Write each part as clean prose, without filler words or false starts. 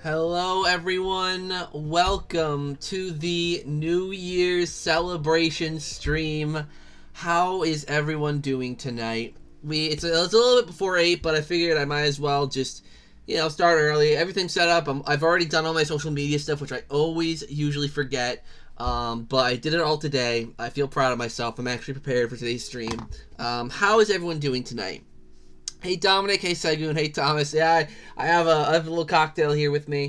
Hello everyone, welcome to the New Year's celebration stream. How is everyone doing tonight? It's a little bit before 8, but I figured I might as well just, start early. Everything's set up. I've already done all my social media stuff, which I always usually forget. But I did it all today. I feel proud of myself. I'm actually prepared for today's stream. How is everyone doing tonight? Hey Dominic, hey Segun, hey Thomas. Yeah, I have a little cocktail here with me.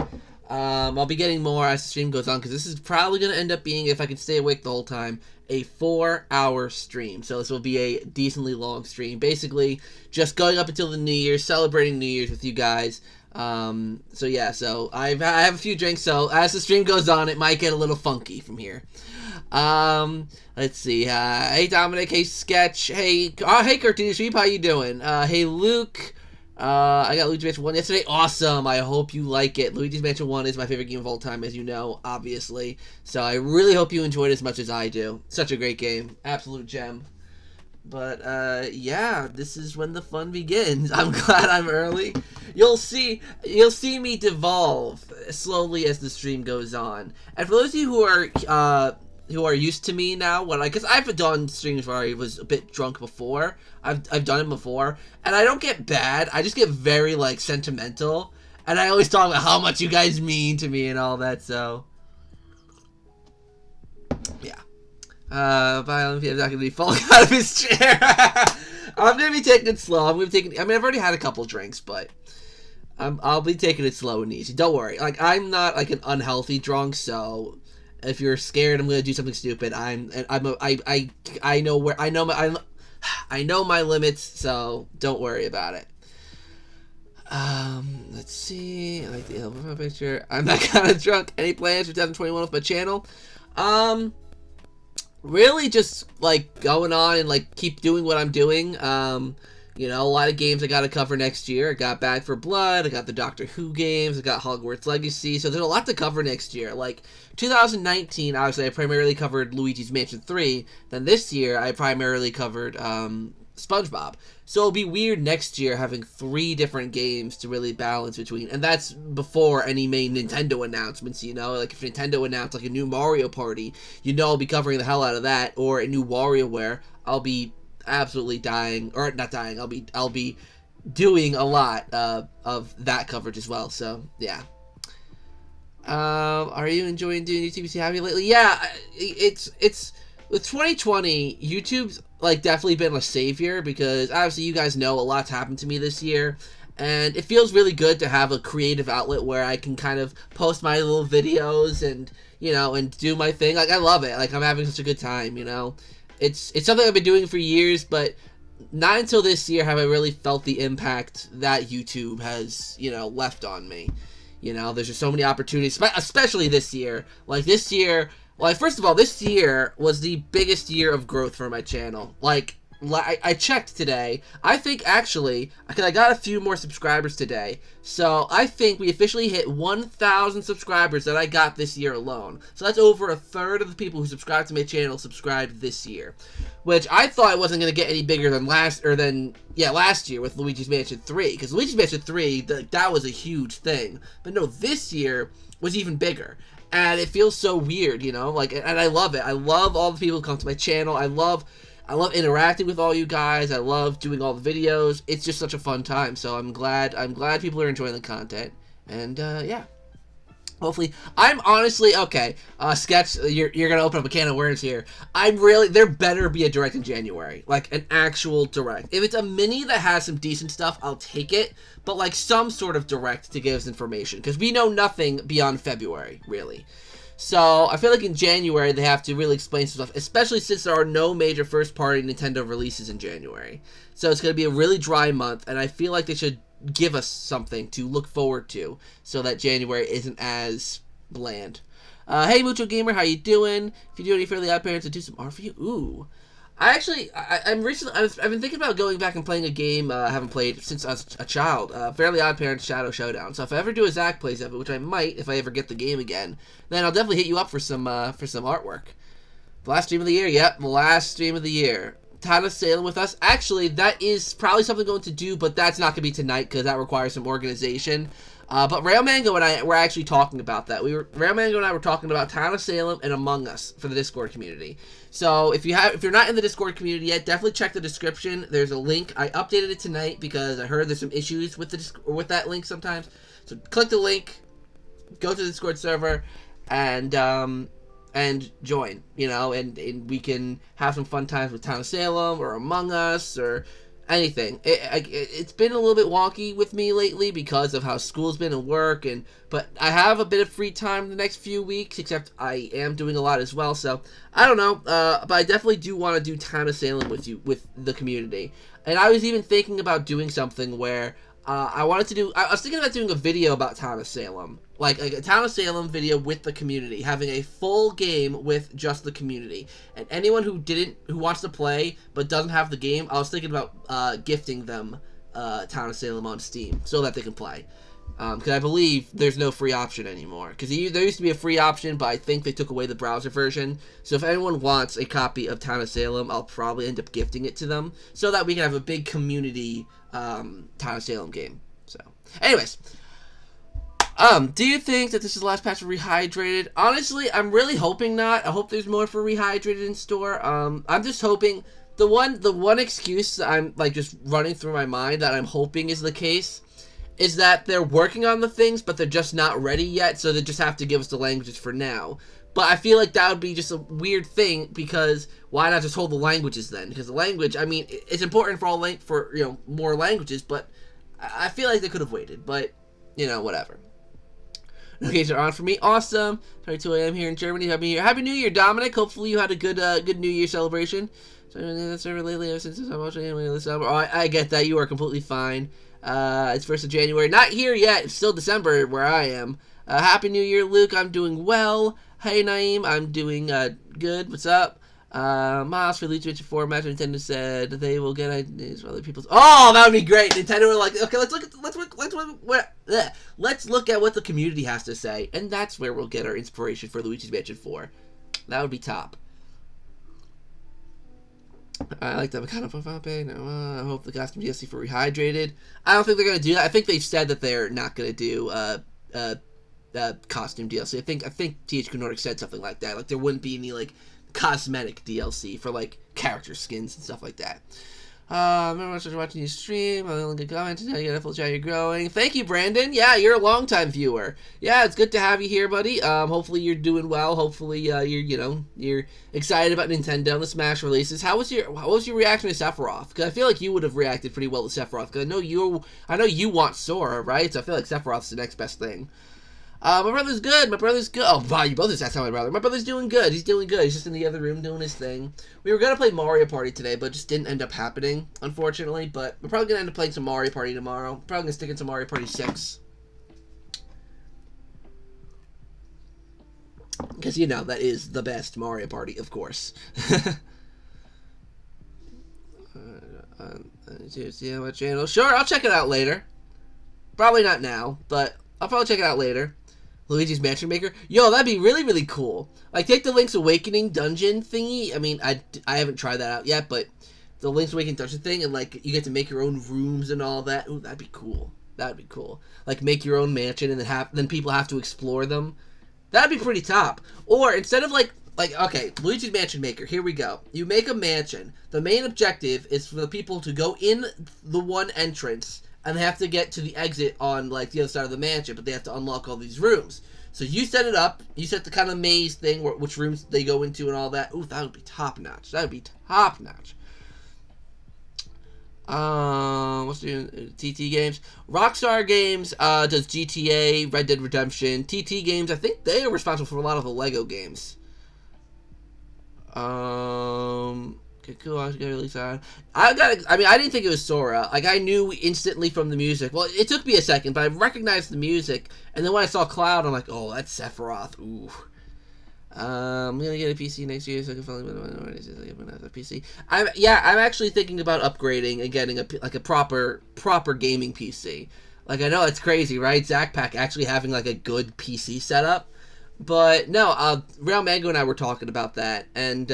I'll be getting more as the stream goes on because this is probably going to end up being, if I can stay awake the whole time, a 4-hour stream. So this will be a decently long stream. Basically, just going up until the New Year, celebrating New Year's with you guys. So I have a few drinks, so as the stream goes on, it might get a little funky from here. Let's see. Hey Dominic, hey Sketch, hey Cartoon Sheep, how you doing? Hey Luke. I got Luigi's Mansion 1 yesterday. Awesome. I hope you like it. Luigi's Mansion 1 is my favorite game of all time, as you know, obviously. So I really hope you enjoyed it as much as I do. Such a great game. Absolute gem. But yeah, this is when the fun begins. I'm glad I'm early. You'll see me devolve slowly as the stream goes on. And for those of you who are used to me now, because I've done streams where I was a bit drunk before. I've done it before, and I don't get bad. I just get very sentimental, and I always talk about how much you guys mean to me and all that. So yeah. Violent is not gonna be falling out of his chair. I'm gonna be taking it slow. I've already had a couple drinks, but I'll be taking it slow and easy. Don't worry. I'm not an unhealthy drunk, so if you're scared I'm gonna do something stupid, I know my limits, so don't worry about it. Let's see. I like the album picture. I'm not kind of drunk. Any plans for 2021 with my channel? Really just going on and keep doing what I'm doing. A lot of games I gotta cover next year. I got Bad for Blood, I got the Doctor Who games, I got Hogwarts Legacy, so there's a lot to cover next year. 2019, obviously I primarily covered Luigi's Mansion 3, then this year I primarily covered SpongeBob. So it'll be weird next year having 3 different games to really balance between, and that's before any main Nintendo announcements, if Nintendo announced a new Mario Party, I'll be covering the hell out of that, or a new WarioWare. I'll be absolutely dying, or not dying, I'll be doing a lot of that coverage as well, so yeah. Are you enjoying doing YouTube happy lately? Yeah, it's with 2020, YouTube's definitely been a savior, because obviously you guys know a lot's happened to me this year, and it feels really good to have a creative outlet where I can kind of post my little videos and and do my thing. I love it. I'm having such a good time, It's something I've been doing for years, but not until this year have I really felt the impact that YouTube has, left on me. There's just so many opportunities, especially this year. First of all, this year was the biggest year of growth for my channel. I checked today. I think actually, because I got a few more subscribers today, so I think we officially hit 1,000 subscribers that I got this year alone. So that's over a third of the people who subscribed to my channel subscribed this year, which I thought it wasn't going to get any bigger than last year with Luigi's Mansion 3, because Luigi's Mansion 3, that was a huge thing. But no, this year was even bigger. And it feels so weird, and I love it. I love all the people who come to my channel. I love interacting with all you guys. I love doing all the videos. It's just such a fun time. So I'm glad people are enjoying the content. And yeah. Hopefully, I'm honestly okay. Sketch, you're gonna open up a can of worms here. There better be a direct in January, an actual direct. If it's a mini that has some decent stuff, I'll take it. But some sort of direct to give us information, because we know nothing beyond February, really. So I feel in January they have to really explain some stuff, especially since there are no major first-party Nintendo releases in January. So it's gonna be a really dry month, and I feel like they should give us something to look forward to, so that January isn't as bland. Hey Mucho Gamer, how you doing? If you do any Fairly Odd Parents, I'll do some art for you. Ooh, I've been thinking about going back and playing a game I haven't played since I was a child. Fairly Odd Parents Shadow Showdown. So if I ever do a Zach Plays of it, which I might if I ever get the game again, then I'll definitely hit you up for some artwork. The last stream of the year, yep, the last stream of the year. Tana's sailing with us. Actually, that is probably something I'm going to do, but that's not going to be tonight because that requires some organization. But Rail Mango and I were actually talking about that. Rail Mango and I were talking about Town of Salem and Among Us for the Discord community. So if you're not in the Discord community yet, definitely check the description. There's a link. I updated it tonight because I heard there's some issues with that link sometimes. So click the link, go to the Discord server, and join. And we can have some fun times with Town of Salem or Among Us or anything. It's been a little bit wonky with me lately because of how school's been and work, but I have a bit of free time the next few weeks, except I am doing a lot as well, so I don't know, but I definitely do want to do Town of Salem with the community. And I was even thinking about doing something where I was thinking about doing a video about Town of Salem, like a Town of Salem video with the community, having a full game with just the community, and anyone who wants to play but doesn't have the game, I was thinking about gifting them Town of Salem on Steam so that they can play, because I believe there's no free option anymore, because there used to be a free option, but I think they took away the browser version. So if anyone wants a copy of Town of Salem, I'll probably end up gifting it to them so that we can have a big community Town of Salem game. So anyways, do you think that this is the last patch for Rehydrated? Honestly, I'm really hoping not. I hope there's more for Rehydrated in store. I'm just hoping the one excuse that I'm like just running through my mind that I'm hoping is the case is that they're working on the things, but they're just not ready yet, so they just have to give us the languages for now. But I feel like that would be just a weird thing, because why not just hold the languages then? Because the language, I mean, it's important for more languages, but I feel like they could have waited. But whatever. Notifications are on for me. Awesome. 22 a.m. here in Germany. Happy New Year, Dominic. Hopefully you had a good New Year celebration. So that's lately ever since I'm watching this summer. Oh, I get that. You are completely fine. It's 1st of January. Not here yet. It's still December where I am. Happy New Year, Luke. I'm doing well. Hey, Naeem. I'm doing good. What's up? Miles for Luigi 4 match. Nintendo said they will get ideas from other people's. Oh, that would be great. Nintendo were like, okay, let's look at what the community has to say, and that's where we'll get our inspiration for Luigi's Mansion 4. That would be top. I like that kind of profile pic. I hope the costume DLC for Rehydrated. I don't think they're gonna do that. I think they've said that they're not gonna do costume DLC. I think THQ Nordic said something like that. Like there wouldn't be any like cosmetic DLC for like character skins and stuff like that. Remember watching you stream. I only good comment today. You got a full chat. You're growing. Thank you, Brandon. Yeah, you're a longtime viewer. Yeah, it's good to have you here, buddy. Hopefully you're doing well. Hopefully you're excited about Nintendo and the Smash releases. What was your reaction to Sephiroth? Because I feel like you would have reacted pretty well to Sephiroth. Because I know you want Sora, right? So I feel like Sephiroth's the next best thing. My brother's good. Oh, wow, you both just asked how my brother. My brother's doing good. He's doing good. He's just in the other room doing his thing. We were going to play Mario Party today, but it just didn't end up happening, unfortunately. But we're probably going to end up playing some Mario Party tomorrow. Probably going to stick in some Mario Party 6. Because, that is the best Mario Party, of course. See my channel. Sure, I'll check it out later. Probably not now, but I'll probably check it out later. Luigi's Mansion Maker. Yo, that'd be really, really cool. Like, take the Link's Awakening dungeon thingy. I mean, I haven't tried that out yet, but the Link's Awakening dungeon thing, and, like, you get to make your own rooms and all that. Ooh, that'd be cool. That'd be cool. Like, make your own mansion, and then people have to explore them. That'd be pretty top. Or, instead of, like, okay, Luigi's Mansion Maker, here we go. You make a mansion. The main objective is for the people to go in the one entrance, and they have to get to the exit on, like, the other side of the mansion, but they have to unlock all these rooms. So you set it up. You set the kind of maze thing, which rooms they go into and all that. Ooh, that would be top-notch. That would be top-notch. What's doing? TT Games. Rockstar Games does GTA, Red Dead Redemption. TT Games, I think they are responsible for a lot of the Lego games. Okay, cool. I didn't think it was Sora. Like, I knew instantly from the music. Well, it took me a second, but I recognized the music. And then when I saw Cloud, I'm like, oh, that's Sephiroth. Ooh. I'm gonna get a PC next year, so I can finally a PC. I'm actually thinking about upgrading and getting a proper gaming PC. Like, I know it's crazy, right? ZakPak actually having like a good PC setup. But no, Real Mango and I were talking about that, and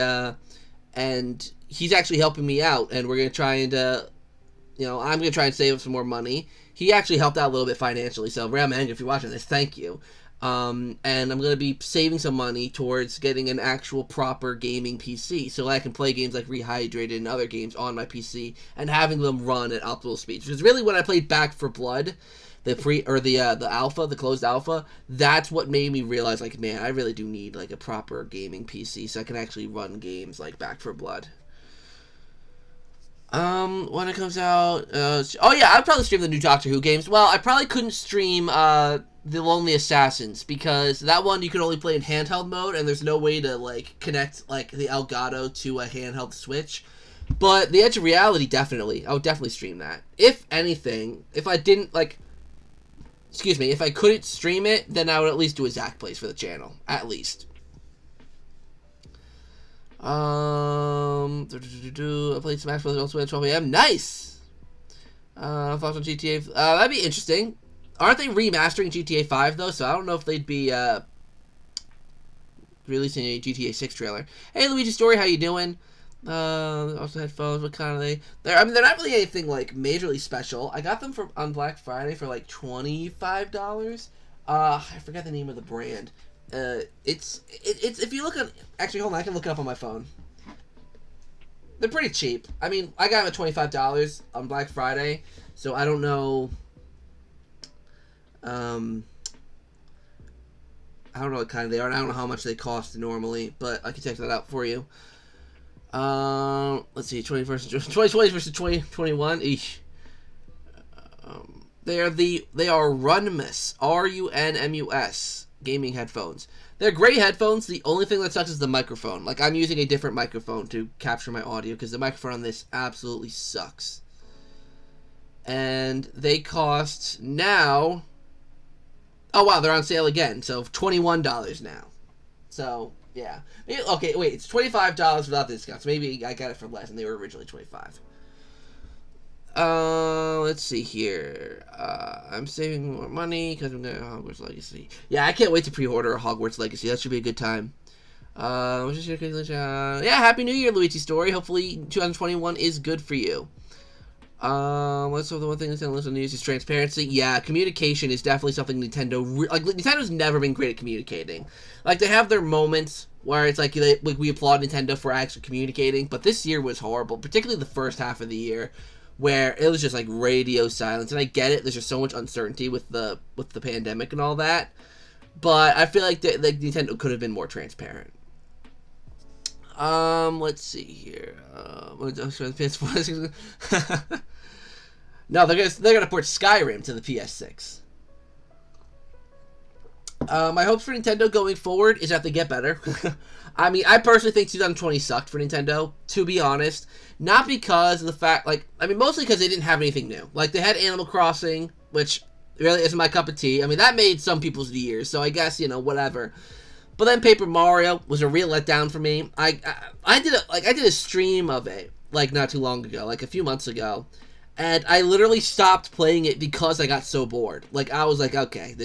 he's actually helping me out, and we're gonna try and I'm gonna try and save up some more money. he actually helped out a little bit financially. So Ram Anger, if you're watching this, thank you. And I'm going to be saving some money towards getting an actual proper gaming PC so I can play games like Rehydrated and other games on my PC and having them run at optimal speeds. Because really when I played Back for Blood, the alpha, the closed alpha, that's what made me realize, like, man, I really do need like a proper gaming PC so I can actually run games like Back for Blood. When it comes out, oh yeah, I'd probably stream the new Doctor Who games. Well, I probably couldn't stream, The Lonely Assassins, because that one you can only play in handheld mode, and there's no way to, like, connect, like, the Elgato to a handheld Switch. But The Edge of Reality, definitely. I would definitely stream that. If anything, if I didn't, like, excuse me, if I couldn't stream it, then I would at least do a Zach Plays for the channel. At least. I played Smash Bros. Also at 12 a.m. Nice! Thoughts on GTA? That'd be interesting. Aren't they remastering GTA 5, though? So I don't know if they'd be, releasing a GTA 6 trailer. Hey, Luigi Story, how you doing? Also headphones, what kind are they? They're not really anything, like, majorly special. I got them on Black Friday for, like, $25. I forgot the name of the brand. It's if you look on, actually, hold on, I can look it up on my phone. They're pretty cheap. I mean, I got them at $25 on Black Friday, so I don't know. I don't know what kind they are, and I don't know how much they cost normally, but I can check that out for you. Let's see, 2020 versus 2021. Eesh. They are Runmus, RUNMUS gaming headphones. They're great headphones. The only thing that sucks is the microphone. Like, I'm using a different microphone to capture my audio because the microphone on this absolutely sucks. And they cost now, oh wow, they're on sale again. So $21 now. So yeah. Okay, wait, it's $25 without discounts. Maybe I got it for less, and they were originally $25. Let's see here. I'm saving more money because I'm going to Hogwarts Legacy. Yeah, I can't wait to pre-order a Hogwarts Legacy. That should be a good time. Yeah, Happy New Year, Luigi Story. Hopefully 2021 is good for you. Let's hope the one thing Nintendo lives on the news is transparency. Yeah, communication is definitely something Nintendo... Nintendo's never been great at communicating. Like, they have their moments where it's like, we applaud Nintendo for actually communicating, but this year was horrible, particularly the first half of the year, where it was just like radio silence. And I get it, there's just so much uncertainty with the pandemic and all that, but I feel like Nintendo could have been more transparent. Let's see here. No, they're gonna port Skyrim to the PS6. My hopes for Nintendo going forward is that they get better. I mean, I personally think 2020 sucked for Nintendo, to be honest. Not because of the fact, mostly because they didn't have anything new. Like, they had Animal Crossing, which really isn't my cup of tea. I mean, that made some people's years, so I guess, whatever. But then Paper Mario was a real letdown for me. I did a stream of it, like, not too long ago, like a few months ago. And I literally stopped playing it because I got so bored. Like, I was like, okay,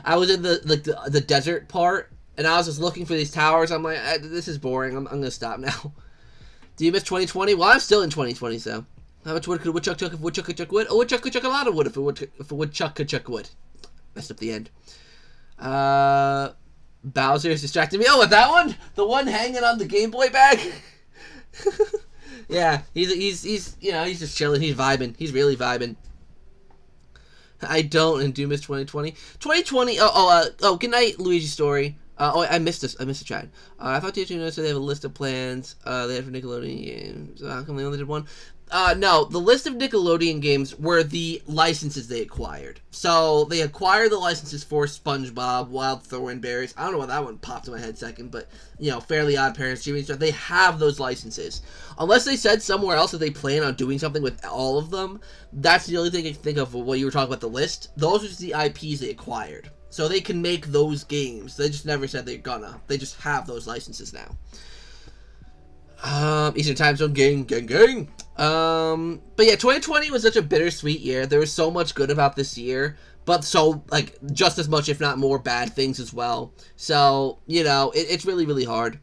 I was in the desert part, and I was just looking for these towers. I'm like, this is boring. I'm gonna stop now. Do you miss 2020? Well, I'm still in 2020, so. How much wood could a woodchuck chuck if a woodchuck could chuck wood? A woodchuck could chuck a lot of wood if a woodchuck could chuck wood. Messed up the end. Bowser's distracting me. Oh, with that one? The one hanging on the Game Boy bag? Yeah, he's just chilling. He's vibing. He's really vibing. I don't and do miss 2020. 2020. Good night, Luigi Story. I missed this. I missed a chat. I thought THQ noticed that they have a list of plans they had for Nickelodeon games. How come they only did one? No, the list of Nickelodeon games were the licenses they acquired. So they acquired the licenses for SpongeBob, Wild Thornberrys. I don't know why that one popped in my head second, but Fairly Odd Parents, Jimmy Stewart. They have those licenses. Unless they said somewhere else that they plan on doing something with all of them, that's the only thing I can think of when you were talking about the list. Those are just the IPs they acquired. So they can make those games. They just never said they're gonna. They just have those licenses now. Eastern Time Zone, gang. But yeah, 2020 was such a bittersweet year. There was so much good about this year, but so, just as much, if not more, bad things as well. So, it's really, really hard.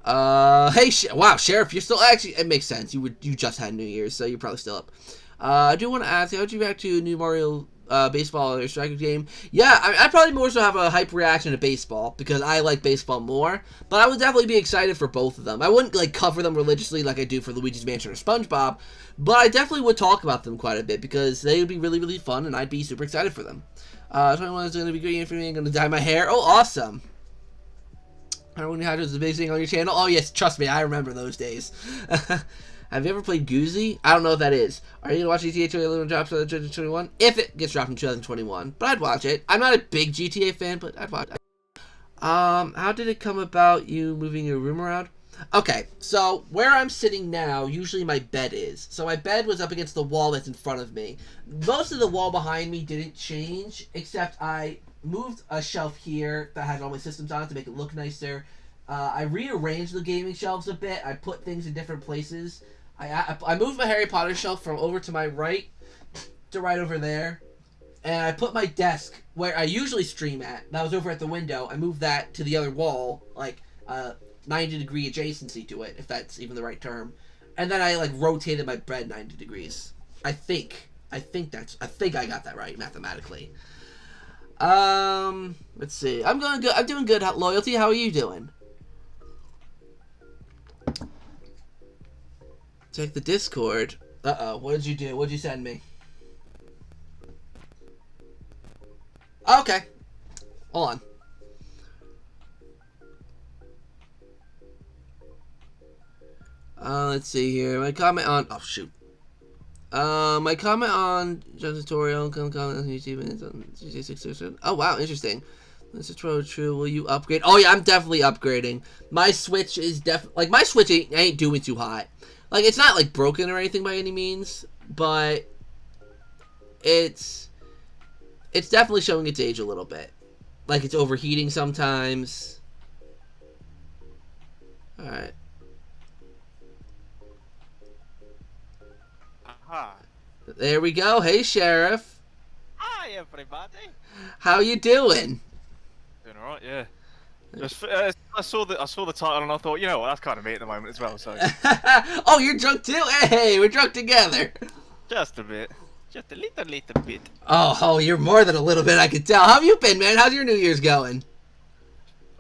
Hey, wow, Sheriff, you're still, actually, it makes sense. You just had New Year's, so you're probably still up. I do want to ask, how would you react to a new Mario baseball or striker game? Yeah, I'd probably more so have a hype reaction to baseball because I like baseball more. But I would definitely be excited for both of them. I wouldn't like cover them religiously like I do for Luigi's Mansion or SpongeBob, but I definitely would talk about them quite a bit because they would be really, really fun, and I'd be super excited for them. 21 is going to be great for me. I'm going to dye my hair. Oh, awesome! I don't know how to do the big thing on your channel. Oh yes, trust me, I remember those days. Have you ever played Goozy? I don't know what that is. Are you going to watch GTA 2011 drops in 2021? If it gets dropped in 2021. But I'd watch it. I'm not a big GTA fan, but I'd watch it. How did it come about you moving your room around? Okay, so where I'm sitting now, usually my bed is. So my bed was up against the wall that's in front of me. Most of the wall behind me didn't change, except I moved a shelf here that had all my systems on it to make it look nicer. I rearranged the gaming shelves a bit. I put things in different places. I moved my Harry Potter shelf from over to my right to right over there. And I put my desk where I usually stream at. That was over at the window. I moved that to the other wall, like 90-degree adjacency to it, if that's even the right term. And then I like rotated my bed 90 degrees. I think I got that right mathematically. Let's see. I'm going good. I'm doing good. Loyalty, how are you doing? Check the Discord. Uh-oh. What did you do? What did you send me? Okay. Hold on. Let's see here. My comment on... Oh, shoot. My comment on John's tutorial. Comment on YouTube. And on GTA 6. Oh, wow. Interesting. This is true. Will you upgrade? Oh, yeah. I'm definitely upgrading. My Switch is like, my Switch ain't doing too hot. Like, it's not, like, broken or anything by any means, but it's definitely showing its age a little bit. Like, it's overheating sometimes. Alright. Aha. There we go. Hey, Sheriff. Hi, everybody. How you doing? Doing alright, yeah. Just, I saw the title and I thought, you know what, that's kind of me at the moment as well. So. Oh, you're drunk too? Hey, we're drunk together. Just a bit, just a little bit. Oh, you're more than a little bit. I can tell. How have you been, man? How's your New Year's going?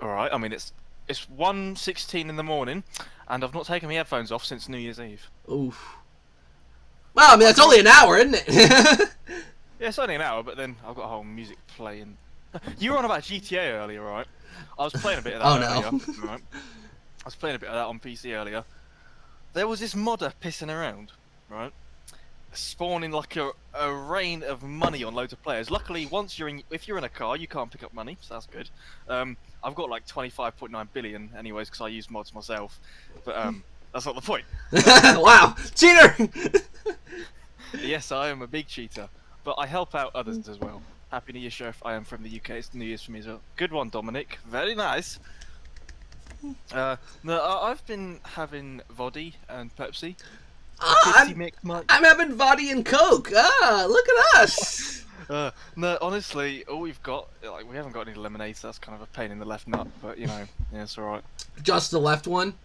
All right. I mean, it's 1:16 in the morning, and I've not taken my headphones off since New Year's Eve. Oof. Well, I mean, that's only an hour, isn't it? Yeah, it's only an hour, but then I've got a whole music playing. You were on about GTA earlier, right? I was playing a bit of that earlier. Right? I was playing a bit of that on PC earlier. There was this modder pissing around, right? Spawning like a rain of money on loads of players. Luckily, if you're in a car, you can't pick up money, so that's good. I've got like 25.9 billion anyways because I use mods myself, but that's not the point. Wow, cheater! Yes, I am a big cheater, but I help out others as well. Happy New Year, Sheriff. I am from the UK. It's New Year's for me as well. Good one, Dominic. Very nice. No, I've been having voddy and Pepsi. I'm having voddy and Coke. Ah, look at us. No, honestly, all we've got, like, we haven't got any lemonade, so that's kind of a pain in the left nut. But you know, yeah, it's all right. Just the left one.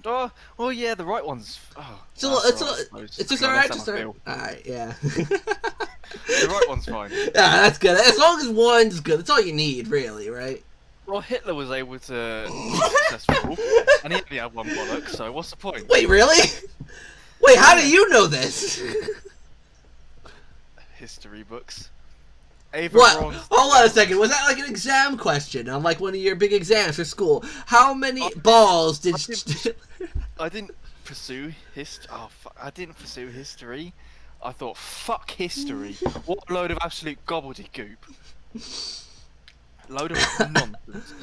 Oh, well, yeah, the right one's. Oh, it's just alright. Just alright. Alright, yeah. The right one's fine. Yeah, that's good. As long as one's good, that's all you need, really, right? Well, Hitler was able to be successful, and he only had one bollock, so what's the point? Wait, really? Wait, how do you know this? History books. What? Hold on a second. Was that like an exam question on like one of your big exams for school? How many balls did? I didn't pursue history. Oh, I didn't pursue history. I thought, fuck history. What a load of absolute gobbledygook. Load of nonsense.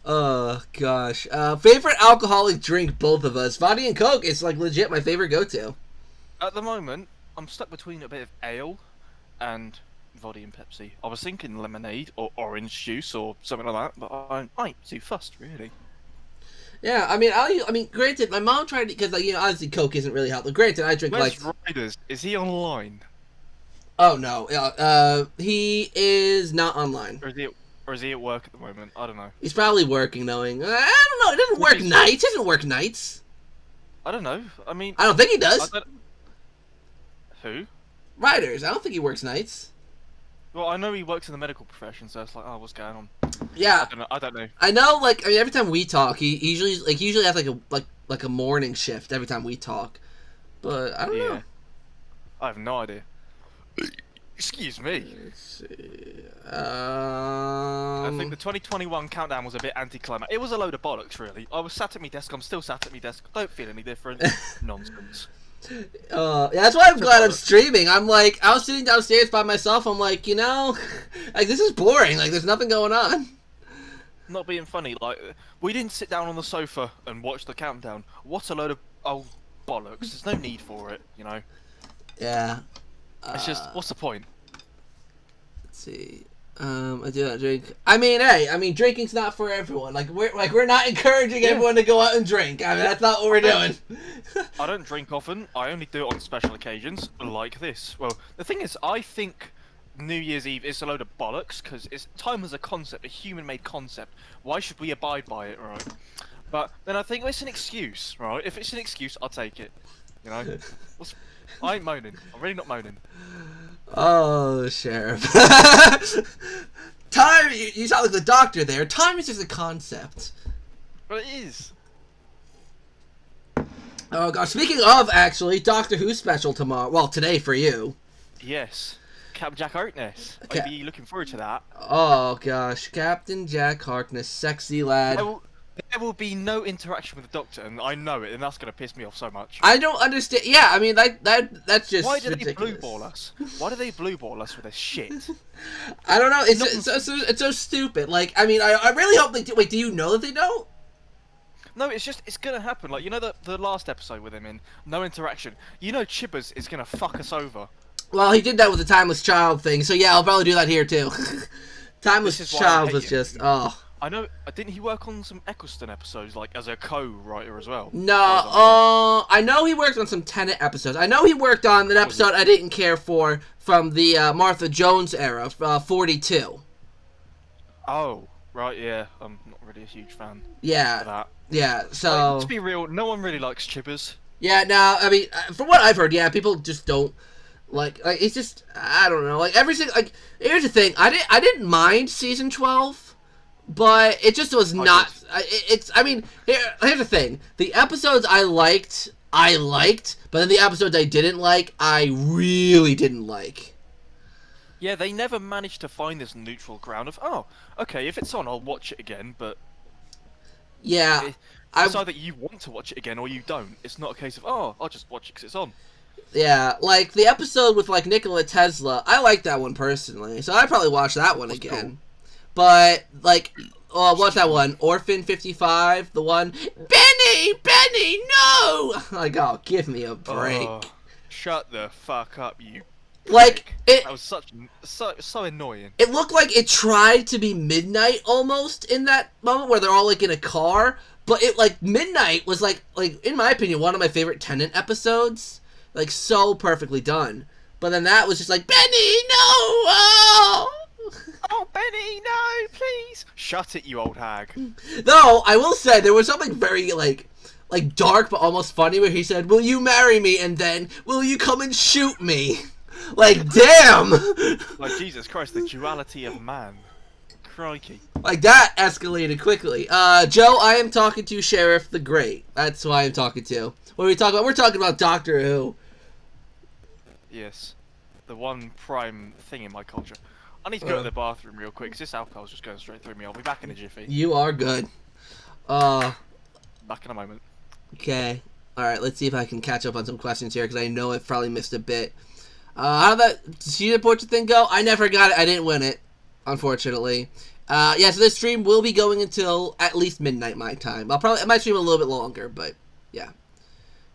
Oh gosh. Favorite alcoholic drink, both of us. Vodka and Coke is like legit my favorite go-to. At the moment, I'm stuck between a bit of ale and vodka and Pepsi. I was thinking lemonade or orange juice or something like that, but I ain't too fussed really. Yeah, I mean, granted, my mom tried it because, like, you know, obviously Coke isn't really healthy. Granted, I drink Where's Riders? Is he online? Oh no, he is not online. Or is he at work at the moment? I don't know. He's probably working, knowing. I don't know. He doesn't work nights. He doesn't work nights. I don't know. I mean, I don't think he does. Who? Riders. I don't think he works nights. Well, I know he works in the medical profession, so it's like, oh, what's going on? Yeah. I don't know. I know, like, I mean, every time we talk, he usually has like a morning shift every time we talk. But I don't know. I have no idea. Excuse me. Let's see. I think the 2021 countdown was a bit anticlimactic. It was a load of bollocks, really. I was sat at my desk. I'm still sat at my desk. Don't feel any different. Nonsense. Yeah, that's why I'm glad I'm streaming. I'm like, I was sitting downstairs by myself. I'm like, you know, like this is boring. Like there's nothing going on. Not being funny, like we didn't sit down on the sofa and watch the countdown. What a load of old bollocks. There's no need for it, you know. Yeah. It's just, what's the point? Let's see. I do not drink. I mean, hey, drinking's not for everyone. We're not encouraging everyone to go out and drink. I mean, that's not what we're doing. I don't drink often. I only do it on special occasions, like this. Well, the thing is, I think New Year's Eve is a load of bollocks because it's time as a concept, a human-made concept. Why should we abide by it, right? But then I think, well, it's an excuse, right? If it's an excuse, I'll take it. You know, I ain't moaning. I'm really not moaning. Oh, Sheriff. Time, you sound like the doctor there. Time is just a concept. Well, it is. Oh, God. Speaking of, actually, Doctor Who special tomorrow. Well, today for you. Yes. Captain Jack Harkness. I'd be looking forward to that. Oh, gosh. Captain Jack Harkness. Sexy lad. There will be no interaction with the Doctor, and I know it, and that's going to piss me off so much. I don't understand. Yeah, I mean, that's just Why do ridiculous. they blue ball us? Why do they blue ball us with this shit? I don't know. It's so stupid. Like, I mean, I really hope they do. Wait, do you know that they don't? No, it's going to happen. Like, you know the last episode with him in no interaction? You know Chibbers is going to fuck us over. Well, he did that with the Timeless Child thing, so yeah, I'll probably do that here, too. Timeless Child was just, oh... I know, didn't he work on some Eccleston episodes, like, as a co-writer as well? No, I know he worked on some Tenet episodes. I know he worked on an episode I didn't care for from the Martha Jones era, 42. Oh, right, yeah. I'm not really a huge fan of that. Yeah, so... Like, let's be real, no one really likes Chibbers. Yeah, no, I mean, from what I've heard, yeah, people just don't... Like it's just, I don't know, like, every single... Like, here's the thing, I didn't mind Season 12... But it just was not. I mean, here's the thing: the episodes I liked, but then the episodes I didn't like, I really didn't like. Yeah, they never managed to find this neutral ground of, oh, okay, if it's on, I'll watch it again. But yeah, it's either you want to watch it again or you don't. It's not a case of, oh, I'll just watch it because it's on. Yeah, like the episode with like Nikola Tesla, I like that one personally, so I'd probably watch that one again. Cool. But, like, what's that one? Orphan 55? The one, Benny, no! Like, oh, give me a break. Shut the fuck up, you Like, that was so annoying. It looked like it tried to be midnight, almost, in that moment, where they're all, like, in a car. But it, like, midnight was, like, in my opinion, one of my favorite Tenet episodes. Like, so perfectly done. But then that was just like, Benny, no! Oh! Oh, Benny, no, please! Shut it, you old hag. Though, I will say, there was something very, like dark but almost funny where he said, will you marry me? And then, will you come and shoot me? Like, damn! Like, Jesus Christ, the duality of man. Crikey. Like, that escalated quickly. Joe, I am talking to Sheriffthegreat. That's who I am talking to. What are we talking about? We're talking about Doctor Who. Yes. The one prime thing in my culture. I need to go to the bathroom real quick, because this alcohol's just going straight through me. I'll be back in a jiffy. You are good. Back in a moment. Okay. Alright, let's see if I can catch up on some questions here, because I know I've probably missed a bit. How did that cheetah portrait thing go? I never got it. I didn't win it, unfortunately. Yeah, so this stream will be going until at least midnight my time. I might stream a little bit longer, but yeah.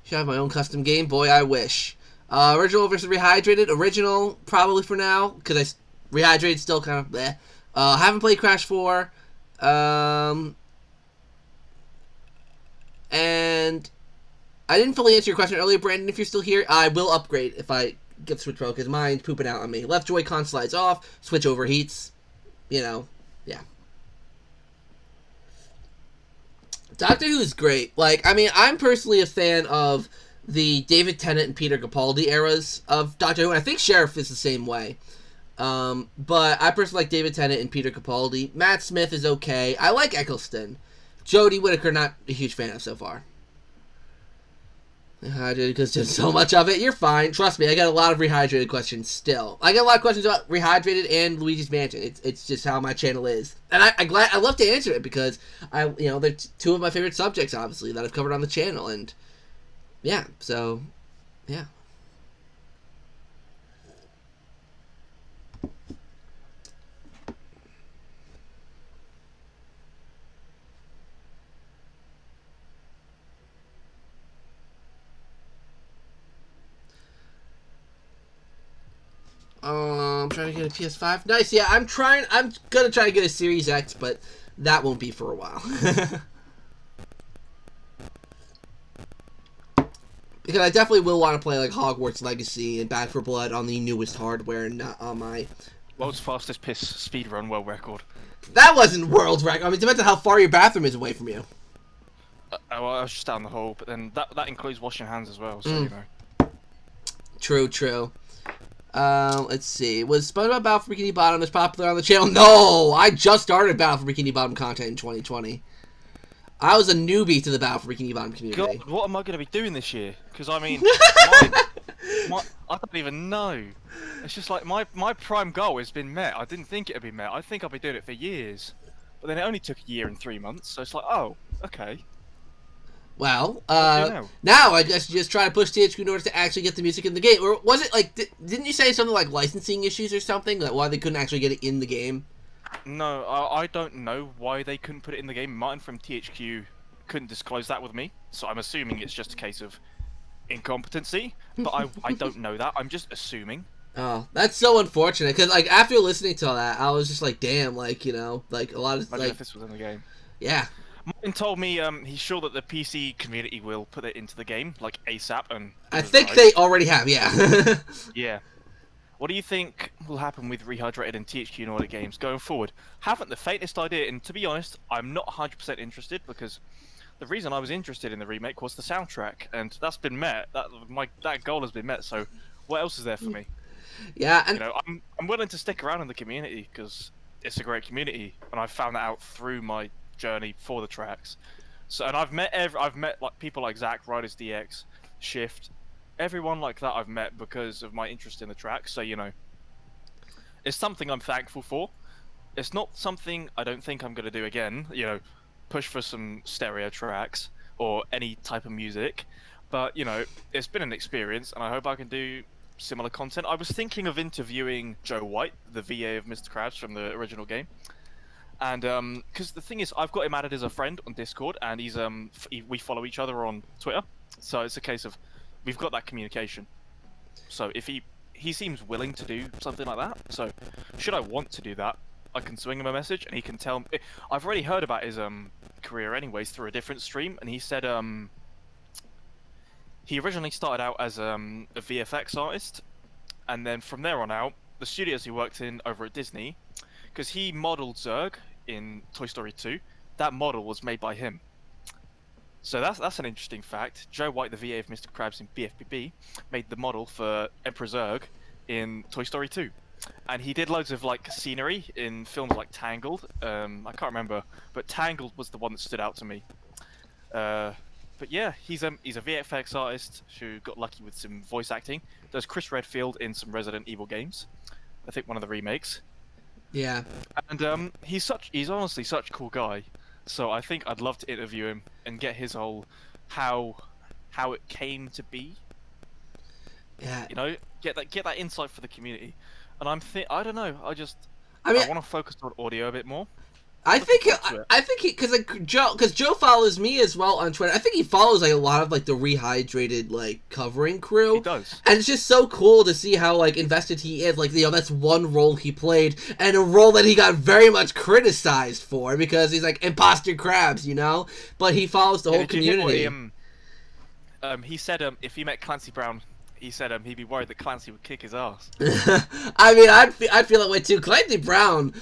Should I have my own custom game? Boy, I wish. Original versus rehydrated. Original, probably for now, because rehydrated still kind of bleh. Haven't played Crash 4. And I didn't fully answer your question earlier, Brandon. If you're still here, I will upgrade if I get the Switch Pro, because mine's pooping out on me. Left Joy-Con slides off, Switch overheats. You know, yeah. Doctor Who is great. Like, I mean, I'm personally a fan of the David Tennant and Peter Capaldi eras of Doctor Who, and I think Sheriff is the same way. But I personally like David Tennant and Peter Capaldi. Matt Smith is okay. I like Eccleston. Jodie Whittaker, not a huge fan of so far. Because there's so much of it. You're fine. Trust me, I got a lot of Rehydrated questions still. I got a lot of questions about Rehydrated and Luigi's Mansion. It's just how my channel is. And I love to answer it because they're two of my favorite subjects, obviously, that I've covered on the channel. And yeah, so yeah. I'm trying to get a PS5. Nice, yeah, I'm gonna try to get a Series X, but that won't be for a while. Because I definitely will want to play, like, Hogwarts Legacy and Back 4 Blood on the newest hardware and not on my... World's fastest piss speedrun world record. That wasn't world record. I mean, it depends on how far your bathroom is away from you. Well, I was just down the hall, but then that includes washing hands as well, so you know. True. Let's see. Was SpongeBob Battle for Bikini Bottom as popular on the channel? No! I just started Battle for Bikini Bottom content in 2020. I was a newbie to the Battle for Bikini Bottom community. God, what am I going to be doing this year? Because, I mean, I don't even know. It's just like, my prime goal has been met. I didn't think it had been met. I think I'll be doing it for years. But then it only took a year and 3 months, so it's like, oh, okay. Well, now I guess you just try to push THQ in order to actually get the music in the game. Or was it like, didn't you say something like licensing issues or something? Like why they couldn't actually get it in the game? No, I don't know why they couldn't put it in the game. Martin from THQ couldn't disclose that with me, so I'm assuming it's just a case of incompetency. But I don't know that. I'm just assuming. Oh, that's so unfortunate. Because like after listening to all that, I was just like, damn, like like a lot of imagine if this was in the game. Yeah. Martin told me he's sure that the PC community will put it into the game, like ASAP, and... I think they already have, yeah. Yeah. What do you think will happen with Rehydrated and THQ Nordic games going forward? Haven't the faintest idea, and to be honest, I'm not 100% interested, because the reason I was interested in the remake was the soundtrack, and that's been met. That goal has been met, so what else is there for me? Yeah, and... I'm willing to stick around in the community, because it's a great community, and I found that out through my journey for the tracks. So, and I've met like people like Zak, RidersDX, Shift, everyone like that I've met because of my interest in the tracks. So it's something I'm thankful for. It's not something I don't think I'm gonna do again. Push for some stereo tracks or any type of music. But it's been an experience, and I hope I can do similar content. I was thinking of interviewing Joe White, the VA of Mr. Krabs from the original game. And because the thing is, I've got him added as a friend on Discord, and he's we follow each other on Twitter, so it's a case of we've got that communication. So if he seems willing to do something like that, so should I want to do that, I can swing him a message, and he can tell me. I've already heard about his career anyways through a different stream, and he said he originally started out as a VFX artist, and then from there on out, the studios he worked in over at Disney. Because he modelled Zurg in Toy Story 2, that model was made by him. So that's an interesting fact. Joe White, the VA of Mr. Krabs in BFBB, made the model for Emperor Zurg in Toy Story 2. And he did loads of scenery in films like Tangled. I can't remember, but Tangled was the one that stood out to me. But yeah, he's a VFX artist who got lucky with some voice acting. Does Chris Redfield in some Resident Evil games. I think one of the remakes. Yeah. And he's honestly such a cool guy. So I think I'd love to interview him and get his whole how it came to be. Yeah. Get that insight for the community. And I don't know. I want to focus on audio a bit more. I think because Joe follows me as well on Twitter. I think he follows a lot of the Rehydrated covering crew. He does, and it's just so cool to see how invested he is. That's one role he played, and a role that he got very much criticized for because he's imposter crabs, But he follows the whole community. He said if he met Clancy Brown, he said he'd be worried that Clancy would kick his ass. I mean, I'd feel that way too. Clancy Brown,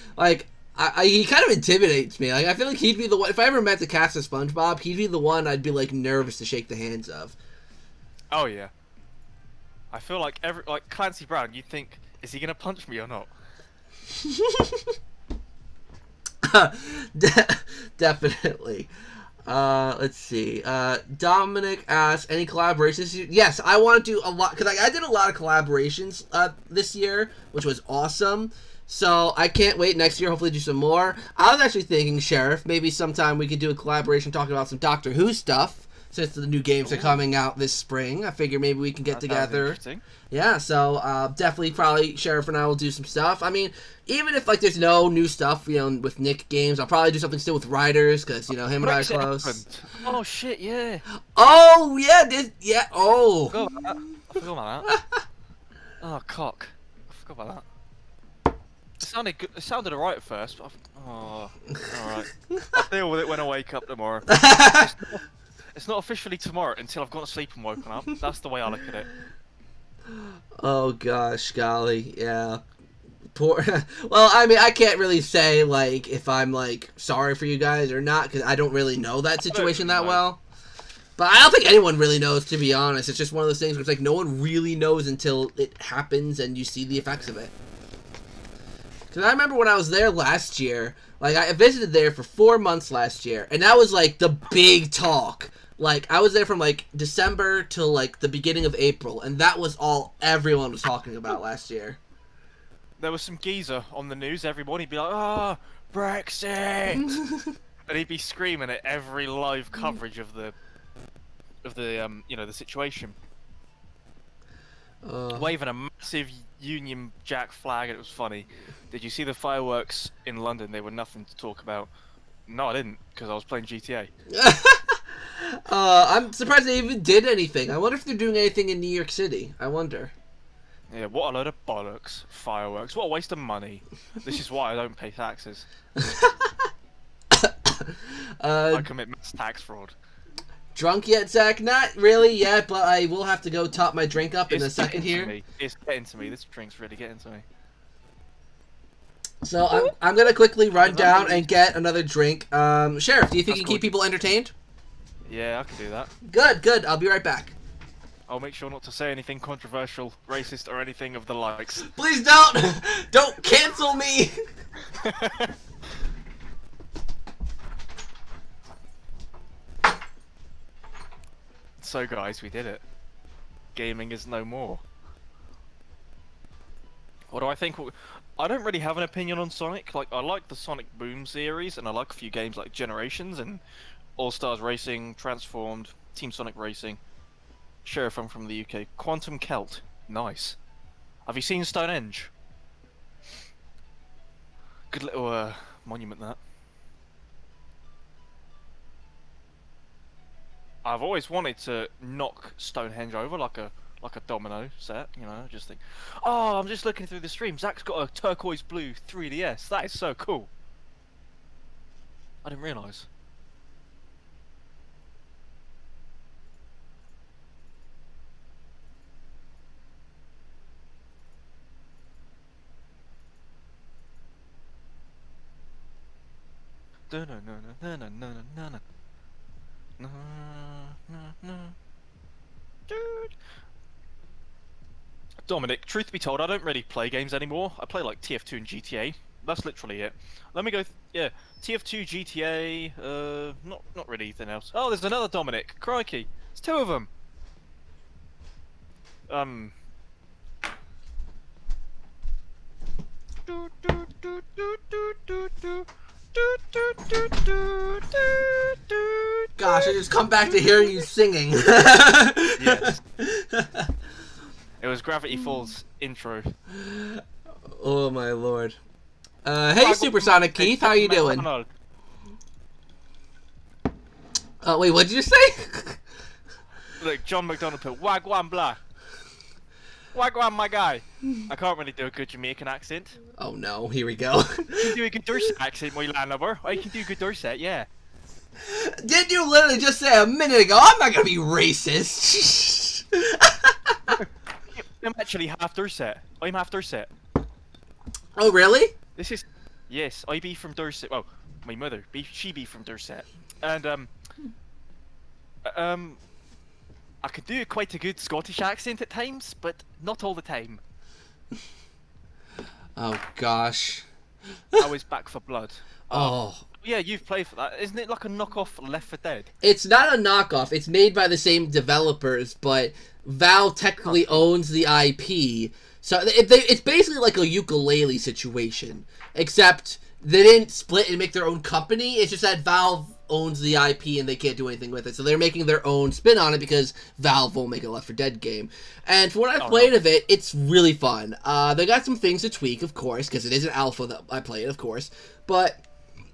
he kind of intimidates me. I feel like he'd be the one. If I ever met the cast of SpongeBob, he'd be the one I'd be nervous to shake the hands of. Oh yeah. I feel like Clancy Brown. You'd think, is he gonna punch me or not? Definitely. Let's see. Dominic asks, any collaborations? Yes, I want to do a lot, because I did a lot of collaborations this year, which was awesome. So I can't wait next year, hopefully do some more. I was actually thinking, Sheriff, maybe sometime we could do a collaboration talking about some Doctor Who stuff, since the new games are coming out this spring. I figure maybe we can get together. Yeah, so definitely probably Sheriff and I will do some stuff. I mean, even if like there's no new stuff, you know, with Nick Games, I'll probably do something still with Riders, because, you know, him and I are close. Oh shit, yeah. Oh, yeah, oh. I forgot about that. Oh, cock. I forgot about that. It sounded good. It sounded alright at first, but alright. I'll deal with it when I wake up tomorrow. It's not officially tomorrow until I've gone to sleep and woken up. That's the way I look at it. Oh gosh, golly, yeah. Poor. Well, I mean, I can't really say like if I'm like sorry for you guys or not, because I don't really know that situation that well. But I don't think anyone really knows, to be honest. It's just one of those things where it's like no one really knows until it happens and you see the effects of it. Because I remember when I was there last year, like I visited there for 4 months last year, and that was like the big talk. Like I was there from like December till like the beginning of April, and that was all everyone was talking about last year. There was some geezer on the news every morning. He'd be like, "Oh, Brexit," and he'd be screaming at every live coverage of the you know, the situation. Waving a massive Union Jack flag, and it was funny. Did you see the fireworks in London? They were nothing to talk about. No, I didn't, because I was playing GTA. I'm surprised they even did anything. I wonder if they're doing anything in New York City. I wonder. Yeah, what a load of bollocks. Fireworks. What a waste of money. This is why I don't pay taxes. I commit mass tax fraud. Drunk yet, Zach? Not really yet, but I will have to go top my drink up in a second here. It's getting to me. This drink's really getting to me. So I'm gonna quickly run down and get another drink. Sheriff, do you think you can keep people entertained? Yeah, I can do that. Good. I'll be right back. I'll make sure not to say anything controversial, racist, or anything of the likes. Please don't! Don't cancel me! So guys, we did it. Gaming is no more. What do I think? I don't really have an opinion on Sonic. Like, I like the Sonic Boom series, and I like a few games like Generations and All Stars Racing, Transformed, Team Sonic Racing. Sheriff, I'm from the UK. Quantum Celt, nice. Have you seen Stonehenge? Good little monument, that. I've always wanted to knock Stonehenge over like a domino set, you know, just think, oh, I'm just looking through the stream, Zach's got a turquoise blue 3DS, that is so cool. I didn't realise. Dominic, truth be told, I don't really play games anymore. I play like TF2 and GTA. That's literally it. Let me go. Yeah, TF2, GTA. Not really anything else. Oh, there's another Dominic. Crikey, it's two of them. Gosh, I just come back to hear you singing. Yes. It was Gravity Falls intro. Oh my lord. Hey Supersonic Keith, how you doing? Wait, what did you say? Look, John McDonald put Wagwan blah. Wagwan, my guy. I can't really do a good Jamaican accent. Oh no, here we go. You can do a good Dorset accent, my landlubber. I can do a good Dorset, yeah. Did you literally just say a minute ago, I'm not gonna be racist? I'm actually half Dorset. I'm half Dorset. Oh really? This is... Yes, I be from Dorset. Well, my mother, she be from Dorset. And, I can do quite a good Scottish accent at times, but not all the time. Oh gosh. How is Back for Blood? Oh. Yeah, you've played for that. Isn't it like a knockoff Left 4 Dead? It's not a knockoff. It's made by the same developers, but Valve technically owns the IP. So it's basically like a ukulele situation, except they didn't split and make their own company. It's just that Valve owns the IP and they can't do anything with it. So they're making their own spin on it because Valve won't make a Left 4 Dead game. And from what I've played of it, it's really fun. They got some things to tweak, of course, because it is an alpha that I played, of course. But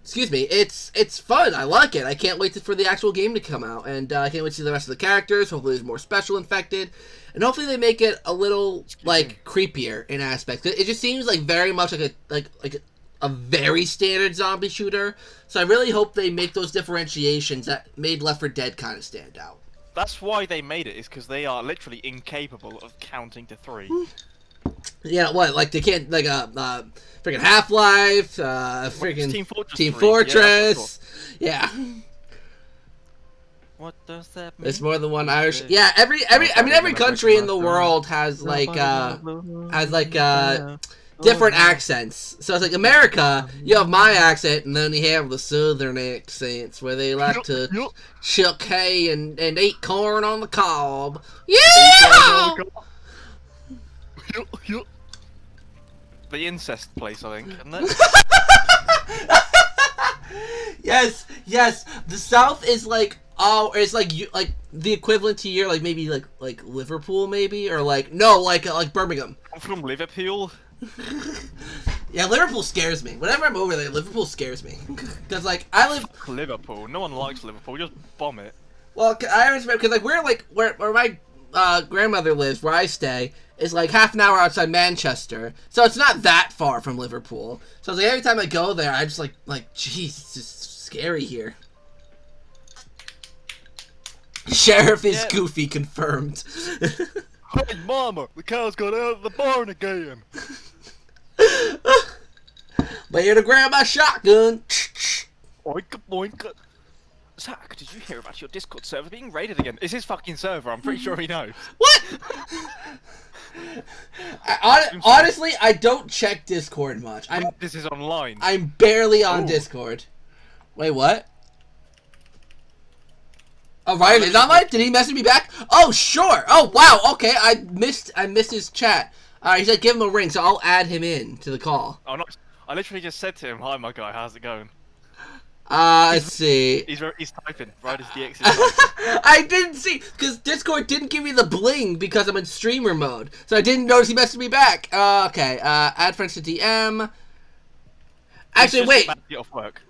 excuse me, it's fun. I like it. I can't wait for the actual game to come out, and I can't wait to see the rest of the characters. Hopefully there's more special infected, and hopefully they make it a little like creepier in aspects. It just seems like very much like a very standard zombie shooter. So I really hope they make those differentiations that made Left 4 Dead kind of stand out. That's why they made it, is because they are literally incapable of counting to 3. Yeah, what? Like they can't like freaking Half-Life, freaking Team Fortress. Yeah. What does that mean? There's more than one Irish. Yeah, every country in the world has different accents. So it's like America, you have my accent, and then you have the southern accents where they like to chuck hay and eat corn on the cob. Yeah. The incest place, I think, isn't it? Yes. The South is like it's like the equivalent to your maybe like Liverpool maybe, or like Birmingham. I'm from Liverpool. Yeah, Liverpool scares me. Whenever I'm over there, Liverpool scares me because I live Liverpool. No one likes Liverpool. Just bomb it. Well, I respect because where my grandmother lives, where I stay, is like half an hour outside Manchester, so it's not that far from Liverpool. So it's like every time I go there, I just like, jeez, it's just scary here. Sheriff is goofy, confirmed. Hey, Mama, the cow's got out of the barn again. Better to grab my shotgun. Oink, oink. Zach, did you hear about your Discord server being raided again? It's his fucking server, I'm pretty sure he knows. What? Honestly, I don't check Discord much. This is online. I'm barely on Discord. Wait, what? Oh, Ryan is online? Did he message me back? Oh, sure. Oh, wow. Okay, I missed his chat. He said give him a ring, so I'll add him in to the call. Oh, nice. I literally just said to him, "Hi, my guy. How's it going?" Let's see. He's typing. RidersDX is typing. I didn't see, because Discord didn't give me the bling because I'm in streamer mode. So I didn't notice he messaged me back. Okay. Add friends to DM. Actually, wait. About to get off work.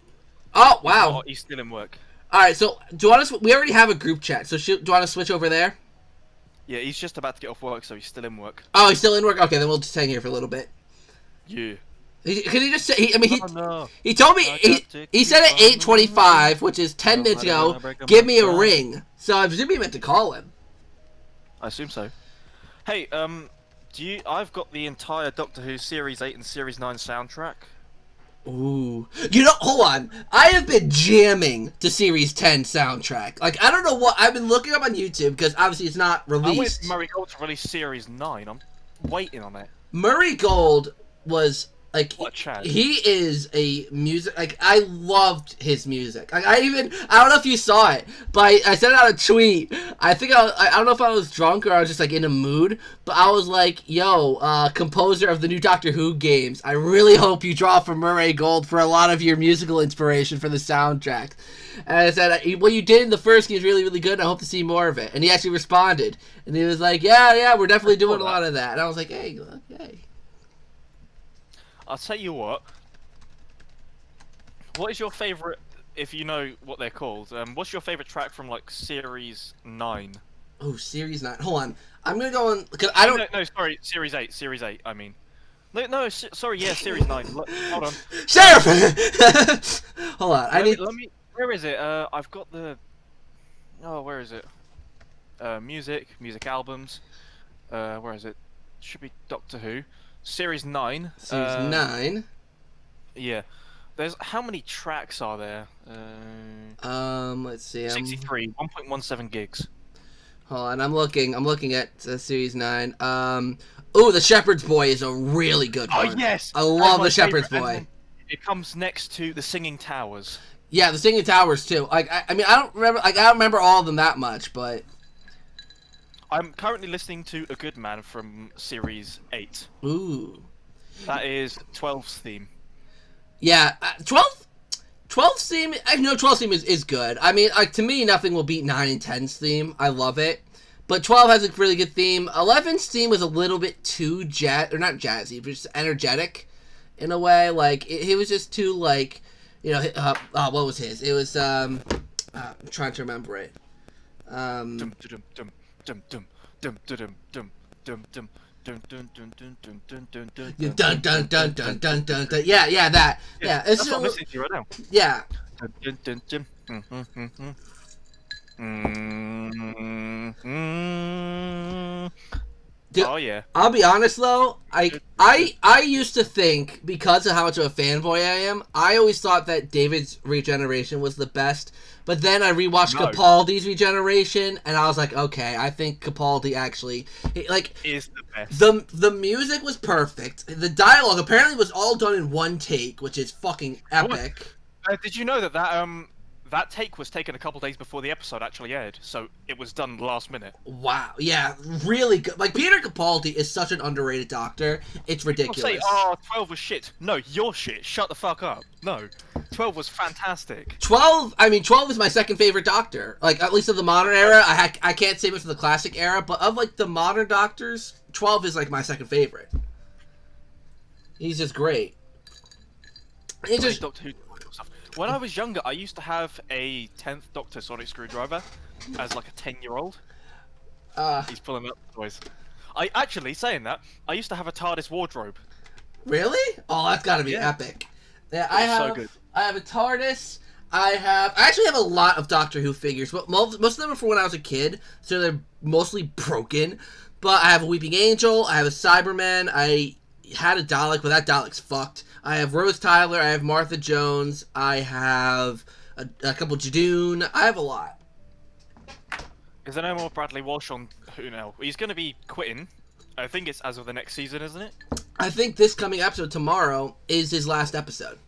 Oh, wow. He's still in work. Alright, so do you want to... We already have a group chat, so do you want to switch over there? Yeah, he's just about to get off work, so he's still in work. Oh, he's still in work? Okay, then we'll just hang here for a little bit. Yeah. Can he just say... He told me... He said at 8:25, which is 10 minutes ago, give me a ring. So I presume he meant to call him. I assume so. Hey, I've got the entire Doctor Who Series 8 and Series 9 soundtrack. Ooh. You know, hold on. I have been jamming to Series 10 soundtrack. Like, I don't know what... I've been looking up on YouTube, because obviously it's not released. I wait for Murray Gold to release Series 9. I'm waiting on it. Murray Gold was... Like, what he is a music... Like, I loved his music. Like, I don't know if you saw it, but I sent out a tweet. I think I don't know if I was drunk or I was just, like, in a mood, but I was like, yo, composer of the new Doctor Who games, I really hope you draw from Murray Gold for a lot of your musical inspiration for the soundtrack. And I said, what you did in the first game is really, really good, and I hope to see more of it. And he actually responded. And he was like, yeah, we're definitely doing a lot of that. And I was like, hey. I'll tell you what. What is your favourite, if you know what they're called, what's your favourite track from, like, Series 9? Oh, Series 9. Hold on. I'm gonna go on, because I don't... No, sorry, Series 8, I mean. No, sorry, yeah, Series 9. Hold on. Sheriff! Hold on, Let me, where is it? I've got the... Oh, where is it? Music albums. Where is it? Should be Doctor Who. Series 9. Series 9. Yeah. There's how many tracks are there? Let's see. 63. 1.17 gigs. Hold on, I'm looking at Series 9. Oh, the Shepherd's Boy is a really good one. Oh yes, I love the Shepherd's Boy. It comes next to the Singing Towers. Yeah, the Singing Towers too. Like, I mean, I don't remember all of them that much, but I'm currently listening to A Good Man from Series 8. ooh, that is 12's theme. Yeah, 12's theme. I know 12's theme is good. I mean, like, to me, nothing will beat 9 and 10's theme. I love it. But 12 has a really good theme. 11's theme was a little bit too not jazzy, but just energetic in a way. Like, it was just too, like, you know, what was his? It was, I'm trying to remember it. Dum dum dum dum dum dum dum dum dum dum. Dun dun dun dun dun dun dun dun dun dun dun dun dun dun dun. Yeah, that. Yeah, it's that's what I'm listening to right now. Yeah. Dun dun dun dun. Dude, oh yeah. I'll be honest though, I used to think, because of how much of a fanboy I am, I always thought that David's regeneration was the best. But then I rewatched Capaldi's regeneration, and I was like, okay, I think Capaldi actually is the best. The music was perfect. The dialogue apparently was all done in one take, which is fucking epic. Did you know that that take was taken a couple days before the episode actually aired, so it was done last minute. Wow, yeah, really good. Like, Peter Capaldi is such an underrated doctor. It's ridiculous. Say, oh, 12 was shit. No, you're shit. Shut the fuck up. No, 12 was fantastic. 12 is my second favorite doctor. Like, at least of the modern era. I can't say much of the classic era, but of, like, the modern doctors, 12 is, like, my second favorite. He's just great. It's just... Doctor Who stuff. When I was younger, I used to have a 10th Doctor sonic screwdriver as like a 10-year-old. He's pulling up toys. Saying that, I used to have a TARDIS wardrobe. Really? Oh, that's gotta be epic. Yeah, so good. I have a TARDIS. I actually have a lot of Doctor Who figures, but most of them are from when I was a kid, so they're mostly broken. But I have a Weeping Angel, I have a Cyberman, I had a Dalek, but that Dalek's fucked. I have Rose Tyler, I have Martha Jones, I have a couple Jadoon, I have a lot. Is there no more Bradley Walsh on Who now? He's going to be quitting. I think it's as of the next season, isn't it? I think this coming episode tomorrow is his last episode.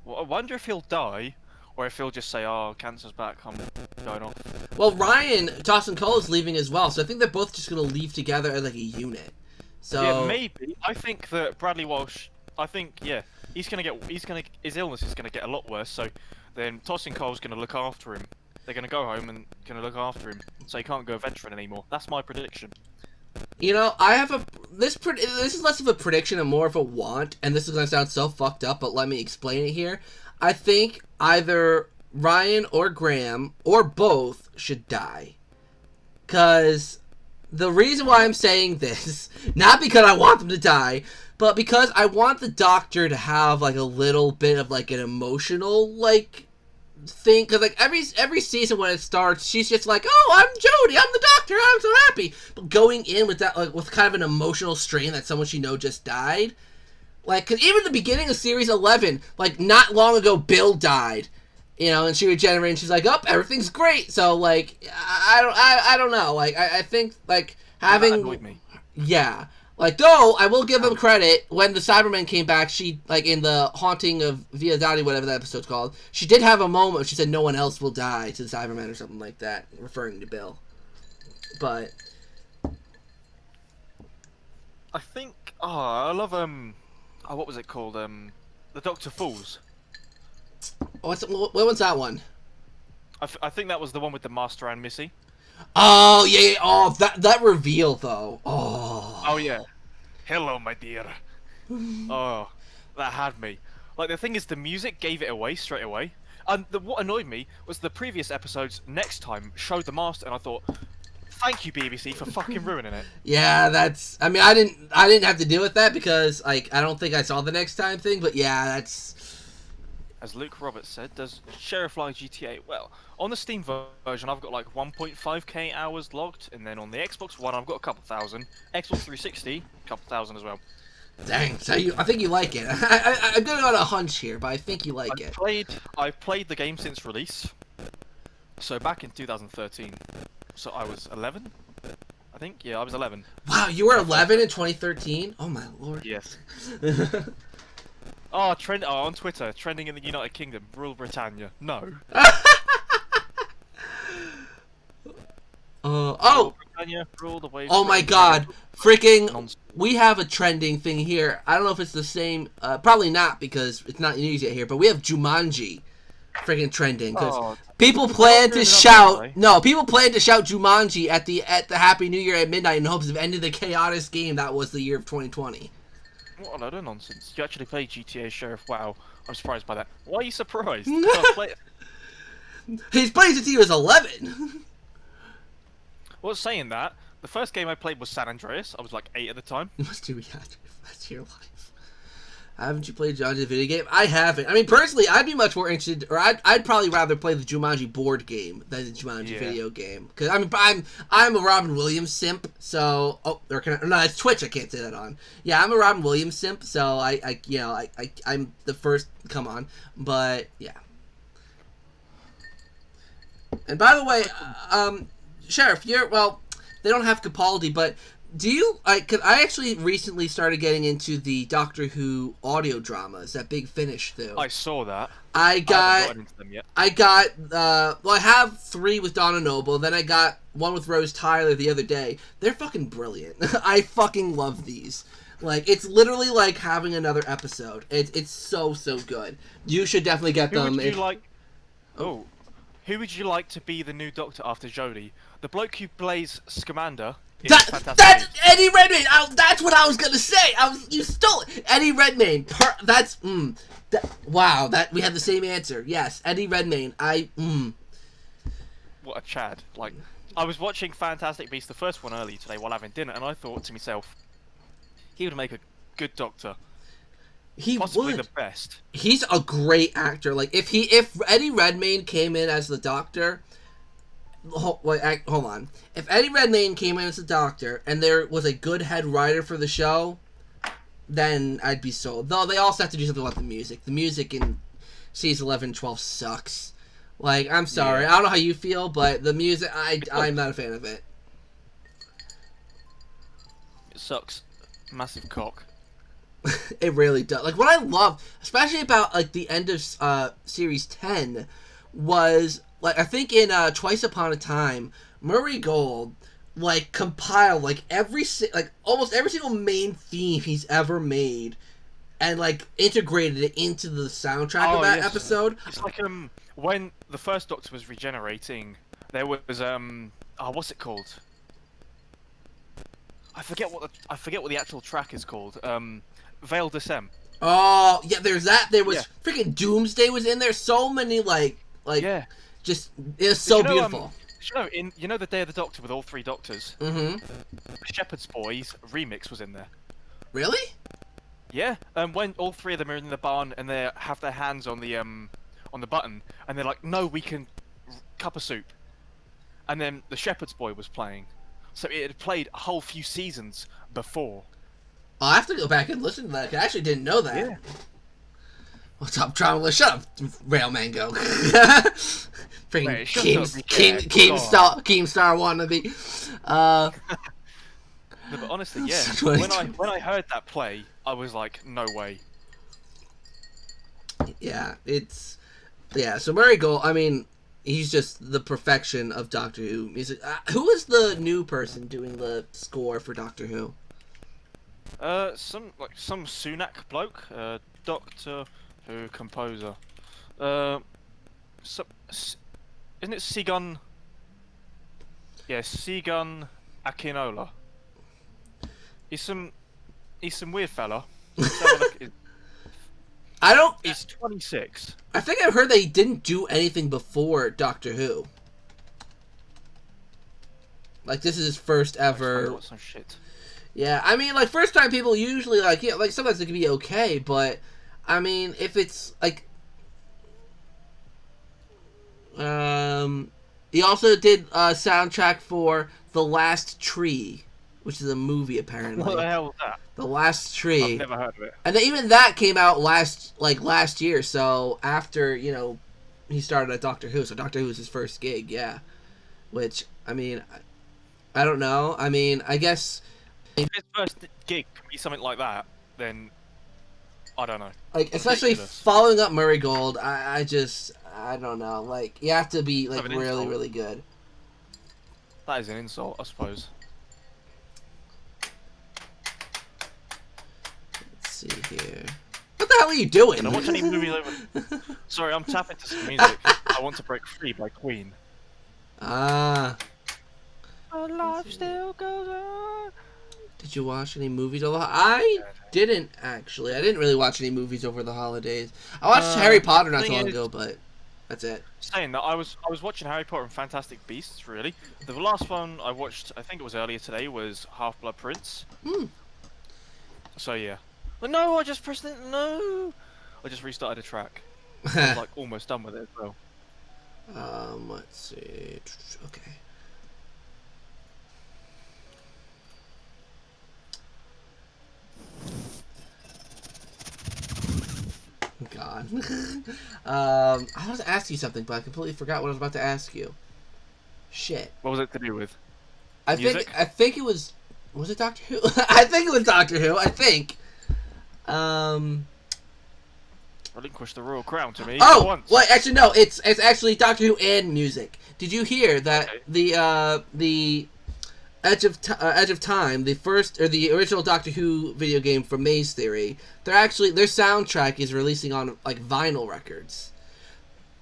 Well, I wonder if he'll die, or if he'll just say, oh, cancer's back, I'm going off. Well, Ryan, Dawson Cole is leaving as well, so I think they're both just going to leave together as like a unit. So yeah, maybe. I think that Bradley Walsh, his illness is gonna get a lot worse. So then Dawson Cole's gonna look after him. They're gonna go home and gonna look after him, so he can't go veteran anymore. That's my prediction. You know, I have this is less of a prediction and more of a want, and this is gonna sound so fucked up, but let me explain it here. I think either Ryan or Graham or both should die, cause the reason why I'm saying this, not because I want them to die, but because I want the Doctor to have like a little bit of like an emotional like thing. Because like every season when it starts, she's just like, "Oh, I'm Jodie, I'm the Doctor, I'm so happy." But going in with that, like, with kind of an emotional strain that someone she know just died, like, because even the beginning of series 11, like not long ago, Bill died. You know, and she regenerated, and she's like, "Oh, everything's great." So, like, I don't know. Like, I think, like, having... That annoyed me. Yeah. Like, though, I will give them credit, when the Cybermen came back, she, like, in the Haunting of Via Dottie, whatever that episode's called, she did have a moment where she said no one else will die to the Cybermen or something like that, referring to Bill. But... I think... Oh, I love, what was it called? The Doctor Falls. What was that one? I think that was the one with the Master and Missy. Oh, yeah. Oh, that reveal, though. Oh. Oh, yeah. Hello, my dear. Oh, that had me. Like, the thing is, the music gave it away straight away. And what annoyed me was the previous episodes next time showed the Master, and I thought, thank you, BBC, for fucking ruining it. Yeah, that's... I mean, I didn't have to deal with that because, like, I don't think I saw the next time thing, but yeah, that's... As Luke Roberts said, does Sheriff like GTA? Well, on the Steam version, I've got like 1.5k hours logged, and then on the Xbox One, I've got a couple thousand. Xbox 360, a couple thousand as well. Dang, so I think you like it. I'm going on a hunch here, but I think you like it. I've played the game since release. So back in 2013, So I was 11, I think. Yeah, I was 11. Wow, you were 11 in 2013? Oh my lord. Yes. On Twitter, trending in the United Kingdom, rule Britannia. No. Britannia, rule the waves. Oh my god. Freaking, we have a trending thing here. I don't know if it's the same. Probably not, because it's not news yet here, but we have Jumanji freaking trending. Because people plan to shout. No, people plan to shout Jumanji at the Happy New Year at midnight in hopes of ending the chaotic game that was the year of 2020. What a load of nonsense. You actually played GTA Sheriff. Wow. I'm surprised by that. Why are you surprised? He's playing since he was 11. Well, saying that, the first game I played was San Andreas. I was like 8 at the time. You must do that's your life. Haven't you played Jumanji the video game? I haven't. I mean, personally, I'd be much more interested, or I'd probably rather play the Jumanji board game than the Jumanji video game. Because I mean, I'm a Robin Williams simp, so no, it's Twitch. I can't say that on. Yeah, I'm a Robin Williams simp, so I'm the first. Come on, but yeah. And by the way, Sheriff, they don't have Capaldi, but do you? Cause I actually recently started getting into the Doctor Who audio dramas that Big Finish do. I saw that. I haven't gotten into them yet. I have 3 with Donna Noble, then I got 1 with Rose Tyler the other day. They're fucking brilliant. I fucking love these. Like, it's literally like having another episode. It's so good. You should definitely get them. Who would you like? Oh. Who would you like to be the new Doctor after Jodie? The bloke who plays Scamander. That's Eddie Redmayne. That's what I was gonna say. You stole it. Eddie Redmayne. Wow. That we had the same answer. Yes, Eddie Redmayne. What a Chad. Like, I was watching Fantastic Beasts, the first one, early today while having dinner, and I thought to myself, he would make a good Doctor. He possibly would. The best. He's a great actor. Like, if Eddie Redmayne came in as the Doctor. Hold on. If Eddie Redmayne came in as the Doctor and there was a good head writer for the show, then I'd be sold. Though they also have to do something about the music. The music in season 11 and 12 sucks. Like, I'm sorry. Yeah. I don't know how you feel, but the music, I'm not a fan of it. It sucks. Massive cock. It really does. Like, what I love, especially about, like, the end of Series 10, was... Like, I think in Twice Upon a Time, Murray Gold, like, compiled, like, almost every single main theme he's ever made and, like, integrated it into the soundtrack of that episode. It's like, when the first Doctor was regenerating, there was, what's it called? I forget what the actual track is called. Veil Descent. Oh, yeah, there's that. There was freaking Doomsday was in there. So many, yeah. Just, it's so beautiful. You know the Day of the Doctor with all 3 Doctors? Mm-hmm. Shepherd's Boys remix was in there. Really? Yeah. When all 3 of them are in the barn and they have their hands on the button, and they're like, "No, we can cup of soup," and then the Shepherd's Boy was playing, so it had played a whole few seasons before. I'll have to go back and listen to that. I actually didn't know that. Yeah. Well, stop trying to shut up, Rail Mango. Freaking Keemstar wannabe. No, but honestly, yeah. when I heard that play, I was like, no way. Yeah, so Murray Gold, I mean, he's just the perfection of Doctor Who music. Who is the new person doing the score for Doctor Who? Some Sunak bloke, Doctor Who composer. Isn't it Sigun? Yeah, Sigun Akinola. He's some weird fella. He's 26. I think I've heard that he didn't do anything before Doctor Who. Like, this is his first ever. Some shit. Yeah, I mean, like, first time people usually, like, yeah, like, sometimes it can be okay, but, I mean, if it's, like, he also did a soundtrack for The Last Tree, which is a movie, apparently. What the hell was that? The Last Tree. I've never heard of it. And then even that came out last year, so after, he started at Doctor Who, so Doctor Who was his first gig, yeah. Which, I mean, I don't know. I mean, I guess if his first gig can be something like that, then I don't know. Like, especially Ridiculous. following up Murray Gold, I don't know. Like, you have to be like really, insult. really good. That is an insult, I suppose. Let's see here. What the hell are you doing? Can I watch any movies over? Sorry, I'm tapping to some music. I Want to Break Free by Queen. Ah. Our life still goes on. Did you watch any movies over? I didn't actually. I didn't really watch any movies over the holidays. I watched Harry Potter not so long ago, but that's it. Saying that, I was watching Harry Potter and Fantastic Beasts. Really, the last one I watched, I think it was earlier today, was Half-Blood Prince. So yeah. But no, I just pressed it. No, I just restarted a track. I was like almost done with it as well. Let's see. Okay. God. I was asking you something, but I completely forgot what I was about to ask you. Shit. What was it to do with? I think it was it Doctor Who? I think it was Doctor Who. I think. Relinquish the royal crown to me. Oh, well, actually no. It's actually Doctor Who and music. Did you hear that the Edge of Time, the first or the original Doctor Who video game from Maze Theory, their soundtrack is releasing on like vinyl records.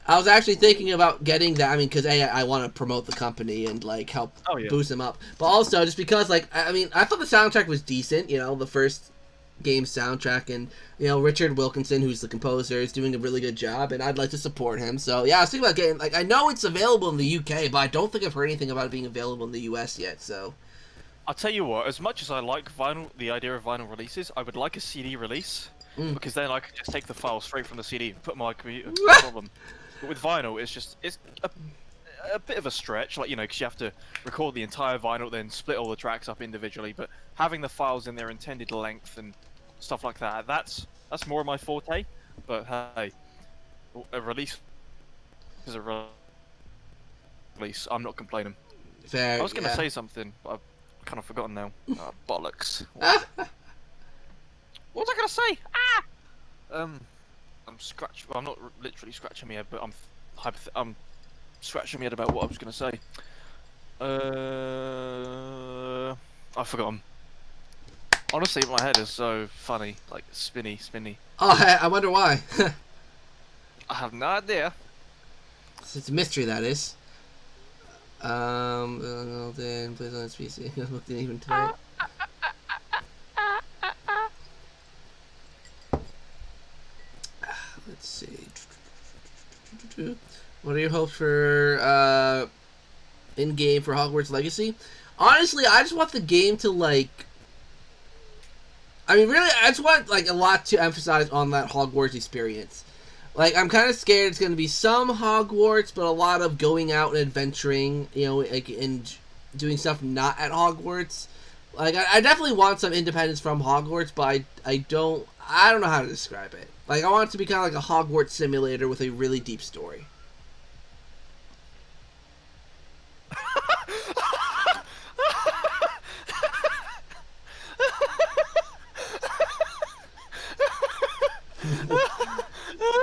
I was actually thinking about getting that. I mean, because I want to promote the company and like help boost them up, but also just because like I mean I thought the soundtrack was decent. You know, the first game soundtrack, and you know Richard Wilkinson, who's the composer, is doing a really good job, and I'd like to support him. So yeah, I was thinking about getting, like, I know it's available in the UK, but I don't think I've heard anything about it being available in the US yet. So I'll tell you what, as much as I like vinyl, the idea of vinyl releases, I would like a CD release, because then I could just take the file straight from the CD and put on my computer. No problem. But with vinyl, it's a bit of a stretch, like, you know, because you have to record the entire vinyl, then split all the tracks up individually. But having the files in their intended length and stuff like that, that's more of my forte. But hey, a release is a release. I'm not complaining. Fair. I was gonna say something, but I've kind of forgotten now. Bollocks. What was I gonna say? I'm scratching. Well, I'm not literally scratching my head, but I'm scratching my head about what I was gonna say. I've forgotten. Honestly, my head is so funny, like spinny. Oh, I wonder why. I have no idea. It's a mystery, that is. Then plays on its PC. Didn't even tell it. Let's see. What are your hopes for in-game for Hogwarts Legacy? Honestly, I just want the game to, like, I mean, really, I just want, like, a lot to emphasize on that Hogwarts experience. Like, I'm kind of scared it's going to be some Hogwarts, but a lot of going out and adventuring, you know, like, and doing stuff not at Hogwarts. Like, I definitely want some independence from Hogwarts, but I don't know how to describe it. Like, I want it to be kind of like a Hogwarts simulator with a really deep story.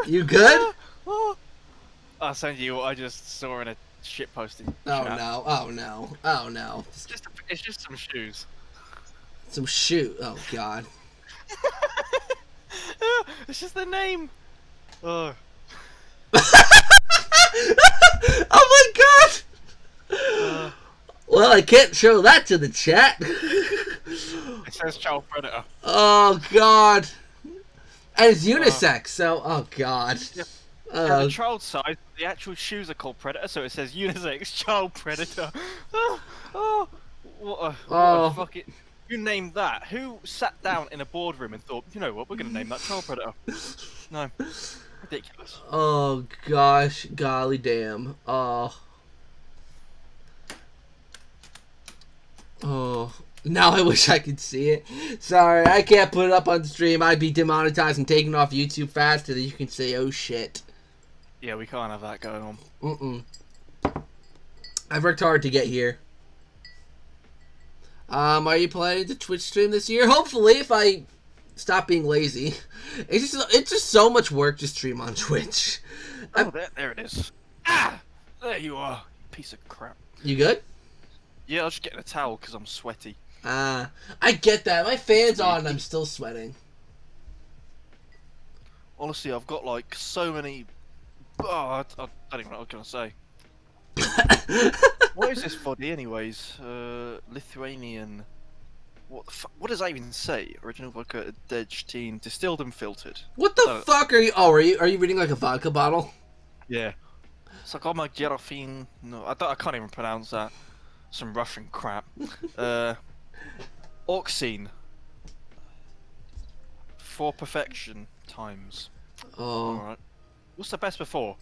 You good? I'll send you what I just saw in a shitposting Oh chat. no! Oh no! Oh no! It's just some shoes. Some shoe. Oh god. It's just the name. Oh. Oh my god! Well, I can't show that to the chat. It says Child Predator. Oh god. And it's unisex, so oh god. Yeah, the child size, the actual shoes are called Predator, so it says unisex Child Predator. What a fucking... Who named that? Who sat down in a boardroom and thought, you know what, we're gonna name that Child Predator? No. Ridiculous. Oh gosh, golly damn. Oh. Now I wish I could see it. Sorry, I can't put it up on stream. I'd be demonetized and taken off YouTube faster than you can say, oh shit. Yeah, we can't have that going on. I've worked hard to get here. Are you planning to Twitch stream this year? Hopefully, if I stop being lazy. It's just so much work to stream on Twitch. Oh, there it is. Ah! There you are, piece of crap. You good? Yeah, I was just getting a towel because I'm sweaty. I get that. My fan's on and I'm still sweating. Honestly, I've got like so many... Oh, I don't even know what I was going to say. What is this body anyways? Lithuanian... What does that even say? Original vodka, Edge distilled and filtered. What the fuck are you... Oh, are you reading like a vodka bottle? Yeah. It's like, oh my Gerafine... No, I can't even pronounce that. Some Russian crap. Oxine. For perfection times. Oh. Alright. What's the best before?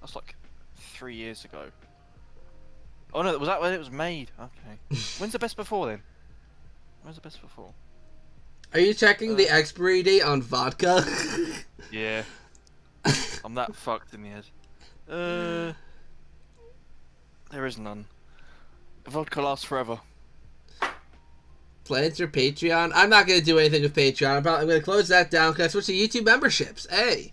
That's like 3 years ago. Oh no, was that when it was made? Okay. When's the best before then? When's the best before? Are you checking the expiry date on vodka? Yeah. I'm that fucked in the head. There is none. Vodka lasts forever. Plans for Patreon? I'm not going to do anything with Patreon. I'm going to close that down because I switched to YouTube memberships. Hey.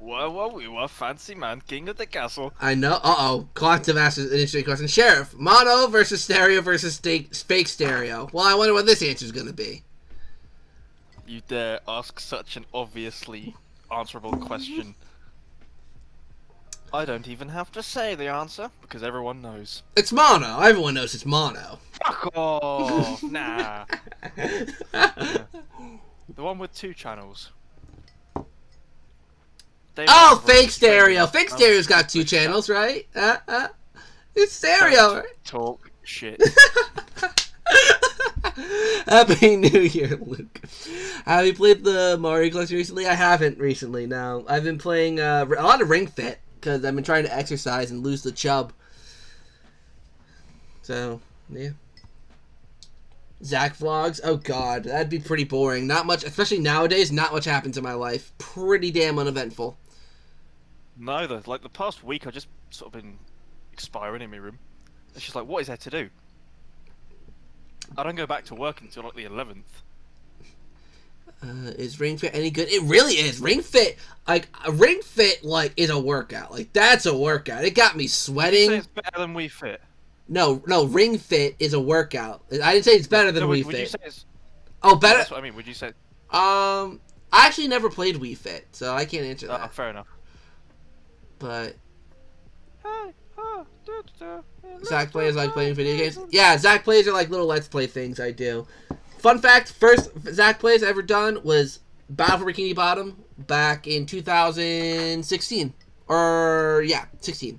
Well, we were fancy man, king of the castle. I know. Uh-oh. Quantum asked an interesting question. Sheriff, mono versus stereo versus fake stereo. Well, I wonder what this answer is going to be. You dare ask such an obviously answerable question. I don't even have to say the answer, because everyone knows. It's mono. Everyone knows it's mono. Fuck off! Nah. The one with 2 channels. Oh, fake stereo. Fake stereo's got 2 channels, right? It's stereo, right? Talk shit. Happy New Year, Luke. Have you played the Mario Collection recently? I haven't recently, no. I've been playing a lot of Ring Fit, because I've been trying to exercise and lose the chub. So, yeah. Zach vlogs? Oh god, that'd be pretty boring. Not much, especially nowadays, not much happens in my life. Pretty damn uneventful. Neither. Like, the past week, I've just sort of been expiring in my room. It's just like, what is there to do? I don't go back to work until, like, the 11th. Is Ring Fit any good? It really is. Ring Fit, is a workout. Like, that's a workout. It got me sweating. You say it's better than Wii Fit? No, Ring Fit is a workout. I didn't say it's better than Wii Fit. Would you say it's... Oh, better? That's what I mean. Would you say... I actually never played Wii Fit, so I can't answer that. Fair enough. But... Zach plays like playing video games? Yeah, Zach plays are like little Let's Play things I do. Fun fact, first Zach plays I ever done was Battle for Bikini Bottom back in 2016. Or, yeah, 16.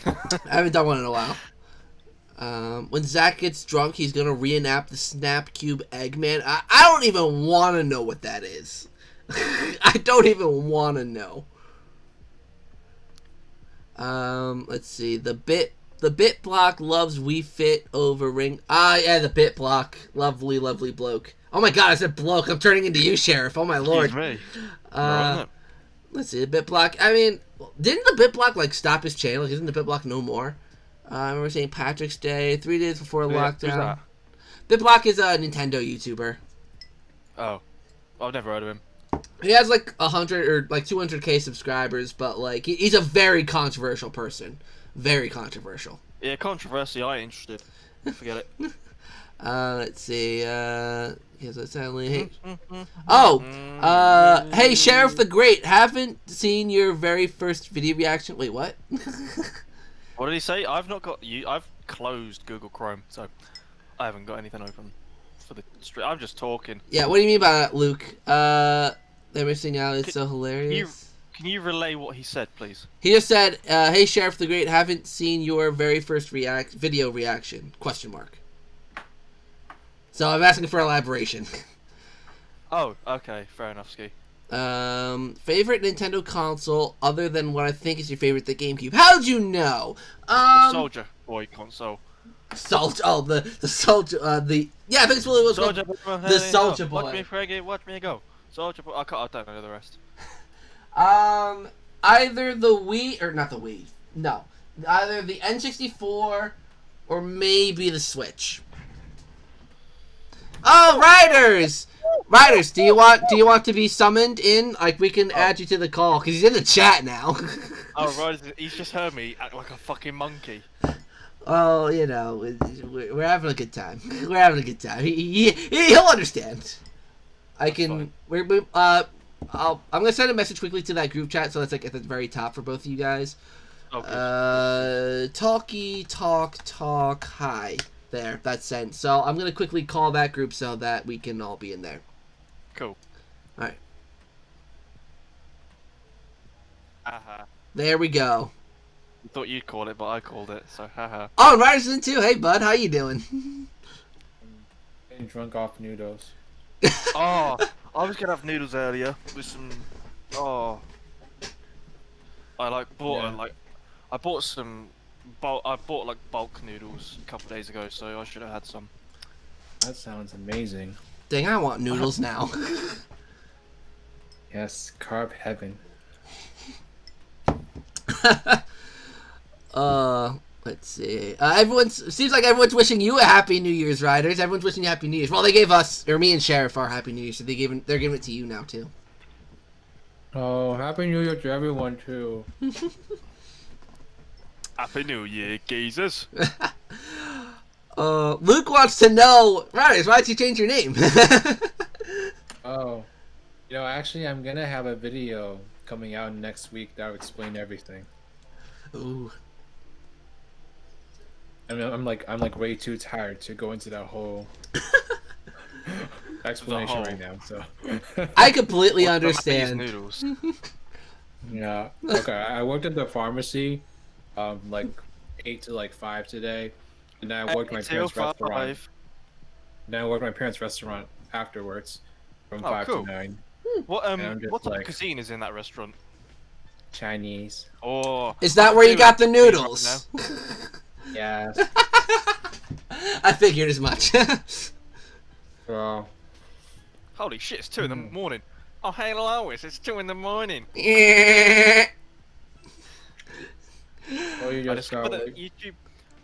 I haven't done one in a while. When Zach gets drunk, he's going to reenact the Snap Cube Eggman. I don't even want to know what that is. I don't even want to know. Let's see. The Bit Block loves Wii Fit over Ring. Ah, yeah, the Bit Block. Lovely, lovely bloke. Oh my god, I said bloke. I'm turning into you, Sheriff. Oh my lord. Excuse me. Let's see. The Bit Block. I mean, didn't the Bit Block, like, stop his channel? Like, isn't the Bit Block no more? I remember St. Patrick's Day, 3 days before lockdown. Who's that? Bit Block is a Nintendo YouTuber. Oh. I've never heard of him. He has like 100 or like 200k subscribers, but like he's a very controversial person. Very controversial. Yeah, controversy. I ain't interested. Forget it. Let's see. Yes, that's hey. Hey, Sheriffthegreat. Haven't seen your very first video reaction. Wait, what? What did he say? I've not got you. I've closed Google Chrome, so I haven't got anything open for the stream. I'm just talking. Yeah. What do you mean by that, Luke? They're missing out. It's so hilarious. Can you relay what he said, please? He just said, "Hey, Sheriffthegreat, haven't seen your very first video reaction?" ? So I'm asking for elaboration. Oh, okay, fair enough, Ski. Favorite Nintendo console other than what I think is your favorite, the GameCube. How'd you know? The Soldier Boy console. The Soldier. Yeah, I think it's really what's called the Soldier Boy. Watch me go. Soldier Boy. I don't know the rest. either the Wii or not the Wii. No, either the N64 or maybe the Switch. Oh, Riders! Riders, do you want to be summoned in? Like, we can add you to the call because he's in the chat now. Oh, Riders, he's just heard me act like a fucking monkey. Oh, you know, we're having a good time. We're having a good time. He'll understand. I'm gonna send a message quickly to that group chat so that's like at the very top for both of you guys. Okay. Talk. Hi. There, that's sent. So I'm gonna quickly call that group so that we can all be in there. Cool. All right. Haha. There we go. I thought you'd call it, but I called it, so haha. Oh, and Ryder's in too. Hey, bud, how you doing? Getting drunk off noodles. Oh, I was gonna have noodles earlier with some. Oh, I bought some. I bought like bulk noodles a couple days ago, so I should have had some. That sounds amazing. Dang, I want noodles now. Yes, carb heaven. Let's see. Seems like everyone's wishing you a happy New Year's, Riders. Everyone's wishing you happy New Year's. Well, they gave us, or me and Sheriff, our happy New Year's, so they're giving it to you now too. Oh, happy New Year to everyone too. Happy New Year, geezers. Luke wants to know, Riders, why'd you change your name? Oh, actually, I'm gonna have a video coming out next week that will explain everything. Ooh. I mean, I'm like way too tired to go into that whole explanation right now. So I completely understand. Noodles. Yeah. Okay. I worked at the pharmacy, like 8 to like 5 today, and then I worked at my parents' restaurant. Then I worked at my parents' restaurant afterwards, from 5 cool. to 9. What type of cuisine is in that restaurant? Chinese. Oh, is that where you got the noodles? Yes. I figured as much. Bro. Holy shit! It's 2 in the morning. Oh, hey Lois, it's 2 in the morning. Oh, you I just discovered got that YouTube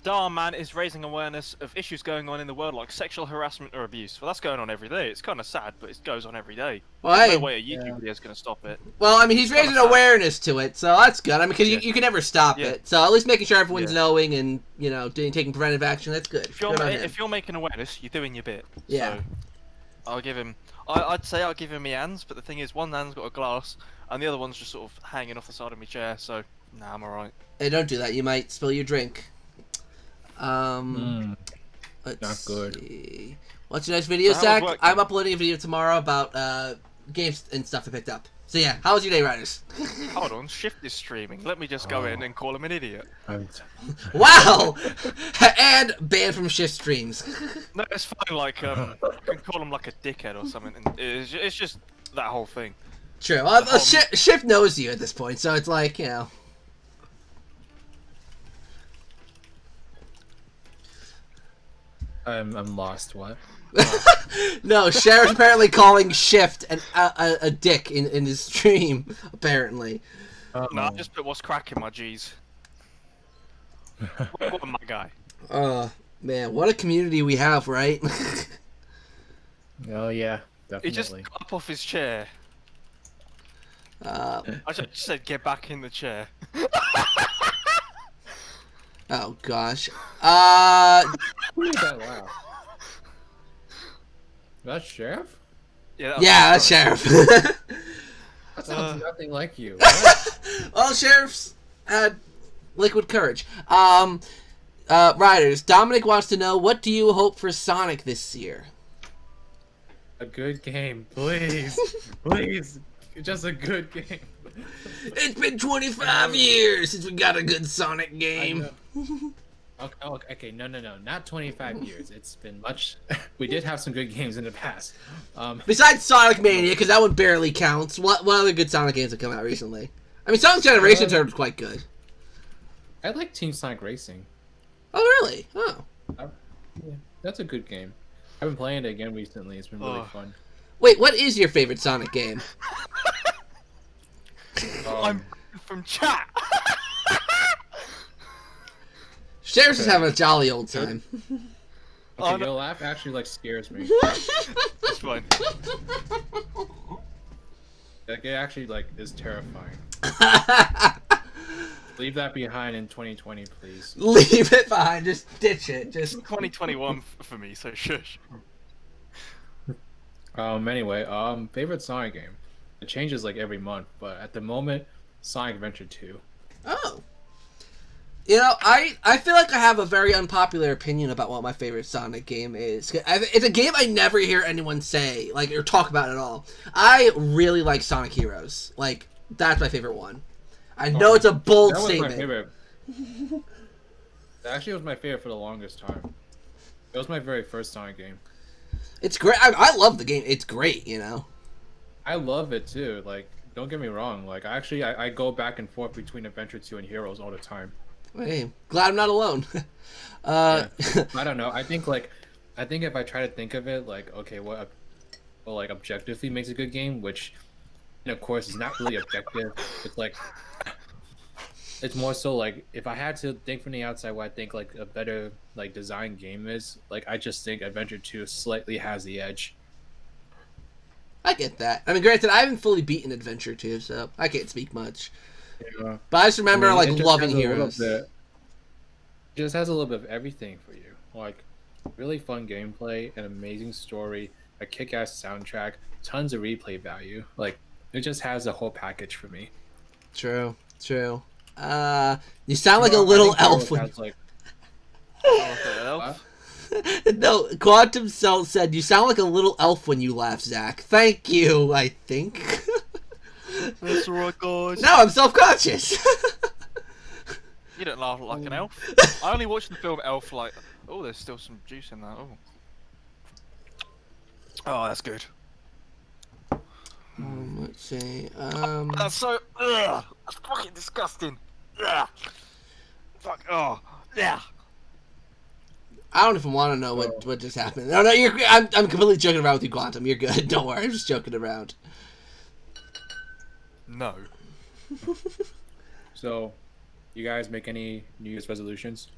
Dhar Man is raising awareness of issues going on in the world like sexual harassment or abuse. Well, that's going on every day. It's kind of sad, but it goes on every day. Well, There's hey. no way a YouTube video is going to stop it. Well, I mean, he's raising awareness to it, so that's good. I mean, because you can never stop it. So at least making sure everyone's knowing and, taking preventive action, that's good. If you're making awareness, you're doing your bit. Yeah. So I'll give him... I'd say I'll give him my hands, but the thing is, one hand's got a glass, and the other one's just sort of hanging off the side of my chair, so... Nah, I'm alright. Hey, don't do that. You might spill your drink. Let's not good. see. What's your next video, Zach? I'm uploading a video tomorrow about games and stuff I picked up. So yeah, how was your day, Riders? Hold on, Shift is streaming. Let me just go in and call him an idiot. Wow! And banned from Shift streams. No, it's fine. Like, you can call him like a dickhead or something. And it's just that whole thing. True. Shift knows you at this point, so it's like, I'm lost. What? No, Sheriff's apparently calling Shift a dick in his stream. Apparently. No, I just put what's cracking, my G's. What my guy? Man, what a community we have, right? Oh yeah, definitely. He just got up off his chair. I just said get back in the chair. Oh gosh. Who made that laugh? That's Sheriff? Yeah, that's Sheriff. That sounds nothing like you. Well, Sheriff's had liquid courage. Riders, Dominic wants to know, what do you hope for Sonic this year? A good game, please. Please. Just a good game. It's been 25 years since we got a good Sonic game. Okay, no, not 25 years. It's been much. We did have some good games in the past. Besides Sonic Mania, because that one barely counts. What other good Sonic games have come out recently? I mean, Sonic Generations are quite good. I like Team Sonic Racing. Oh, really? Oh. Yeah, that's a good game. I've been playing it again recently. It's been really fun. Wait, what is your favorite Sonic game? from chat. Sheriff's just having a jolly old time. Okay, your laugh actually like scares me. It's fine. Like it actually like is terrifying. Leave that behind in 2020, please. Leave it behind. Just ditch it. Just 2021 for me, so shush. Anyway, favorite Sonic game. It changes like every month, but at the moment, Sonic Adventure 2. Oh. You know, I feel like I have a very unpopular opinion about what my favorite Sonic game is. It's a game I never hear anyone say, like, or talk about at all. I really like Sonic Heroes. Like, that's my favorite one. I know it's a bold statement. My favorite. That actually was my favorite for the longest time. It was my very first Sonic game. It's great. I love the game. It's great, you know. I love it too. Like, don't get me wrong. Like, I go back and forth between Adventure 2 and Heroes all the time. Hey, glad I'm not alone. Yeah. I don't know. I think if I try to think of it, like, okay, what like objectively makes a good game, which, of course, is not really objective. It's like, it's more so like if I had to think from the outside, what I think like a better like design game is, like I just think Adventure 2 slightly has the edge. I get that. I mean, granted, I haven't fully beaten Adventure 2, so I can't speak much. Yeah. But I just remember like it loving just Heroes. It just has a little bit of everything for you, like really fun gameplay, an amazing story, a kick-ass soundtrack, tons of replay value. Like it just has a whole package for me. True. You sound like a little elf. No, Quantum Cell said you sound like a little elf when you laugh, Zach. Thank you, I think. That's right, guys. No, I'm self-conscious. You don't laugh like an elf. I only watched the film Elf like, oh, there's still some juice in that. Oh, that's good. Let's see. That's so. Ugh, that's fucking disgusting. Ugh. Fuck. Oh. Yeah. I don't even want to know what just happened. No, I'm completely joking around with you, Quantum. You're good. Don't worry. I'm just joking around. No. So, you guys make any New Year's resolutions?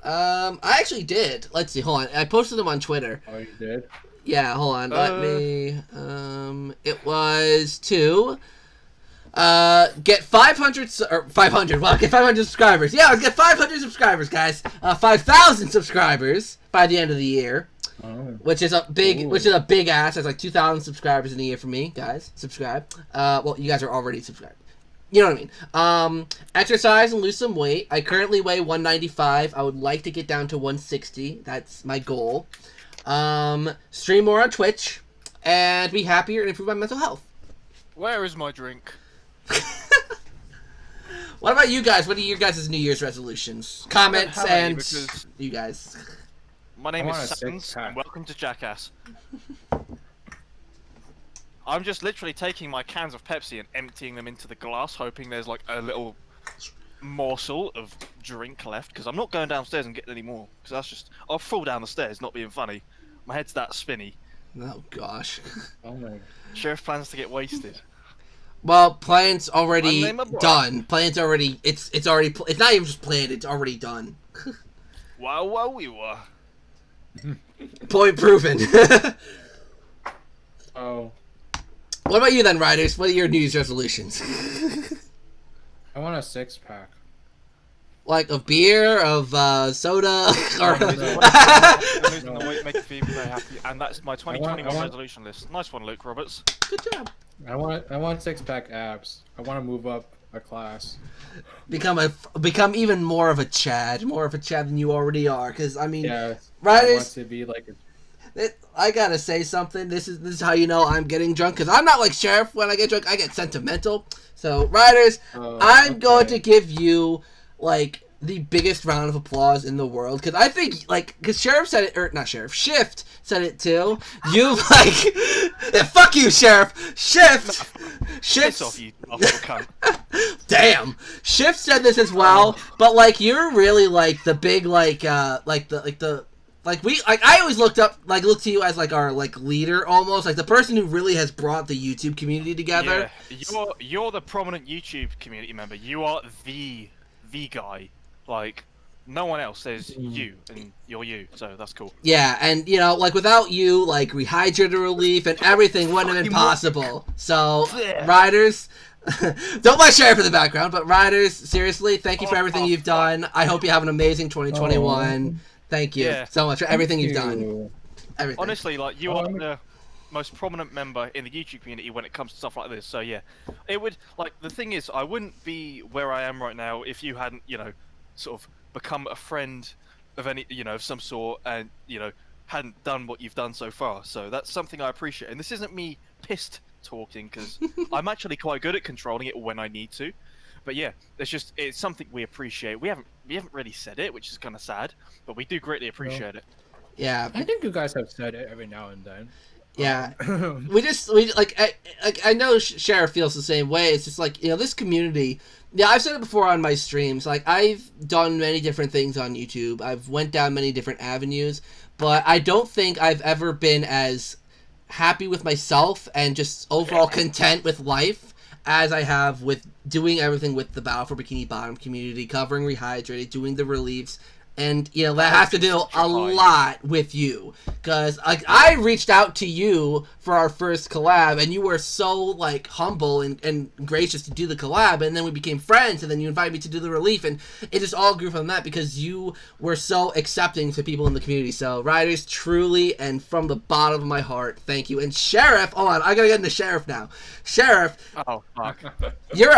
I actually did. Let's see. Hold on. I posted them on Twitter. Oh, you did? Yeah. Hold on. Let me. It was to get 500 or 500. Well, get 500 subscribers. Yeah, let's get 500 subscribers, guys. 5,000 subscribers by the end of the year. Oh. Which is a big ass. That's like 2,000 subscribers in a year for me, guys. Subscribe. Well, you guys are already subscribed. You know what I mean. Exercise and lose some weight. I currently weigh 195. I would like to get down to 160. That's my goal. Stream more on Twitch and be happier and improve my mental health. Where is my drink? What about you guys? What are your guys' New Year's resolutions? Comments and you guys. My name is Sans, and welcome to Jackass. I'm just literally taking my cans of Pepsi and emptying them into the glass, hoping there's like a little morsel of drink left, because I'm not going downstairs and getting any more, because that's just, I'll fall down the stairs, not being funny. My head's that spinny. Oh gosh. Oh my. Sheriff plans to get wasted. Well, plan's already done. Plan's already, it's not even just planned, it's already done. Wow, we were. Point proven. Oh. What about you then, Riders? What are your New Year's resolutions? I want a 6-pack. Like of beer, of soda, or... I'm losing the weight, making me very happy, and that's my 2021 resolution list. Nice one, Luke Roberts. Good job. I want 6-pack abs. I want to move up a class. Become even more of a Chad than you already are. Because I mean, yeah, Riders. I want to be like I gotta say something. This is how you know I'm getting drunk. Because I'm not like Sheriff. When I get drunk, I get sentimental. So Riders, I'm going to give you like the biggest round of applause in the world, because I think, like, because Sheriff said it, or not Sheriff, Shift said it too. You like, yeah, fuck you, Sheriff. Shift. Piss off, you awful cunt. Damn. Shift said this as well, but like you're really like the big like the I always looked to you as like our like leader almost, like the person who really has brought the YouTube community together. Yeah, you're the prominent YouTube community member. You are the guy. Like no one else says you, and you're you. So that's cool. Yeah, and you know, like without you, like Rehydrated Relief and everything wouldn't have been possible. So Riders. Don't let Sheriff in the background, but Riders, seriously, thank you for everything you've done. I hope you have an amazing 2021. Thank you so much for everything you've done. Everything. Honestly, like you are the most prominent member in the YouTube community when it comes to stuff like this. So yeah, it would like the thing is, I wouldn't be where I am right now if you hadn't, you know, sort of become a friend of any, you know, of some sort, and you know, hadn't done what you've done so far. So that's something I appreciate. And this isn't me pissed talking, because I'm actually quite good at controlling it when I need to. But yeah, it's something we appreciate. We haven't really said it, which is kind of sad, but we do greatly appreciate it. Yeah, I think you guys have said it every now and then. Yeah, I know Sheriff feels the same way. It's just like, you know, this community. Yeah, I've said it before on my streams. Like, I've done many different things on YouTube. I've went down many different avenues, but I don't think I've ever been as happy with myself and just overall content with life as I have with doing everything with the Battle for Bikini Bottom community, covering Rehydrated, doing the reliefs. And, you know, that has to do a lot with you. Because, like, I reached out to you for our first collab, and you were so, like, humble and gracious to do the collab, and then we became friends, and then you invited me to do the relief, and it just all grew from that because you were so accepting to people in the community. So, Riders, truly, and from the bottom of my heart, thank you. And Sheriff, hold on, I gotta get into Sheriff now. Sheriff, oh, fuck. You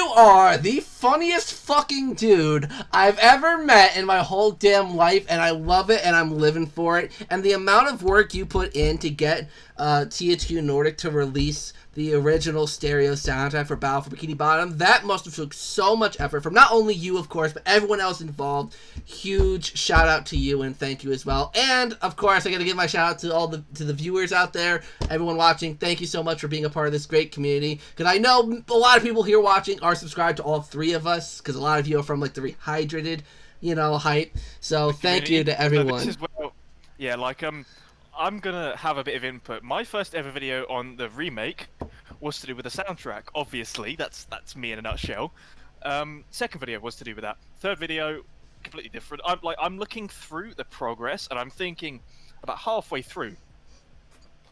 are the funniest fucking dude I've ever met in my whole damn life, and I love it, and I'm living for it. And the amount of work you put in to get THQ Nordic to release the original stereo soundtrack for Battle for Bikini Bottom, that must have took so much effort from not only you, of course, but everyone else involved. Huge shout out to you, and thank you as well. And of course, I gotta give my shout out to all the viewers out there, everyone watching. Thank you so much for being a part of this great community, because I know a lot of people here watching are subscribed to all three of us, because a lot of you are from like the Rehydrated, you know, hype. So thank you to everyone. This is where, yeah, like I'm gonna have a bit of input. My first ever video on the remake was to do with the soundtrack. Obviously, that's me in a nutshell. Second video was to do with that. Third video, completely different. I'm looking through the progress, and I'm thinking about halfway through.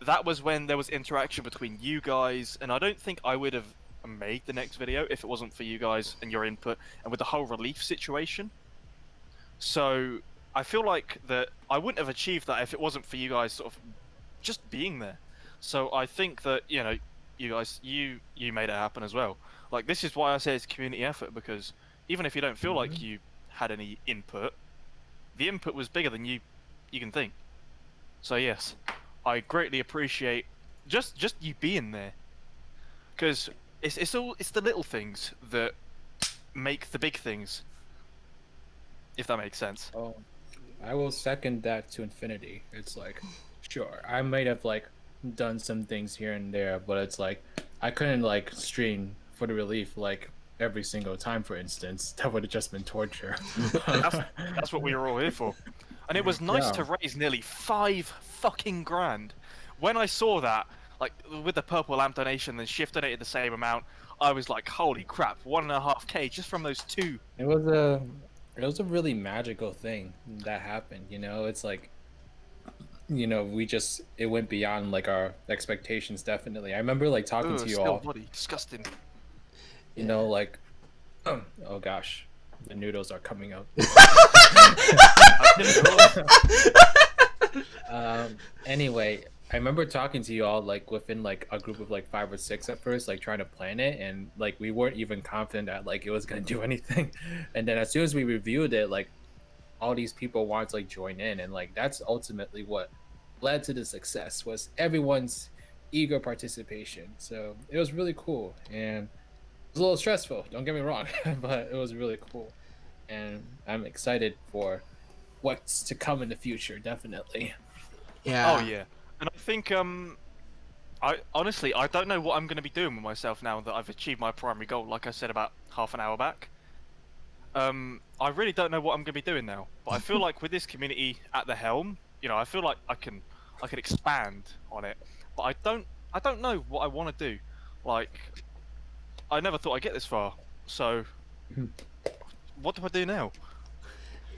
That was when there was interaction between you guys, and I don't think I would have made the next video if it wasn't for you guys and your input, and with the whole relief situation. So I feel like that I wouldn't have achieved that if it wasn't for you guys sort of just being there. So I think that, you know, you guys, you made it happen as well. Like, this is why I say it's community effort, because even if you don't feel like you had any input, the input was bigger than you can think. So yes, I greatly appreciate just you being there, because it's the little things that make the big things, if that makes sense. Oh, I will second that to infinity. It's like, sure, I might have like done some things here and there, but it's like I couldn't like stream for the relief like every single time, for instance. That would have just been torture. That's what we were all here for. And it was nice to raise nearly $5 fucking grand. When I saw that, like with the purple lamp donation and Shift donated the same amount, I was like, holy crap, 1.5K just from those two. It was a really magical thing that happened, you know. It's like, you know, it went beyond like our expectations. Definitely, I remember like talking to you all. Bloody disgusting. You know, like, oh gosh, the noodles are coming out. Anyway, I remember talking to you all like within like a group of like 5 or 6 at first, like trying to plan it, and like we weren't even confident that like it was gonna do anything. And then as soon as we reviewed it, like all these people wanted to like join in, and like that's ultimately what led to the success, was everyone's eager participation. So it was really cool, and it was a little stressful, don't get me wrong, but it was really cool, and I'm excited for what's to come in the future. Definitely. Yeah. Oh yeah. And I think, I honestly, I don't know what I'm going to be doing with myself now that I've achieved my primary goal, like I said about half an hour back. I really don't know what I'm going to be doing now. But I feel like with this community at the helm, you know, I feel like I can expand on it. But I don't know what I want to do. Like, I never thought I'd get this far. So, what do I do now?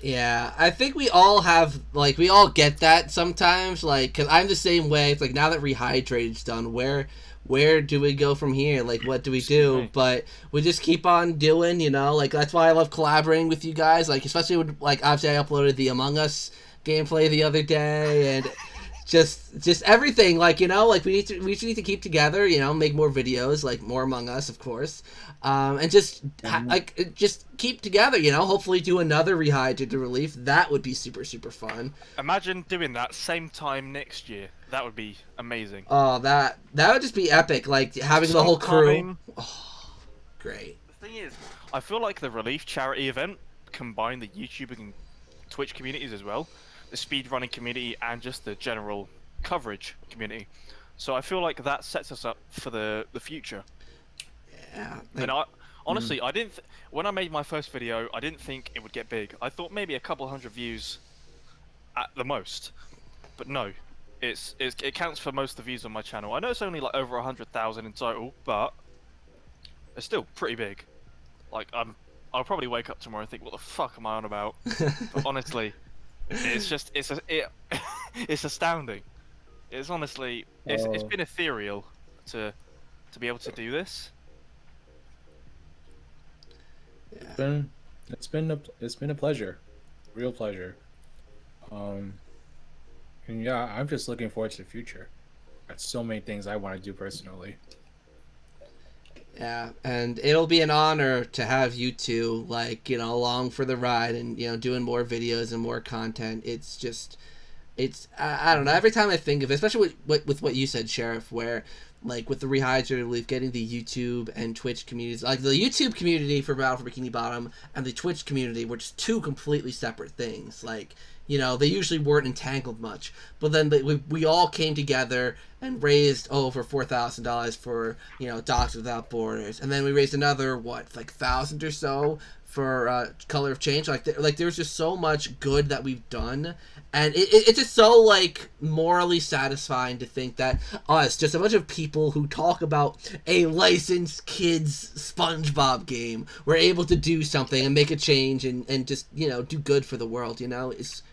Yeah, I think we all have, like, we all get that sometimes, like, because I'm the same way. It's like, now that Rehydrated's done, where do we go from here? Like, what do we do? But we just keep on doing, you know, like, that's why I love collaborating with you guys, like, especially when, like, obviously I uploaded the Among Us gameplay the other day, and just everything, like, you know, like, we just need to keep together, you know, make more videos, like, more Among Us, of course, and just just keep together, you know. Hopefully do another Rehydrated Relief. That would be super fun. Imagine doing that same time next year. That would be amazing. Oh, that would just be epic, like having the whole crew. Oh, great. The thing is, I feel like the Relief charity event combined the YouTube and Twitch communities as well, the speedrunning community and just the general coverage community. So I feel like that sets us up for the future. Yeah. And honestly, I didn't. When I made my first video, I didn't think it would get big. I thought maybe a couple hundred views at the most, but no, it counts for most of the views on my channel. I know it's only like over 100,000 in total, but it's still pretty big. Like I'll probably wake up tomorrow and think, what the fuck am I on about? But honestly, it's just it's astounding. It's honestly it's been ethereal to be able to do this. Yeah. It's been a pleasure, real pleasure. And yeah, I'm just looking forward to the future. Got so many things I want to do personally. Yeah, and it'll be an honor to have you two, like, you know, along for the ride and, you know, doing more videos and more content. It's just, I don't know, every time I think of it, especially with what you said, Sheriff, where, like, with the Rehydrated Relief, getting the YouTube and Twitch communities, like, the YouTube community for Battle for Bikini Bottom and the Twitch community were just two completely separate things. Like, you know, they usually weren't entangled much, but then we all came together and raised over $4,000 for, you know, Doctors Without Borders, and then we raised another, what, like 1,000 or so for Color of Change. Like there's just so much good that we've done, and it's just so, like, morally satisfying to think that us, just a bunch of people who talk about a licensed kids SpongeBob game, were able to do something and make a change and just, you know, do good for the world. You know, it's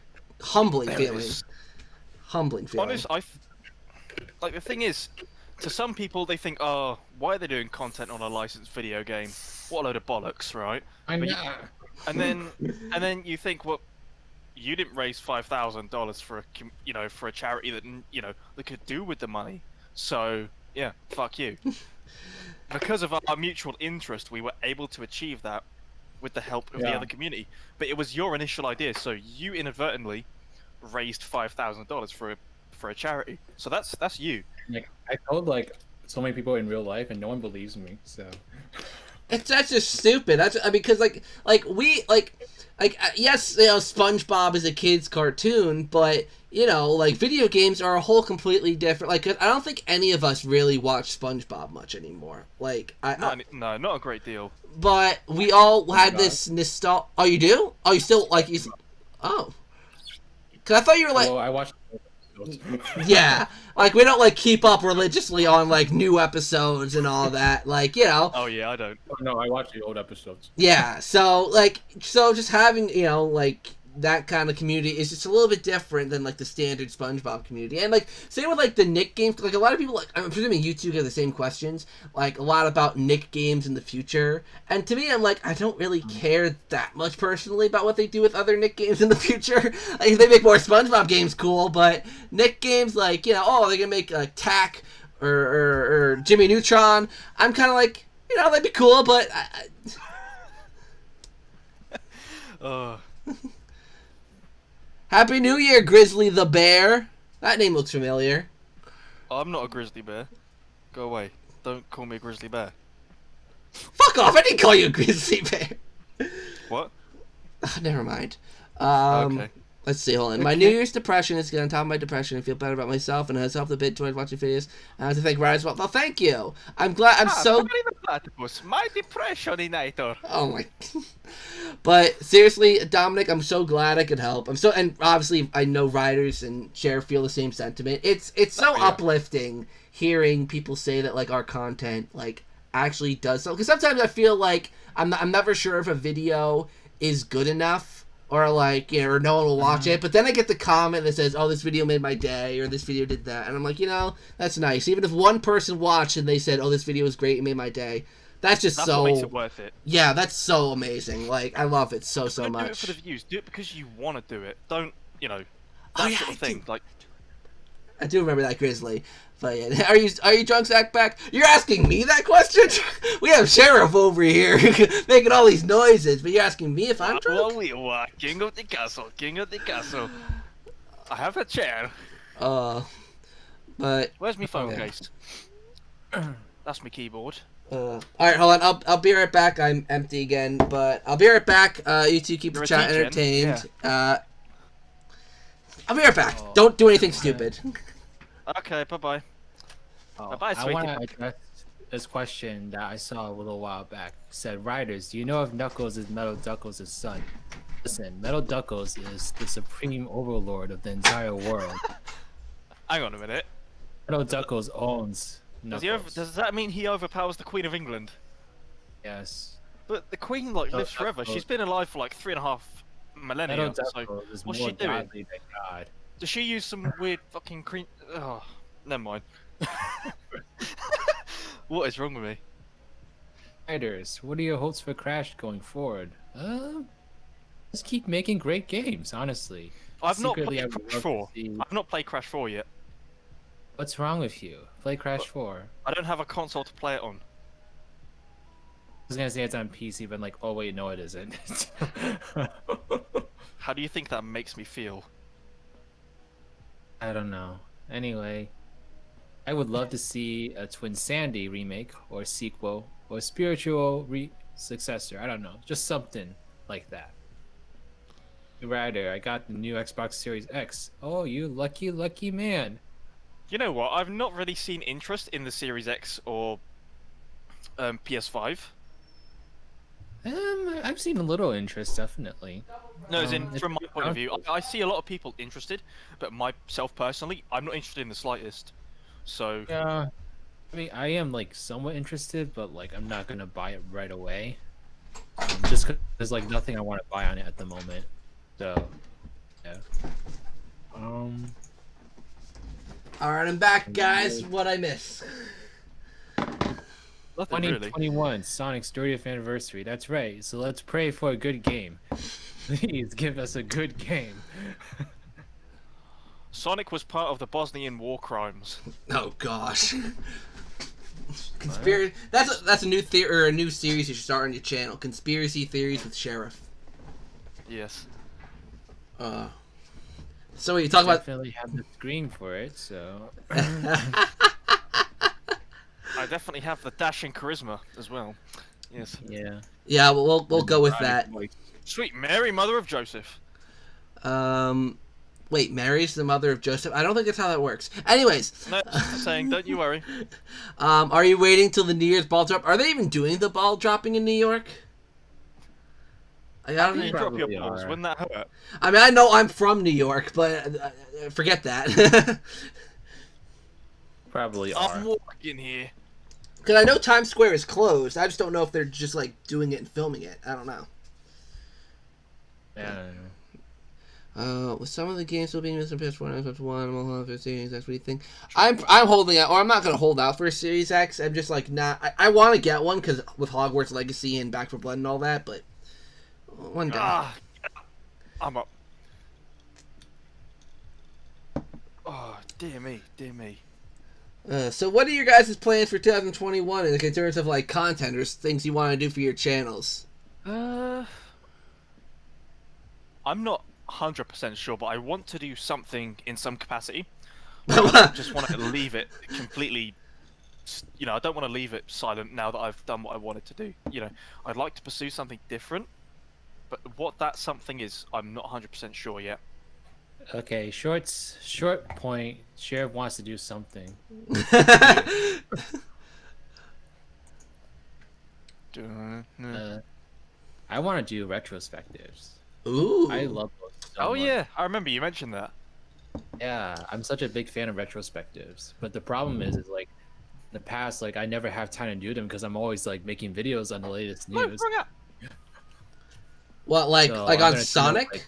humbling feeling. Humbling feeling. Honest, like, the thing is, to some people they think, oh, why are they doing content on a licensed video game? What a load of bollocks, right? I know. And then you think, well, you didn't raise $5,000 for a charity that, you know, that could do with the money. So yeah, fuck you. Because of our mutual interest, we were able to achieve that with the help of the other community. But it was your initial idea, so you inadvertently raised $5,000 for a charity. So that's you. Like, I told, like, so many people in real life, and no one believes me. So that's just stupid. That's because yes, you know, SpongeBob is a kid's cartoon, but, you know, like, video games are a whole completely different. Like, I don't think any of us really watch SpongeBob much anymore. Like, no, not a great deal. But we all had this nostalgia. Oh, you do? Oh, you still, like, you? Oh, because I thought you were like. Well, I watched. Yeah, like, we don't, like, keep up religiously on, like, new episodes and all that, like, you know. Oh yeah, I don't. No, I watch the old episodes. Yeah, so just having, you know, like, that kind of community is just a little bit different than, like, the standard SpongeBob community. And, like, same with, like, the Nick games. Like, a lot of people, like, I'm presuming you two get the same questions, like, a lot about Nick games in the future. And to me, I'm like, I don't really care that much personally about what they do with other Nick games in the future. Like, if they make more SpongeBob games, cool, but Nick games, like, you know, oh, they're gonna make, like, Tack or Jimmy Neutron. I'm kind of like, you know, that'd be cool, but Happy New Year, Grizzly the Bear. That name looks familiar. I'm not a grizzly bear. Go away. Don't call me a grizzly bear. Fuck off! I didn't call you a grizzly bear. What? Never mind. Okay. Let's see, hold on. My New Year's depression is on top of my depression. I feel better about myself and has helped a bit towards watching videos. I have to thank Riders well. Thank you. I'm glad. I'm so. My depression-inator. Oh my. But seriously, Dominic, I'm so glad I could help. I'm so, and obviously I know Riders and Sheriff feel the same sentiment. It's so uplifting hearing people say that like our content like actually does so. Because sometimes I feel like I'm never sure if a video is good enough. Or like, you know, or no one will watch it. But then I get the comment that says, oh, this video made my day, or this video did that. And I'm like, you know, that's nice. Even if one person watched and they said, oh, this video was great, it made my day. That's so... what makes it worth it. Yeah, that's so amazing. Like, I love it so much. Don't do it for the views. Do it because you want to do it. Don't, you know, that sort of thing. Like, I do remember that, Grizzly. But yeah, are you drunk, ZakPak? You're asking me that question? We have Sheriff over here making all these noises, but you're asking me if I'm drunk? Well, we are king of the castle, king of the castle. I have a chair. But where's my phone case? That's my keyboard. All right, hold on. I'll be right back. I'm empty again, but I'll be right back. You two keep the chat entertained. Yeah. I'll be right back. Don't do anything stupid. Okay, bye-bye. Bye-bye, I want to address this question that I saw a little while back. It said, Riders, do you know if Knuckles is Metal Duckles' son? Listen, Metal Duckles is the supreme overlord of the entire world. Hang on a minute. Metal Duckles owns Knuckles. Does that mean he overpowers the Queen of England? Yes. But the Queen lives forever. She's been alive for like 3.5 millennia. Metal Duckles is what's more she doing? godly than God. Does she use some weird fucking cream? Oh, never mind. What is wrong with me? Riders, what are your hopes for Crash going forward? Just keep making great games, honestly. I've not played Crash 4. I've not played Crash 4 yet. What's wrong with you? Play Crash 4. I don't have a console to play it on. I was gonna say it's on PC, but like, oh wait, no, it isn't. How do you think that makes me feel? I don't know. Anyway, I would love to see a Twin Sandy remake or sequel or spiritual successor. I don't know, just something like that. Rider, I got the new Xbox Series X. Oh, you lucky man. You know what? I've not really seen interest in the Series X or PS5. I've seen a little interest, definitely. No, as in, from my point of view, I see a lot of people interested, but myself personally, I'm not interested in the slightest. So yeah, I mean, I am like somewhat interested, but like I'm not gonna buy it right away, just because there's like nothing I want to buy on it at the moment. So yeah. All right, I'm back, guys. What'd I miss? 2021, really. Sonic's 30th anniversary. That's right. So let's pray for a good game. Please give us a good game. Sonic was part of the Bosnian war crimes. Oh gosh. Conspiracy. That's a new theory or a new series you should start on your channel. Conspiracy theories with Sheriff. Yes. So you talk about. Definitely have the screen for it. So. I definitely have the dash and charisma as well. Yes. Yeah. Yeah, we'll go with that. Sweet Mary, mother of Joseph. Wait, Mary's the mother of Joseph? I don't think that's how that works. Anyways. No, just saying, don't you worry. Are you waiting till the New Year's ball drop? Are they even doing the ball dropping in New York? I don't know. You drop your balls. Wouldn't that hurt? I mean, I know I'm from New York, but forget that. Probably are. I'm walking here. Because I know Times Square is closed. I just don't know if they're just like doing it and filming it. I don't know. Yeah, I don't know. With some of the games still being missing PS4 and Xbox One, I'm holding out for Series X. What do you think? I'm holding out, or I'm not gonna hold out for a Series X. I'm just like not. I want to get one because with Hogwarts Legacy and Back 4 Blood and all that, but one day. I'm up. Oh dear me, dear me. So what are your guys' plans for 2021 in terms of like content or things you want to do for your channels? I'm not 100% sure, but I want to do something in some capacity. I just want to leave it completely, you know, I don't want to leave it silent now that I've done what I wanted to do. You know, I'd like to pursue something different, but what that something is, I'm not 100% sure yet. Okay, short point. Sheriff wants to do something. I want to do retrospectives. Ooh. I love those so much. Yeah, I remember you mentioned that. Yeah, I'm such a big fan of retrospectives. But the problem is like in the past, like I never have time to do them because I'm always like making videos on the latest news. What, like So like I'm on gonna do, Sonic? like,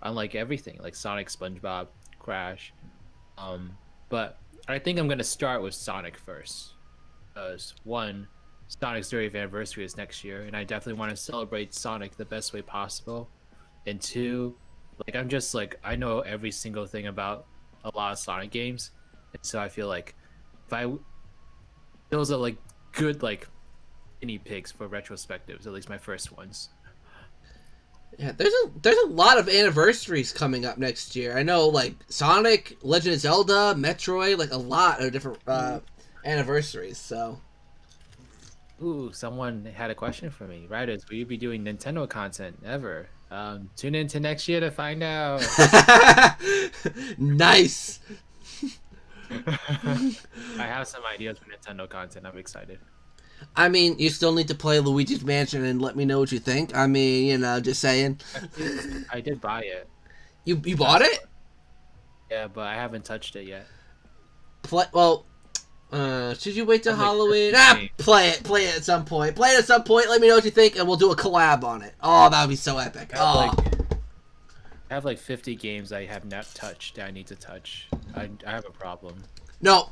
on like everything, like Sonic, SpongeBob, Crash. But I think I'm gonna start with Sonic first, because one, Sonic's 30th anniversary is next year, and I definitely want to celebrate Sonic the best way possible. And two, like I'm just like I know every single thing about a lot of Sonic games, and so I feel like those are like good like guinea pigs for retrospectives, at least my first ones. Yeah, there's a lot of anniversaries coming up next year. I know, like Sonic, Legend of Zelda, Metroid, like a lot of different anniversaries. So, Ooh, someone had a question for me. Riders, will you be doing Nintendo content ever? Tune in to next year to find out. nice. I have some ideas for Nintendo content. I'm excited. I mean, you still need to play Luigi's Mansion and let me know what you think. I mean, you know, just saying. I did buy it. You bought it? Yeah, but I haven't touched it yet. Well, should you wait till I'm like, Halloween? Play it at some point. Play it at some point. Let me know what you think, and we'll do a collab on it. Oh, that would be so epic. I have like 50 games I have not touched that I need to touch. I have a problem. No,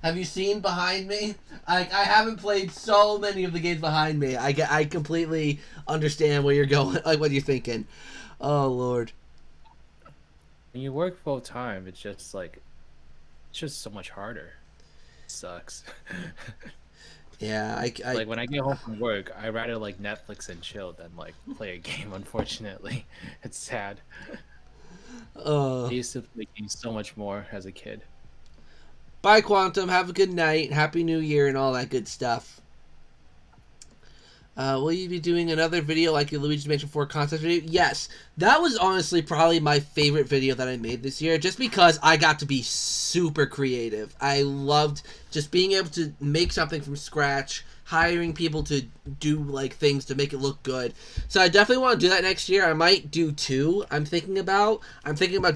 have you seen behind me? I haven't played so many of the games behind me. I completely understand where you're going, like what you're thinking. Oh Lord. When you work full time, it's just so much harder. It sucks. Yeah, like when I get home from work, I rather like Netflix and chill than like play a game. Unfortunately, it's sad. I used to play games so much more as a kid. Bye, Quantum. Have a good night. Happy New Year and all that good stuff. Will you be doing another video like your Luigi's Mansion 4 concept video? Yes. That was honestly probably my favorite video that I made this year, just because I got to be super creative. I loved just being able to make something from scratch, hiring people to do like things to make it look good. So I definitely want to do that next year. I might do 2. I'm thinking about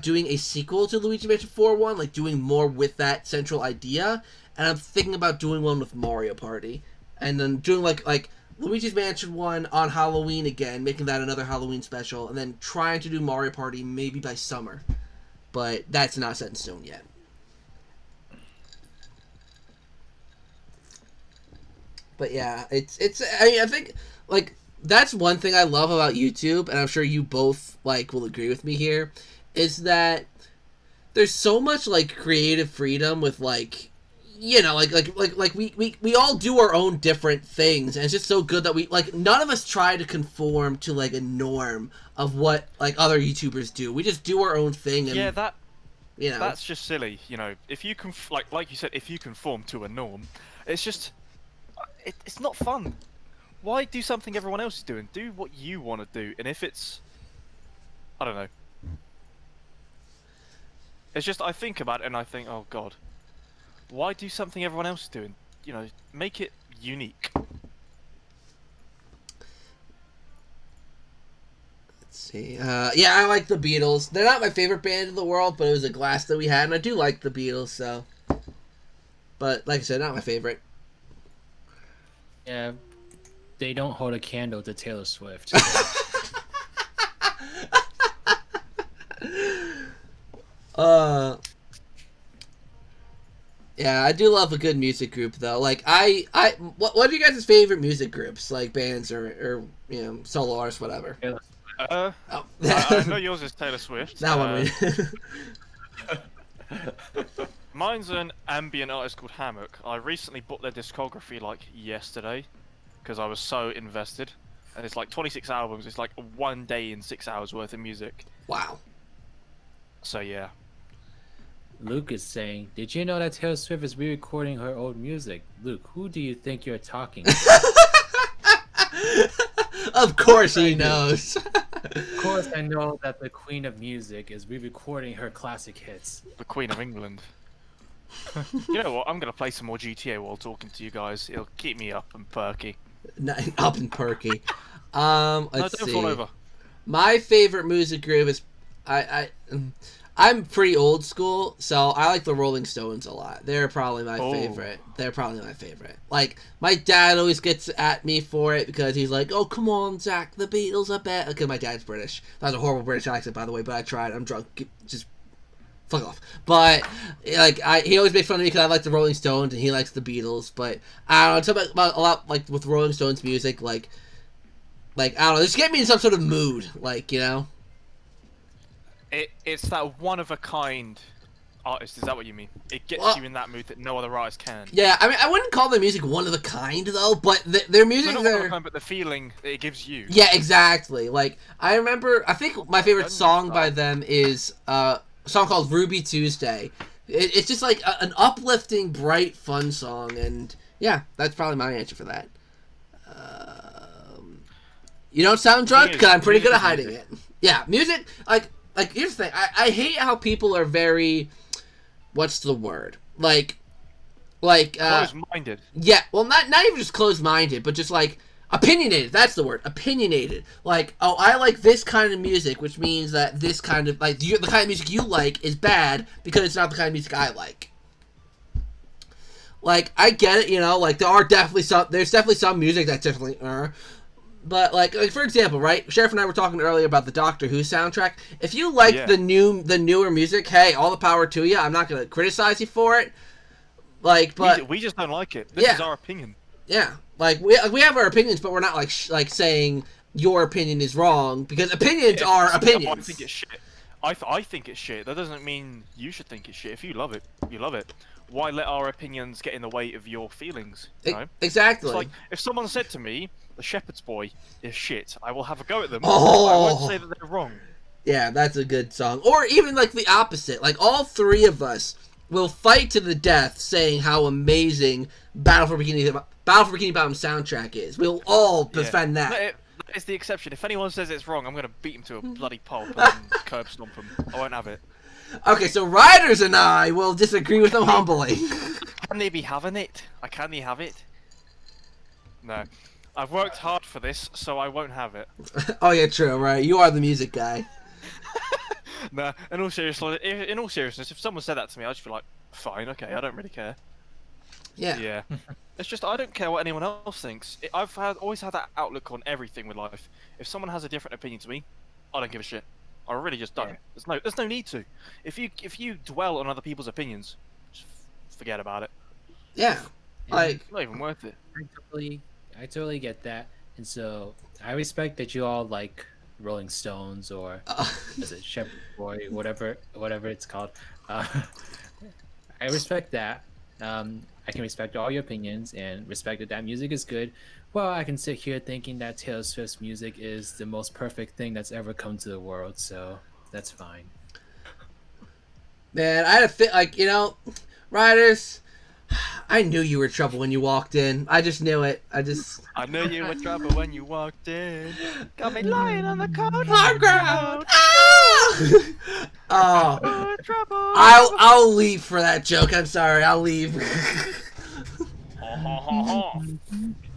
doing a sequel to Luigi's Mansion 4 one, like doing more with that central idea. And I'm thinking about doing one with Mario Party. And then doing like Luigi's Mansion 1 on Halloween again, making that another Halloween special, and then trying to do Mario Party maybe by summer. But that's not set in stone yet. But yeah, I think like that's one thing I love about YouTube, and I'm sure you both like will agree with me here, is that there's so much like creative freedom with like, you know, like we all do our own different things, and it's just so good that we like none of us try to conform to like a norm of what like other YouTubers do. We just do our own thing. And, yeah, that you know, that's just silly. You know, if you can like you said, if you conform to a norm, it's just it's not fun. Why do something everyone else is doing? Do what you want to do, and if it's, I don't know. It's just I think about it and I think, oh god. Why do something everyone else is doing? You know, make it unique. Let's see. Yeah, I like the Beatles. They're not my favorite band in the world, but it was a glass that we had, and I do like the Beatles, so. But, like I said, not my favorite. Yeah, they don't hold a candle to Taylor Swift. Yeah, I do love a good music group though. Like what are you guys' favorite music groups, like bands or you know, solo artists, whatever? I know yours is Taylor Swift. That one. Mine's an ambient artist called Hammock. I recently bought their discography like yesterday because I was so invested, and it's like 26 albums. It's like 1 day and 6 hours worth of music. Wow. So yeah. Luke is saying, did you know that Taylor Swift is re-recording her old music? Luke, who do you think you're talking to? Of course he knows. Of course, I know that the Queen of Music is re-recording her classic hits. The Queen of England. You know what? I'm gonna play some more GTA while talking to you guys. It'll keep me up and perky. Up and perky. Let's Don't see. fall over. My favorite music group is I'm pretty old school, so I like the Rolling Stones a lot. They're probably my favorite. They're probably my favorite. Like, my dad always gets at me for it because he's like, "Oh, come on, Zach, the Beatles are better." Because my dad's British. That was a horrible British accent, by the way, but I tried. I'm drunk. Just fuck off. But like, he always makes fun of me because I like the Rolling Stones and he likes the Beatles. But I don't know, talk about a lot like with Rolling Stones music, like I don't know, just get me in some sort of mood, like, you know. It's that one of a kind artist. Is that what you mean? It gets you in that mood that no other artist can. Yeah, I mean, I wouldn't call their music one of a kind though, but their music. Not one of a kind, but the feeling that it gives you. Yeah, exactly. Like, I remember, I think my favorite song by them is a song called Ruby Tuesday. It's just like an uplifting, bright, fun song, and yeah, that's probably my answer for that. You don't sound drunk because I'm pretty good at hiding it. Yeah, music, like here's the thing. I hate how people are very, what's the word? Closed-minded. Yeah, well, not even just closed-minded, but just like opinionated. That's the word. Opinionated. Like, oh, I like this kind of music, which means that this kind of like the kind of music you like is bad because it's not the kind of music I like. Like, I get it, you know. Like, there's definitely some music that's definitely but like for example, right? Sheriff and I were talking earlier about the Doctor Who soundtrack. If you like the newer music, hey, all the power to you. I'm not gonna criticize you for it. Like, but we just don't like it. This is our opinion. Yeah, like we have our opinions, but we're not like saying your opinion is wrong because opinions are opinions. I think it's shit. I think it's shit. That doesn't mean you should think it's shit. If you love it, you love it. Why let our opinions get in the way of your feelings? You know? Exactly. It's like if someone said to me, "The Shepherd's Boy is shit," I will have a go at them. Oh. I won't say that they're wrong. Yeah, that's a good song. Or even like the opposite. Like all three of us will fight to the death saying how amazing Battle for Bikini Bottom soundtrack is. We'll all defend that. That is the exception. If anyone says it's wrong, I'm going to beat him to a bloody pulp and curb stomp him. I won't have it. Okay, so Riders and I will disagree with them humbly. Can they be having it? Can they have it? No. I've worked hard for this, so I won't have it. Oh yeah, true, right? You are the music guy. Nah, in all seriousness, if someone said that to me, I'd just be like, fine, okay, I don't really care. Yeah. Yeah. It's just, I don't care what anyone else thinks. I've always had that outlook on everything with life. If someone has a different opinion to me, I don't give a shit. I really just don't. Yeah. There's no need to. If you dwell on other people's opinions, just forget about it. Yeah. Like, it's not even worth it. I totally get that, and so I respect that you all like Rolling Stones or is it Shepherd Boy, whatever it's called. I respect that. I can respect all your opinions and respect that music is good. Well, I can sit here thinking that Taylor Swift's music is the most perfect thing that's ever come to the world, so that's fine. Man, I had a fit, like, you know, Riders, I knew you were trouble when you walked in. I just knew it. I knew you were trouble when you walked in. Got me lying on the cold hard ground. Oh, trouble. I'll leave for that joke. I'm sorry. I'll leave.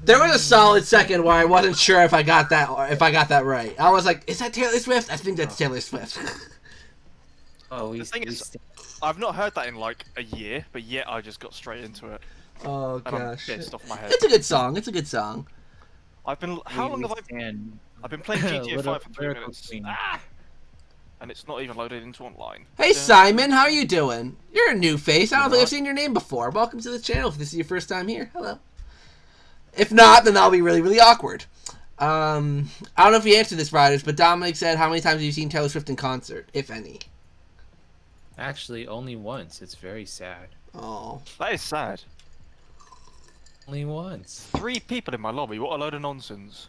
There was a solid second where I wasn't sure if I got that right. I was like, "Is that Taylor Swift?" I think that's Taylor Swift. I've not heard that in like a year, but yet I just got straight into it. Oh and gosh, I'm pissed off my head. It's a good song. It's a good song. How long have I been? I've been playing GTA 5 for 3 minutes. And it's not even loaded into online. Hey Simon, how are you doing? You're a new face. I don't think I've seen your name before. Welcome to the channel if this is your first time here. Hello. If not, then that'll be really, really awkward. I don't know if you answered this, Riders, but Dominic said, how many times have you seen Taylor Swift in concert, if any? Actually, only once. It's very sad. Oh. That is sad. Only once. 3 people in my lobby. What a load of nonsense.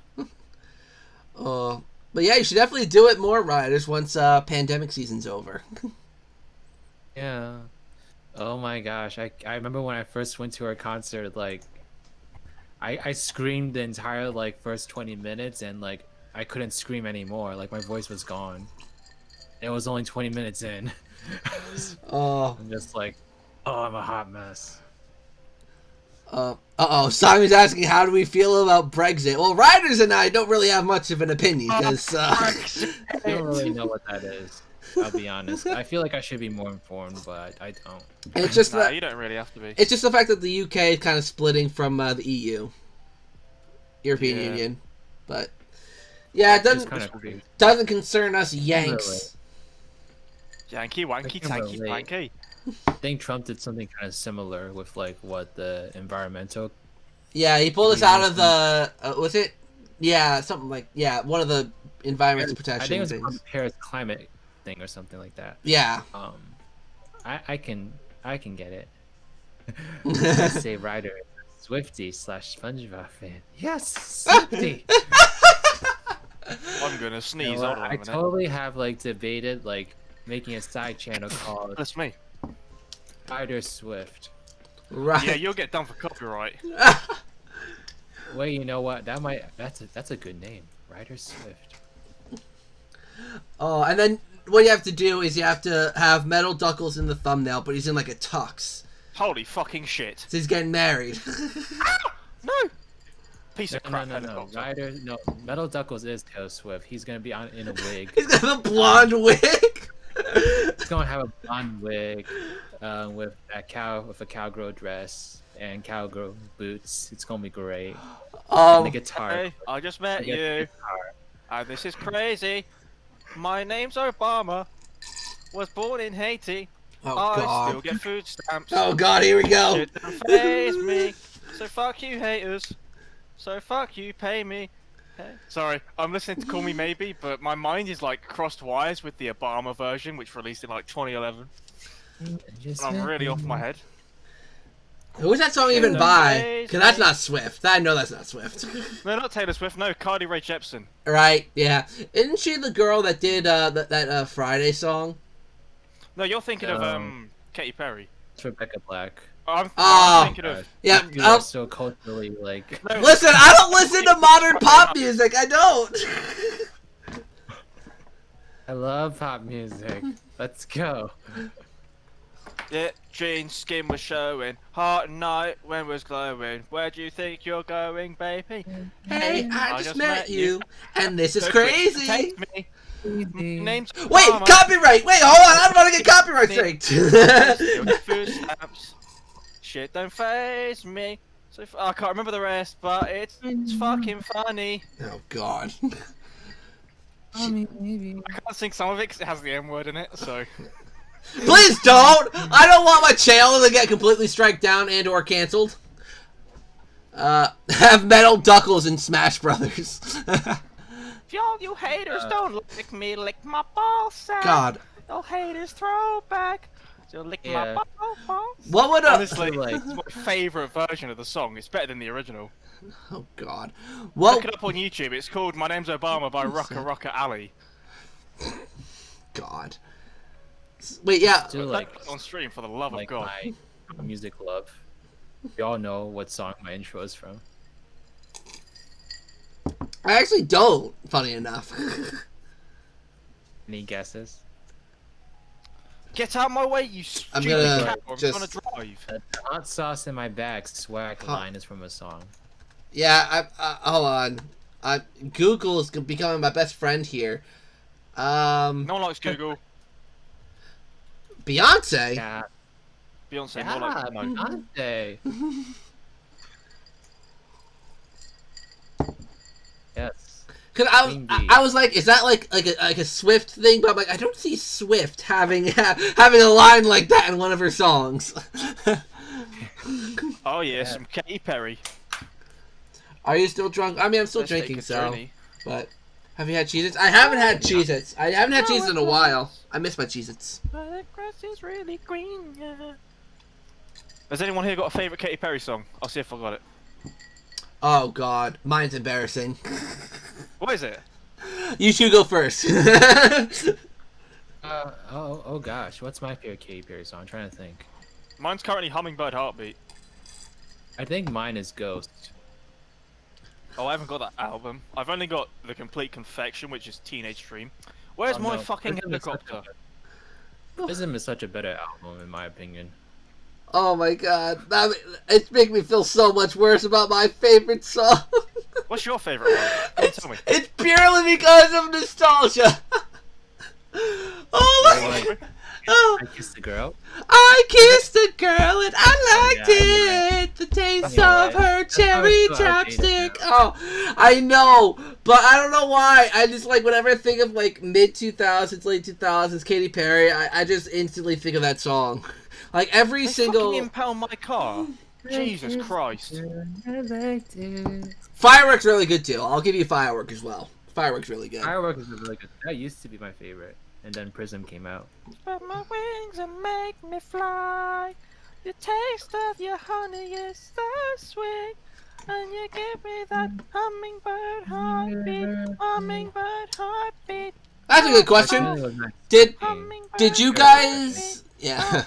But yeah, you should definitely do it more, Riders, once pandemic season's over. Yeah. Oh my gosh. I remember when I first went to her concert, like, I screamed the entire, like, first 20 minutes, and, like, I couldn't scream anymore. Like my voice was gone. It was only 20 minutes in. Oh. I'm just like, oh, I'm a hot mess. Uh-oh, Simon's asking how do we feel about Brexit. Well, Riders and I don't really have much of an opinion, because... I don't really know what that is. I'll be honest. I feel like I should be more informed, but I don't. It's just Nah, that you don't really have to be. it's just the fact that the UK is kind of splitting from the EU, European Union. But yeah, it doesn't concern us Yanks. Yankee, wanky, tanky, wanky. I think Trump did something kind of similar with like what the environmental. Yeah, he pulled us out of the. Was it? Yeah, something like one of the environmental protection I think it was things. the Paris climate thing or something like that. Yeah. I can get it. I say Ryder Swifty / SpongeBob fan. Yes, Swifty. I'm gonna sneeze. You know Hold on a I minute. totally have like debated like making a side channel called That's me. Ryder Swift. Right. Yeah, you'll get done for copyright. Well, you know what? That's a good name, Ryder Swift. Oh, and then what you have to do is you have to have Metal Duckles in the thumbnail, but he's in like a tux. Holy fucking shit. So he's getting married. No! Piece of crap. No. helicopter. Ryder, no. Metal Duckles is Taylor Swift. He's gonna be in a wig. He's got a blonde wig. He's gonna have a blonde wig, with a cowgirl dress and cowgirl boots. It's gonna be great. And the guitar. Hey, I just met you. And this is crazy. My name's Obama. Was born in Haiti. Oh I god. still get food stamps. Oh god, here we go. Shit don't faze me. So fuck you haters. So fuck you, pay me. Hey. Sorry, I'm listening to Call Me Maybe, but my mind is like crossed wires with the Obama version, which released in like 2011. And I'm really off my head. Who's that song even by? Because that's not Swift. I know that's not Swift. No, not Taylor Swift. No, Carly Rae Jepsen. Right, yeah. Isn't she the girl that did that Friday song? No, you're thinking of Katy Perry. It's Rebecca Black. I'm thinking of. Yeah. You are so culturally like. No, Listen, I don't listen to modern pop music. I don't. I love pop music. Let's go. Yeah, Jean's skin was showing. Heart and night when was glowing. Where do you think you're going, baby? Hey, I just met you, and this is crazy. Take me. Name's Wait, Obama. copyright! Wait, hold on, I don't want to get copyright straight. Still get food stamps. Shit don't faze me. So I can't remember the rest, but it's fucking funny. Oh god. I can't sing some of it because it has the M word in it, so. Please don't! I don't want my channel to get completely striked down and or cancelled. Have Metal Duckles in Smash Brothers. If y'all you haters don't lick me, lick my ball sack. God. Y'all haters throw back. So lick my balls. What would Honestly, it's my favourite version of the song. It's better than the original. Oh god. What? Look it up on YouTube. It's called My Name's Obama by Rocker Alley. God. Wait, yeah. Do like on stream for the love like of God. my music love. You all know what song my intro is from. I actually don't, funny enough. Any guesses? Get out of my way, you stupid I'm gonna cat, or I'm just- gonna drive. The hot sauce in my bag swag line is from a song. Yeah, hold on. Google is becoming my best friend here. No one likes Google. Beyonce? Yeah, Beyonce, more like no. Beyonce. Yes. Cause I was like, is that like a Swift thing? But I'm like, I don't see Swift having having a line like that in one of her songs. Oh yeah, some Katy Perry. Are you still drunk? I mean, I'm still Let's take drinking, a so. journey. But have you had Cheez-Its? I haven't had Cheez-Its. I haven't had Cheez-Its in a while. I miss my Cheez-Its. But the grass is really green, yeah. Has anyone here got a favourite Katy Perry song? I'll see if I got it. Oh god, mine's embarrassing. What is it? You should go first. Oh gosh, what's my favorite Katy Perry song? I'm trying to think. Mine's currently Hummingbird Heartbeat. I think mine is Ghost. Oh, I haven't got that album. I've only got the Complete Confection, which is Teenage Dream. Where's my fucking helicopter? Prism is such a better album, in my opinion. Oh my god, it's making me feel so much worse about my favorite song. What's your favorite one? Tell me. It's purely because of nostalgia. Oh my! Oh. I Kissed the Girl. I kissed a girl and I liked it. The taste of her cherry chapstick. Oh, I know, but I don't know why. I just like whenever I think of like mid 2000s, late 2000s, Katy Perry, I just instantly think of that song. Like every single. Fucking impound my car. Jesus Christ. Fireworks really good too. I'll give you Firework as well. Fireworks really good. Firework is really good. That used to be my favorite, and then Prism came out. Spread my wings and make me fly. The taste of your honey is so sweet, and you give me that hummingbird heartbeat. Hummingbird heartbeat. That's a good question. Did you guys? Yeah.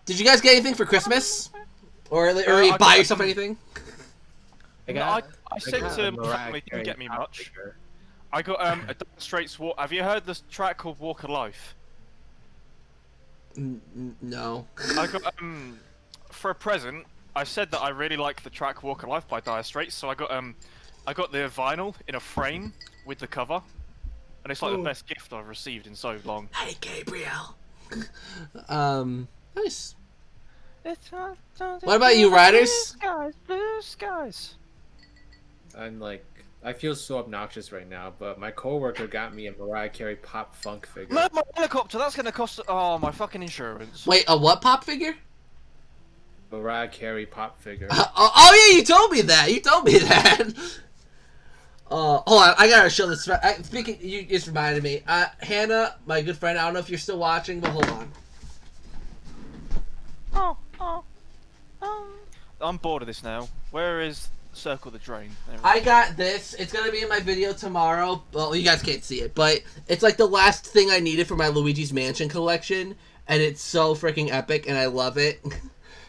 Did you guys get anything for Christmas? Or you buy yourself anything? I said to my family didn't get me much. I got a Dire Straits walk. Have you heard this track called Walk of Life? No. I got for a present. I said that I really like the track Walk of Life by Dire Straits, so I got the vinyl in a frame with the cover, and it's like the best gift I've received in so long. Hey Gabriel. Nice. What about you, Riders? Blue skies. I'm like, I feel so obnoxious right now, but my coworker got me a Mariah Carey pop funk figure. No, my helicopter. That's gonna cost. Oh, my fucking insurance. Wait, a what pop figure? Mariah Carey pop figure. Oh yeah, you told me that. Hold on, I gotta show this. Speaking, you just reminded me. Hannah, my good friend. I don't know if you're still watching, but hold on. I'm bored of this now. Where is Circle the Drain? I got this. It's gonna be in my video tomorrow. Well, you guys can't see it, but it's like the last thing I needed for my Luigi's Mansion collection, and it's so freaking epic, and I love it.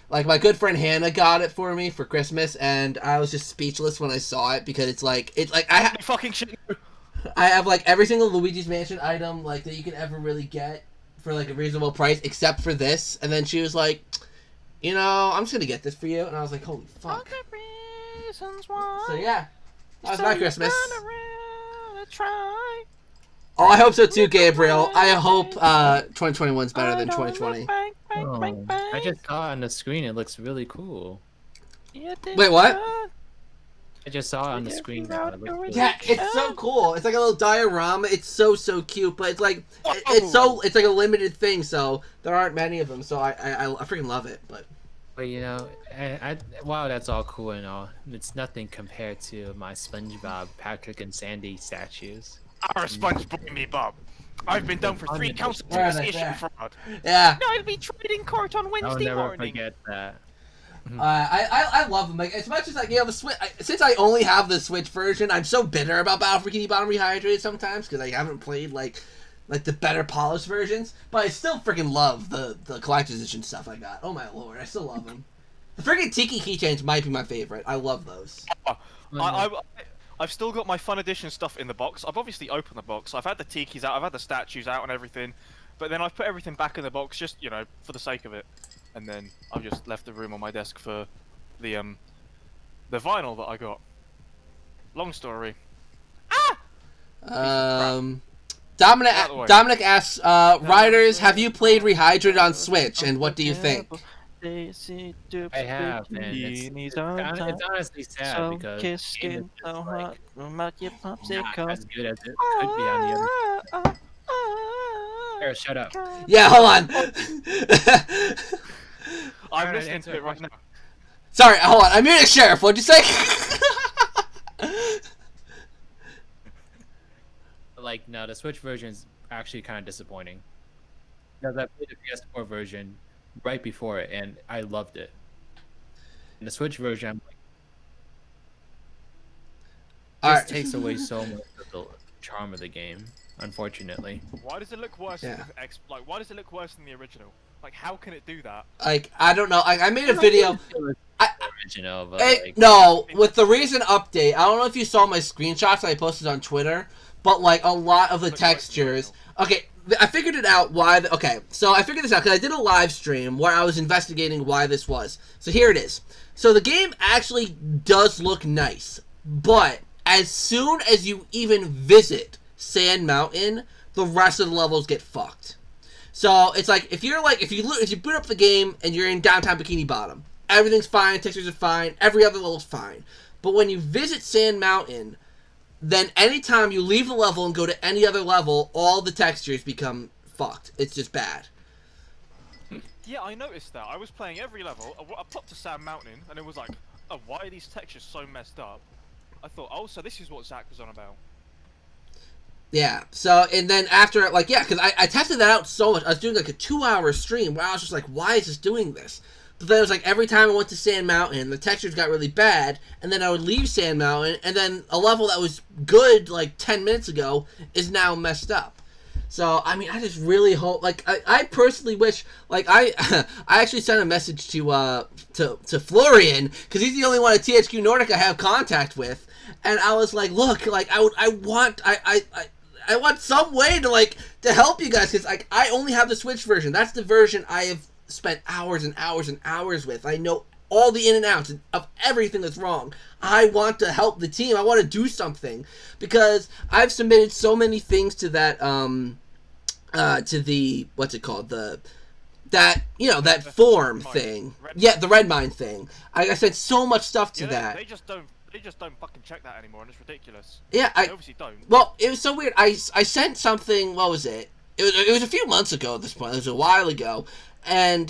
Like my good friend Hannah got it for me for Christmas, and I was just speechless when I saw it because it's like fucking shit. I have like every single Luigi's Mansion item like that you could ever really get for like a reasonable price, except for this. And then she was like, you know, I'm just gonna get this for you, and I was like, holy fuck. So yeah, that was my Christmas. Oh, I hope so too, Gabriel. I hope 2021's better than 2020. Oh, I just saw it on the screen. It looks really cool. Wait, what? I just saw it on the screen now. Yeah, it's so cool. It's like a little diorama. It's so cute, but it's like it's like a limited thing, so there aren't many of them. So I freaking love it. But you know, wow, that's all cool and all. It's nothing compared to my SpongeBob, Patrick, and Sandy statues. I'm a SpongeBob, me Bob. I've been done for 3 counts of association fraud. Yeah. No, I'll be tried in court on Wednesday I'll never morning. forget that. I love them. Like as much as like the Switch. Since I only have the Switch version, I'm so bitter about Battle for Bikini Bottom Rehydrated sometimes because I haven't played like the better polished versions. But I still freaking love the collector's edition stuff I got. Oh my lord, I still love them. The freaking Tiki keychains might be my favorite. I love those. I've still got my Fun Edition stuff in the box. I've obviously opened the box. I've had the Tikis out. I've had the statues out and everything. But then I've put everything back in the box just, you know, for the sake of it. And then I've just left the room on my desk for the vinyl that I got. Long story. Dominic asks, Riders, have you played Rehydrated on Switch, and what do you think? I have, and it's honestly sad because the game is just, like, not as good as it could be on the other side. Eric, shut up. Yeah, hold on. I'm listening to it right now. Sorry, hold on. I'm muting Sheriff. What'd you say? Like, no, the Switch version is actually kind of disappointing. Because I played the PS4 version right before it, and I loved it. And the Switch version, I'm like, just takes away so much of the charm of the game, unfortunately. Why does it look worse? Why does it look worse than the original? Like, how can it do that? Like, I don't know. I made a video. original, but no, with the recent update, I don't know if you saw my screenshots I posted on Twitter, but like a lot of the textures. Okay, I figured it out why. Okay, so I figured this out because I did a live stream where I was investigating why this was. So here it is. So the game actually does look nice, but as soon as you even visit Sand Mountain, the rest of the levels get fucked. So it's like if you boot up the game and you're in downtown Bikini Bottom, everything's fine, textures are fine, every other level's fine. But when you visit Sand Mountain, then anytime you leave the level and go to any other level, all the textures become fucked. It's just bad. Yeah, I noticed that. I was playing every level. I popped to Sand Mountain, and it was like, oh, why are these textures so messed up? I thought, oh, so this is what Zach was on about. Yeah, so, and then after, like, yeah, because I tested that out so much. I was doing, like, a 2-hour stream where I was just like, why is this doing this? But then it was like, every time I went to Sand Mountain, the textures got really bad, and then I would leave Sand Mountain, and then a level that was good, like, 10 minutes ago is now messed up. So, I mean, I just really hope, like, I personally wish, like, I actually sent a message to Florian, because he's the only one at THQ Nordic I have contact with, and I was like, look, like, I want some way to, like, to help you guys, because, like, I only have the Switch version. That's the version I have spent hours and hours and hours with. I know all the in and outs of everything that's wrong. I want to help the team. I want to do something, because I've submitted so many things to that, to the, what's it called, that form thing. Yeah, the Redmine thing. I sent so much stuff to that. They just don't fucking check that anymore, and it's ridiculous. Yeah, they obviously don't. Well, it was so weird. I sent something. What was it? It was a few months ago at this point. It was a while ago, and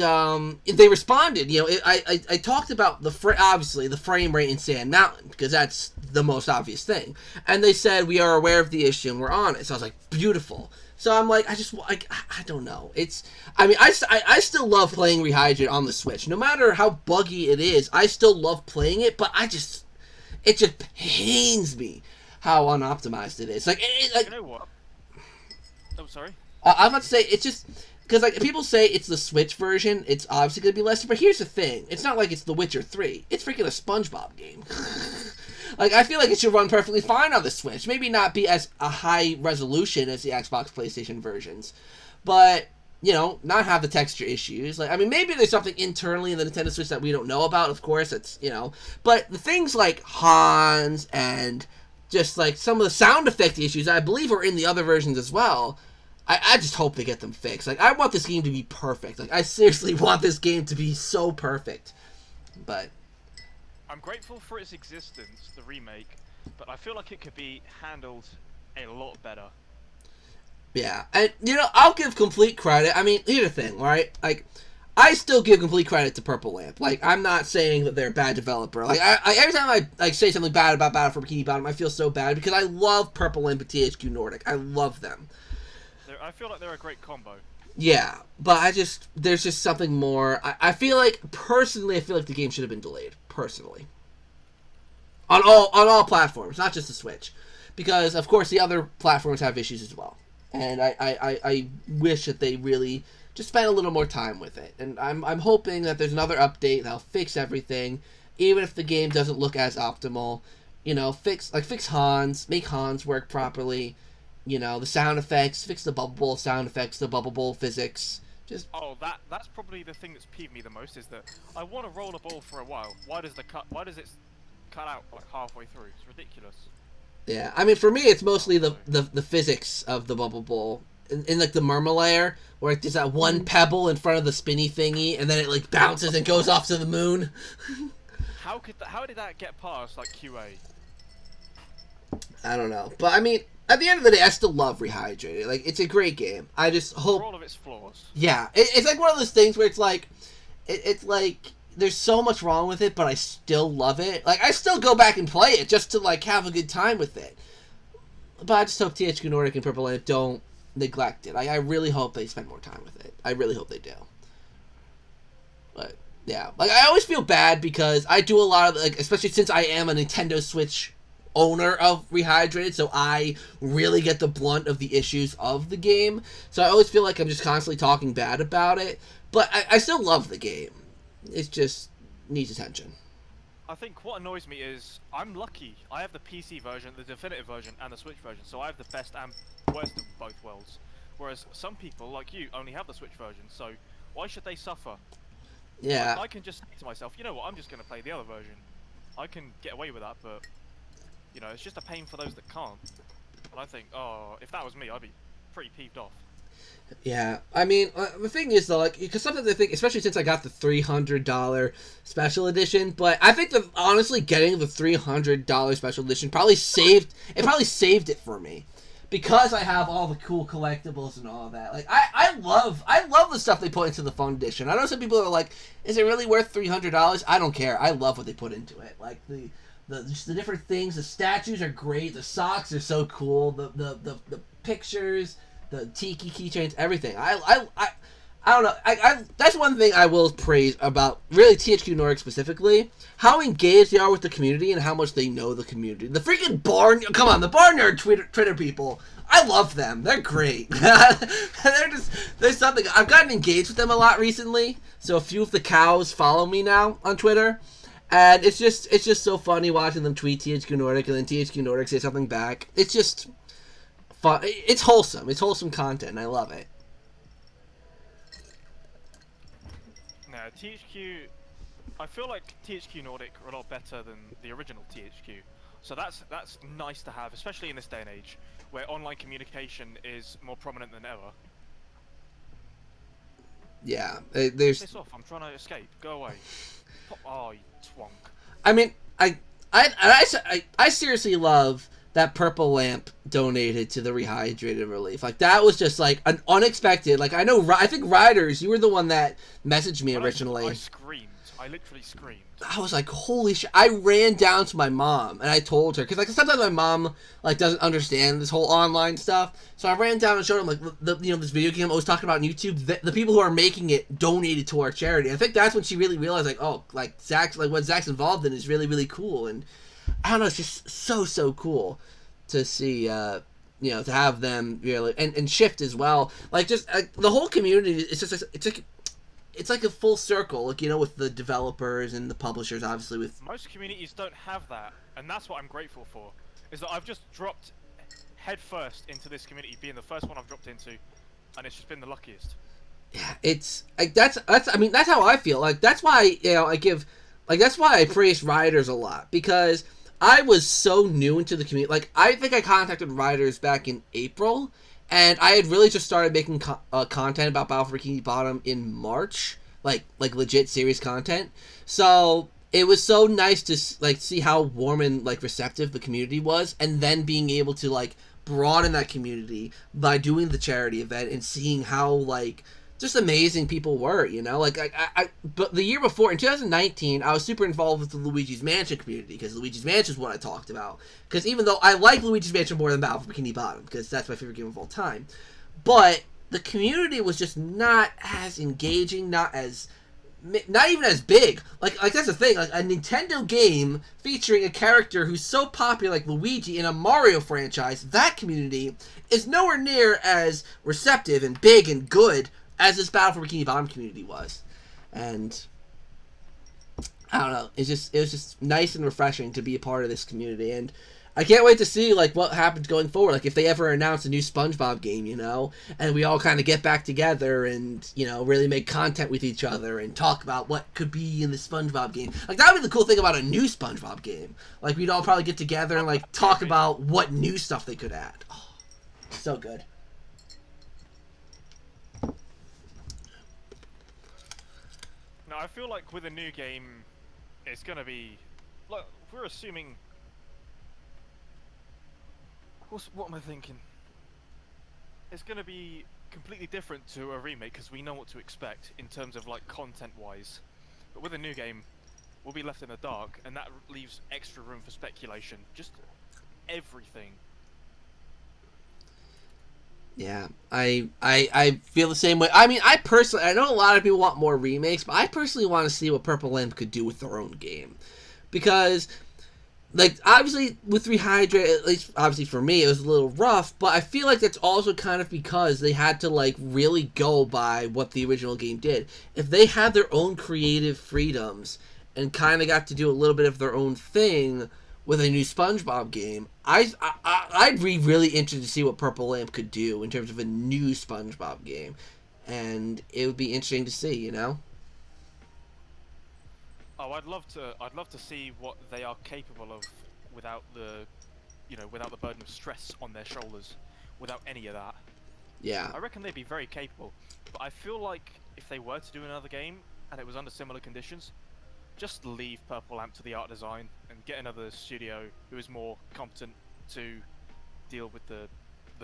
they responded. You know, I talked about obviously the frame rate in Sand Mountain, because that's the most obvious thing. And they said, we are aware of the issue and we're on it. So I was like, beautiful. So I'm like, I don't know. I mean, I still love playing Rehydrate on the Switch. No matter how buggy it is, I still love playing it, but it just pains me how unoptimized it is. Like, you know what? Oh, sorry. I'm about to say, it's just, because, like, people say it's the Switch version, it's obviously going to be less, but here's the thing. It's not like it's The Witcher 3. It's freaking a SpongeBob game. Like, I feel like it should run perfectly fine on the Switch. Maybe not be as a high resolution as the Xbox, PlayStation versions, but, you know, not have the texture issues. Like, I mean, maybe there's something internally in the Nintendo Switch that we don't know about, of course, it's, you know, but the things like Hans and just, like, some of the sound effect issues, I believe are in the other versions as well. I just hope they get them fixed. Like, I want this game to be perfect. Like, I seriously want this game to be so perfect. But I'm grateful for its existence, the remake, but I feel like it could be handled a lot better. Yeah, and, you know, I'll give complete credit. I mean, here's the thing, right? Like, I still give complete credit to Purple Lamp. Like, I'm not saying that they're a bad developer. Like, every time I say something bad about Battle for Bikini Bottom, I feel so bad, because I love Purple Lamp and THQ Nordic. I love them. I feel like they're a great combo. Yeah, but there's just something more. I feel like, personally, I feel like the game should have been delayed. Personally. On all platforms, not just the Switch. Because, of course, the other platforms have issues as well. And I wish that they really just spent a little more time with it. And I'm hoping that there's another update that'll fix everything, even if the game doesn't look as optimal. You know, fix Hans, make Hans work properly. You know, the sound effects, fix the bubble bowl sound effects, the bubble bowl physics. Just that's probably the thing that's peeved me the most, is that I want to roll a ball for a while. Why does it cut out like halfway through? It's ridiculous. Yeah, I mean, for me, it's mostly the physics of the bubble bowl. In like the Murmur layer, where there's that one pebble in front of the spinny thingy, and then it like bounces and goes off to the moon. How did that get past like QA? I don't know, but I mean, at the end of the day, I still love Rehydrated. Like, it's a great game. I just hope, for all of its flaws. Yeah, it's like one of those things where it's like, it's like there's so much wrong with it, but I still love it. Like, I still go back and play it just to like have a good time with it. But I just hope THQ Nordic and Purple Lamp don't neglect it. I really hope they spend more time with it. I really hope they do. But yeah, like, I always feel bad because I do a lot of, like, especially since I am a Nintendo Switch owner of Rehydrated, so I really get the blunt of the issues of the game. So I always feel like I'm just constantly talking bad about it. But I still love the game. It just needs attention. I think what annoys me is I'm lucky. I have the PC version, the definitive version, and the Switch version, so I have the best and worst of both worlds. Whereas some people, like you, only have the Switch version, so why should they suffer? Yeah. I can just say to myself, you know what, I'm just going to play the other version. I can get away with that, but, you know, it's just a pain for those that can't. And I think, oh, if that was me, I'd be pretty peeved off. Yeah, I mean, the thing is though, like, because sometimes I think, especially since I got the $300 special edition, but I think that honestly getting the $300 special edition probably saved it for me, because I have all the cool collectibles and all that. Like, I love the stuff they put into the Fun Edition. I know some people are like, is it really worth $300? I don't care. I love what they put into it. Like just the different things. The statues are great. The socks are so cool. The pictures. The tiki keychains, everything. I don't know. I that's one thing I will praise about really THQ Nordic specifically. How engaged they are with the community and how much they know the community. The freaking the Barnyard Twitter people. I love them. They're great. There's something. I've gotten engaged with them a lot recently. So a few of the cows follow me now on Twitter. And it's just so funny watching them tweet THQ Nordic and then THQ Nordic say something back. It's just fun. It's wholesome. It's wholesome content, and I love it. No, THQ... I feel like THQ Nordic are a lot better than the original THQ. So that's nice to have, especially in this day and age, where online communication is more prominent than ever. Yeah, there's... Piss off, I'm trying to escape. Go away. Oh, you twonk. I mean, I seriously love that purple lamp donated to the Rehydrated Relief. Like, that was just, like, an unexpected... Like, I think Riders, you were the one that messaged me originally. I screamed. I literally screamed. I was like, holy shit. I ran down to my mom, and I told her... Because, like, sometimes my mom, like, doesn't understand this whole online stuff. So I ran down and showed him, like, this video game I was talking about on YouTube. The people who are making it donated to our charity. I think that's when she really realized, like, oh, like, what Zach's involved in is really, really cool. And I don't know, it's just so cool to see, to have them really, and Shift as well. Like, just the whole community. It's like a full circle, like, with the developers and the publishers, obviously. With most communities don't have that, and that's what I'm grateful for. Is that I've just dropped headfirst into this community, being the first one I've dropped into, and it's just been the luckiest. Yeah, it's like that's how I feel. Like, that's why that's why I praise Riders a lot, because I was so new into the community. Like, I think I contacted Riders back in April, and I had really just started making content about Battle for Bikini Bottom in March, like legit serious content. So it was so nice to see how warm and receptive the community was, and then being able to broaden that community by doing the charity event and seeing how just amazing people were, but the year before, in 2019, I was super involved with the Luigi's Mansion community, because Luigi's Mansion is what I talked about. Because even though I like Luigi's Mansion more than Battle for Bikini Bottom, because that's my favorite game of all time, but the community was just not as engaging, not even as big. Like that's the thing, like a Nintendo game featuring a character who's so popular like Luigi in a Mario franchise, that community is nowhere near as receptive and big and good as this Battle for Bikini Bottom community was. And I don't know, it was just nice and refreshing to be a part of this community, and I can't wait to see what happens going forward. Like, if they ever announce a new SpongeBob game, and we all kind of get back together and really make content with each other and talk about what could be in the SpongeBob game. Like, that would be the cool thing about a new SpongeBob game. Like, we'd all probably get together and talk about what new stuff they could add. Oh, so good. I feel like with a new game, it's gonna be, we're assuming. What am I thinking? It's gonna be completely different to a remake because we know what to expect in terms of content-wise. But with a new game, we'll be left in the dark, and that leaves extra room for speculation. Just everything. Yeah, I feel the same way. I mean, I know a lot of people want more remakes, but I personally want to see what Purple Lamp could do with their own game. Because, obviously, with Rehydrate, at least, obviously for me, it was a little rough, but I feel like that's also kind of because they had to, really go by what the original game did. If they had their own creative freedoms and kind of got to do a little bit of their own thing with a new SpongeBob game. I'd be really interested to see what Purple Lamp could do in terms of a new SpongeBob game, and it would be interesting to see, you know. Oh, I'd love to see what they are capable of without the, without the burden of stress on their shoulders, without any of that. Yeah. I reckon they'd be very capable, but I feel like if they were to do another game and it was under similar conditions, just leave Purple Lamp to the art design and get another studio who is more competent to deal with the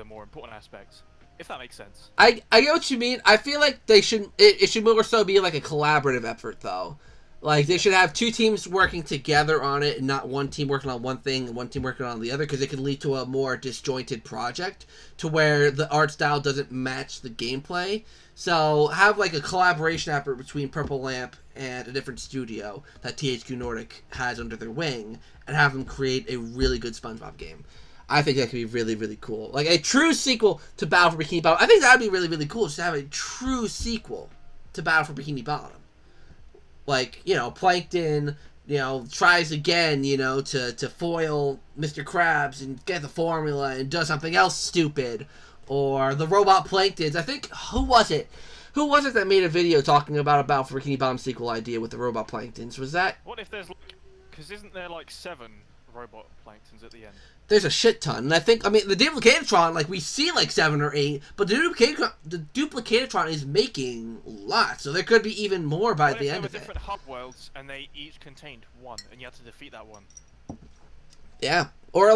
more important aspects. If that makes sense. I get what you mean. I feel like they should. It should more so be like a collaborative effort, though. Like, they should have two teams working together on it, and not one team working on one thing and one team working on the other, because it can lead to a more disjointed project, to where the art style doesn't match the gameplay. So, have, like, a collaboration effort between Purple Lamp and a different studio that THQ Nordic has under their wing, and have them create a really good SpongeBob game. I think that could be really, really cool. Like, a true sequel to Battle for Bikini Bottom. I think that would be really, really cool, just to have a true sequel to Battle for Bikini Bottom. Like, Plankton, tries again, to foil Mr. Krabs and get the formula and does something else stupid. Or the Robot Planktons. I think, who was it? Who was it that made a video talking about a Battle for Bikini Bottom sequel idea with the Robot Planktons? Was that? What if there's, because isn't there, 7 Robot Planktons at the end? There's a shit ton. And I think, the Duplicatatron, we see 7 or 8, but the Duplicatatron is making lots, so there could be even more by the end of it. There were different hub worlds, and they each contained one, and you had to defeat that one. Yeah. Or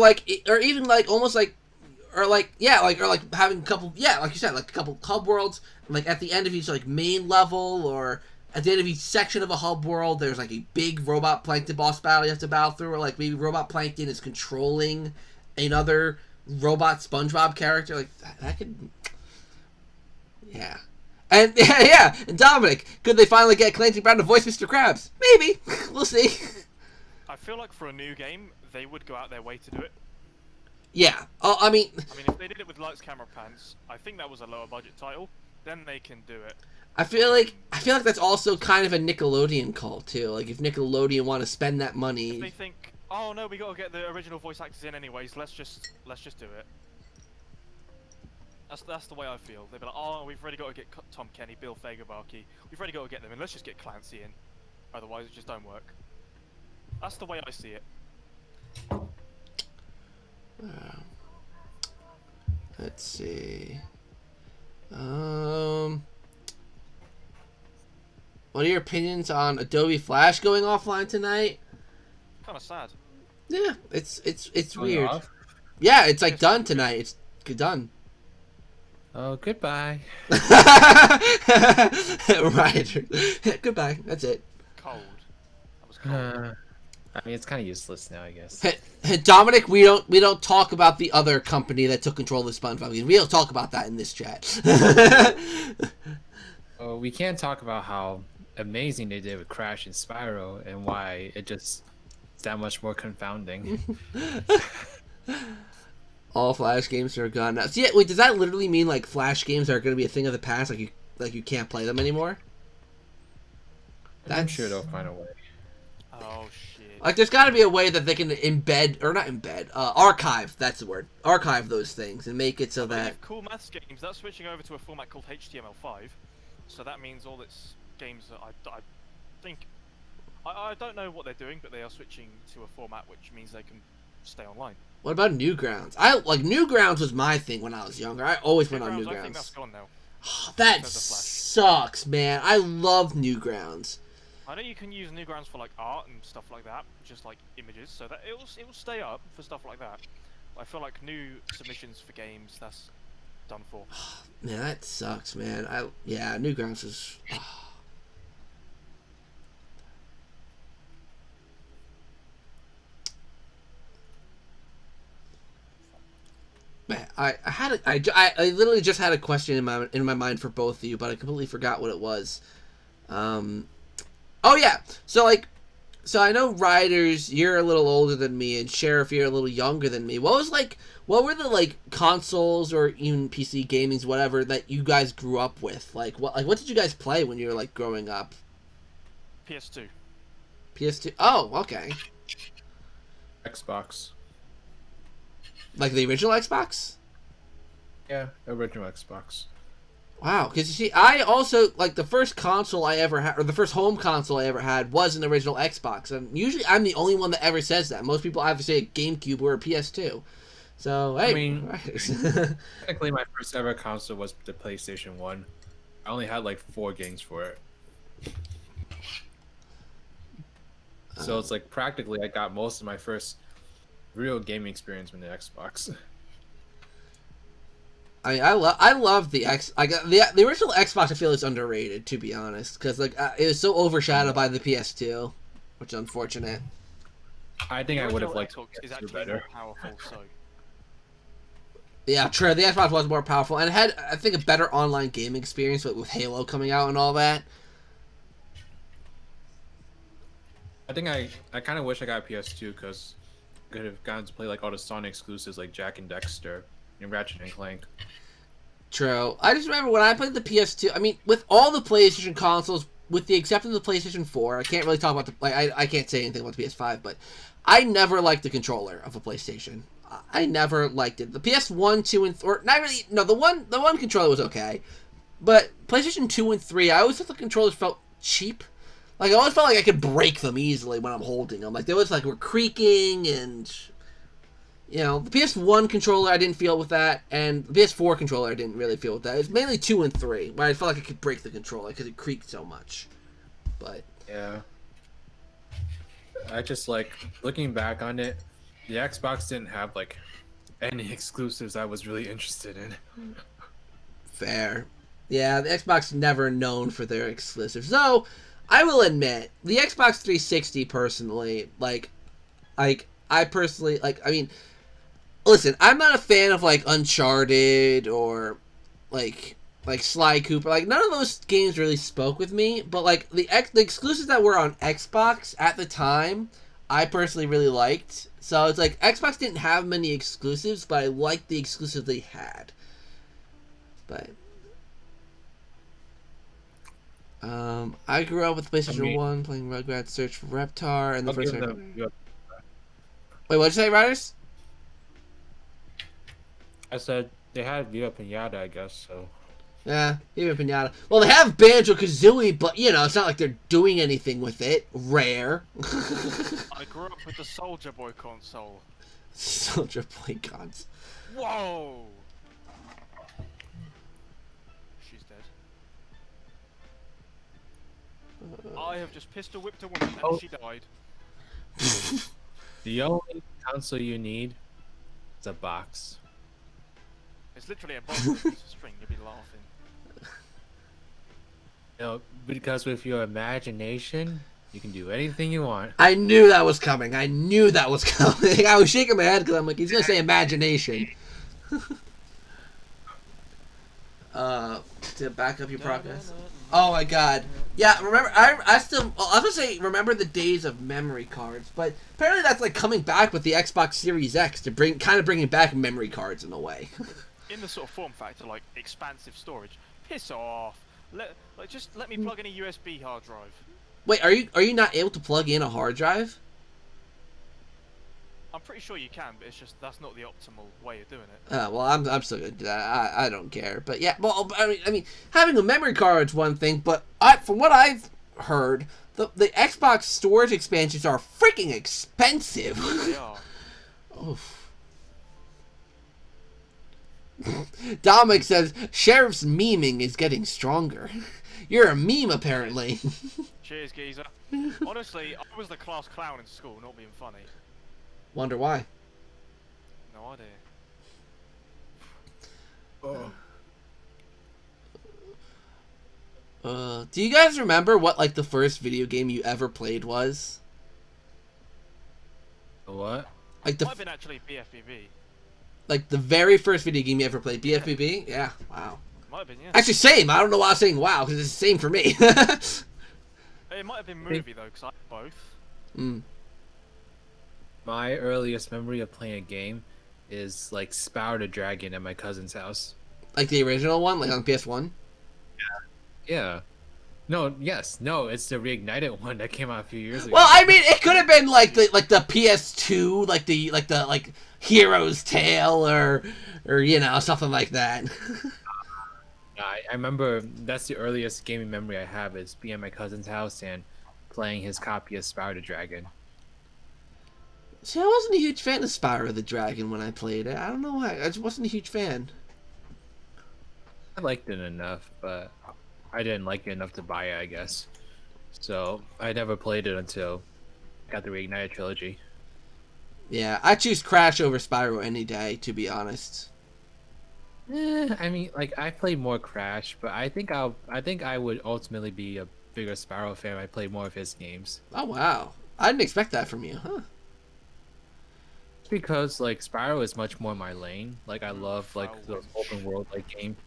even having a couple, like you said, a couple hub worlds, and at the end of each, main level, or at the end of each section of a hub world, there's a big Robot Plankton boss battle you have to battle through, or maybe Robot Plankton is controlling another robot SpongeBob character. That could, yeah. And yeah, and Dominic, could they finally get Clancy Brown to voice Mr. Krabs? Maybe. We'll see. I feel like for a new game, they would go out their way to do it. Yeah. I mean, if they did it with Lights, Camera, Pants, I think that was a lower budget title, then they can do it. I feel like that's also kind of a Nickelodeon call too. If Nickelodeon want to spend that money, if they think, oh no, we got to get the original voice actors in anyways. Let's just do it. That's the way I feel. They'd be like, oh, we've already got to get Tom Kenny, Bill Fagerbarky. We've already got to get them in. Let's just get Clancy in. Otherwise, it just don't work. That's the way I see it. Let's see. What are your opinions on Adobe Flash going offline tonight? Kind of sad. Yeah, it's Going weird. off? Yeah, it's done tonight. It's done. Oh, goodbye. Right. Goodbye. That's it. Cold. That was cold. It's kind of useless now, I guess. Hey, Dominic, we don't talk about the other company that took control of the SpongeBob game. We don't talk about that in this chat. Oh, we can't talk about how amazing they did with Crash and Spyro and why it just is that much more confounding. All Flash games are gone now. So yeah, wait, does that literally mean Flash games are going to be a thing of the past? You can't play them anymore? I'm sure they'll find a way. Oh shit. There's got to be a way that they can archive. That's the word. Archive those things and make it so that Cool Maths games, that's switching over to a format called HTML5. So that means all its games that I think I don't know what they're doing, but they are switching to a format which means they can stay online. What about Newgrounds? Newgrounds was my thing when I was younger. I always went on Newgrounds. I think that's gone now. That sucks, man. I love Newgrounds. I know you can use Newgrounds for art and stuff like that, just images, so that it will stay up for stuff like that. But I feel like new submissions for games, that's done for. Man, that sucks, man. Newgrounds is. Man, I literally just had a question in my mind for both of you, but I completely forgot what it was. Oh yeah, so I know Riders, you're a little older than me, and Sheriff, you're a little younger than me. What were the consoles or even PC gamings, whatever, that you guys grew up with? What did you guys play when you were growing up? PS2. PS2. Oh, okay. Xbox. Like the original Xbox? Yeah, original Xbox. Wow, because you see, I also, like, the first console I ever had, or the first home console I ever had was an original Xbox. And usually I'm the only one that ever says that. Most people either say a GameCube or a PS2. So, hey. I mean, technically my first ever console was the PlayStation 1. I only had like 4 games for it. So it's like practically I got most of my first real gaming experience from the Xbox. I love the the original Xbox. I feel is underrated, to be honest, because like it was so overshadowed by the PS2, which is unfortunate. I think I would have liked Xbox is PS2 actually better. more powerful. So Yeah, true. The Xbox was more powerful and it had, I think, a better online gaming experience with Halo coming out and all that. I think I kind of wish I got a PS2 because I could have gotten to play like all the Sonic exclusives like Jack and Dexter and Ratchet and Clank. True. I just remember when I played the PS2. I mean, with all the PlayStation consoles, with the exception of the PlayStation 4, I can't really talk about the I can't say anything about the PS5, but I never liked the controller of a PlayStation. I never liked it. The PS1, 2, and or not really. No, the one controller was okay, but PlayStation 2 and 3, I always thought the controllers felt cheap. Like I always felt like I could break them easily when I'm holding them. Like they was like were creaking and. You know, the PS1 controller I didn't feel with that, and the PS4 controller I didn't really feel with that. It's mainly 2 and 3, where I felt like I could break the controller because it creaked so much. But Yeah. I just like looking back on it, the Xbox didn't have like any exclusives I was really interested in. fair. Yeah, the Xbox never known for their exclusives. Though, I will admit, the Xbox 360 personally, I personally, I mean, listen, I'm not a fan of, like, Uncharted or, like Sly Cooper. Like, none of those games really spoke with me. But, like, the exclusives that were on Xbox at the time, I personally really liked. So, it's like, Xbox didn't have many exclusives, but I liked the exclusives they had. But... I grew up with PlayStation 1, playing Rugrats Search for Reptar, and the first... Wait, what'd you say, Riders? I said they had Viva Pinata, I guess, so. Yeah, Viva Pinata. Well, they have Banjo-Kazooie, but, you know, it's not like they're doing anything with it. Rare. I grew up with the Soldier Boy console. Soldier Boy console. Whoa! She's dead. I have just pistol whipped a woman and she died. The only console you need is a box. It's literally a box with a piece of string, you'll be laughing. You know, because with your imagination, you can do anything you want. I knew that was coming. I knew that was coming. I was shaking my head because I'm like, he's going to say imagination. To back up your progress. Oh my god. Yeah, remember, I still, well, I was going to say, remember the days of memory cards, but apparently that's like coming back with the Xbox Series X to bringing back memory cards in a way. In the sort of form factor, like expansive storage. Piss off. Just let me plug in a USB hard drive. Wait, are you not able to plug in a hard drive? I'm pretty sure you can, but it's just that's not the optimal way of doing it. Well, I'm still gonna do that. I don't care. But yeah, well, I mean, having a memory card's one thing, but from what I've heard, the Xbox storage expansions are freaking expensive. They are. Oof. Dominic says Sheriff's memeing is getting stronger. You're a meme apparently. Cheers, geezer. Honestly, I was the class clown in school, not being funny. Wonder why? No idea. Oh. Do you guys remember what like the first video game you ever played was? What? Like Might have been actually BFBB. Like the very first video game you ever played, BFBB? Yeah, wow. Might have been, yeah. Actually, same. I don't know why I was saying wow, because it's the same for me. It might have been movie though, because I had both. Mm. My earliest memory of playing a game is like Spyro the Dragon at my cousin's house. Like the original one, like on PS1? Yeah. No, yes, no, it's the reignited one that came out a few years ago. Well, I mean, it could have been like the PS2, like Hero's Tale or you know, something like that. I remember that's the earliest gaming memory I have is being at my cousin's house and playing his copy of Spyro the Dragon. See, I wasn't a huge fan of Spyro the Dragon when I played it. I don't know why. I just wasn't a huge fan. I liked it enough, but I didn't like it enough to buy it, I guess. So I never played it until I got the Reignited trilogy. Yeah, I choose Crash over Spyro any day, to be honest. I mean, like I played more Crash, but I think I would ultimately be a bigger Spyro fan if I played more of his games. Oh wow, I didn't expect that from you, huh? It's because like Spyro is much more my lane. Like I love like those open world like games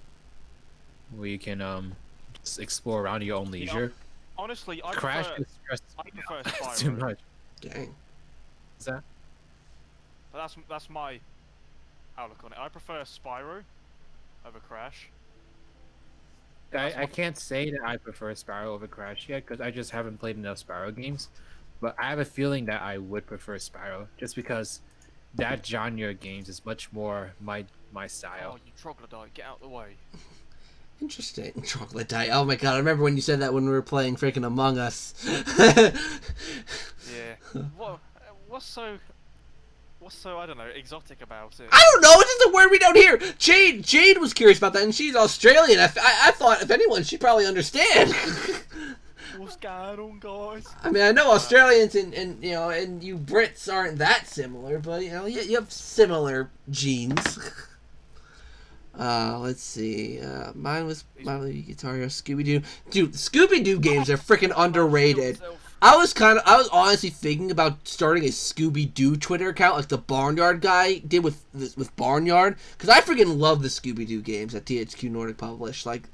where you can just explore around at your own leisure. Honestly, I Crash prefer, is stressed I prefer Spyro. too much. Dang. Is that? But that's my outlook on it. I prefer Spyro over Crash. I can't say that I prefer Spyro over Crash yet because I just haven't played enough Spyro games. But I have a feeling that I would prefer Spyro just because that genre of games is much more my style. Oh, you troglodyte, get out the way. Interesting. Chocolate Dye. Oh my god, I remember when you said that when we were playing freaking Among Us. Yeah. What's so I don't know, exotic about it? I don't know, it's just a word we don't hear. Jade was curious about that, and she's Australian. I thought, if anyone, she'd probably understand. What's going on, guys? I mean, I know Australians and you know, and you Brits aren't that similar, but you know, you have similar genes. Let's see. Mine was Miley Guitar Hero, Scooby Doo. Dude, Scooby Doo games are freaking underrated. I was honestly thinking about starting a Scooby Doo Twitter account like the Barnyard guy did with Barnyard, because I freaking love the Scooby Doo games that THQ Nordic published. Like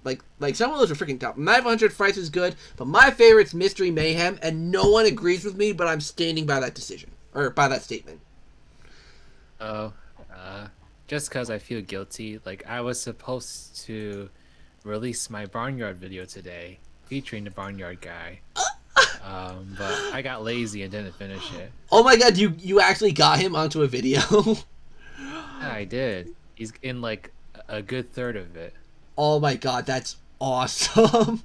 some of those are freaking top. 900 Frights is good, but my favorite's Mystery Mayhem, and no one agrees with me, but I'm standing by that decision or by that statement. Oh, just because I feel guilty. Like I was supposed to release my Barnyard video today featuring the Barnyard guy. But I got lazy and didn't finish it. Oh my god, you actually got him onto a video? Yeah, I did. He's in like a good third of it. Oh my god, that's awesome.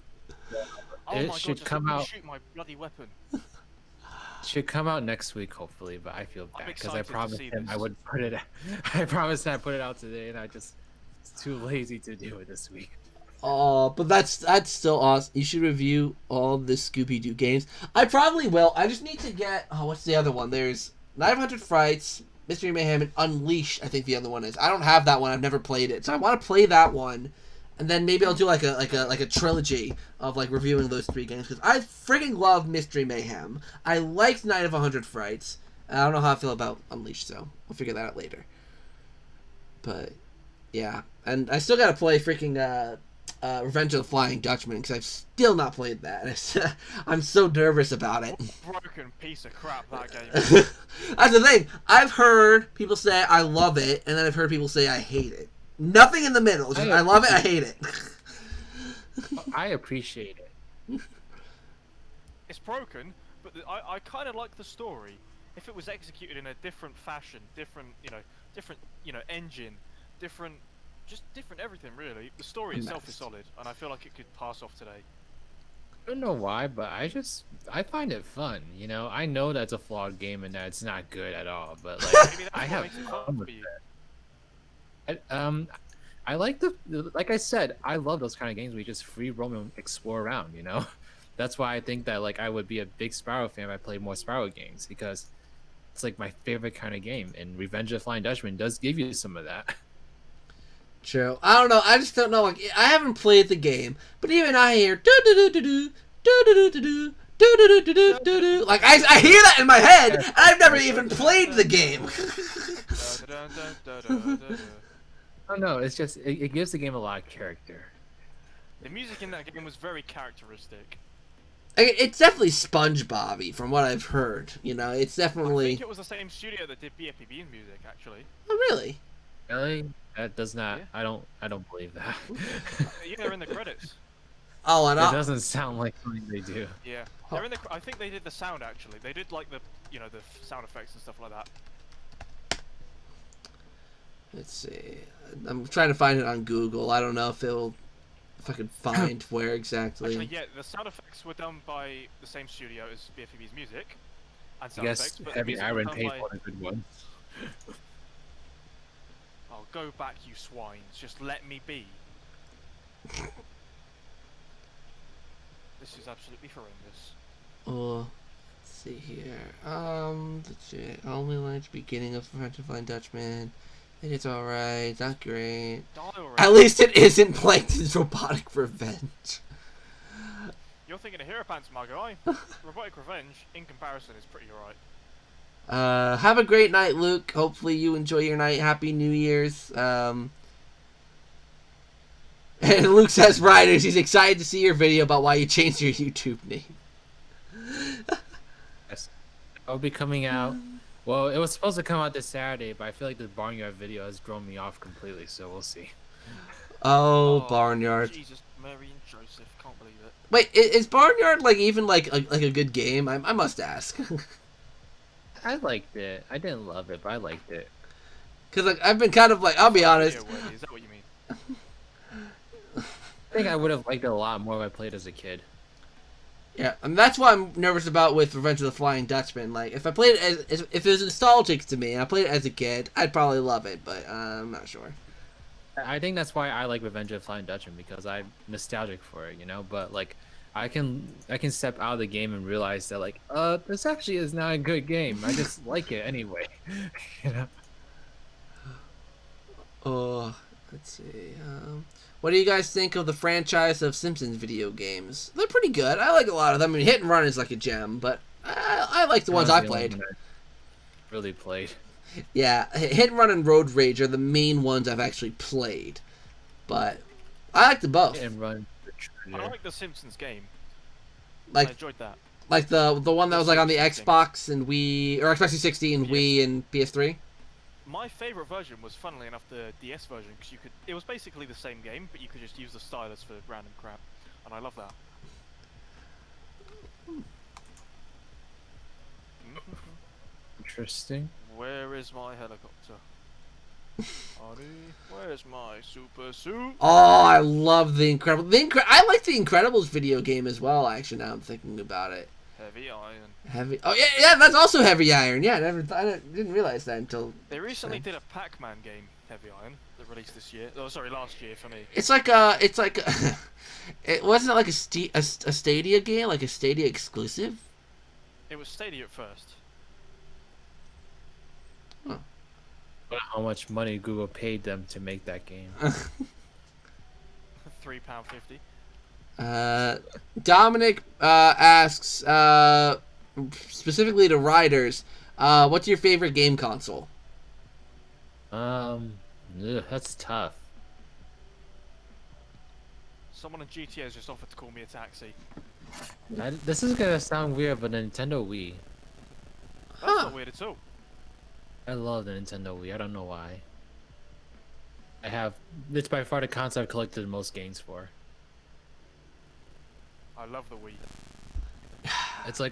Oh It my should God, come out. Shoot my bloody weapon. Should come out next week, hopefully. But I feel bad because I excited to promised see him this. I would put it. I promised I'd put it out today, and I just was too lazy to do it this week. Oh, but that's still awesome. You should review all the Scooby-Doo games. I probably will. I just need to get... Oh, what's the other one? There's 900 Frights, Mystery Mayhem, and Unleash, I think the other one is. I don't have that one. I've never played it. So I want to play that one. And then maybe I'll do like a trilogy of like reviewing those 3 games. Because I freaking love Mystery Mayhem. I liked Night of 100 Frights. And I don't know how I feel about Unleash, so we'll figure that out later. But, yeah. And I still got to play freaking... Revenge of the Flying Dutchman, because I've still not played that. I'm so nervous about it. Broken piece of crap, that game. That's the thing. I've heard people say I love it, and then I've heard people say I hate it. Nothing in the middle. Just, I love it, I hate it. I appreciate it. It's broken, but I kind of like the story. If it was executed in a different fashion, different engine, just different everything really. The story itself is solid, and I feel like it could pass off today. I don't know why, but I find it fun. You know, I know that's a flawed game and that it's not good at all, but like Maybe that's I what have makes it fun fun with for you. it. I like like I said, I love those kind of games where you just free roam and explore around. You know, that's why I think that like I would be a big Spyro fan if I played more Spyro games because it's like my favorite kind of game, and Revenge of the Flying Dutchman does give you some of that. True. I don't know. I just don't know. Like, I haven't played the game, but even I hear do do do do do do do do do do do do do do. Like I hear that in my head, and I've never even played the game. Oh no, it's just it gives the game a lot of character. The music in that game was very characteristic. It's definitely SpongeBob-y, from what I've heard. You know, it's I definitely. think it was the same studio that did BFPB's music, actually. Oh really? Really? That does not. Yeah. I don't believe that. Yeah, they're in the credits. Oh, and It doesn't sound like something they do. Yeah, they're in the. I think they did the sound actually. They did like the, you know, the sound effects and stuff like that. Let's see. I'm trying to find it on Google. I don't know if I can find where exactly. Actually, yeah, the sound effects were done by the same studio as BFB's music. And I sound guess effects, but Heavy the music Iron was done paid by... for a good one. Oh, go back, you swines. Just let me be. This is absolutely horrendous. Oh, let's see here. Only like the beginning of French to Flying Dutchman. It's alright, not great. At least it isn't Plankton's Robotic Revenge. You're thinking of Hero Pants, my guy. Robotic Revenge, in comparison, is pretty alright. Have a great night, Luke. Hopefully you enjoy your night. Happy New Year's. And Luke says, Riders, he's excited to see your video about why you changed your YouTube name. Yes. I'll be coming out. Well, it was supposed to come out this Saturday, but I feel like the Barnyard video has thrown me off completely, so we'll see. Oh, Barnyard. Jesus, Mary and Joseph, can't believe it. Wait, is Barnyard like even like a good game? I must ask. I liked it. I didn't love it, but I liked it. Cause like I've been kind of like, I'll be honest. Is that what you mean? I think I would have liked it a lot more if I played as a kid. Yeah, and that's what I'm nervous about with Revenge of the Flying Dutchman. Like, if I played it if it was nostalgic to me, and I played it as a kid, I'd probably love it, but I'm not sure. I think that's why I like Revenge of the Flying Dutchman, because I'm nostalgic for it, you know. But like, I can step out of the game and realize that like, this actually is not a good game. I just like it anyway, you know. Oh, let's see. What do you guys think of the franchise of Simpsons video games? They're pretty good. I like a lot of them. I mean, Hit and Run is like a gem, but I like the ones I played. Really played. Yeah, Hit and Run and Road Rage are the main ones I've actually played, but I like them both. Hit and Run. I like the Simpsons game. Like, I enjoyed that. Like the one that was like on the Xbox and Wii, or Xbox 360 and Yes. Wii and PS3. My favourite version was, funnily enough, the DS version, because you could. It was basically the same game, but you could just use the stylus for random crap, and I love that. Interesting. Where is my helicopter? Arnie, where's my super suit? Oh, I love the Incredible. I like the Incredibles video game as well. Actually, now I'm thinking about it. Heavy iron. Heavy. Oh yeah, that's also Heavy Iron. Yeah, I didn't realize that until. They recently did a Pac-Man game, Heavy Iron, that released this year. Oh, sorry, last year for me. It's like it wasn't like a Stadia game, like a Stadia exclusive. It was Stadia at first. Huh. How much money Google paid them to make that game? £3.50. Dominic asks specifically to Riders, what's your favorite game console? That's tough. Someone in GTA has just offered to call me a taxi. This is gonna sound weird, but Nintendo Wii. That's not weird at all. I love the Nintendo Wii. I don't know why. It's by far the console I've collected the most games for. I love the Wii.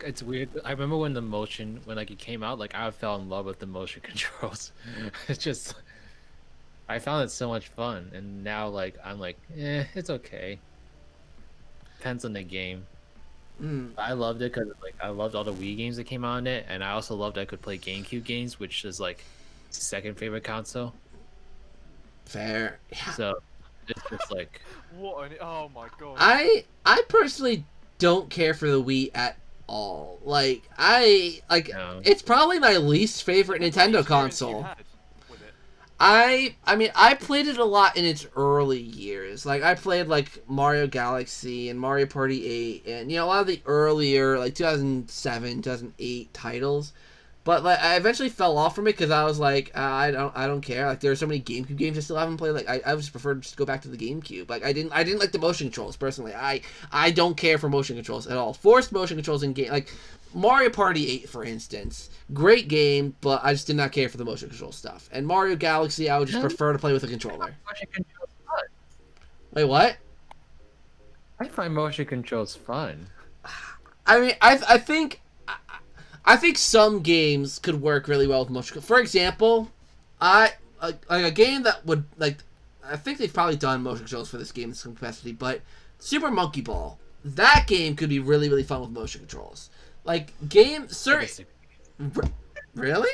It's weird. I remember when it came out, like I fell in love with the motion controls. It's just, I found it so much fun, and now like I'm like, it's okay. Depends on the game. I loved it because like I loved all the Wii games that came out on it, and I also loved I could play GameCube games, which is like second favorite console. Fair. Yeah. So it's just like Oh my god. I personally don't care for the Wii at all. Like No. it's probably my least favorite Nintendo console. I mean, I played it a lot in its early years. Like, I played, like, Mario Galaxy and Mario Party 8 and, a lot of the earlier, like, 2007, 2008 titles. But, like, I eventually fell off from it because I was like, I don't care. Like, there are so many GameCube games I still haven't played. Like, I just prefer to just go back to the GameCube. Like, I didn't like the motion controls, personally. I don't care for motion controls at all. Forced motion controls in game, like, Mario Party 8, for instance, great game, but I just did not care for the motion control stuff. And Mario Galaxy, I would just prefer to play with a controller. Wait, what? I find motion controls fun. I mean, I think some games could work really well with motion. For example, like a game that would like, I think they've probably done motion controls for this game in some capacity, but Super Monkey Ball, that game could be really really fun with motion controls. Like really?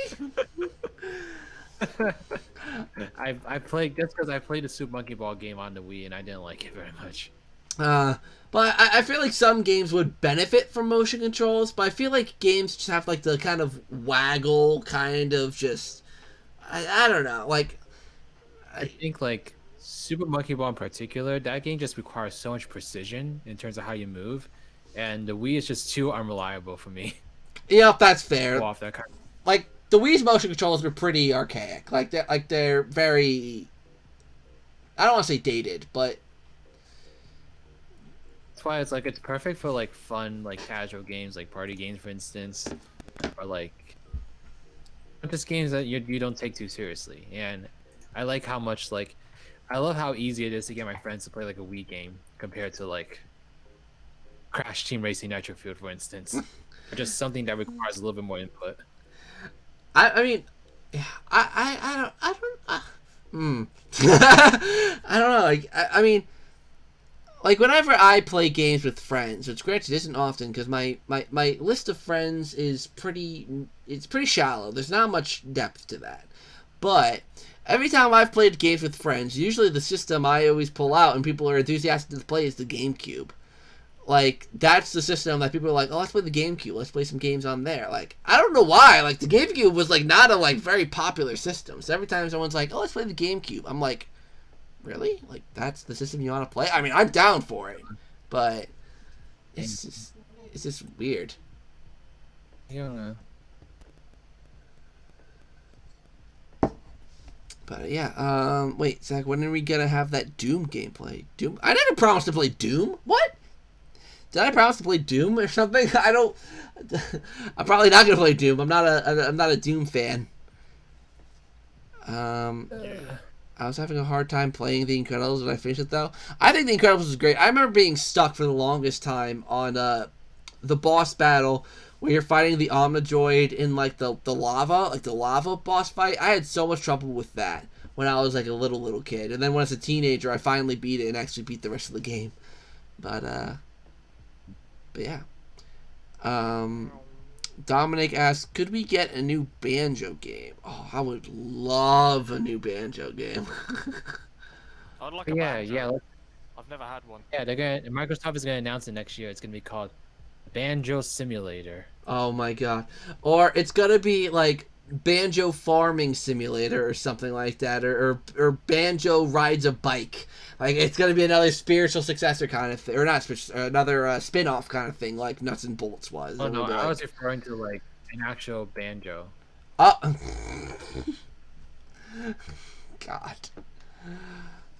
I played just because I played the Super Monkey Ball game on the Wii and I didn't like it very much. But I feel like some games would benefit from motion controls, but I feel like games just have like the kind of waggle kind of just I don't know, like I think like Super Monkey Ball in particular, that game just requires so much precision in terms of how you move, and the Wii is just too unreliable for me. yeah, that's fair. Off that kind of... Like the Wii's motion controls were pretty archaic. Like they're very, I don't want to say dated, but That's why it's like it's perfect for like fun, like casual games, like party games, for instance, or like just games that you don't take too seriously. And I like how much like I love how easy it is to get my friends to play like a Wii game compared to like Crash Team Racing Nitro Field, for instance, or just something that requires a little bit more input. I mean, I don't I don't know. Like I mean, like whenever I play games with friends, which granted isn't often because my list of friends is pretty shallow. There's not much depth to that, but every time I've played games with friends, usually the system I always pull out and people are enthusiastic to play is the GameCube. Like, that's the system that people are like, oh, let's play the GameCube. Let's play some games on there. Like, I don't know why. Like, the GameCube was, like, not a, like, very popular system. So every time someone's like, oh, let's play the GameCube, I'm like, really? Like, that's the system you want to play? I mean, I'm down for it. But it's just weird. I don't know. But, yeah. Wait, Zach, when are we going to have that Doom gameplay? Doom? I never promised to play Doom. What? Did I promise to play Doom or something? I don't. I'm probably not gonna play Doom. I'm not a Doom fan. I was having a hard time playing The Incredibles when I finished it though. I think The Incredibles is great. I remember being stuck for the longest time on the boss battle where you're fighting the Omnidroid in like the lava, like the lava boss fight. I had so much trouble with that when I was like a little kid, and then when I was a teenager, I finally beat it and actually beat the rest of the game. But yeah. Dominic asks, could we get a new Banjo game? Oh, I would love a new Banjo game. I'd like a Banjo. Yeah. I've never had one. Yeah, Microsoft is gonna announce it next year. It's gonna be called Banjo Simulator. Oh my god. Or it's gonna be like Banjo Farming Simulator or something like that, or Banjo Rides a Bike. Like, it's gonna be another spiritual successor kind of thing, or not another spin-off kind of thing, like Nuts and Bolts was. Oh no, I was referring to like an actual banjo. God.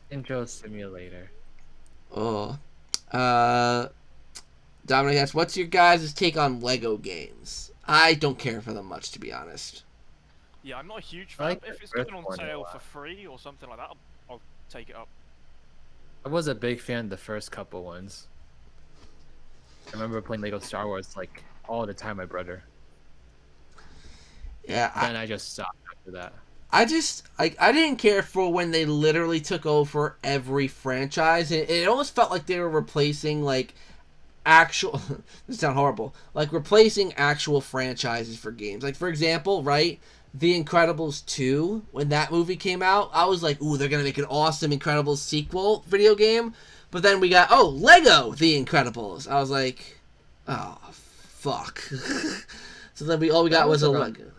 Banjo Simulator. Oh. Dominic asks, what's your guys' take on Lego games? I don't care for them much, to be honest. Yeah, I'm not a huge fan. Like if it's going on sale for free or something like that, I'll take it up. I was a big fan of the first couple ones. I remember playing Lego Star Wars like all the time, my brother. Yeah. Then I just stopped after that. I didn't care for when they literally took over every franchise. It almost felt like they were replacing like actual. This sounds horrible. Like replacing actual franchises for games. Like for example, right? The Incredibles 2, when that movie came out, I was like, ooh, they're going to make an awesome Incredibles sequel video game. But then we got, oh, Lego The Incredibles. I was like, oh, fuck. So then all we got was a Lego.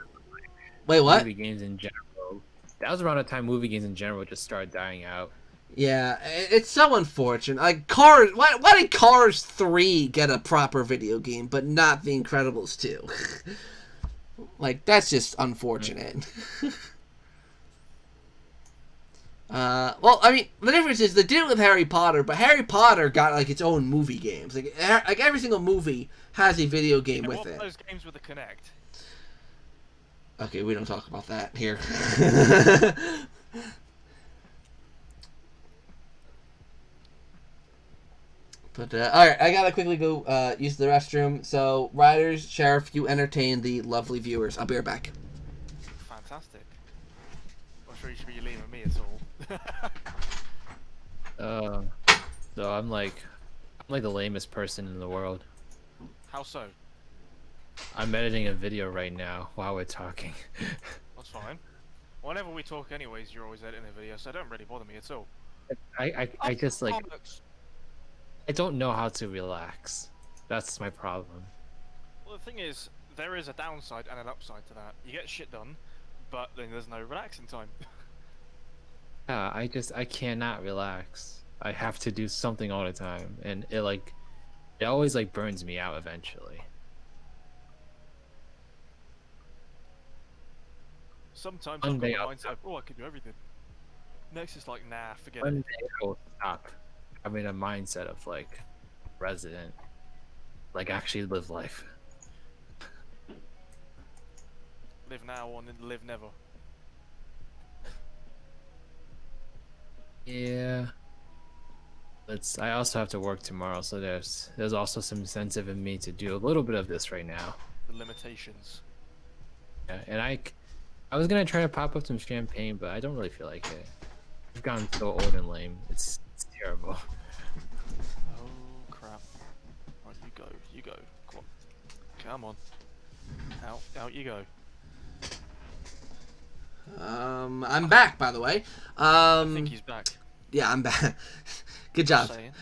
Wait, what? Movie games in general. That was around the time movie games in general just started dying out. Yeah, it's so unfortunate. Like, Cars, why did Cars 3 get a proper video game, but not The Incredibles 2? Like, that's just unfortunate. Well, I mean, the difference is they did it with Harry Potter, but Harry Potter got, like, its own movie games. Like every single movie has a video game with what it. What those games with the Kinect? Okay, we don't talk about that here. But all right, I gotta quickly go use the restroom. So, Riders, Sheriff, you entertain the lovely viewers. I'll be right back. Fantastic. I'm sure you should be leaving me at all. So I'm like the lamest person in the world. How so? I'm editing a video right now while we're talking. That's fine. Whenever we talk anyways, you're always editing a video, so it don't really bother me at all. I just like, I don't know how to relax. That's my problem. Well, the thing is, there is a downside and an upside to that. You get shit done, but then there's no relaxing time. Yeah, I cannot relax. I have to do something all the time, and it always like burns me out eventually. Sometimes One I've got day the I'll- mindset, oh, I can do everything. Next it's like, nah, forget One it. day I will stop having a mindset of like resident, like actually live life. Live now or live never. Yeah. I also have to work tomorrow, so there's also some incentive in me to do a little bit of this right now. The limitations. Yeah, and I was gonna try to pop up some champagne, but I don't really feel like it. I've gotten so old and lame. It's terrible. Oh crap. Right, you go. Come on. Out you go. I'm back, by the way. I think he's back. Yeah, I'm back. Good job. Just saying.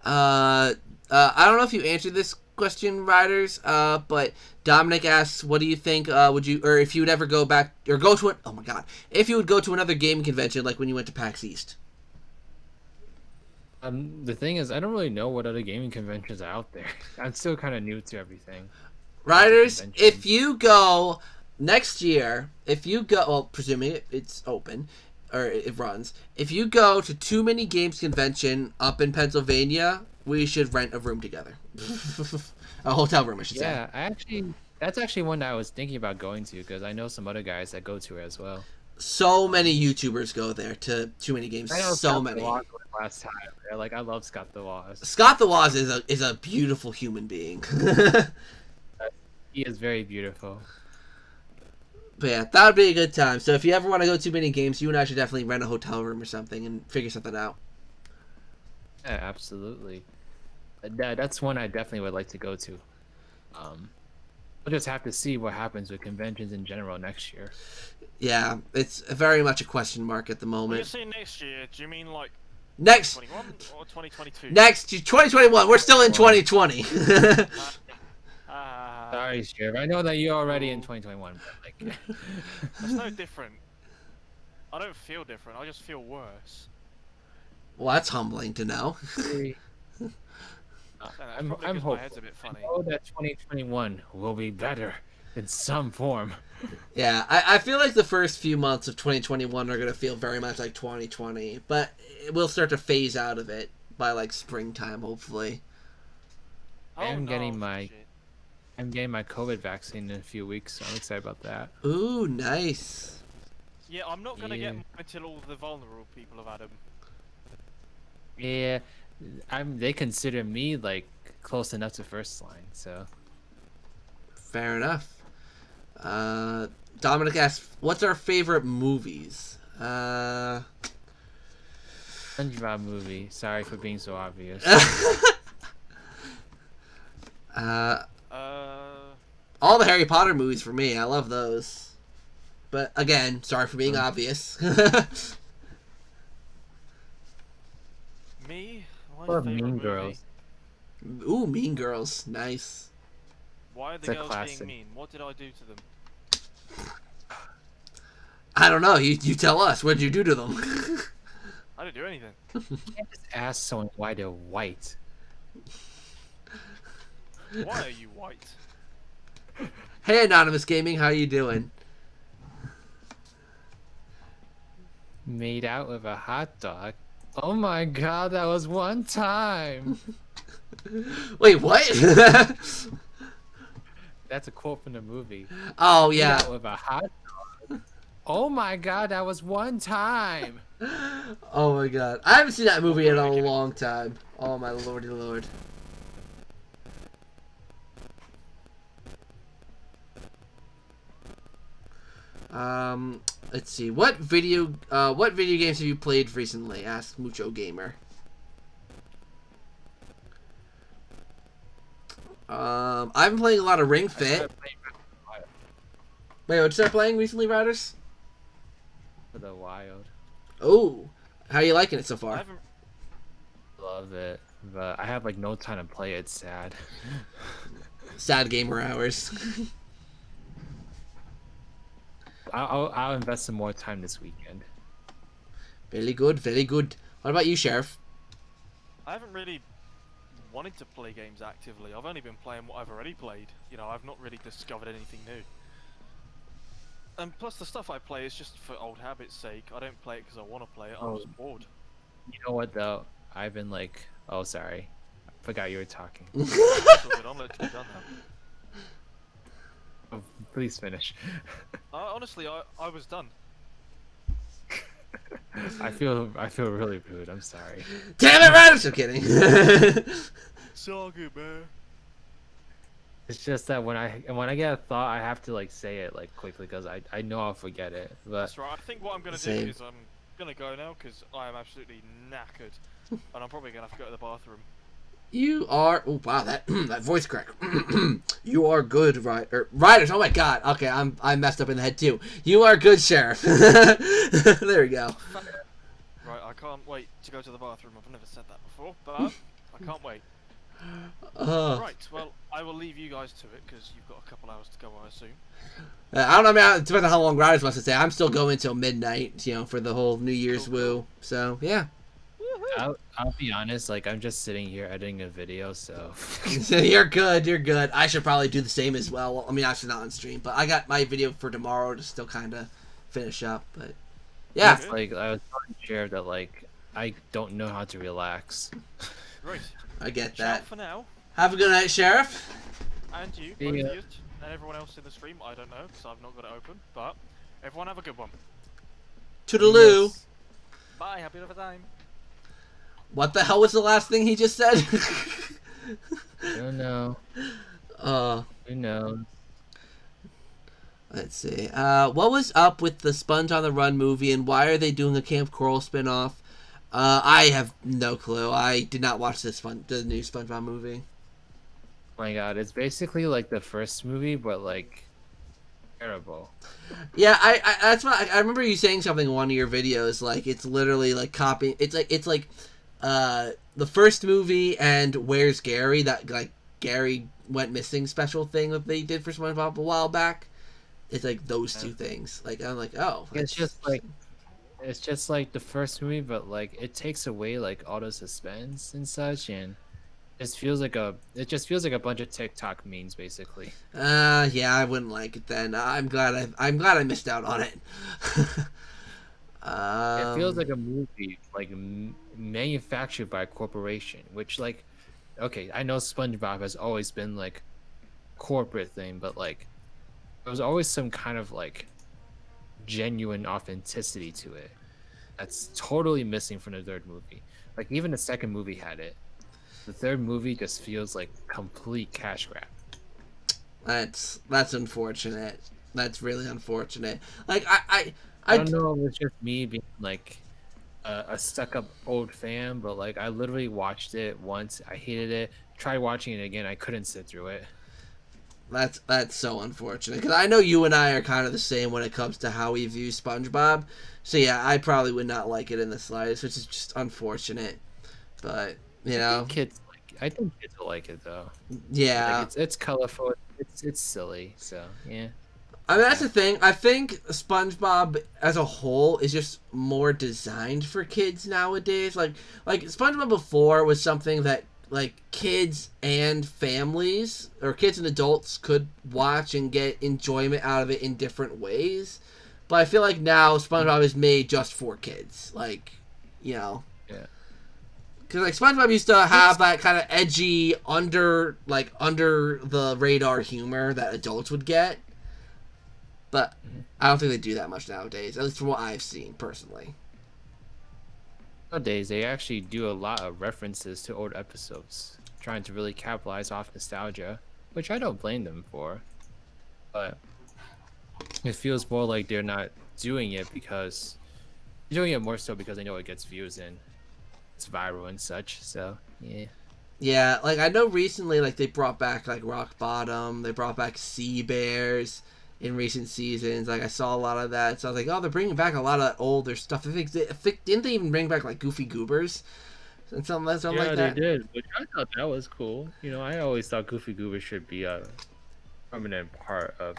I don't know if you answered this question, Riders, but Dominic asks, what do you think, if you would ever go back, or go to oh my god, if you would go to another gaming convention like when you went to PAX East? The thing is, I don't really know what other gaming conventions are out there. I'm still kind of new to everything. Riders, if you go next year, well, presuming it's open, or it runs, if you go to Too Many Games Convention up in Pennsylvania, we should rent a room together. A hotel room, I should say. Yeah, that's actually one that I was thinking about going to, because I know some other guys that go to it as well. So many YouTubers go there to Too Many Games. I know So Scott many. The Waz went last time. Yeah, like I love Scott the Waz. Scott the Waz is a beautiful human being. He is very beautiful. But yeah, that would be a good time. So if you ever want to go to Too Many Games, you and I should definitely rent a hotel room or something and figure something out. Yeah, absolutely. That's one I definitely would like to go to. We'll just have to see what happens with conventions in general next year. Yeah, it's very much a question mark at the When you moment. say next year, do you mean like Next 21 or 2022? Next 2021. We're still in 2020. Sorry, Sheriff. I know that you're already in 2021, but like, That's no different. I don't feel different. I just feel worse. Well, that's humbling to know. I'm My hopeful. head's a bit funny. I know that 2021 will be better in some form. Yeah, I feel like the first few months of 2021 are going to feel very much like 2020, but we'll start to phase out of it by like springtime, hopefully. I'm getting my shit. I'm getting my COVID vaccine in a few weeks, so I'm excited about that. Ooh, nice. Yeah, I'm not gonna Yeah. get mine until all the vulnerable people have had them. Yeah, they consider me like close enough to first line, so. Fair enough. Dominic asks, what's our favorite movies? SpongeBob movie. Sorry for being so obvious. All the Harry Potter movies for me. I love those. But again, sorry for being obvious. Me? My Or favorite Mean movie? Girls. Ooh, Mean Girls. Nice. Why are It's the a girls classic. being mean? What did I do to them? I don't know. You tell us. What did you do to them? I didn't do anything. You can't just ask someone why they're white. Why are you white? Hey, Anonymous Gaming. How you doing? Made out with a hot dog. Oh my god, that was one time. Wait, what? That's a quote from the movie. Oh, Made yeah. out with a hot dog. Oh my god, that was one time. Oh my god. I haven't seen that movie in a long time. Oh my lordy lord. Let's see. What video games have you played recently? Asked Mucho Gamer. I've been playing a lot of Ring Fit. Wait, what you start playing recently, Riders? For the Wild. Oh, how are you liking it so far? Love it, but I have like no time to play it. Sad. Sad gamer hours. I'll invest some more time this weekend. Very good, very good. What about you, Sheriff? I haven't really wanted to play games actively. I've only been playing what I've already played. You know, I've not really discovered anything new. And plus, the stuff I play is just for old habit's sake. I don't play it because I want to play it. I'm just bored. You know what though? I've been like, oh sorry, I forgot you were talking. I'll let you be done now. Oh, please finish. Honestly, I was done. I feel really rude. I'm sorry. Damn it, Riders! I'm kidding. It's all good, man. It's just that when I get a thought, I have to like say it like quickly because I know I'll forget it. But That's right. I think what I'm gonna do is I'm gonna go now because I am absolutely knackered, and I'm probably gonna have to go to the bathroom. You are. Oh wow, that that voice crack. You are good, Riders. Oh my god. Okay, I messed up in the head too. You are good, Sheriff. There we go. Right, I can't wait to go to the bathroom. I've never said that before, but I can't wait. Right, well, I will leave you guys to it because you've got a couple hours to go, I assume. I don't know. I mean, it depends on how long Riders wants to stay. I'm still going till midnight. You know, for the whole New Year's woo. So yeah. I'll be honest, like I'm just sitting here editing a video, so You're good, you're good. I should probably do the same as well. I mean, actually not on stream, but I got my video for tomorrow to still kind of finish up. But yeah, it's like I was telling Sheriff that like I don't know how to relax. Right. I get Ciao that. for now. Have a good night, Sheriff. And you, See both ya. of you, and everyone else in the stream. I don't know because I've not got it open, but everyone have a good one. Toodaloo. Yes. Bye. Happy another time. What the hell was the last thing he just said? I don't know. Who knows? Let's see. What was up with the Sponge on the Run movie, and why are they doing a Camp Coral spinoff? I have no clue. I did not watch the new SpongeBob movie. Oh my god, it's basically like the first movie, but like terrible. Yeah, I that's what I remember you saying something in one of your videos. Like it's literally like copying. It's like the first movie and Where's Gary, that like Gary went missing special thing that they did for SpongeBob a while back. It's like those two things. Like I'm like, oh, It's just like the first movie, but like it takes away like all the suspense and such, and it just feels like a bunch of TikTok memes basically. Yeah, I wouldn't like it then. I'm glad I missed out on it. It feels like a movie like manufactured by a corporation, which like, okay, I know SpongeBob has always been like corporate thing, but like there was always some kind of like genuine authenticity to it that's totally missing from the third movie. Like even the second movie had it. The third movie just feels like complete cash grab. That's unfortunate. That's really unfortunate. Like I don't know if it's just me being like a stuck-up old fan, but like I literally watched it once, I hated it. Tried watching it again, I couldn't sit through it. That's so unfortunate because I know you and I are kind of the same when it comes to how we view SpongeBob. So yeah, I probably would not like it in the slightest, which is just unfortunate. But you know, I think kids will like it though. Yeah, like it's colorful. It's silly. So yeah. I mean that's the thing. I think SpongeBob as a whole is just more designed for kids nowadays. Like SpongeBob before was something that like kids and families or kids and adults could watch and get enjoyment out of it in different ways. But I feel like now SpongeBob is made just for kids. Like, you know. Yeah. Because like SpongeBob used to have that kind of edgy under the radar humor that adults would get. But I don't think they do that much nowadays, at least from what I've seen personally. Nowadays, they actually do a lot of references to old episodes, trying to really capitalize off nostalgia, which I don't blame them for. But it feels more like they're not doing it because they're doing it more so because they know it gets views and it's viral and such. So yeah. Yeah, like I know recently, like they brought back like Rock Bottom, they brought back Sea Bears in recent seasons. Like I saw a lot of that, so I was like, oh, they're bringing back a lot of older stuff. I think didn't they even bring back like Goofy Goobers and something like that? Yeah, they did, which I thought that was cool. You know, I always thought Goofy Goobers should be a permanent part of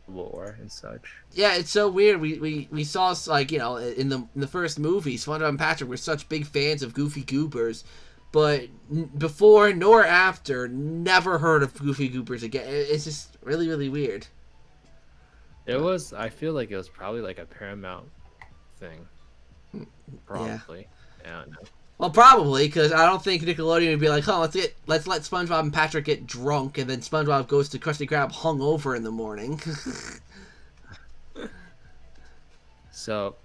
lore and such. Yeah, it's so weird. We saw, like, you know, in the first movie, SpongeBob and Patrick were such big fans of Goofy Goobers, but before nor after, never heard of Goofy Goobers again. It's just really, really weird. It was. I feel like it was probably like a Paramount thing. Probably. Yeah. I don't know. Well, probably, because I don't think Nickelodeon would be like, oh, let's let SpongeBob and Patrick get drunk, and then SpongeBob goes to Krusty Krab hungover in the morning. So,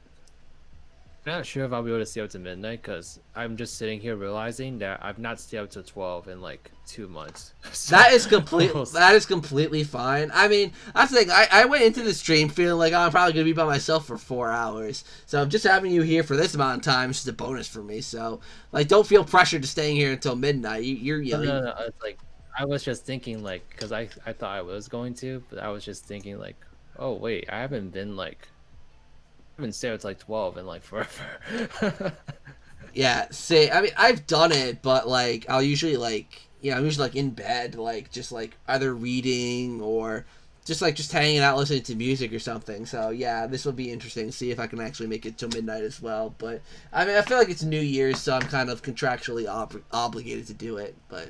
I'm not sure if I'll be able to stay up to midnight, because I'm just sitting here realizing that I've not stayed up to 12 in like 2 months. So, that is completely fine. I mean, that's the thing. I went into the stream feeling like I'm probably going to be by myself for 4 hours. So just having you here for this amount of time is just a bonus for me. So, like, don't feel pressured to staying here until midnight. No. It's like, I was just thinking, like, because I thought I was going to, but I was just thinking, like, oh, wait, I haven't been stayed up to like 12 in like forever. Yeah, see, I mean, I've done it, but like, I'll usually like, I'm usually like in bed, like just like either reading or just hanging out, listening to music or something. So yeah, this will be interesting to see if I can actually make it till midnight as well. But I mean, I feel like it's New Year's, so I'm kind of contractually obligated to do it. But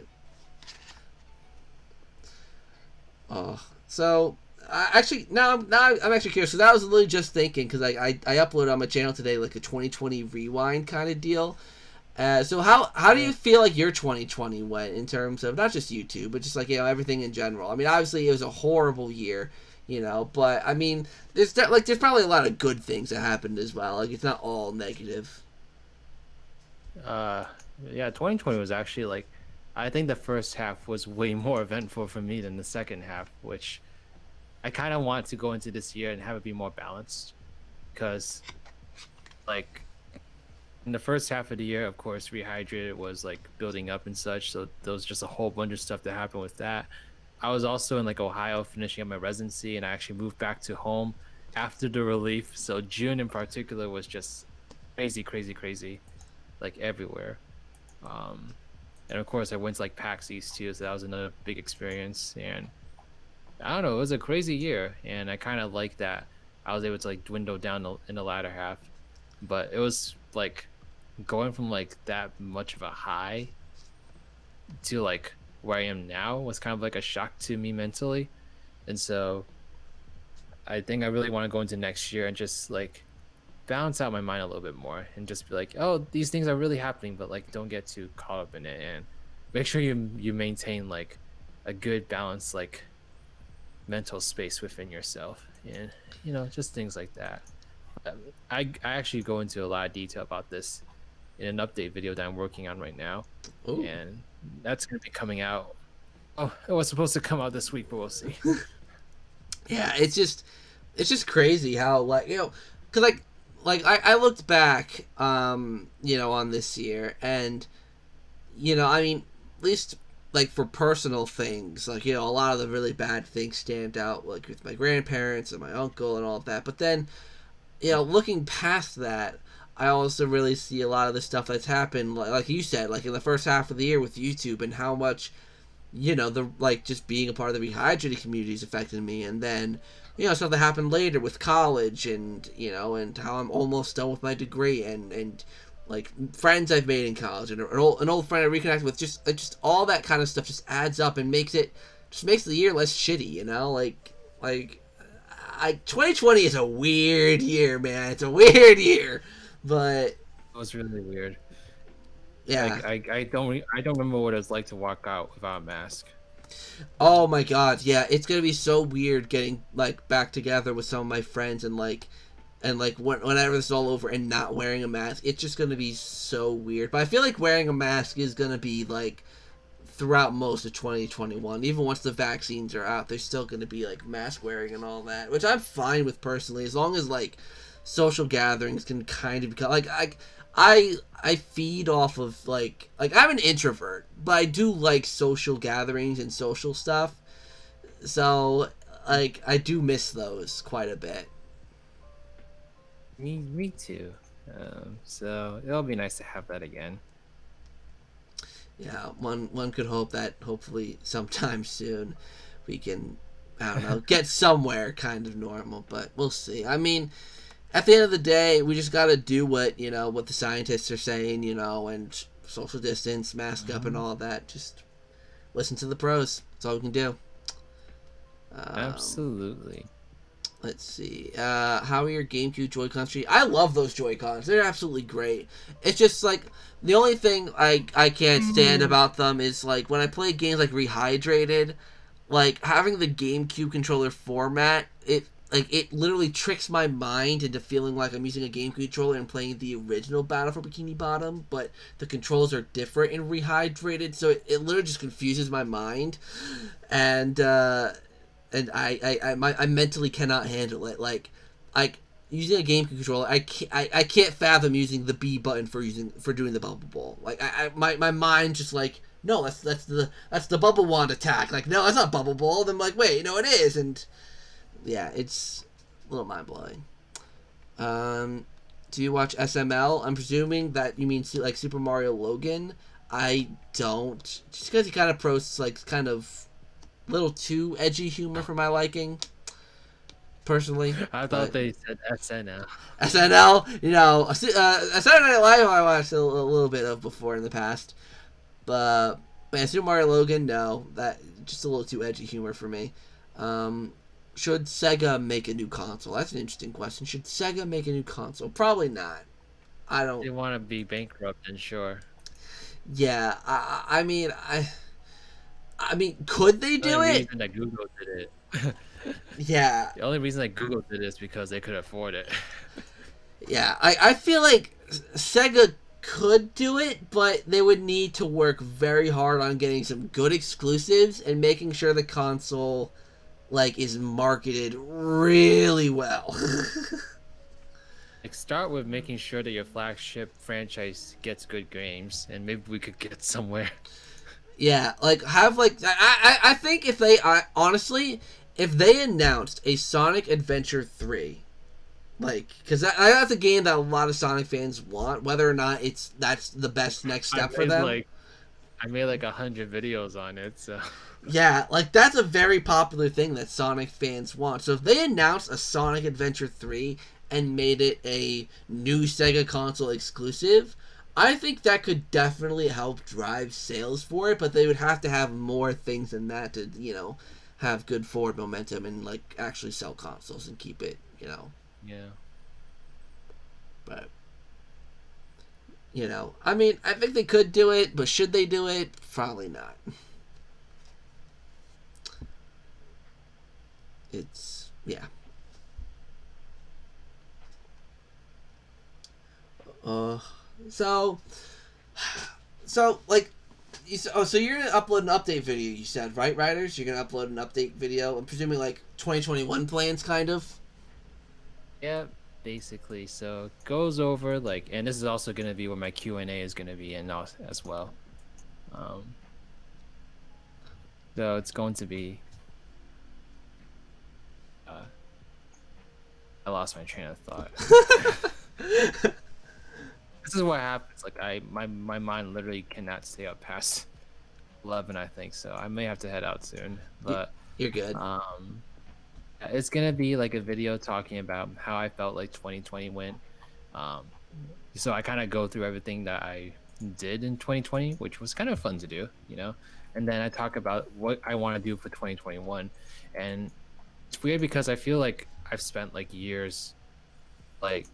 so. Actually, now I'm actually curious, because I was literally just thinking, because I uploaded on my channel today like a 2020 rewind kind of deal. So how do you feel like your 2020 went in terms of not just YouTube, but just like, everything in general? I mean, obviously it was a horrible year, but I mean, there's probably a lot of good things that happened as well. Like, it's not all negative. Yeah, 2020 was actually like, I think the first half was way more eventful for me than the second half, which I kind of want to go into this year and have it be more balanced, because like in the first half of the year, of course, Rehydrated was like building up and such, so there was just a whole bunch of stuff that happened with that. I was also in like Ohio finishing up my residency, and I actually moved back to home after the relief, so June in particular was just crazy, like everywhere. And of course I went to like PAX East too, so that was another big experience. And I don't know, it was a crazy year, and I kind of like that I was able to like dwindle down in the latter half. But it was like going from like that much of a high to like where I am now was kind of like a shock to me mentally. And so I think I really want to go into next year and just like balance out my mind a little bit more and just be like, oh, these things are really happening, but like don't get too caught up in it, and make sure you maintain like a good balance, like mental space within yourself, and just things like that. I actually go into a lot of detail about this in an update video that I'm working on right now. Ooh. And that's going to be coming out. Oh, it was supposed to come out this week, but we'll see. Yeah, it's just crazy how because I looked back on this year, and I mean, at least like for personal things, like a lot of the really bad things stand out, like with my grandparents and my uncle and all of that. But then looking past that, I also really see a lot of the stuff that's happened, like you said, like in the first half of the year with YouTube, and how much the like just being a part of the Rehydrated community has affected me. And then stuff that happened later with college, and and how I'm almost done with my degree, and like friends I've made in college, and an old friend I reconnected with. Just all that kind of stuff just adds up and makes the year less shitty. Like 2020 is a weird year, man. It's a weird year, but it was really weird. Yeah, like, I don't remember what it was like to walk out without a mask. Oh my god, yeah, it's gonna be so weird getting like back together with some of my friends and whenever this is all over and not wearing a mask. It's just gonna be so weird. But I feel like wearing a mask is gonna be like throughout most of 2021. Even once the vaccines are out, there's still gonna be like mask wearing and all that, which I'm fine with personally, as long as like social gatherings can kind of become like I feed off of like I'm an introvert, but I do like social gatherings and social stuff. So like I do miss those quite a bit. Me too. So it'll be nice to have that again. Yeah, one could hope that hopefully sometime soon we can, I don't know, get somewhere kind of normal, but we'll see. I mean, at the end of the day, we just got to do what the scientists are saying, and social distance, mask up, and all of that. Just listen to the pros. That's all we can do. Absolutely. Let's see. How are your GameCube Joy-Cons? I love those Joy-Cons. They're absolutely great. It's just like the only thing I can't stand about them is like when I play games like Rehydrated, like having the GameCube controller format, it literally tricks my mind into feeling like I'm using a GameCube controller and playing the original Battle for Bikini Bottom, but the controls are different in Rehydrated, so it literally just confuses my mind, and I mentally cannot handle it. Like using a GameCube controller, I can't fathom using the B button for doing the bubble ball. Like my mind just like, no, that's the bubble wand attack. Like, no, that's not bubble ball. Then I'm like, wait, no, it is. And yeah, it's a little mind blowing. Do you watch SML? I'm presuming that you mean like Super Mario Logan. I don't, just because he kind of posts like kind of little too edgy humor for my liking, personally. I thought they said SNL. SNL, Saturday Night Live I watched a little bit of before in the past, but man, Super Mario Logan, no, that just a little too edgy humor for me. Should Sega make a new console? That's an interesting question. Should Sega make a new console? Probably not. I don't. They want to be bankrupt, and sure. Yeah, I mean, could they do The only it? reason that Google did it. Yeah. The only reason that Google did it is because they could afford it. Yeah, I feel like Sega could do it, but they would need to work very hard on getting some good exclusives and making sure the console like is marketed really well. Like, start with making sure that your flagship franchise gets good games, and maybe we could get somewhere. Yeah, like have like I think if they honestly, if they announced a Sonic Adventure 3, like, because that's a game that a lot of Sonic fans want, whether or not that's the best next step for them. I made like 100 videos on it, so yeah, like that's a very popular thing that Sonic fans want. So if they announced a Sonic Adventure 3 and made it a new Sega console exclusive, I think that could definitely help drive sales for it, but they would have to have more things than that to, have good forward momentum and like actually sell consoles and keep it, yeah. But I mean, I think they could do it, but should they do it? Probably not. It's so like so you're gonna upload an update video, you said, right, Riders? You're gonna upload an update video. I'm presuming like 2021 plans, kind of. Yeah, basically. So it goes over like, and this is also gonna be where my Q&A is gonna be in as well. So it's going to be. I lost my train of thought. This is what happens. Like my mind literally cannot stay up past 11, I think. So I may have to head out soon. But you're good. It's gonna be like a video talking about how I felt like 2020 went. So I kind of go through everything that I did in 2020, which was kind of fun to do, And then I talk about what I want to do for 2021, and it's weird because I feel like I've spent like years, like,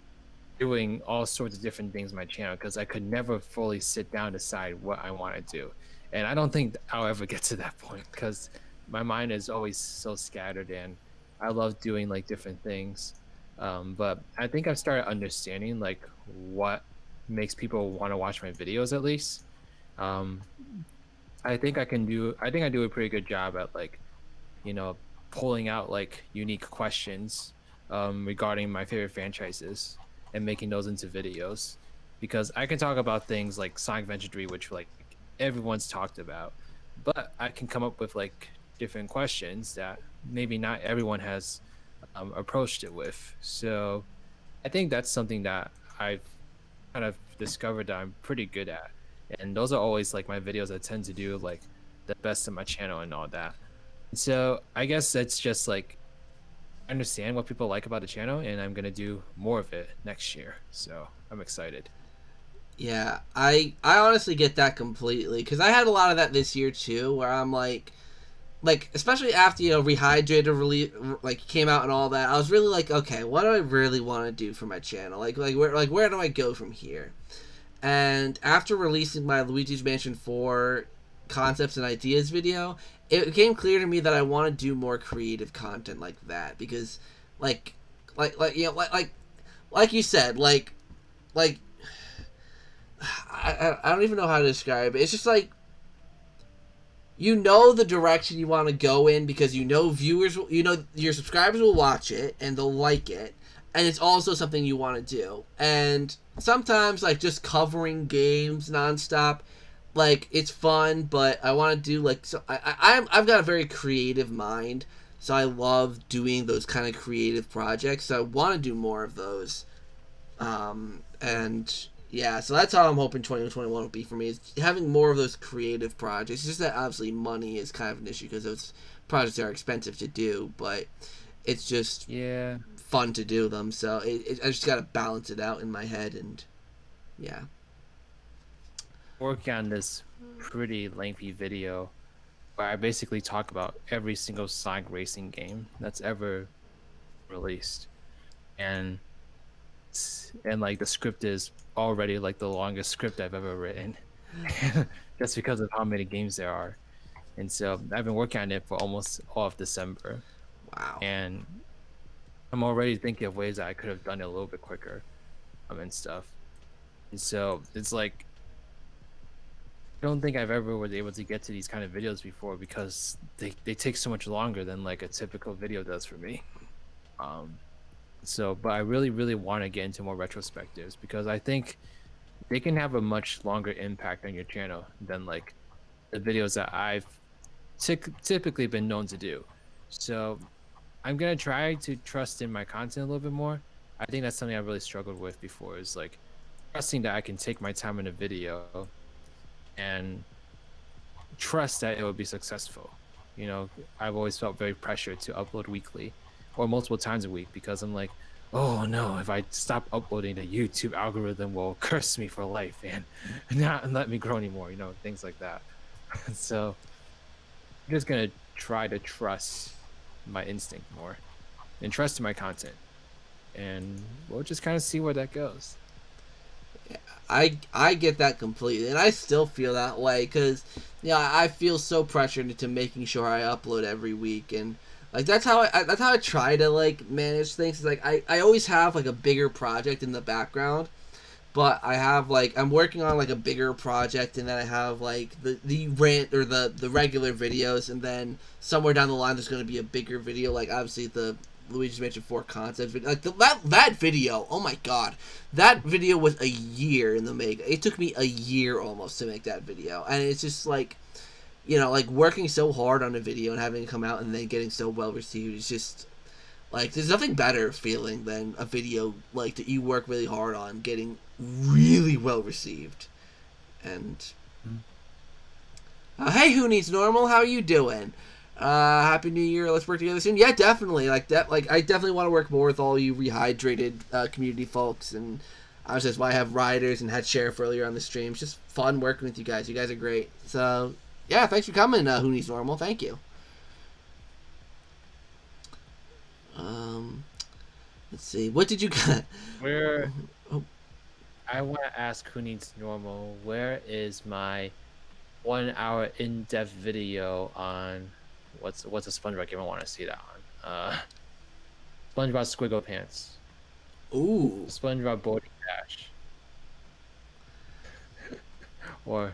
doing all sorts of different things on my channel because I could never fully sit down and decide what I want to do. And I don't think I'll ever get to that point because my mind is always so scattered, and I love doing like different things. But I think I've started understanding like what makes people want to watch my videos at least. Um, I think I do a pretty good job at like, you know, pulling out like unique questions regarding my favorite franchises and making those into videos, because I can talk about things like Sonic Adventure 3, which like everyone's talked about, but I can come up with like different questions that maybe not everyone has approached it with. So I think that's something that I've kind of discovered that I'm pretty good at. And those are always like my videos I tend to do like the best of my channel and all that. So I guess that's just like I understand what people like about the channel, and I'm gonna do more of it next year. So I'm excited. Yeah, I honestly get that completely, because I had a lot of that this year too, where I'm like especially after, you know, Rehydrated release like came out and all that, I was really like, okay, what do I really want to do for my channel? Where do I go from here? And after releasing my Luigi's Mansion 4 concepts and ideas video, it became clear to me that I want to do more creative content like that, because you know, like you said, like I don't even know how to describe it. It's just like, you know, the direction you want to go in, because you know your subscribers will watch it and they'll like it, and it's also something you want to do. And sometimes like just covering games nonstop, like it's fun, but I want to do like, so I've got a very creative mind, so I love doing those kind of creative projects. So I want to do more of those, and yeah, so that's how I'm hoping 2021 will be for me, is having more of those creative projects. It's just that obviously money is kind of an issue, because those projects are expensive to do, but it's just fun to do them. So I just got to balance it out in my head, and yeah. Working on this pretty lengthy video where I basically talk about every single Sonic racing game that's ever released, and like the script is already like the longest script I've ever written, just because of how many games there are. And so I've been working on it for almost all of December. Wow. And I'm already thinking of ways that I could have done it a little bit quicker, and stuff. And so it's like, I don't think I've ever was able to get to these kind of videos before, because they take so much longer than like a typical video does for me. So, but I really, really want to get into more retrospectives, because I think they can have a much longer impact on your channel than like the videos that I've typically been known to do. So I'm going to try to trust in my content a little bit more. I think that's something I really struggled with before, is like trusting that I can take my time in a video and trust that it will be successful. You know, I've always felt very pressured to upload weekly or multiple times a week, because I'm like, oh no, if I stop uploading, the YouTube algorithm will curse me for life and not let me grow anymore, you know, things like that. So I'm just gonna try to trust my instinct more and trust in my content, and we'll just kind of see where that goes. I get that completely, and I still feel that way, because I feel so pressured into making sure I upload every week, and like that's how I try to like manage things. It's like I always have like a bigger project in the background, but I have like, I'm working on like a bigger project, and then I have like the rant or the regular videos, and then somewhere down the line there's going to be a bigger video, like obviously the Luigi's Mansion 4 concept video. Like that video, oh my god, that video was a year in the make. It took me a year almost to make that video, and it's just like, like working so hard on a video and having it come out and then getting so well received. It's just like, there's nothing better feeling than a video like that you work really hard on getting really well received. And hey, Who Needs Normal, how are you doing? Happy New Year. Let's work together soon. Yeah, definitely. Like that. Like I definitely want to work more with all you Rehydrated community folks, and obviously that's why I have Riders and had Sheriff earlier on the stream. It's just fun working with you guys. You guys are great. So yeah, thanks for coming. Who Needs Normal? Thank you. Let's see. What did you get? I want to ask Who Needs Normal, where is my 1 hour in-depth video on what's a SpongeBob game I want to see that on. SpongeBob Squiggle Pants. Ooh. SpongeBob Boarding Dash. Or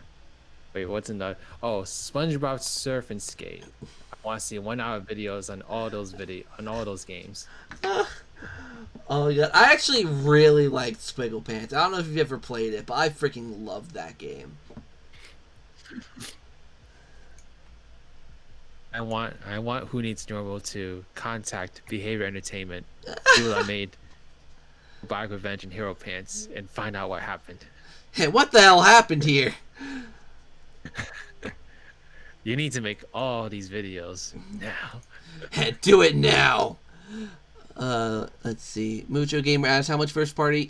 wait, what's another? Oh, SpongeBob Surf and Skate. I want to see 1 hour videos on all those games. Oh my god, I actually really liked Squiggle Pants. I don't know if you've ever played it, but I freaking loved that game. I want Who Needs Normal to contact Behavior Entertainment, people that made Robotic Revenge and Hero Pants, and find out what happened. Hey, what the hell happened here? You need to make all these videos now. Hey, do it now. Let's see. Mucho Gamer asks how many first party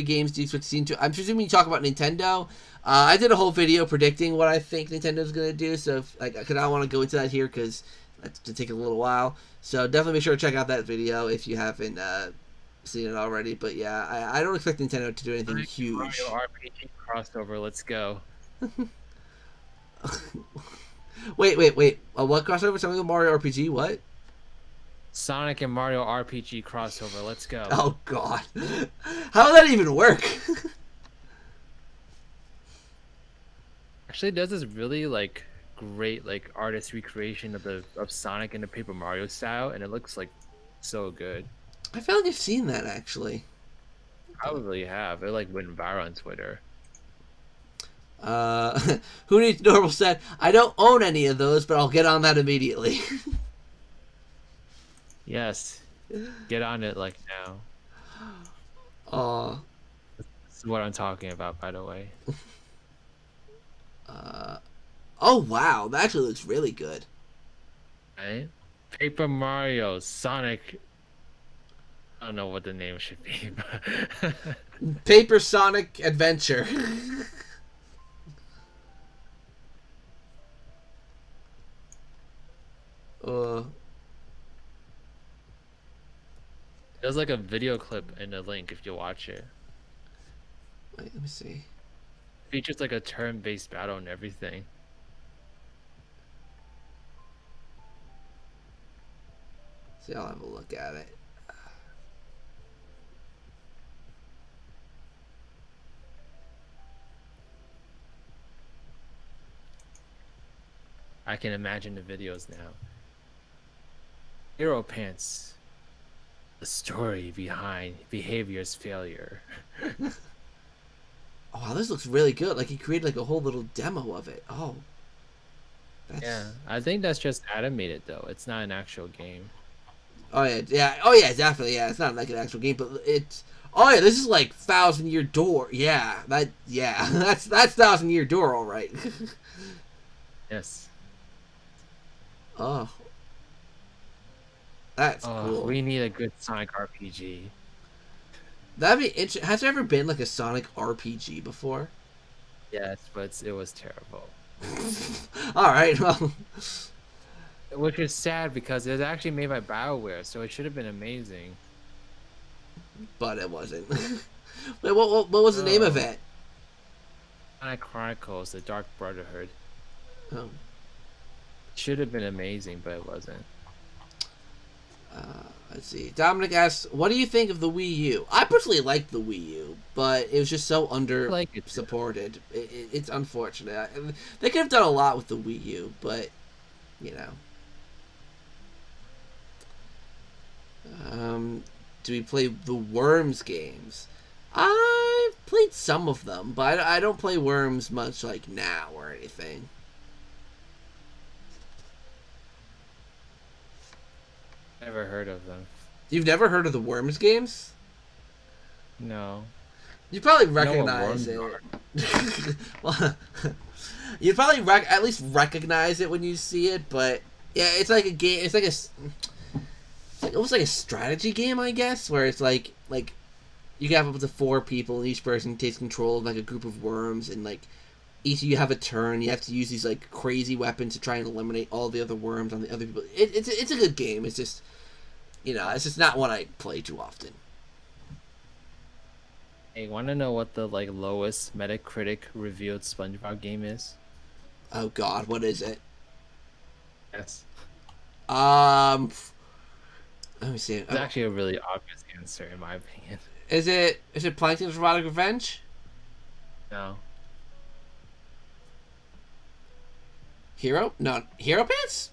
games do you expect to see into? I'm presuming you talk about Nintendo. I did a whole video predicting what I think Nintendo's gonna do, so if, like, cause I don't want to go into that here because that's to take a little while. So definitely make sure to check out that video if you haven't seen it already. But yeah, I don't expect Nintendo to do anything huge. Mario RPG crossover, let's go. wait. What crossover? Something with Mario RPG? What? Sonic and Mario RPG crossover, let's go. Oh god. How would that even work? Actually, does this really like great like artist recreation of Sonic in the Paper Mario style, and it looks like so good. I feel like I've seen that actually. Probably have. It like went viral on Twitter. Who Needs Normal said, I don't own any of those, but I'll get on that immediately. Yes. Get on it like now. This is what I'm talking about, by the way. Oh wow, that actually looks really good. Right? Paper Mario, Sonic. I don't know what the name should be, but Paper Sonic Adventure. There's like a video clip in the link if you watch it. Wait, let me see. Features like a turn-based battle and everything. See, I'll have a look at it. I can imagine the videos now. Hero Pants. The story behind Behavior's failure. Oh wow, this looks really good. Like he created like a whole little demo of it. Oh. Yeah, I think that's just animated though. It's not an actual game. Oh yeah. Oh yeah, definitely. Yeah, it's not like an actual game, but it's. Oh yeah, this is like 1,000 Year Door. Yeah, that's 1,000 Year Door, all right. Yes. Oh. That's cool. We need a good Sonic RPG. That'd be interesting. Has there ever been like a Sonic RPG before? Yes, but it was terrible. All right, well. Which is sad because it was actually made by BioWare, so it should have been amazing. But it wasn't. Wait, what was the name of it? Sonic Chronicles: The Dark Brotherhood. Oh. Should have been amazing, but it wasn't. Let's see. Dominic asks, "What do you think of the Wii U?" I personally liked the Wii U, but it was just so supported. It's unfortunate. They could have done a lot with the Wii U, but you know. Do we play the Worms games? I've played some of them, but I don't play Worms much like now or anything. Never heard of them. You've never heard of the Worms games? No. You probably recognize it. Well, you probably at least recognize it when you see it, but yeah, it's like a game. It's like almost like a strategy game, I guess, where it's like you can have up to 4 people, and each person takes control of like a group of worms, and like each of you have a turn. You have to use these like crazy weapons to try and eliminate all the other worms on the other people. It's a good game. It's just, you know, it's just not one I play too often. Hey, want to know what the like lowest Metacritic revealed SpongeBob game is? Oh God, what is it? Yes. Let me see. It's actually a really obvious answer, in my opinion. Is it Plankton's Erotic Revenge? No. Hero? No, Hero Pants?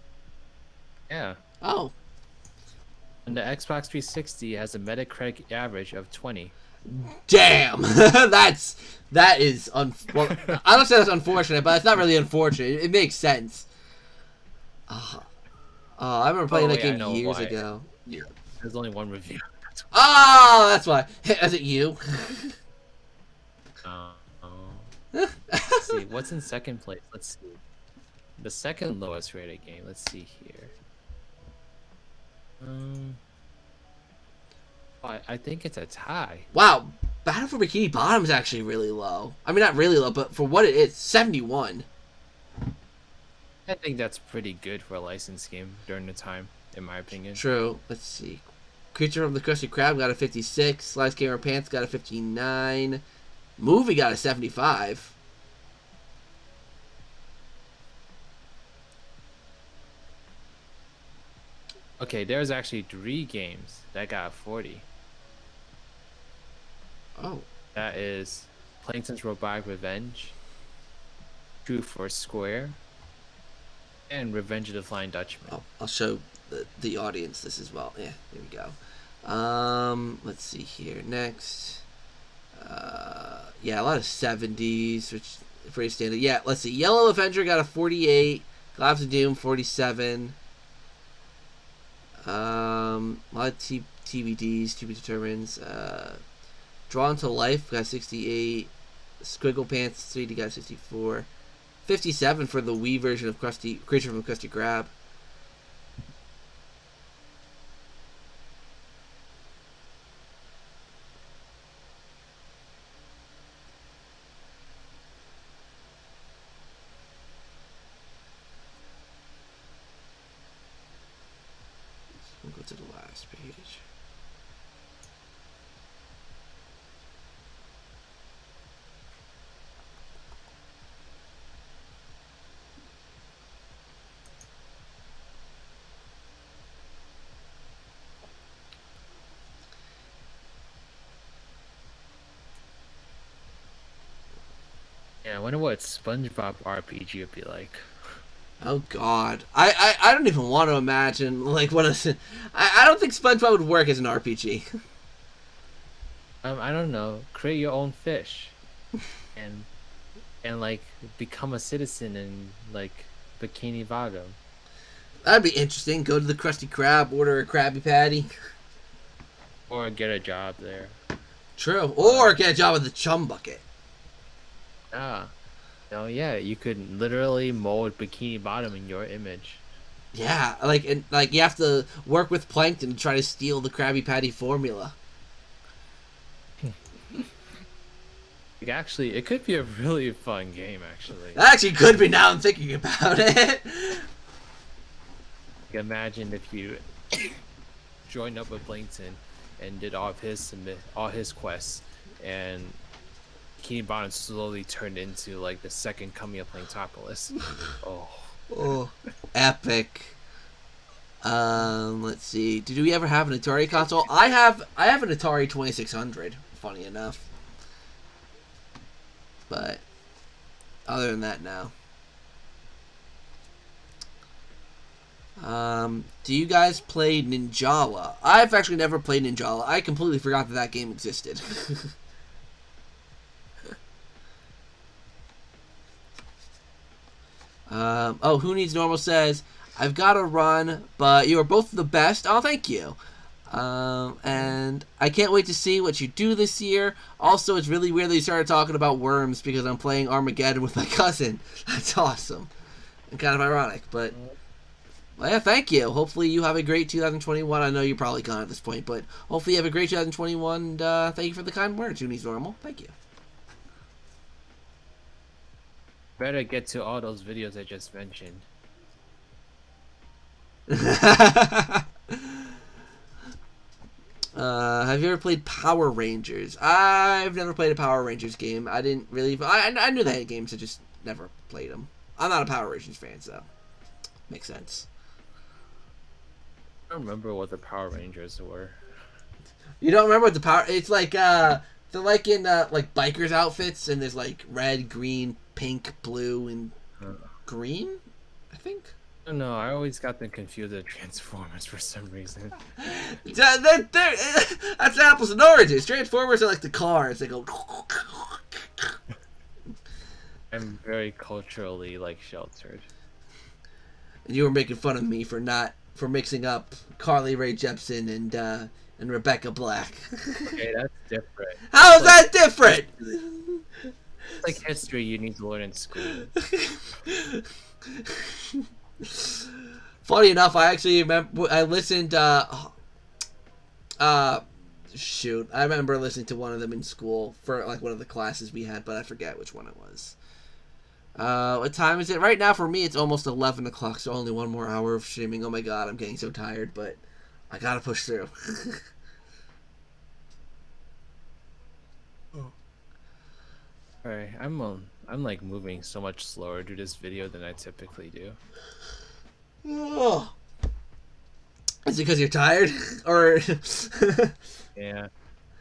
Yeah. Oh. And the Xbox 360 has a Metacritic average of 20. Damn. that is well, I don't say that's unfortunate, but it's not really unfortunate. It makes sense. I remember playing that game years ago. Yeah. There's only one review. Oh, that's why. Is it you? Let's see. What's in second place? Let's see. The second lowest rated game. Let's see here. I think it's a tie. Wow. Battle for Bikini Bottom is actually really low. I mean, not really low, but for what it is, 71. I think that's pretty good for a licensed game during the time, in my opinion. True. Let's see. Creature from the Krusty Krab got a 56. Slice Gamer Pants got a 59. Movie got a 75. Okay, there's actually 3 games that got 40. Oh. That is Plankton's Robotic Revenge, True for Square, and Revenge of the Flying Dutchman. Oh, I'll show the audience this as well. Yeah, there we go. Let's see here. Next. Yeah, a lot of 70s, which is pretty standard. Yeah, let's see. Yellow Avenger got a 48. Globs of Doom, 47. A lot of TBDs, To Be Determined. Drawn to Life got 68. Squiggle Pants 3D got 64. 57 for the Wii version of Creature from Krusty Krab. We'll go to the last page. Yeah, I wonder what SpongeBob RPG would be like. Oh God, I don't even want to imagine like what a. I don't think SpongeBob would work as an RPG. I don't know. Create your own fish, and like become a citizen in like Bikini Bottom. That'd be interesting. Go to the Krusty Krab, order a Krabby Patty. Or get a job there. True. Or get a job at the Chum Bucket. Oh yeah, you could literally mold Bikini Bottom in your image. Yeah, like you have to work with Plankton to try to steal the Krabby Patty formula. Like, actually, it could be a really fun game. Actually, That actually could be. Now I'm thinking about it. like, imagine if you joined up with Plankton and did all his quests, and Bikini Bottom slowly turned into like the second coming of Planktopolis. Oh, epic. Let's see. Did we ever have an Atari console? I have an Atari 2600. Funny enough. But other than that, no. Do you guys play Ninjala? I've actually never played Ninjala. I completely forgot that game existed. Who Needs Normal says, I've got to run, but you are both the best. Oh, thank you. And I can't wait to see what you do this year. Also, it's really weird that you started talking about worms because I'm playing Armageddon with my cousin. That's awesome. And kind of ironic, but well, yeah, thank you. Hopefully you have a great 2021. I know you're probably gone at this point, but hopefully you have a great 2021. And thank you for the kind words, Who Needs Normal. Thank you. Better get to all those videos I just mentioned. Have you ever played Power Rangers? I've never played a Power Rangers game. I didn't really. I knew they had games. I just never played them. I'm not a Power Rangers fan, so makes sense. I don't remember what the Power Rangers were. You don't remember what the Power? It's like they're like in like bikers outfits, and there's like red, green, pink, blue, and green. I think. No, I always got them confused with Transformers for some reason. That's apples and oranges. Transformers are like the cars. They go. I'm very culturally like sheltered. And you were making fun of me for mixing up Carly Rae Jepsen and Rebecca Black. Okay, that's different. How is that different? It's like history you need to learn in school. Funny enough, I actually remember I listened. Shoot, I remember listening to one of them in school for like one of the classes we had, but I forget which one it was. What time is it right now? For me, it's almost 11 o'clock, so only one more hour of streaming. Oh my god, I'm getting so tired, but I gotta push through. Alright, I'm like moving so much slower to this video than I typically do. Oh. Is it because you're tired, or? Yeah,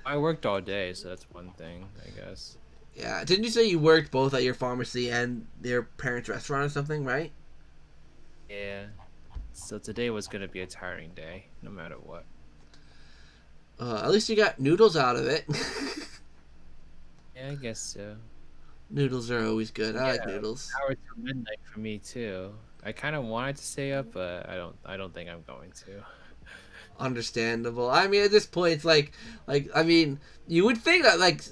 I worked all day, so that's one thing, I guess. Yeah, didn't you say you worked both at your pharmacy and your parents' restaurant or something, right? Yeah. So today was gonna be a tiring day, no matter what. At least you got noodles out of it. Yeah, I guess so. Noodles are always good. I like noodles. Hour till midnight for me too. I kind of wanted to stay up, but I don't think I'm going to. Understandable. I mean, at this point, it's like I mean, you would think that like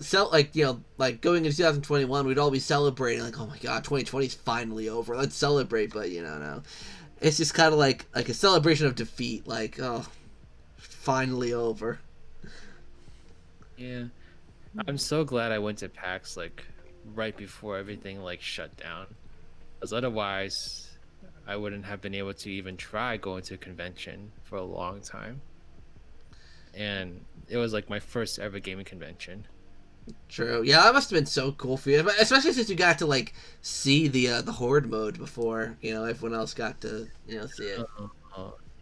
going into 2021, we'd all be celebrating like, oh my god, 2020 is finally over. Let's celebrate. But no, it's just kind of like a celebration of defeat. Like, oh, finally over. Yeah, I'm so glad I went to PAX like right before everything like shut down, because otherwise I wouldn't have been able to even try going to a convention for a long time. And it was like my first ever gaming convention. True. Yeah, that must have been so cool for you, especially since you got to like see the horde mode before everyone else got to see it.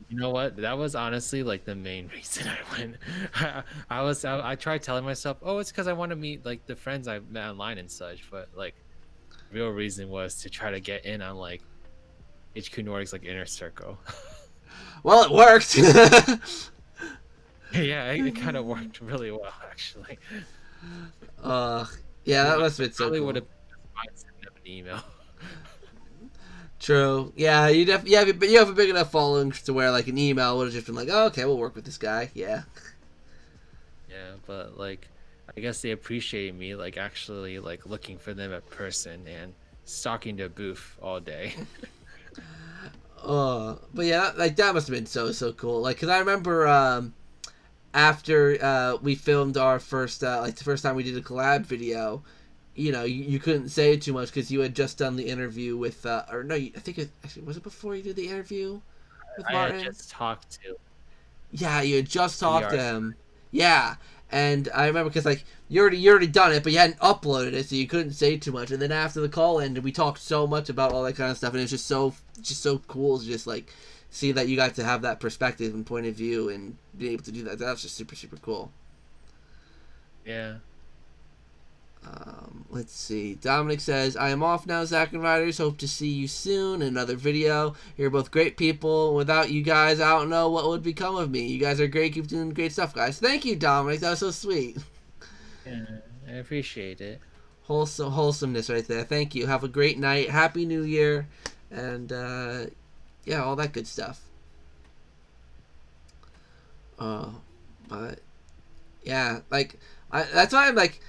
You know what? That was honestly like the main reason I went. I tried telling myself, oh, it's because I want to meet like the friends I met online and such, but like the real reason was to try to get in on like HQ Nordic's like inner circle. Well, it worked. Yeah, it kind of worked really well actually. Yeah, that must have been so probably cool. would have sent them an email. True. Yeah, you have a big enough following to where like an email would have just been like, oh, okay, we'll work with this guy. Yeah. Yeah, but like I guess they appreciate me like actually like looking for them at person and stalking their booth all day. But yeah, like that must have been so cool. Like, cause I remember after we filmed our first like the first time we did a collab video, you couldn't say too much because you had just done the interview with or no, I think was it before you did the interview with Martin? I had just talked to. Yeah, you had just talked to him. Yeah. And I remember because like you already done it, but you hadn't uploaded it, so you couldn't say too much. And then after the call ended, we talked so much about all that kind of stuff, and it was just so cool to just like see that you got to have that perspective and point of view and be able to do that. That was just super cool. Yeah. Let's see. Dominic says, I am off now, Zach and Riders. Hope to see you soon in another video. You're both great people. Without you guys, I don't know what would become of me. You guys are great. Keep doing great stuff, guys. Thank you, Dominic. That was so sweet. Yeah, I appreciate it. Wholesomeness right there. Thank you. Have a great night. Happy New Year. And, yeah, all that good stuff. But, yeah, like, that's why I'm like,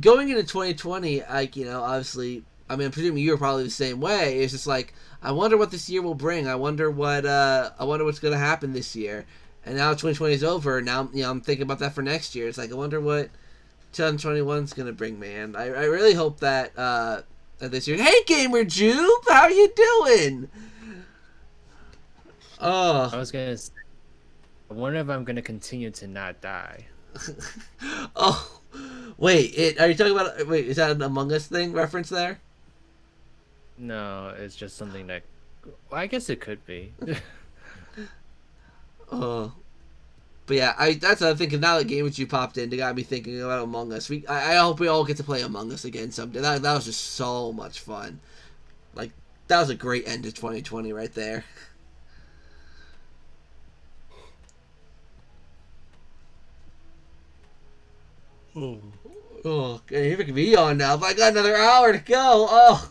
going into 2020, like, obviously, I mean, I'm presuming you were probably the same way. It's just like, I wonder what this year will bring. I wonder what's going to happen this year. And now 2020 is over. Now, I'm thinking about that for next year. It's like, I wonder what 2021 is going to bring, man. I really hope that this year. Hey, GamerJoob, how you doing? Oh, I was gonna say, I wonder if I'm gonna continue to not die. oh. Wait, are you talking about? Wait, is that an Among Us thing reference there? No, it's just something that. Well, I guess it could be. Oh. But yeah, that's what I'm thinking. Now that GamerJoob popped in, they got me thinking about Among Us. I hope we all get to play Among Us again someday. That was just so much fun. Like, that was a great end to 2020 right there. Oh, you're making me on now. But I got another hour to go. Oh.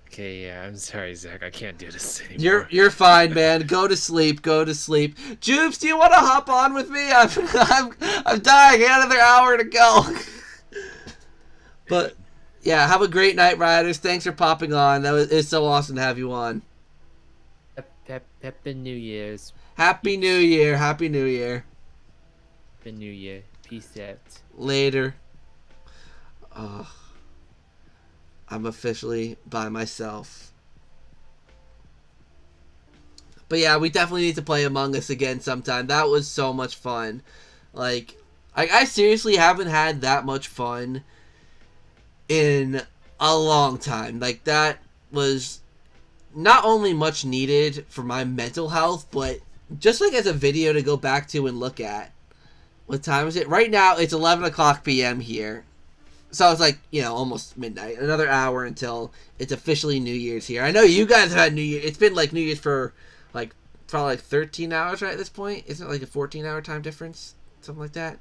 Okay, yeah, I'm sorry, Zach. I can't do this anymore. You're fine, man. Go to sleep. Go to sleep. Joobs, do you want to hop on with me? I'm dying. I got another hour to go. But yeah, have a great night, Riders. Thanks for popping on. It's so awesome to have you on. Happy New Year's. Happy New Year. Happy New Year. Happy New Year. Peace out. Later. I'm officially by myself. But yeah, we definitely need to play Among Us again sometime. That was so much fun. Like, I seriously haven't had that much fun in a long time. Like, that was not only much needed for my mental health, but just like as a video to go back to and look at. What time is it? Right now, it's 11 o'clock p.m. here. So it's like, you know, almost midnight. Another hour until it's officially New Year's here. I know you guys have had New Year. It's been like New Year's for like probably like 13 hours right at this point. Isn't it like a 14-hour time difference? Something like that.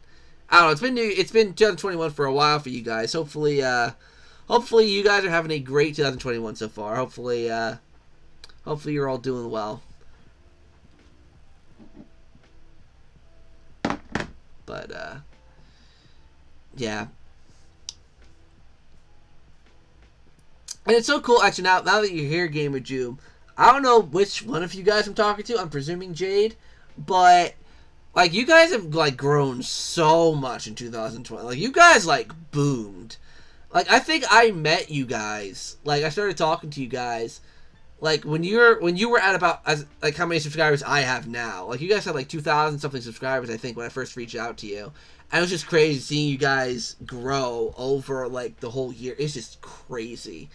I don't know. It's been 2021 for a while for you guys. Hopefully you guys are having a great 2021 so far. Hopefully you're all doing well. But yeah. And it's so cool, actually, now that you're here, GamerJoob, I don't know which one of you guys I'm talking to. I'm presuming Jade. But, like, you guys have, like, grown so much in 2020. Like, you guys, like, boomed. Like, I think I met you guys. Like, I started talking to you guys, like, when you were at about, like, how many subscribers I have now. Like, you guys had, like, 2,000-something subscribers, I think, when I first reached out to you. And it was just crazy seeing you guys grow over, like, the whole year. It's just crazy.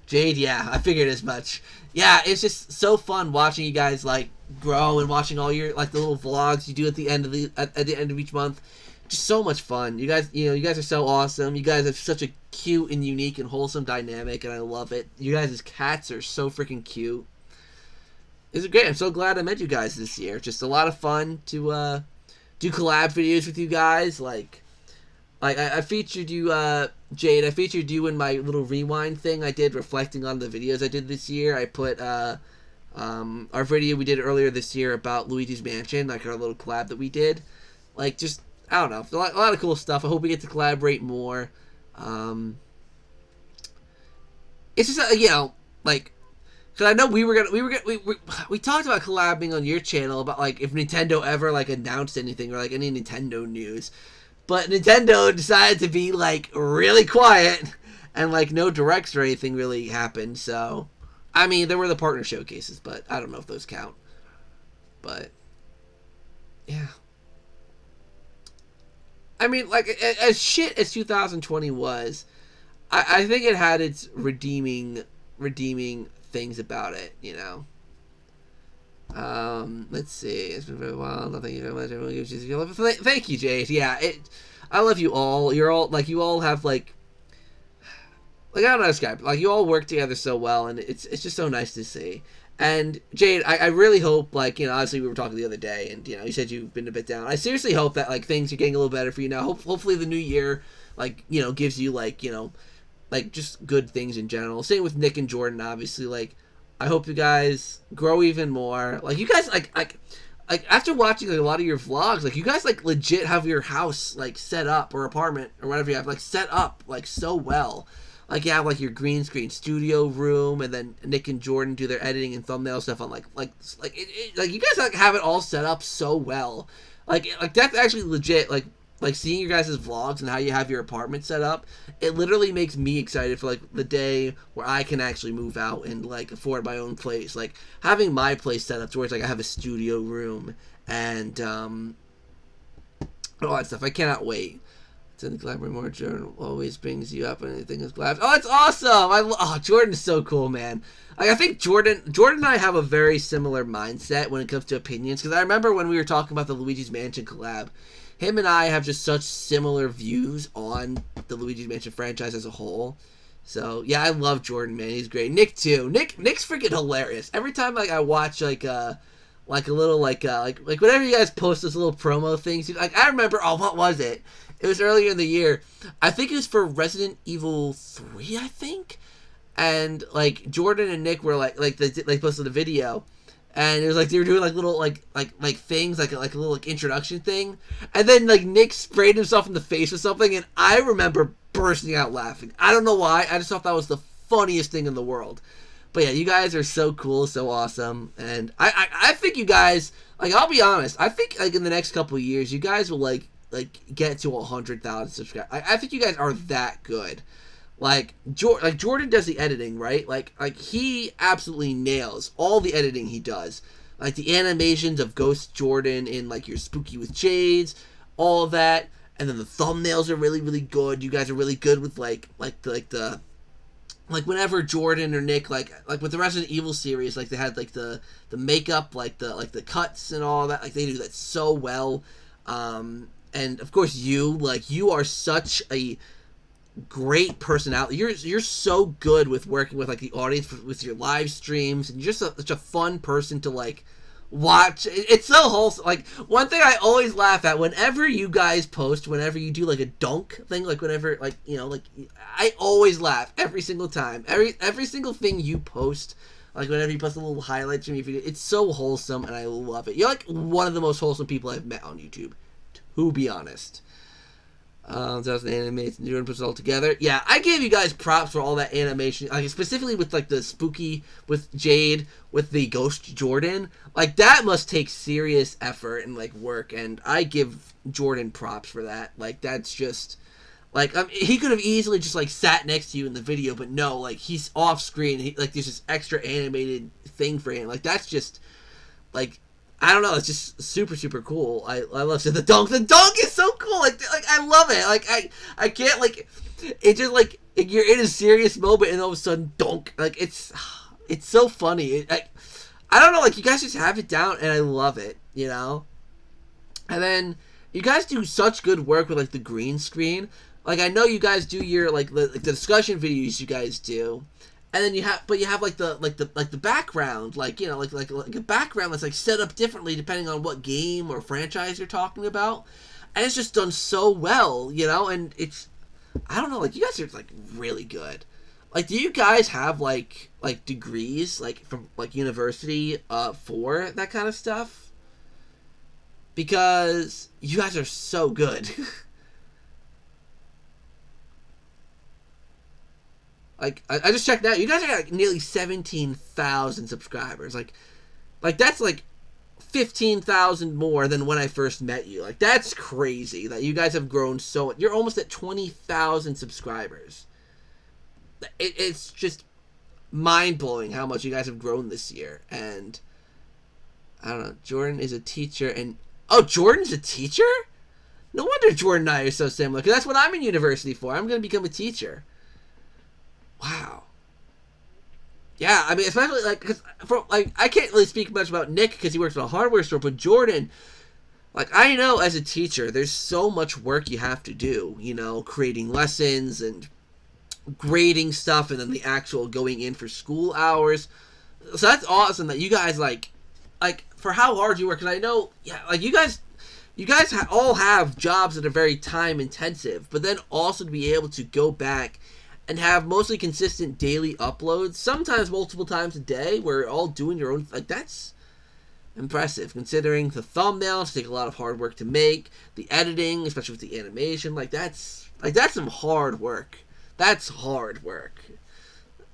Jade, yeah, I figured as much. Yeah, it's just so fun watching you guys like grow and watching all your like the little vlogs you do at the end of the end of each month. Just so much fun. You guys, you guys are so awesome. You guys have such a cute and unique and wholesome dynamic, and I love it. You guys' cats are so freaking cute. It's great. I'm so glad I met you guys this year. Just a lot of fun to do collab videos with you guys. Like I featured you, Jade. I featured you in my little rewind thing I did, reflecting on the videos I did this year. I put our video we did earlier this year about Luigi's Mansion, like our little collab that we did. Like, just, I don't know, a lot of cool stuff. I hope we get to collaborate more. It's just, you know, like, because I know we talked about collabing on your channel about, like, if Nintendo ever, like, announced anything or, like, any Nintendo news. But Nintendo decided to be, like, really quiet, and, like, no directs or anything really happened, so... I mean, there were the partner showcases, but I don't know if those count. But, yeah. I mean, like, as shit as 2020 was, I think it had its redeeming things about it, you know? Let's see. It's been very while. Nothing very much. Everyone gives you love. Thank you, Jade. Yeah, I love you all. You're all like you all have like I don't know how to describe it. Like you all work together so well, and it's just so nice to see. And Jade, I really hope, like, you know, obviously we were talking the other day, and you know, you said you've been a bit down. I seriously hope that like things are getting a little better for you now. Hopefully the new year, like, you know, gives you like, you know, like just good things in general. Same with Nick and Jordan, obviously. Like, I hope you guys grow even more. Like, you guys, like after watching like, a lot of your vlogs, like, you guys, like, legit have your house, like, set up, or apartment, or whatever you have, like, set up, like, so well. Like, you have, like, your green screen studio room, and then Nick and Jordan do their editing and thumbnail stuff on, like you guys, like, have it all set up so well. Like, that's actually legit, like, seeing your guys' vlogs and how you have your apartment set up, it literally makes me excited for, like, the day where I can actually move out and, like, afford my own place. Like, having my place set up to where it's, like, I have a studio room and, all that stuff. I cannot wait. To the Collaborate more, Jordan always brings you up when anything is collabs. Oh, that's awesome! Jordan is so cool, man. Like, I think Jordan and I have a very similar mindset when it comes to opinions, because I remember when we were talking about the Luigi's Mansion collab, him and I have just such similar views on the Luigi's Mansion franchise as a whole. So yeah, I love Jordan, man. He's great. Nick too. Nick's freaking hilarious. Every time like I watch like a little like whenever you guys post those little promo things, like I remember, what was it? It was earlier in the year. I think it was for Resident Evil 3, I think. And like Jordan and Nick were like posted a video, and it was like they were doing like little like things like a little like introduction thing, and then like Nick sprayed himself in the face with something, and I remember bursting out laughing. I don't know why. I just thought that was the funniest thing in the world. But yeah, you guys are so cool, so awesome, and I think you guys, like, I'll be honest, I think like in the next couple of years you guys will like get to 100,000 subscribers. I think you guys are that good. Like Jordan does the editing, right? Like he absolutely nails all the editing he does. Like the animations of Ghost Jordan in like your Spooky with Shades, all of that, and then the thumbnails are really, really good. You guys are really good with like whenever Jordan or Nick like with the Resident Evil series, like they had like the makeup, like the cuts and all that. Like they do that so well. And of course you are such a great personality. You're so good with working with like the audience with your live streams, and you're just such a fun person to like watch. It's so wholesome. Like one thing I always laugh at whenever you guys post, whenever you do like a dunk thing, like whenever like I always laugh every single time. Every single thing you post, like whenever you post a little highlights from your video, it's so wholesome and I love it. You're like one of the most wholesome people I've met on YouTube, to be honest. So that's the animation. Jordan puts it all together. Yeah, I gave you guys props for all that animation, like specifically with like the Spooky with Jade, with the Ghost Jordan. Like that must take serious effort and like work, and I give Jordan props for that. Like that's just like he could have easily just like sat next to you in the video, but no, like he's off screen. Like there's this extra animated thing for him. Like that's just like, I don't know, it's just super, super cool. I love the dunk. The dunk is so cool. Like I love it. Like I can't like, it just like you're in a serious moment and all of a sudden dunk. Like it's so funny. I don't know. Like you guys just have it down and I love it. You know. And then you guys do such good work with like the green screen. Like I know you guys do your like the discussion videos you guys do. And then you have like the background, like like a background that's like set up differently depending on what game or franchise you're talking about, and it's just done so well, and it's, I don't know, like you guys are like really good. Like, do you guys have like degrees like from like university for that kind of stuff? Because you guys are so good. Like, I just checked out. You guys are like nearly 17,000 subscribers. Like that's like 15,000 more than when I first met you. Like, that's crazy that you guys have grown so. You're almost at 20,000 subscribers. It's just mind-blowing how much you guys have grown this year. And I don't know. Jordan is a teacher. And oh, Jordan's a teacher? No wonder Jordan and I are so similar. Because that's what I'm in university for. I'm going to become a teacher. Wow. Yeah, I mean, especially like, cause I can't really speak much about Nick because he works at a hardware store, but Jordan, like, I know as a teacher, there's so much work you have to do, creating lessons and grading stuff, and then the actual going in for school hours. So that's awesome that you guys like for how hard you work. Cause I know, yeah, like you guys all have jobs that are very time intensive, but then also to be able to go back and have mostly consistent daily uploads, sometimes multiple times a day, where you're all doing your own, like, that's impressive, considering the thumbnails take a lot of hard work to make, the editing, especially with the animation, that's some hard work. That's hard work.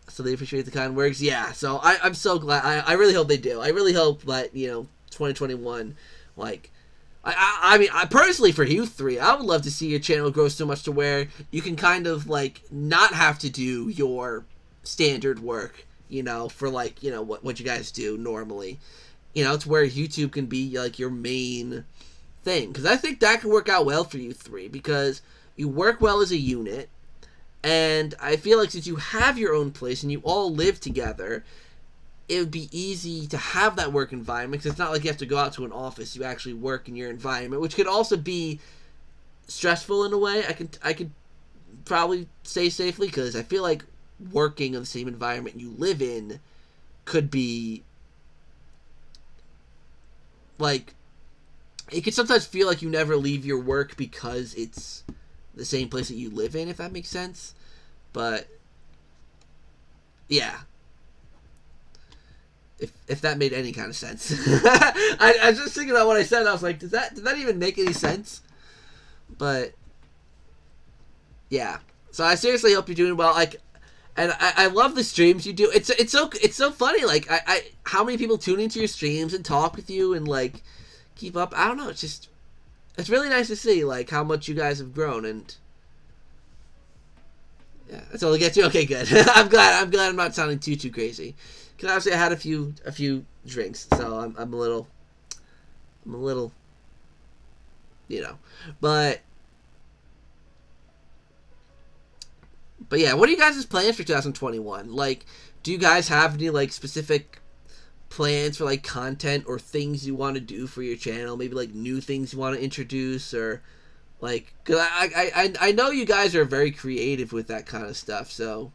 So they appreciate the kind words, yeah, so I'm so glad, I really hope they do. I really hope that, 2021, like, I mean, personally, for you three, I would love to see your channel grow so much to where you can kind of, like, not have to do your standard work, for, like, what you guys do normally. It's where YouTube can be, like, your main thing. Because I think that can work out well for you three. Because you work well as a unit, and I feel like since you have your own place and you all live together, it would be easy to have that work environment, because it's not like you have to go out to an office. You actually work in your environment, which could also be stressful in a way. I could probably say safely, because I feel like working in the same environment you live in could be like, it could sometimes feel like you never leave your work because it's the same place that you live in, if that makes sense. But yeah, if that made any kind of sense. I was just thinking about what I said. I was like, did that even make any sense? But yeah, so I seriously hope you're doing well. Like, and I love the streams you do. It's so funny. Like, I how many people tune into your streams and talk with you and like keep up. I don't know. It's really nice to see like how much you guys have grown. And yeah, that's all I get to. Okay, good. I'm glad I'm not sounding too crazy. Because obviously I had a few drinks, so I'm a little, you know, but yeah, what are you guys' plans for 2021? Like, do you guys have any like specific plans for like content or things you want to do for your channel? Maybe like new things you want to introduce, or like, cause I know you guys are very creative with that kind of stuff, so.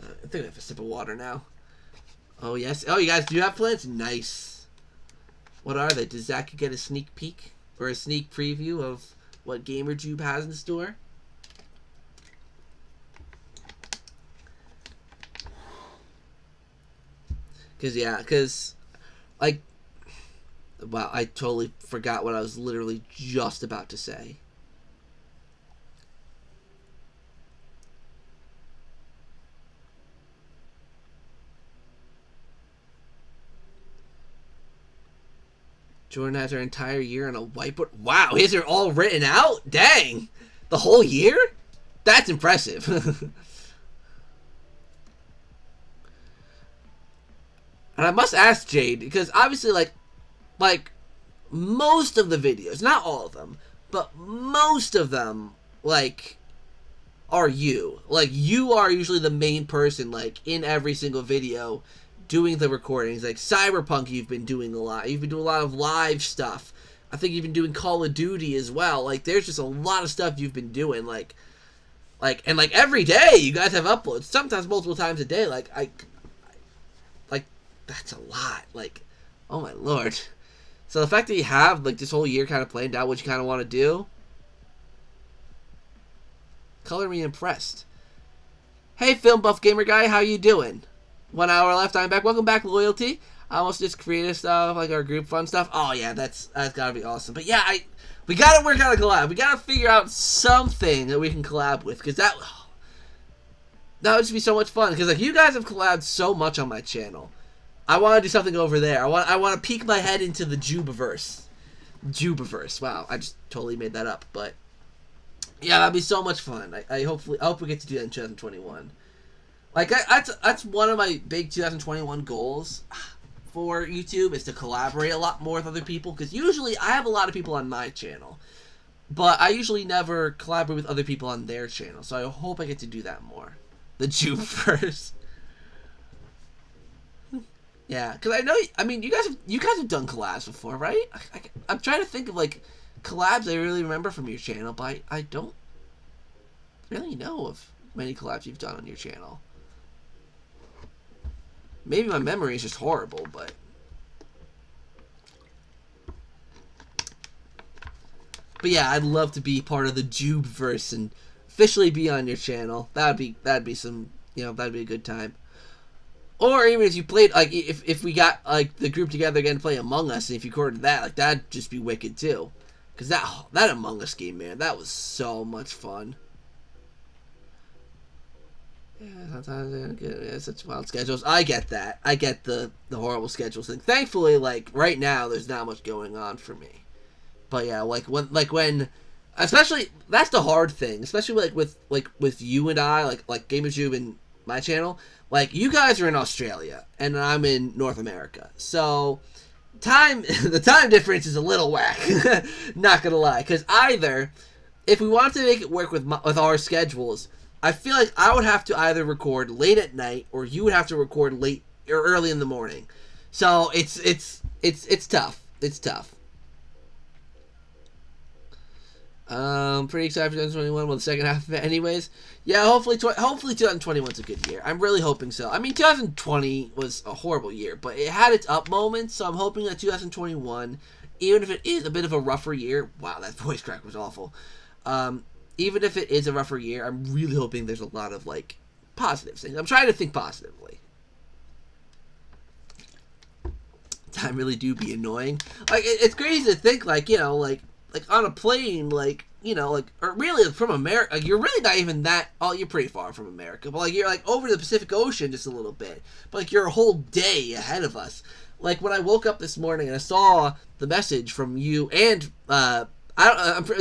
I think I have a sip of water now. Oh, yes. Oh, you guys do have plans? Nice. What are they? Does Zach get a sneak peek or a sneak preview of what GamerJoob has in store? Because, like, wow, I totally forgot what I was literally just about to say. Jordan has her entire year on a whiteboard. Wow, his are all written out? Dang. The whole year? That's impressive. And I must ask Jade, because obviously, like most of the videos, not all of them, but most of them, like, are you. Like, you are usually the main person, like, in every single video doing the recordings. Like Cyberpunk, you've been doing a lot. You've been doing a lot of live stuff. I think you've been doing Call of Duty as well. Like, there's just a lot of stuff you've been doing. Like every day you guys have uploads. Sometimes multiple times a day. Like, that's a lot. Like, oh my lord. So the fact that you have, like, this whole year kind of planned out what you kind of want to do, color me impressed. Hey, Film Buff Gamer Guy, how you doing? 1 hour left. I'm back. Welcome back, Loyalty. I almost just creative stuff, like our group fun stuff. Oh yeah, that's gotta be awesome. But yeah, we gotta work out a collab. We gotta figure out something that we can collab with, because that would just be so much fun. Because like, you guys have collabed so much on my channel. I want to do something over there. I want to peek my head into the Joobiverse. Joobiverse. Wow, I just totally made that up. But yeah, that'd be so much fun. I hope we get to do that in 2021. Like, that's one of my big 2021 goals for YouTube, is to collaborate a lot more with other people. Because usually I have a lot of people on my channel, but I usually never collaborate with other people on their channel. So I hope I get to do that more. The Joobiverse. Yeah, because I mean, you guys have done collabs before, right? I'm trying to think of like collabs I really remember from your channel, but I don't really know of many collabs you've done on your channel. Maybe my memory is just horrible, but yeah, I'd love to be part of the Joobiverse and officially be on your channel. That'd be some, that'd be a good time. Or even if you played, like, if we got like the group together again to play Among Us, and if you recorded that, like, that'd just be wicked too. Cause that Among Us game, man, that was so much fun. Yeah, sometimes they're good. Yeah, such wild schedules. I get that. I get the horrible schedules thing. Thankfully, like right now, there's not much going on for me. But yeah, when, especially that's the hard thing. Especially with you and I, like GamerJoob and my channel. Like you guys are in Australia and I'm in North America, so the time difference is a little whack. Not gonna lie, because either if we wanted to make it work with our schedules, I feel like I would have to either record late at night or you would have to record late or early in the morning. So it's tough. It's tough. Pretty excited for 2021. Well, the second half of it, anyways. Yeah, hopefully 2021's a good year. I'm really hoping so. I mean, 2020 was a horrible year, but it had its up moments. So I'm hoping that 2021, even if it is a bit of a rougher year. Wow, that voice crack was awful. Even if it is a rougher year, I'm really hoping there's a lot of, like, positive things. I'm trying to think positively. Time really do be annoying. Like, it's crazy to think, like, you know, like on a plane, like, you know, like, or really from America, like, you're really not even that, oh, you're pretty far from America, but, like, you're, like, over the Pacific Ocean just a little bit. But, like, you're a whole day ahead of us. Like, when I woke up this morning and I saw the message from you and,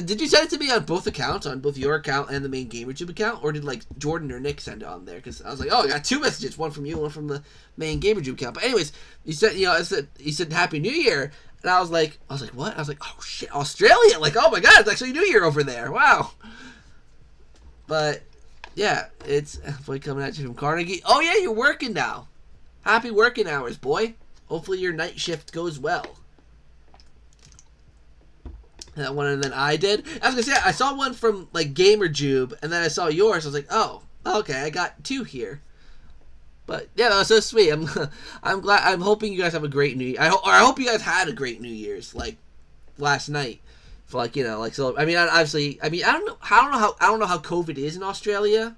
did you send it to me on both accounts, on both your account and the main GamerJoob account, or did like Jordan or Nick send it on there? Because I was like, oh, I got two messages, one from you, one from the main GamerJoob account. But anyways, you said, you know, you said Happy New Year, and I was like, what? I was like, oh shit, Australia! Like, oh my god, it's actually New Year over there. Wow. But yeah, it's boy coming at you from Carnegie. Oh yeah, you're working now. Happy working hours, boy. Hopefully your night shift goes well. That one, and then I did. I was gonna say, I saw one from like GamerJoob, and then I saw yours. I was like, oh, okay, I got two here. But yeah, that was so sweet. I'm glad. I'm hoping you guys have a great New Year. I hope you guys had a great New Year's, like last night. For like, you know, like, so. I mean, obviously, I don't know how COVID is in Australia.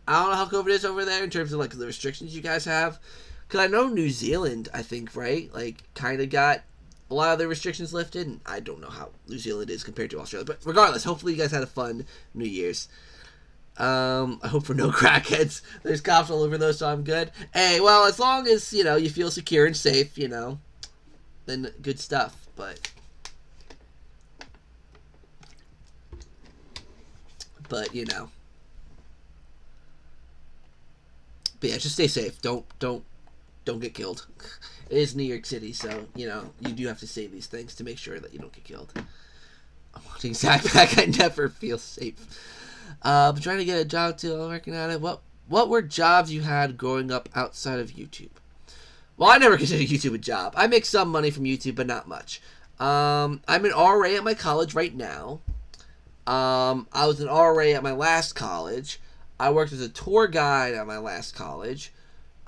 I don't know how COVID is over there in terms of like the restrictions you guys have. Because I know New Zealand, I think, right, like kind of got a lot of the restrictions lifted, and I don't know how New Zealand is compared to Australia. But regardless, hopefully you guys had a fun New Year's. I hope for no crackheads. There's cops all over those, so I'm good. Hey, well, as long as, you know, you feel secure and safe, you know, then good stuff. But you know. But yeah, just stay safe. Don't get killed. It is New York City, so, you know, you do have to say these things to make sure that you don't get killed. I'm watching ZakPak. I never feel safe. I'm trying to get a job too. I'm working on it. What were jobs you had growing up outside of YouTube? Well, I never considered YouTube a job. I make some money from YouTube, but not much. I'm an RA at my college right now. I was an RA at my last college. I worked as a tour guide at my last college.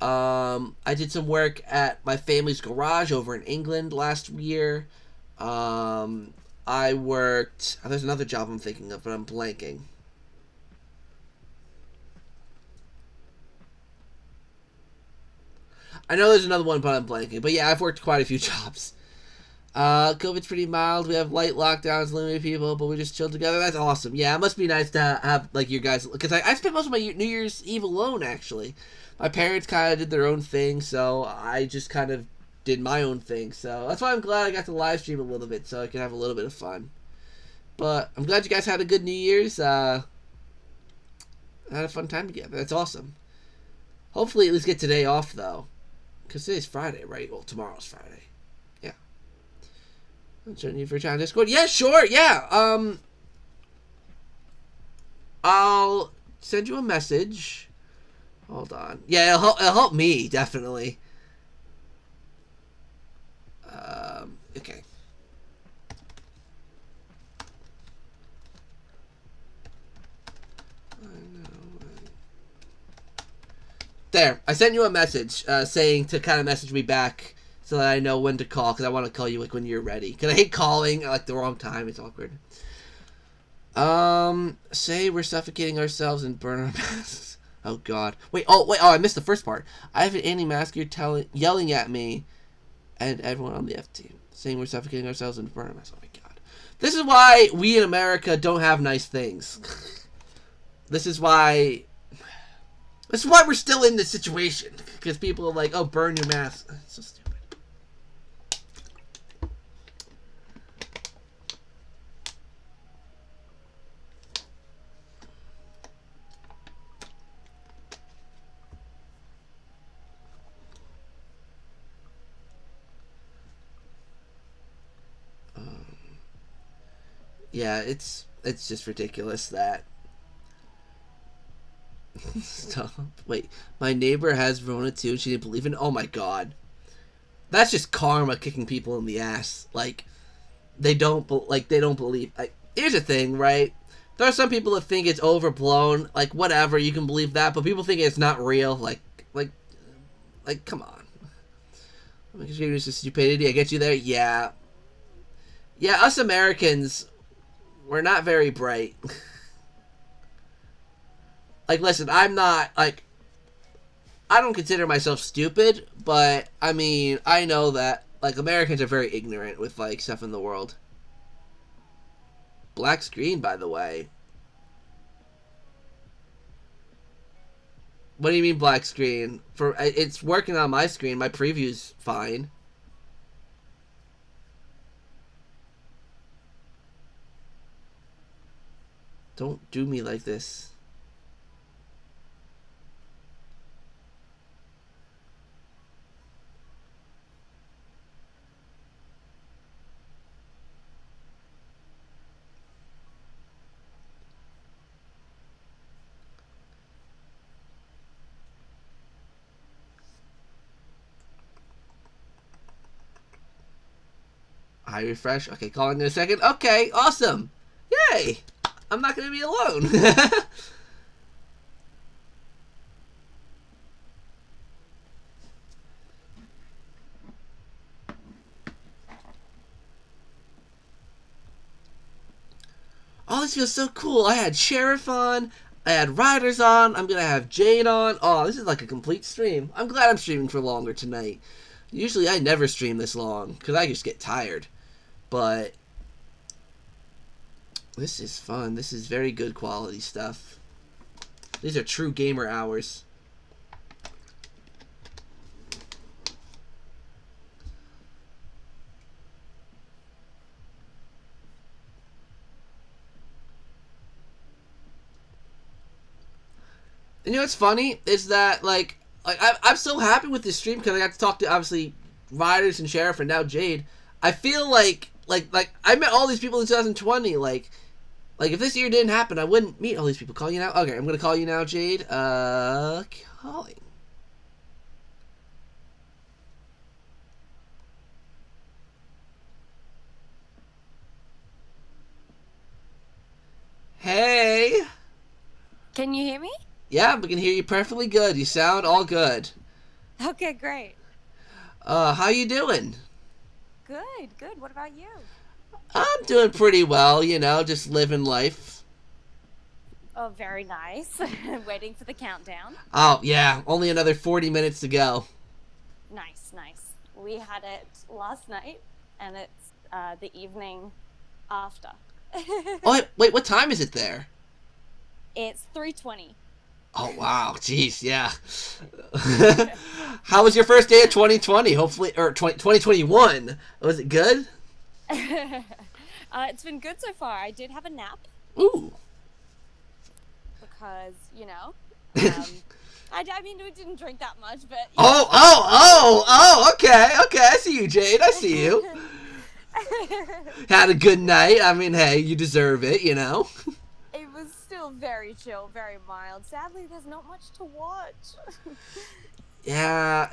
I did some work at my family's garage over in England last year. I worked... there's another job I'm thinking of, but I'm blanking. I know there's another one, but I'm blanking. But yeah, I've worked quite a few jobs. COVID's pretty mild. We have light lockdowns, limited people, but we just chill together. That's awesome. Yeah, it must be nice to have, like, you guys... Because I spent most of my New Year's Eve alone, actually. My parents kind of did their own thing, so I just kind of did my own thing. So that's why I'm glad I got to live stream a little bit, so I can have a little bit of fun. But I'm glad you guys had a good New Year's. Had a fun time together. That's awesome. Hopefully at least get today off, though. Because today's Friday, right? Well, tomorrow's Friday. Yeah. I'm joining you for China Discord. Yeah, sure. Yeah. I'll send you a message. Hold on. Yeah, it'll help me, definitely. Okay. There, I sent you a message saying to kind of message me back so that I know when to call, because I want to call you like when you're ready. Because I hate calling at like the wrong time. It's awkward. Say we're suffocating ourselves and burn our masks. Oh God. Wait. Oh, I missed the first part. I have an anti-mask here yelling at me and everyone on the F team, saying we're suffocating ourselves and burn our masks. Oh my God. This is why we in America don't have nice things. This is why. That's why we're still in this situation. Because people are like, oh, burn your mask. It's so stupid. Yeah, it's just ridiculous that... Stop. Wait, my neighbor has Rona too and she didn't believe in it? Oh my god. That's just karma kicking people in the ass. Like, they don't believe... Like, here's the thing, right? There are some people that think it's overblown. Like, whatever, you can believe that, but people think it's not real. Like, come on. It's a stupidity. I get you there? Yeah. Yeah, us Americans... We're not very bright. Like, listen, I'm not, like... I don't consider myself stupid, but, I mean, I know that, like, Americans are very ignorant with, like, stuff in the world. Black screen, by the way. What do you mean, black screen? It's working on my screen. My preview's fine. Don't do me like this. I refresh. Okay, calling in a second. Okay, awesome. Yay! I'm not going to be alone. Oh, this feels so cool. I had Sheriff on. I had Riders on. I'm going to have Jade on. Oh, this is like a complete stream. I'm glad I'm streaming for longer tonight. Usually I never stream this long because I just get tired. But this is fun. This is very good quality stuff. These are true gamer hours. And you know what's funny is that like I'm so happy with this stream because I got to talk to obviously Riders and Sheriff and now Jade. I feel like I met all these people in 2020. Like if this year didn't happen, I wouldn't meet all these people. Call you now? Okay, I'm gonna call you now, Jade. Calling. Hey. Can you hear me? Yeah, we can hear you perfectly good. You sound all good. Okay, great. How you doing? Good, good. What about you? I'm doing pretty well, you know, just living life. Oh, very nice. Waiting for the countdown. Oh, yeah, only another 40 minutes to go. Nice, nice. We had it last night, and it's the evening after. Oh, wait, what time is it there? It's 3:20. Oh, wow, jeez, yeah. How was your first day of 2020? Hopefully, or 2021. Was it good? It's been good so far. I did have a nap. Ooh. Because, you know, I mean, we didn't drink that much, but... Okay, I see you, Jade, I see you. Had a good night. I mean, hey, you deserve it, you know? It was still very chill, very mild. Sadly, there's not much to watch. Yeah,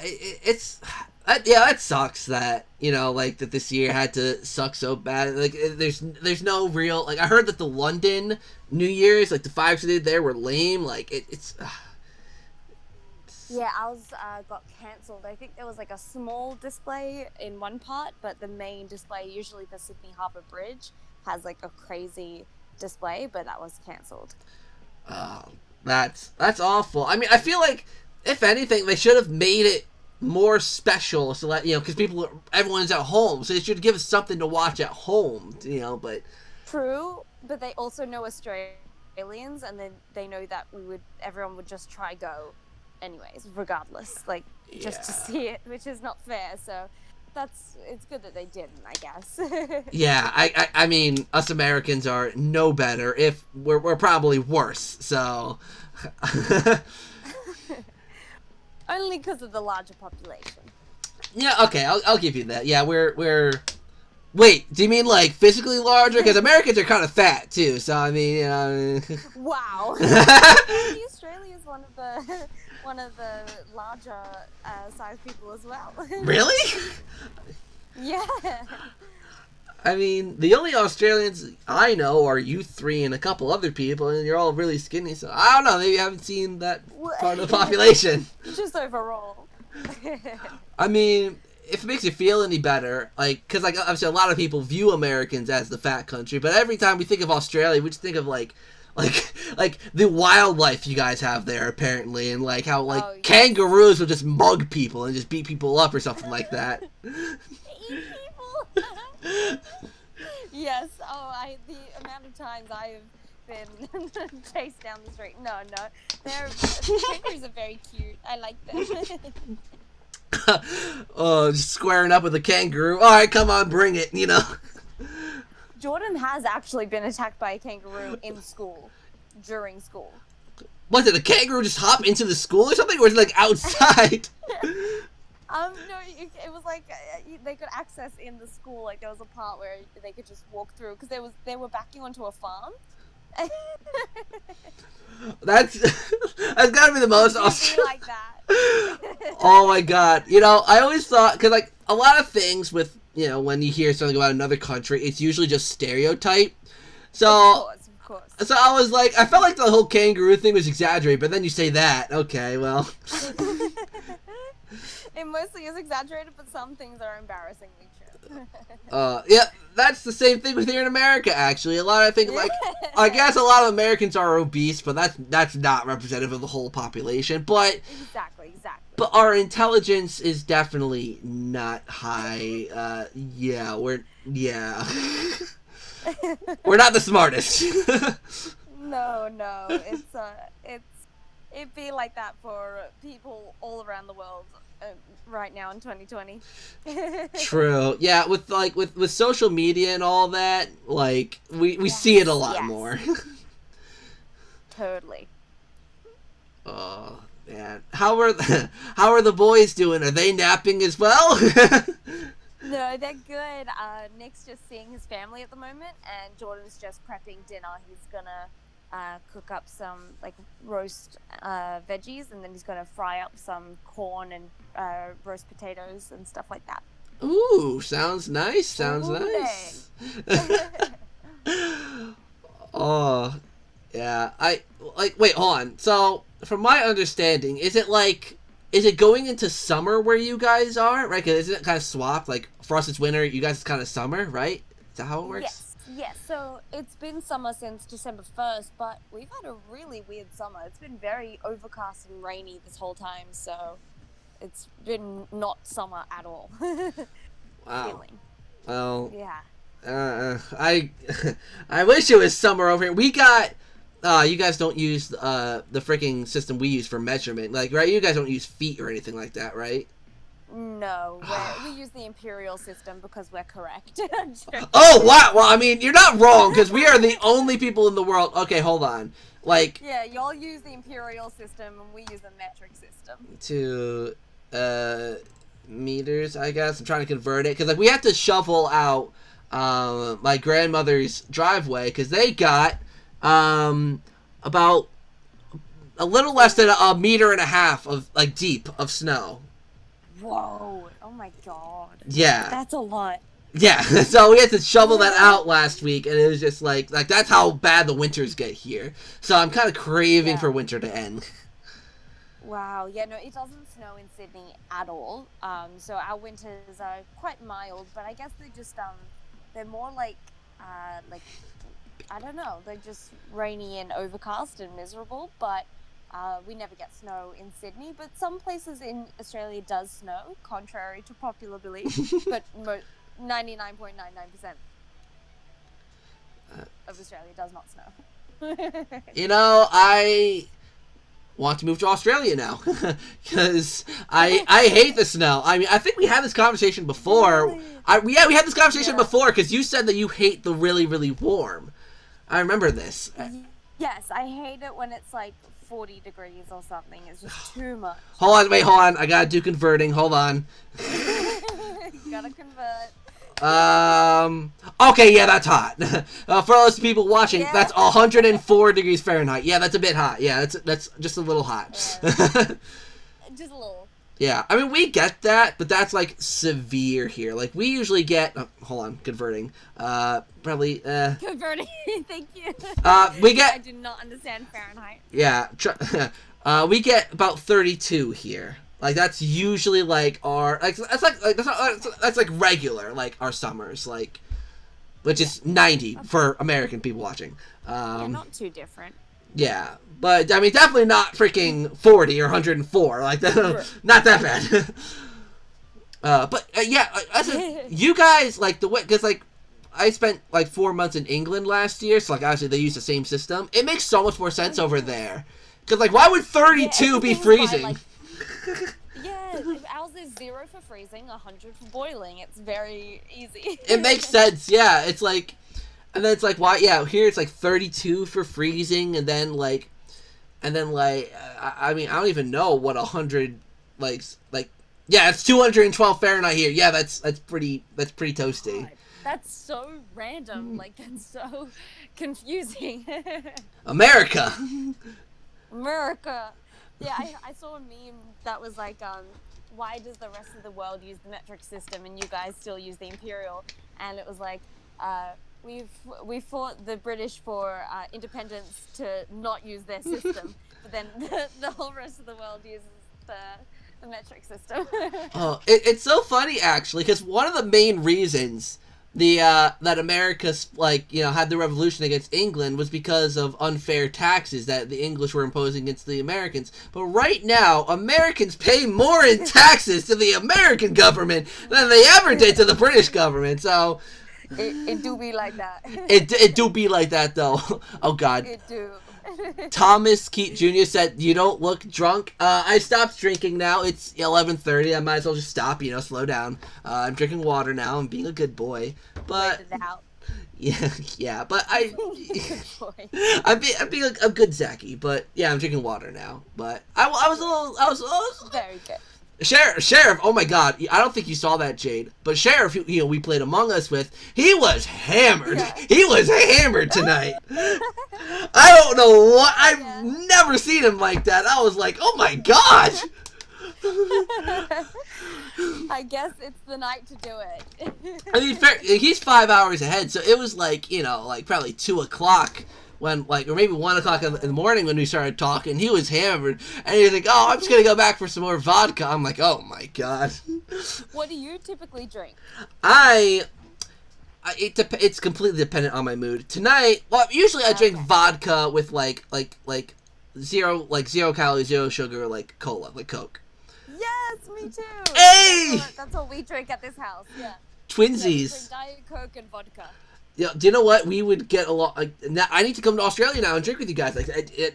that sucks that, you know, like, that this year had to suck so bad. Like, there's no real, like, I heard that the London New Year's, like, the fives they did there were lame. Like, it's yeah, ours got cancelled. I think there was, like, a small display in one part, but the main display, usually the Sydney Harbour Bridge, has, like, a crazy display, but that was cancelled. Oh, that's awful. I mean, I feel like, if anything, they should have made it more special so that, you know, because everyone's at home, so they should give us something to watch at home, you know, but... True, but they also know Australians, and then they know that everyone would just try go anyways, regardless, like just to see it, which is not fair. So it's good that they didn't, I guess. Yeah, I mean, us Americans are no better. If we're probably worse. So. Only because of the larger population. Yeah, okay, I'll give you that. Yeah, we're. Wait, do you mean like physically larger? Because Americans are kind of fat too. So I mean, Wow. Maybe Australia is one of the larger sized people as well. Really? Yeah. I mean, the only Australians I know are you three and a couple other people, and you're all really skinny. So I don't know. Maybe I haven't seen that part of the population. Just overall. I mean, if it makes you feel any better, like, because like obviously a lot of people view Americans as the fat country, but every time we think of Australia, we just think of like the wildlife you guys have there apparently, and like how like kangaroos will just mug people and just beat people up or something like that. Eat people. Yes. Oh, the amount of times I've been chased down the street. No. Kangaroos are very cute. I like them. Oh, just squaring up with a kangaroo. All right, come on, bring it. You know. Jordan has actually been attacked by a kangaroo in school, during school. What, did the kangaroo just hop into the school or something, or was it like outside? No, it was like they could access in the school. Like there was a part where they could just walk through because they were backing onto a farm. That's gotta be the most like that. Oh my god! You know, I always thought, because like a lot of things with, you know, when you hear something about another country, it's usually just stereotype. So of course. So I was like, I felt like the whole kangaroo thing was exaggerated, but then you say that, okay, well. It mostly is exaggerated, but some things are embarrassingly true. Yeah, that's the same thing with here in America, actually. A lot of things, like, I guess a lot of Americans are obese, but that's not representative of the whole population, but... Exactly. But our intelligence is definitely not high. Yeah, we're not the smartest. No, it'd be like that for people all around the world right now in 2020. True. Yeah, with social media and all that, like we see it a lot more. Totally. Oh man, how are the boys doing? Are they napping as well? No, they're good. Nick's just seeing his family at the moment, and Jordan's just prepping dinner. He's gonna cook up some like roast veggies, and then he's gonna fry up some corn and roast potatoes and stuff like that. Ooh, sounds nice. Nice. Oh, yeah. Wait, hold on. So, from my understanding, is it going into summer where you guys are, right? Because isn't it kind of swapped? Like, for us it's winter, you guys it's kind of summer, right? Is that how it works? Yes. So, it's been summer since December 1st, but we've had a really weird summer. It's been very overcast and rainy this whole time, so it's been not summer at all. Wow. Feeling. Well, yeah. I wish it was summer over here. We got... you guys don't use the freaking system we use for measurement, like, right? You guys don't use feet or anything like that, right? No, we use the imperial system because we're correct. Oh, wow! Well, I mean, you're not wrong, because we are the only people in the world... Okay, hold on. Like... Yeah, y'all use the imperial system, and we use a metric system. To, meters, I guess. I'm trying to convert it, because, like, we have to shovel out, my grandmother's driveway, because they got... about a little less than a meter and a half of like deep of snow. Whoa! Oh my god. Yeah. That's a lot. Yeah. So we had to shovel that out last week, and it was just like that's how bad the winters get here. So I'm kind of craving for winter to end. Wow. Yeah. No, it doesn't snow in Sydney at all. So our winters are quite mild, but I guess they're more like I don't know, they're just rainy and overcast and miserable, but we never get snow in Sydney. But some places in Australia does snow, contrary to popular belief, but 99.99% of Australia does not snow. You know, want to move to Australia now because I hate the snow. I mean, I think we had this conversation before. Really? We had this conversation before because you said that you hate the really, really warm. I remember this. Yes, I hate it when it's like 40 degrees or something. It's just too much. Hold on. I gotta do converting. Hold on. Gotta convert. Okay, yeah, that's hot. For all those people watching, Yeah. that's 104 degrees Fahrenheit. Yeah, that's a bit hot. Yeah, that's just a little hot. Just a little. Yeah, I mean, we get that, but that's, like, severe here. Like, we usually get... Oh, hold on, converting. Probably, Converting, thank you. we get... I do not understand Fahrenheit. Yeah, we get about 32 here. Like, that's usually, like, our... That's like regular, like, our summers, like... Which is 90 for American people watching. Yeah, not too different. Yeah, but, I mean, definitely not freaking 40 or 104. Like, not that bad. You guys, like, the way... Because, like, I spent, like, 4 months in England last year, so, like, obviously they use the same system. It makes so much more sense over there. Because, like, why would 32 be freezing? Yeah, ours is 0 for freezing, 100 for boiling. It's very easy. It makes sense, yeah. It's like... And then it's like, why? Yeah, here it's like 32 for freezing, and then like, I mean, I don't even know what 100 like, yeah, it's 212 Fahrenheit here. Yeah, that's pretty toasty. God, that's so random. Like, that's so confusing. America. Yeah, I saw a meme that was like, why does the rest of the world use the metric system and you guys still use the imperial? And it was like, we fought the British for independence to not use their system, but then the whole rest of the world uses the metric system. It's so funny actually, because one of the main reasons that America, like, you know, had the revolution against England was because of unfair taxes that the English were imposing against the Americans. But right now, Americans pay more in taxes to the American government than they ever did to the British government. So. It do be like that. It do be like that, though. Oh, God. It do. Thomas Keat Jr. said, you don't look drunk. I stopped drinking now. It's 11:30. I might as well just stop, you know, slow down. I'm drinking water now. I'm being a good boy. But... Wait it out. Yeah, but I'm being a good Zachy, but yeah, I'm drinking water now. But I was Very good. Sheriff, oh my God, I don't think you saw that, Jade, but Sheriff, you know, we played Among Us with, he was hammered. Yeah. He was hammered tonight. I don't know what, I've never seen him like that. I was like, oh my gosh. I guess it's the night to do it. I mean, he's 5 hours ahead, so it was like, you know, like probably 2 o'clock. When, like, or maybe 1 o'clock in the morning when we started talking, he was hammered, and he was like, oh, I'm just gonna go back for some more vodka. I'm like, oh my God. What do you typically drink? It's completely dependent on my mood. Tonight, well, usually I drink vodka with, like zero calories, 0 sugar, like cola, like Coke. Yes, me too. Hey! That's what we drink at this house, yeah. Twinsies. Yeah, we drink Diet Coke and vodka. Yeah, do you know what? We would get a lot. Like, now, I need to come to Australia now and drink with you guys. Like,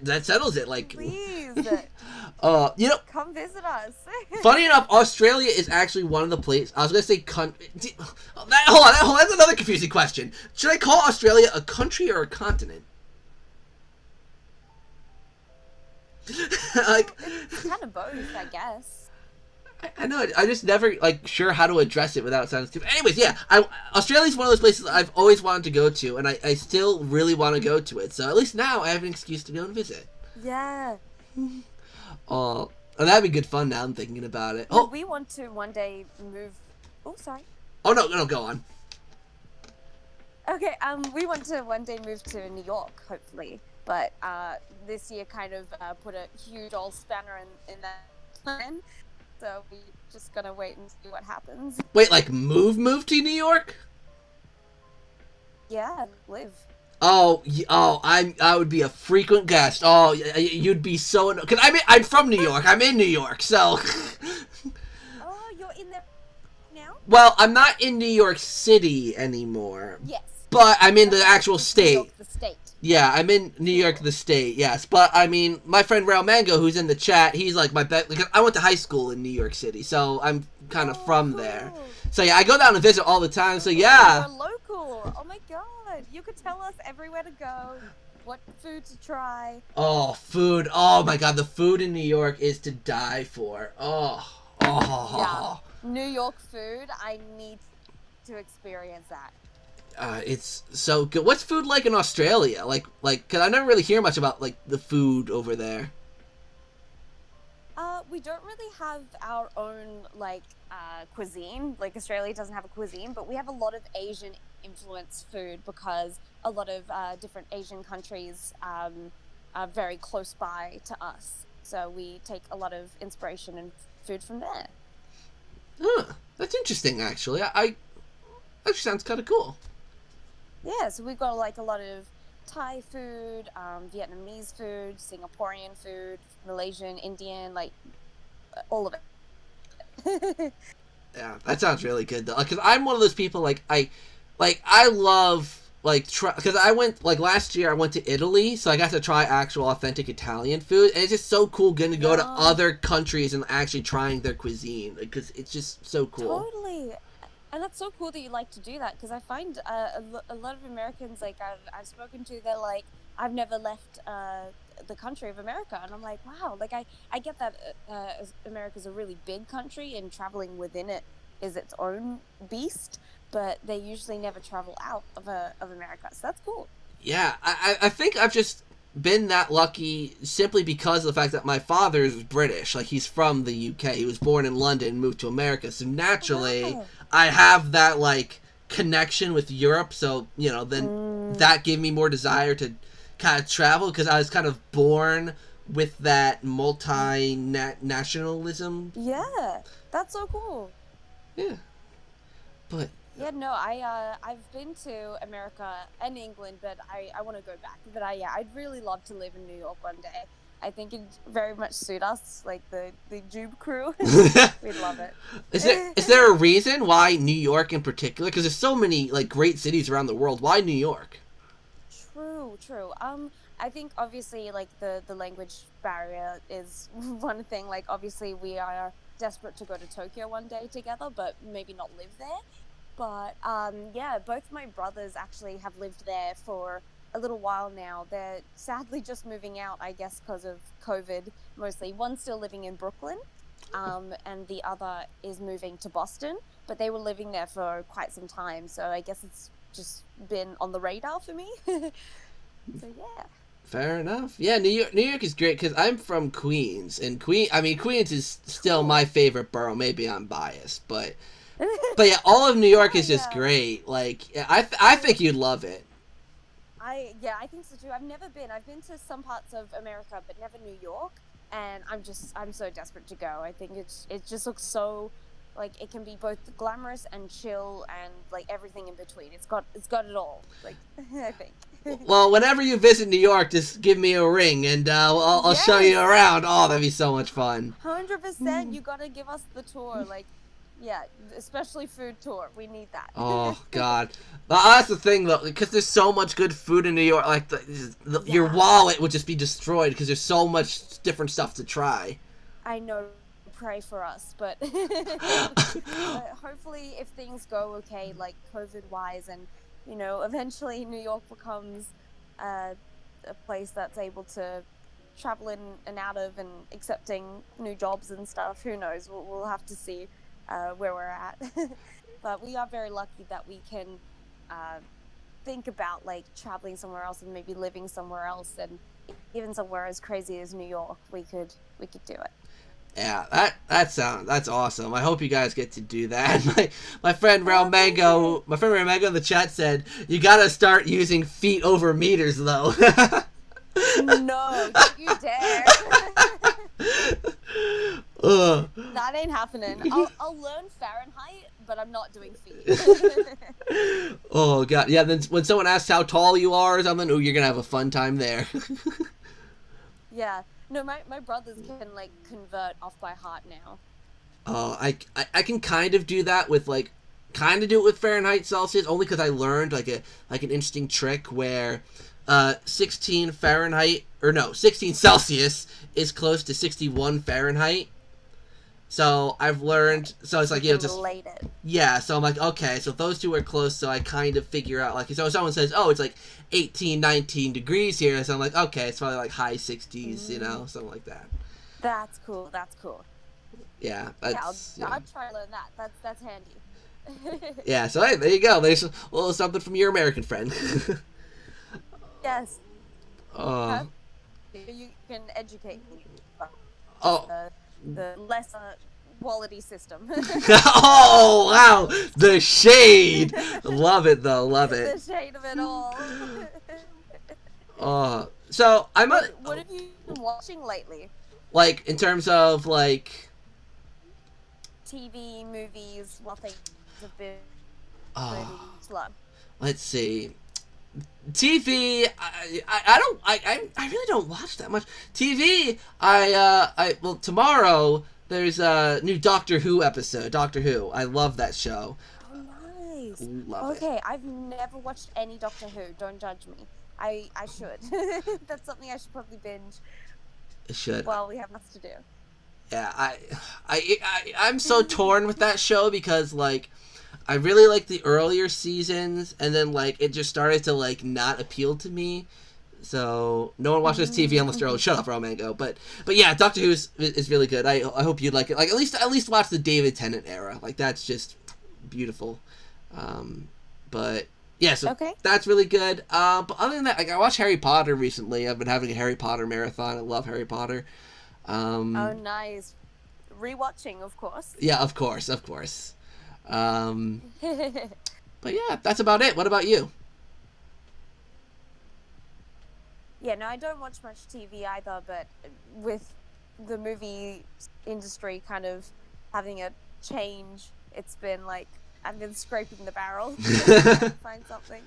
that settles it. Like, please. You know, come visit us. Funny enough, Australia is actually one of the places. I was gonna say hold on. That's another confusing question. Should I call Australia a country or a continent? Like, it's kind of both, I guess. I know. I just never sure how to address it without sounding stupid. Anyways, yeah, Australia's one of those places I've always wanted to go to, and I still really want to go to it. So at least now I have an excuse to go and visit. Yeah. Oh, that'd be good fun. Now I'm thinking about it. Oh, we want to one day move. Oh, sorry. Oh no, go on. Okay. We want to one day move to New York, hopefully, but this year kind of put a huge old spanner in that plan. So we just gotta wait and see what happens. Wait, like move to New York? Yeah, live. I would be a frequent guest. Oh, you'd be so. Cause I'm from New York. I'm in New York, so. Oh, you're in there now? Well, I'm not in New York City anymore. Yes. But I'm in the actual state. New York, the state. Yeah, I'm in New York, the state, yes. But, I mean, my friend Rail Mango, who's in the chat, he's like my best... Like, I went to high school in New York City, so I'm kind of from there. So, yeah, I go down and visit all the time, so yeah. You're local. Oh, my God. You could tell us everywhere to go, what food to try. Oh, food. Oh, my God, the food in New York is to die for. Oh. Yeah. New York food, I need to experience that. It's so good. What's food like in Australia? Like, cause I never really hear much about like the food over there. We don't really have our own like cuisine. Like Australia doesn't have a cuisine, but we have a lot of Asian influenced food because a lot of different Asian countries are very close by to us. So we take a lot of inspiration and food from there. Huh, that's interesting. Actually, I actually sounds kind of cool. Yeah, so we've got like a lot of Thai food, Vietnamese food, Singaporean food, Malaysian, Indian, like all of it. Yeah, that sounds really good though. Because I'm one of those people I love because I went like last year I went to Italy, so I got to try actual authentic Italian food, and it's just so cool getting to go to other countries and actually trying their cuisine because it's just so cool. Totally. And that's so cool that you like to do that, because I find a lot of Americans, like I've spoken to, they're like, I've never left the country of America. And I'm like, wow, like I get that America's a really big country and traveling within it is its own beast, but they usually never travel out of America. So that's cool. Yeah, I think I've just been that lucky simply because of the fact that my father is British. Like, he's from the UK. He was born in London and moved to America. So naturally, I have that, like, connection with Europe. So, you know, then that gave me more desire to kind of travel because I was kind of born with that multi-nationalism. Yeah, that's so cool. Yeah. But... Yeah, no, I've been to America and England, but I want to go back. But I'd really love to live in New York one day. I think it'd very much suit us, like the Joob crew. We'd love it. Is there a reason why New York in particular? Because there's so many like great cities around the world. Why New York? True. I think obviously like the language barrier is one thing. Like obviously we are desperate to go to Tokyo one day together, but maybe not live there. But yeah, both my brothers actually have lived there for a little while now. They're sadly just moving out, I guess, because of COVID mostly. One's still living in Brooklyn, and the other is moving to Boston. But they were living there for quite some time, so I guess it's just been on the radar for me. So yeah. Fair enough. Yeah, New York is great because I'm from Queens, and Queens is still my favorite borough. Maybe I'm biased, but yeah, all of New York is just great. Like, I think you'd love it. I think so too. I've never been. I've been to some parts of America, but never New York. And I'm so desperate to go. I think it just looks so, like, it can be both glamorous and chill and like everything in between. It's got it all. Like, I think. Well, whenever you visit New York, just give me a ring and I'll show you around. Oh, that'd be so much fun. 100%. You gotta give us the tour. Like. Yeah, especially food tour. We need that. Oh, God. That's the thing, though, because there's so much good food in New York. Like, your wallet would just be destroyed because there's so much different stuff to try. I know. Pray for us, but hopefully if things go okay, like COVID-wise, and, you know, eventually New York becomes a place that's able to travel in and out of and accepting new jobs and stuff. Who knows? We'll have to see. Where we're at. But we are very lucky that we can think about like traveling somewhere else and maybe living somewhere else, and even somewhere as crazy as New York, we could do it. Yeah, that's awesome. I hope you guys get to do that. My friend Rail Mango in the chat said you gotta start using feet over meters though. No, don't you dare. That ain't happening. I'll learn Fahrenheit, but I'm not doing feet. Oh, God. Yeah, then when someone asks how tall you are or something, you're going to have a fun time there. Yeah. No, my brothers can, like, convert off by heart now. Oh, I can kind of do that with, like, do it with Fahrenheit, Celsius, only because I learned, like, an interesting trick where 16 Fahrenheit, or no, 16 Celsius is close to 61 Fahrenheit. So I've learned, so it's like, you know, just, yeah, so I'm like, okay, so those two are close, so I kind of figure out, like, so if someone says, oh, it's like 18, 19 degrees here, so I'm like, okay, it's probably like high 60s, you know, something like that. That's cool, that's cool. Yeah, that's, yeah, I'll try to learn that, that's handy. Yeah, so hey, there you go, there's a little something from your American friend. Yes. You can educate me. The lesser quality system. Oh, wow! The shade! Love it, though. Love it. The shade of it all. So, What have you been watching lately? Like, in terms of, like... TV, movies, what things have been really slow? Let's see. TV, I really don't watch that much. TV, well, tomorrow, there's a new Doctor Who episode. Doctor Who. I love that show. Oh, nice. Love it. Okay, I've never watched any Doctor Who. Don't judge me. I should. That's something I should probably binge. It should. Well, we have nothing to do. Yeah, I'm so torn with that show because, like, I really like the earlier seasons, and then, like, it just started to, like, not appeal to me. So, no one watches TV unless they're shut up, Romango. But yeah, Doctor Who is really good. I hope you'd like it. Like, at least watch the David Tennant era. Like, that's just beautiful. But yeah, so that's really good. But other than that, like, I watched Harry Potter recently. I've been having a Harry Potter marathon. I love Harry Potter. Oh, nice. Rewatching, of course. Yeah, of course. But yeah, that's about it. What about you? Yeah, no, I don't watch much TV either, but with the movie industry kind of having a change, it's been like, I've been scraping the barrel to find something.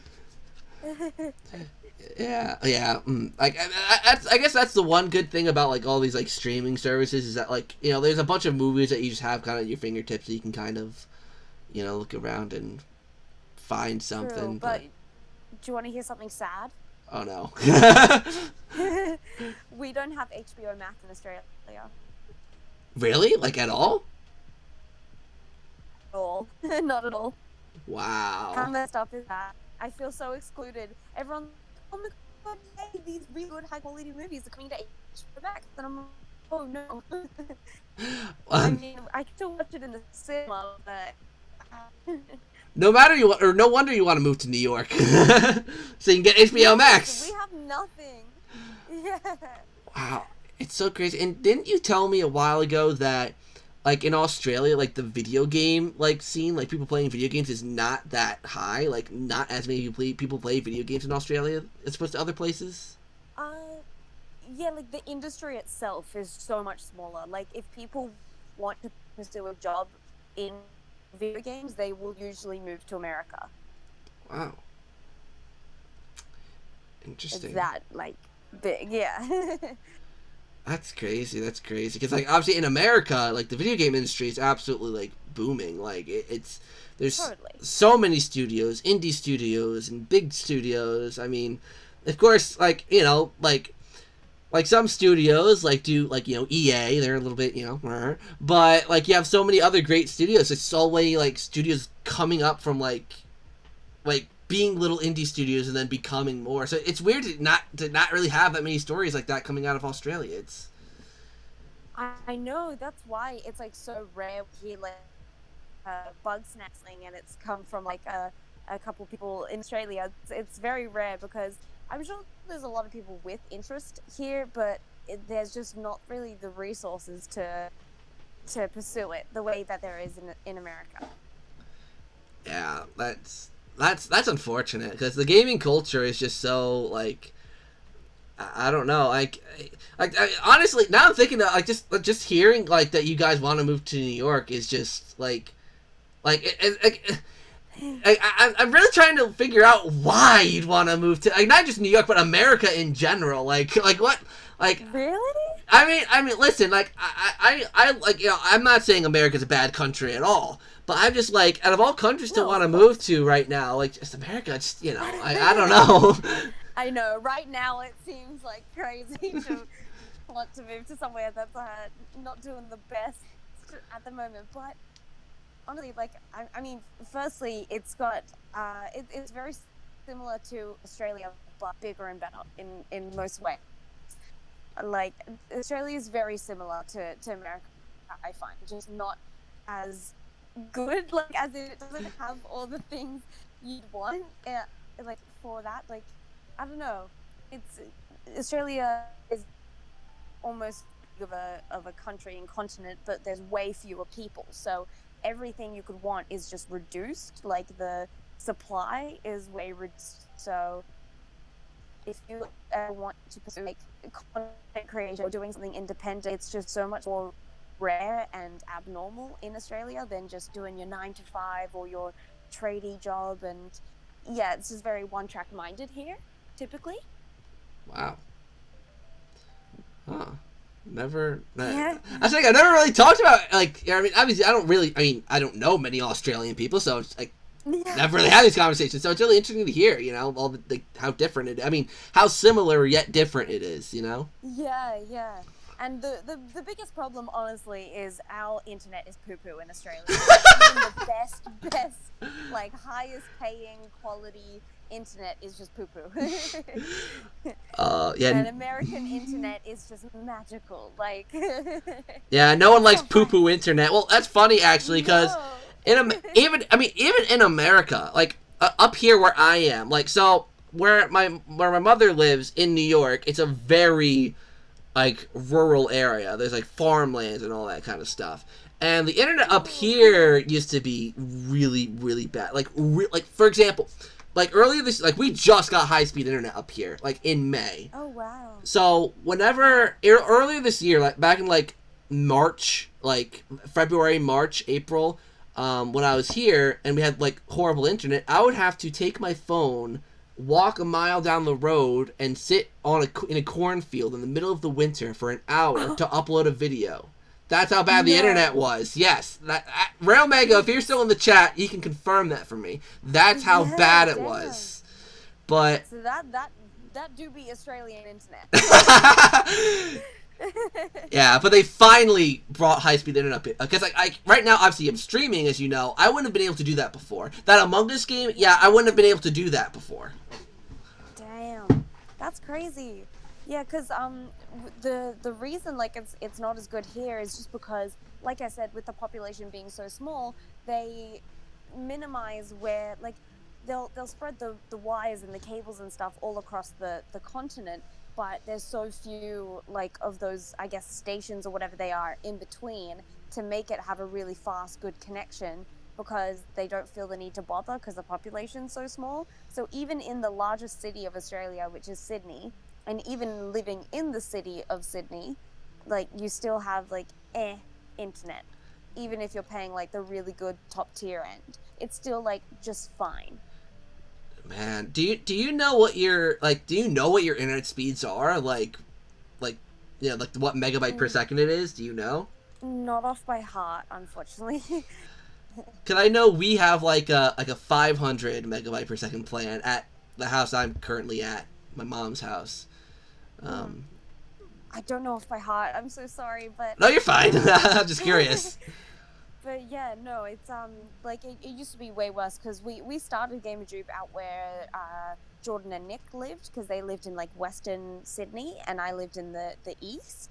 Yeah. Like, I guess that's the one good thing about, like, all these, like, streaming services is that, like, you know, there's a bunch of movies that you just have kind of at your fingertips that you can kind of, you know, look around and find something. True, but do you want to hear something sad? Oh, no. We don't have HBO Max in Australia. Really? Like, at all? At all. Not at all. Wow. How messed up is that? I feel so excluded. Everyone, oh my god, hey, these really good high quality movies are coming to HBO Max. And I'm like, oh no. I mean, I can still watch it in the cinema, but... No wonder you want to move to New York. So you can get HBO Max. We have nothing. Yeah. Wow. It's so crazy. And didn't you tell me a while ago that, like, in Australia, like, the video game, like, scene, like, people playing video games is not that high? Like, not as many people play video games in Australia as opposed to other places? Yeah, like, the industry itself is so much smaller. Like, if people want to pursue a job in video games, they will usually move to America. Wow. Interesting. It's that, like, big, yeah. That's crazy. Because, like, obviously in America, like, the video game industry is absolutely, like, booming. Like, there's so many studios, indie studios and big studios. I mean, of course, like, you know, like some studios, like, do, like, you know, EA, they're a little bit, you know, but, like, you have so many other great studios. It's so many, like, studios coming up from, like, being little indie studios and then becoming more. So it's weird to not really have that many stories like that coming out of Australia. It's... I know, that's why it's, like, so rare to hear, like, bug snapping, and it's come from, like, a couple people in Australia. It's very rare because I'm sure there's a lot of people with interest here, but there's just not really the resources to pursue it the way that there is in America. Yeah, that's unfortunate because the gaming culture is just so, like, I don't know, like I honestly, now I'm thinking that, like, just hearing, like, that you guys want to move to New York is just like I'm really trying to figure out why you'd want to move to, like, not just New York but America in general. Like what? Like, really? I mean, listen, like, I like, you know, I'm not saying America's a bad country at all, but I'm just like, out of all countries to want to move to right now, like, just America, just, you know, I don't know. I know. Right now, it seems like crazy to want to move to somewhere that's not doing the best at the moment. But honestly, like, I mean, firstly, it's got it's very similar to Australia, but bigger and better in most ways. Like, Australia is very similar to America, I find, just not as good. Like, as in, it doesn't have all the things you'd want. Like, for that, like, I don't know. It's Australia is almost of a country and continent, but there's way fewer people. So everything you could want is just reduced. Like, the supply is way reduced. So if you want to pursue like content creation or doing something independent, it's just so much more rare and abnormal in Australia than just doing your 9 to 5 or your tradie job. And yeah, it's just very one-track minded here, typically. Wow. Huh. Never. Yeah. I think I never really talked about, like, I mean, obviously, I don't know many Australian people, so it's like, never really had these conversations. So it's really interesting to hear, you know, all the how different it. I mean, how similar yet different it is, you know. Yeah, yeah. And the biggest problem, honestly, is our internet is poo-poo in Australia. Even the best, like, highest paying quality internet is just poo-poo. Yeah. And American internet is just magical. Like. Yeah, no one likes poo-poo internet. Well, that's funny, actually, because even in America, like, up here where I am, like, so where my mother lives in New York, it's a very, like, rural area. There's, like, farmlands and all that kind of stuff. And the internet up here used to be really, really bad. Like, for example, like, earlier this, like, we just got high-speed internet up here, like, in May. Oh, wow. So, earlier this year, like, back in, like, March, like, February, March, April, when I was here, and we had, like, horrible internet, I would have to take my phone, walk a mile down the road, and sit in a cornfield in the middle of the winter for an hour to upload a video. That's how bad the internet was. Yes. Rail Mega, if you're still in the chat, you can confirm that for me. That's how bad it was. But so that do be Australian internet. Yeah, but they finally brought high-speed internet up. Because right now, obviously, I'm streaming, as you know. I wouldn't have been able to do that before. That Among Us game, yeah, I wouldn't have been able to do that before. Damn. That's crazy. Yeah, because the reason, like, it's not as good here is just because, like I said, with the population being so small, they minimize where, like, they'll spread the wires and the cables and stuff all across the continent, but there's so few, like, of those, I guess, stations or whatever they are in between to make it have a really fast, good connection, because they don't feel the need to bother because the population's so small. So even in the largest city of Australia, which is Sydney, and even living in the city of Sydney, like, you still have, like, internet. Even if you're paying, like, the really good top tier end, it's still, like, just fine. Man, do you know what your internet speeds are? Like, you know, like, what megabyte per second it is? Do you know? Not off by heart, unfortunately. Cause I know we have like a 500 megabyte per second plan at the house I'm currently at, my mom's house. I don't know off by heart. I'm so sorry, but no, you're fine. I'm just curious. But yeah, no, it's like it used to be way worse because we started GamerJoob out where Jordan and Nick lived, because they lived in, like, Western Sydney and I lived in the east,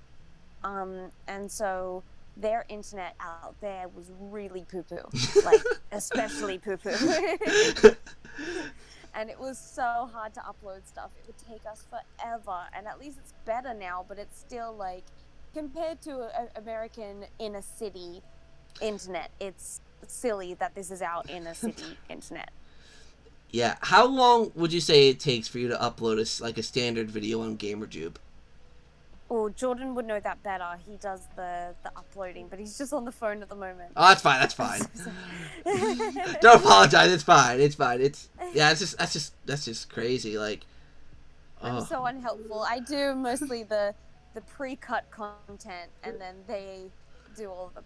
and so their internet out there was really poo-poo, like, especially poo-poo. And it was so hard to upload stuff. It would take us forever, and at least it's better now, but it's still, like, compared to American inner city internet, it's silly that this is out in a city internet. Yeah, how long would you say it takes for you to upload a standard video on GamerJoob? Oh, Jordan would know that better. He does the uploading, but he's just on the phone at the moment. Oh, that's fine. Don't apologize. It's fine. That's just crazy. Like, I'm so unhelpful. I do mostly the pre-cut content, and then they do all the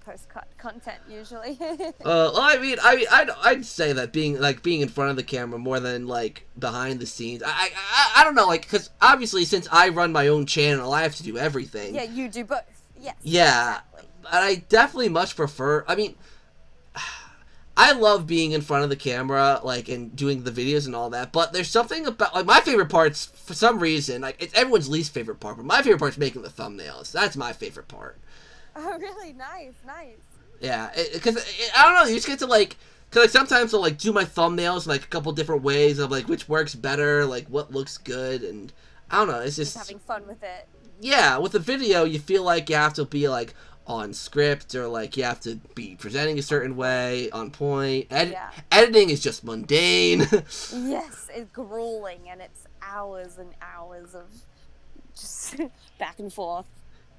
content usually. Well, I'd say that being in front of the camera more than like behind the scenes. I don't know, like, because obviously since I run my own channel, I have to do everything. Yeah, you do both. Yes. Yeah, Exactly. and I definitely much prefer. I mean, I love being in front of the camera, like, and doing the videos and all that. But there's something about, like, my favorite parts for some reason, like, it's everyone's least favorite part, but my favorite part's making the thumbnails. That's my favorite part. Oh, really? Nice. Yeah, because I don't know, you just get to like, cause like sometimes I'll like do my thumbnails in like a couple different ways of like which works better, like what looks good, and I don't know, it's just having fun with it. Yeah, with a video you feel like you have to be like on script or like you have to be presenting a certain way, on point. Editing is just mundane. Yes, it's grueling and it's hours and hours of just back and forth.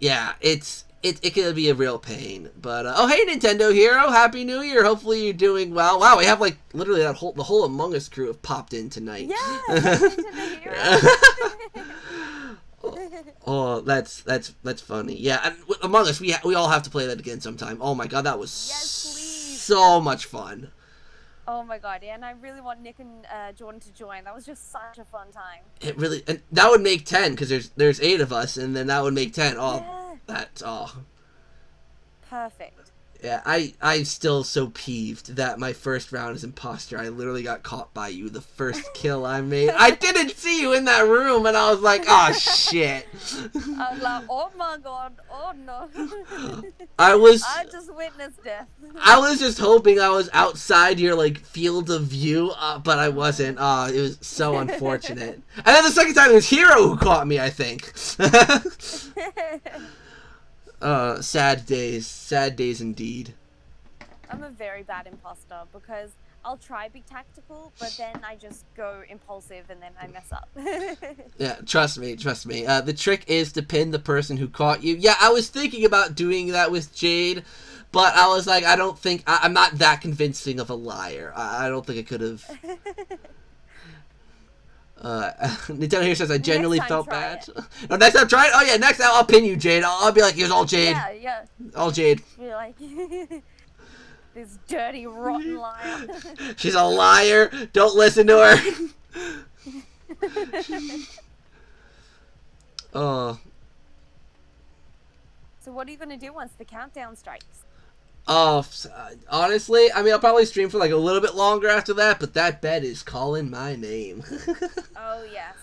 Yeah, it can be a real pain, but oh hey Nintendo Hero, Happy New Year! Hopefully you're doing well. Wow, we have like literally the whole Among Us crew have popped in tonight. Yeah, Nintendo Hero. Oh, that's funny. Yeah, and Among Us, we all have to play that again sometime. Oh my god, that was so much fun. Oh my god, yeah, and I really want Nick and Jordan to join. That was just such a fun time. It really, and that would make 10 because there's 8 of us, and then that would make 10. Oh, yeah. That's Perfect. Yeah, I'm still so peeved that my first round is imposter. I literally got caught by you the first kill I made. I didn't see you in that room, and I was like, oh shit. I was like, oh my god, oh no. I just witnessed death. I was just hoping I was outside your like field of view, but I wasn't. It was so unfortunate. And then the second time it was Hero who caught me, I think. Sad days indeed. I'm a very bad imposter because I'll try be tactical, but then I just go impulsive and then I mess up. Yeah, trust me. The trick is to pin the person who caught you. Yeah, I was thinking about doing that with Jade, but I was like, I'm not that convincing of a liar. I don't think I could have. Nintendo here says I genuinely felt bad. No, next time try it. Oh yeah, next time I'll pin you, Jade. I'll be like, here's all Jade. Yeah. All Jade. Be like, this dirty, rotten liar. She's a liar. Don't listen to her. Oh. So what are you gonna do once the countdown strikes? Oh, honestly, I mean, I'll probably stream for like a little bit longer after that, but that bed is calling my name. Oh, yes.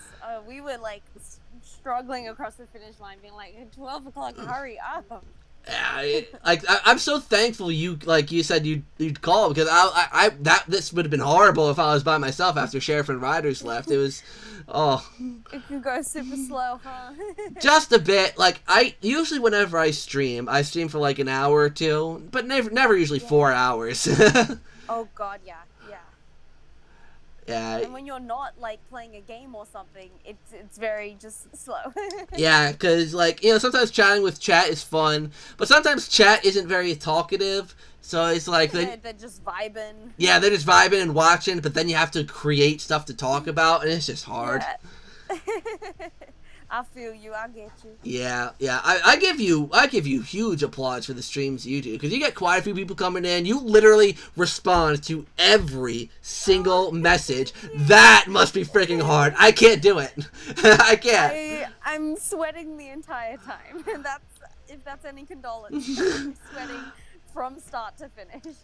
We were like struggling across the finish line, being like, 12 o'clock, hurry up. Yeah, I'm so thankful you said you'd call, because this would have been horrible if I was by myself after Sheriff and Riders left. It was, It can go super slow, huh? Just a bit. Like, usually whenever I stream for like an hour or two, but never usually 4 hours. Oh god, yeah. Yeah. And when you're not like playing a game or something, it's very just slow. Yeah, because like, sometimes chatting with chat is fun, but sometimes chat isn't very talkative. So it's like they're just vibing. Yeah, they're just vibing and watching, but then you have to create stuff to talk about, and it's just hard. Yeah. I feel you. I get you. Yeah. I give you huge applause for the streams you do, because you get quite a few people coming in. You literally respond to every single message. That must be freaking hard. I can't do it. I can't. I'm sweating the entire time, and if that's any condolence. I'm sweating from start to finish.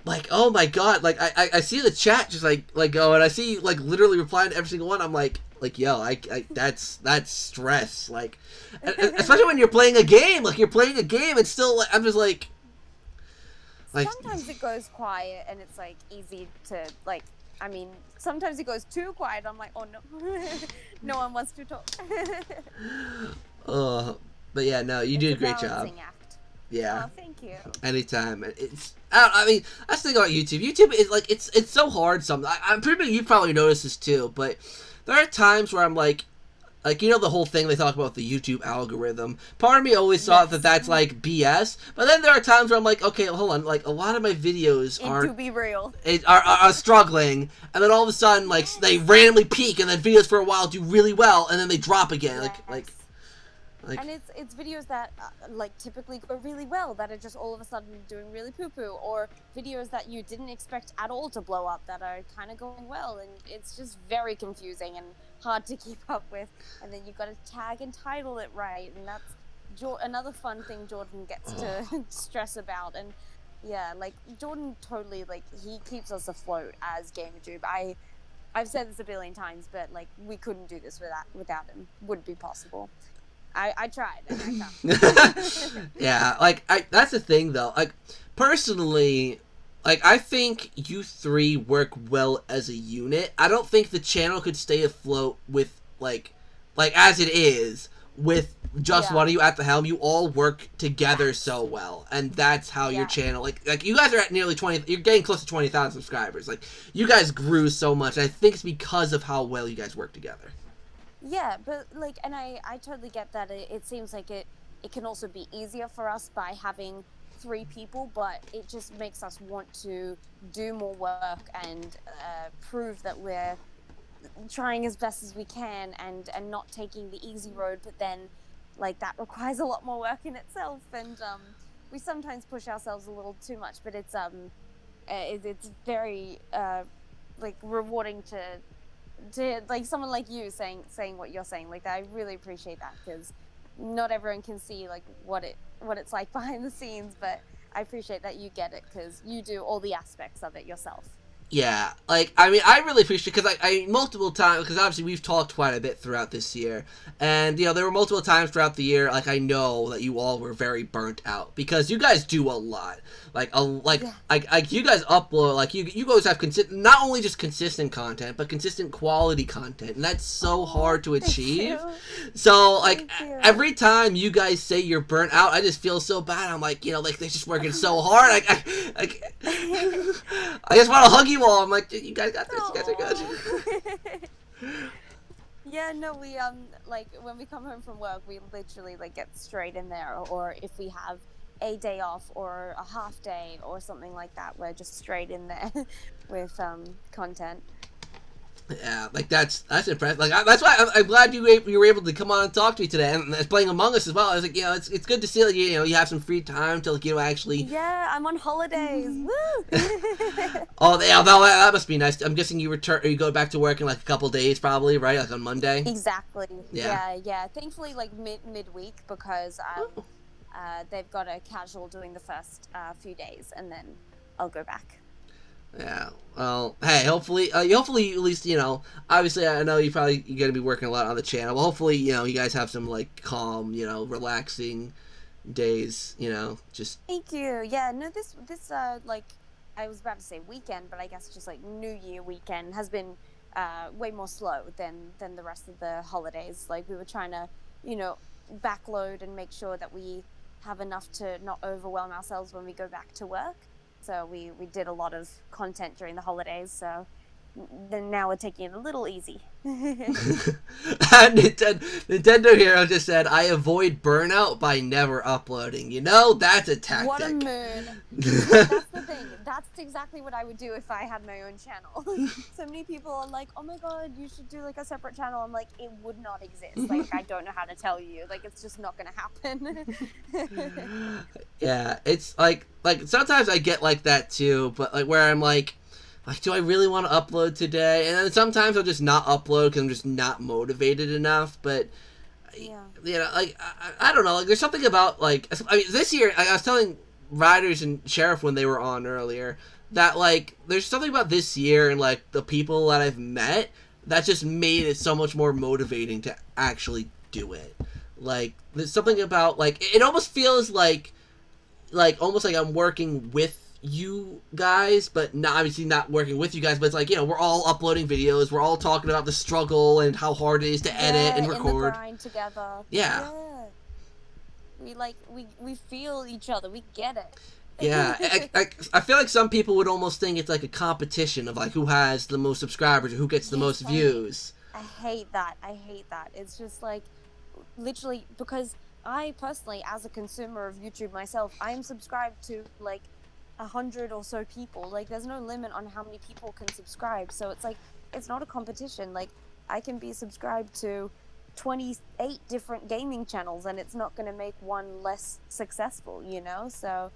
Like, oh my god, like I see the chat just like go, and I see you like literally replying to every single one. I'm like yo, that's stress, like, especially when you're playing a game. Like, you're playing a game and still, like, I'm just like sometimes it goes quiet and it's like easy to like, I mean, sometimes it goes too quiet. I'm like, oh no. No one wants to talk. But yeah, no, you do a great job. Act. Yeah. Oh, thank you. Anytime. I mean, that's the thing about YouTube. YouTube is like, it's so hard sometimes. I'm pretty sure you probably noticed this too, but there are times where I'm like, the whole thing they talk about the YouTube algorithm. Part of me always thought that that's like BS, but then there are times where I'm like, okay, hold on, like a lot of my videos are struggling, and then all of a sudden, like, they randomly peak, and then videos for a while do really well, and then they drop again. Yes. Like, and it's videos that like typically go really well that are just all of a sudden doing really poo-poo, or videos that you didn't expect at all to blow up that are kind of going well, and it's just very confusing and hard to keep up with. And then you've got to tag and title it right, and that's another fun thing Jordan gets to stress about. And yeah, like Jordan totally, like, he keeps us afloat as GamerJoob. I've said this a billion times, but like we couldn't do this without him. Wouldn't be possible. I tried. And I tried. yeah, like that's the thing though. Like personally, like I think you three work well as a unit. I don't think the channel could stay afloat with like as it is with just one of you at the helm. You all work together so well, and that's how your channel, like you guys are at nearly 20. You're getting close to 20,000 subscribers. Like you guys grew so much. I think it's because of how well you guys work together. Yeah, but like, and I totally get that. It seems like it can also be easier for us by having 3 people, but it just makes us want to do more work and prove that we're trying as best as we can and not taking the easy road. But then, like, that requires a lot more work in itself, and we sometimes push ourselves a little too much. But it's very like rewarding to like someone like you saying what you're saying. Like, I really appreciate that, because not everyone can see like what it's like behind the scenes, but I appreciate that you get it because you do all the aspects of it yourself. Yeah, like, I mean, I really appreciate it, because I multiple times, because obviously we've talked quite a bit throughout this year, and, you know, there were multiple times throughout the year, like, I know that you all were very burnt out, because you guys do a lot, like, you guys upload, like, you guys have not only just consistent content, but consistent quality content, and that's so hard to achieve. So, like, every time you guys say you're burnt out, I just feel so bad. I'm like, you know, like, they're just working so hard. I just want to hug you all. I'm like, you guys got this. You guys are good. Yeah, no, we like when we come home from work, we literally like get straight in there, or if we have a day off or a half day or something like that, we're just straight in there with content. Yeah, like that's impressive. Like that's why I'm glad you were able to come on and talk to me today, and playing Among Us as well. I was like, you know, it's good to see, like, you know, you have some free time to, like, you know, actually. Yeah, I'm on holidays. Woo! Oh, yeah, that must be nice. I'm guessing you go back to work in like a couple days, probably, right? Like on Monday. Exactly. Yeah. Thankfully, like midweek, because they've got a casual doing the first few days, and then I'll go back. Yeah. Well, hey, hopefully at least, you know, obviously I know you're gonna be working a lot on the channel. Well, hopefully, you know, you guys have some like calm, you know, relaxing days, you know, just. Thank you. Yeah. No, this like, I was about to say weekend, but I guess just like New Year weekend has been way more slow than the rest of the holidays. Like, we were trying to, you know, backload and make sure that we have enough to not overwhelm ourselves when we go back to work. So we did a lot of content during the holidays, so then now we're taking it a little easy. Nintendo Hero just said, I avoid burnout by never uploading. You know, that's a tactic. What a moon. That's the thing. That's exactly what I would do if I had my own channel. So many people are like, oh my god, you should do like a separate channel. I'm like, it would not exist. Like, I don't know how to tell you. Like, it's just not gonna happen. Yeah, it's like sometimes I get like that too, but like where I'm like, do I really want to upload today? And then sometimes I'll just not upload because I'm just not motivated enough. But Yeah. you know, like I don't know. Like, there's something about, like, I mean, this year I was telling Riders and Sheriff when they were on earlier that, like, there's something about this year and like the people that I've met that just made it so much more motivating to actually do it. Like, there's something about, like, it almost feels like almost like I'm working with you guys, but not obviously not working with you guys, but it's like, you know, we're all uploading videos, we're all talking about the struggle and how hard it is to edit and record. In the grind together. Yeah. We feel each other, we get it. Yeah, I feel like some people would almost think it's like a competition of like who has the most subscribers or who gets the most views. I hate that. It's just like, literally, because I personally, as a consumer of YouTube myself, I am subscribed to like 100 or so people. Like, there's no limit on how many people can subscribe, so it's like, it's not a competition. Like, I can be subscribed to 28 different gaming channels, and it's not going to make one less successful, you know? So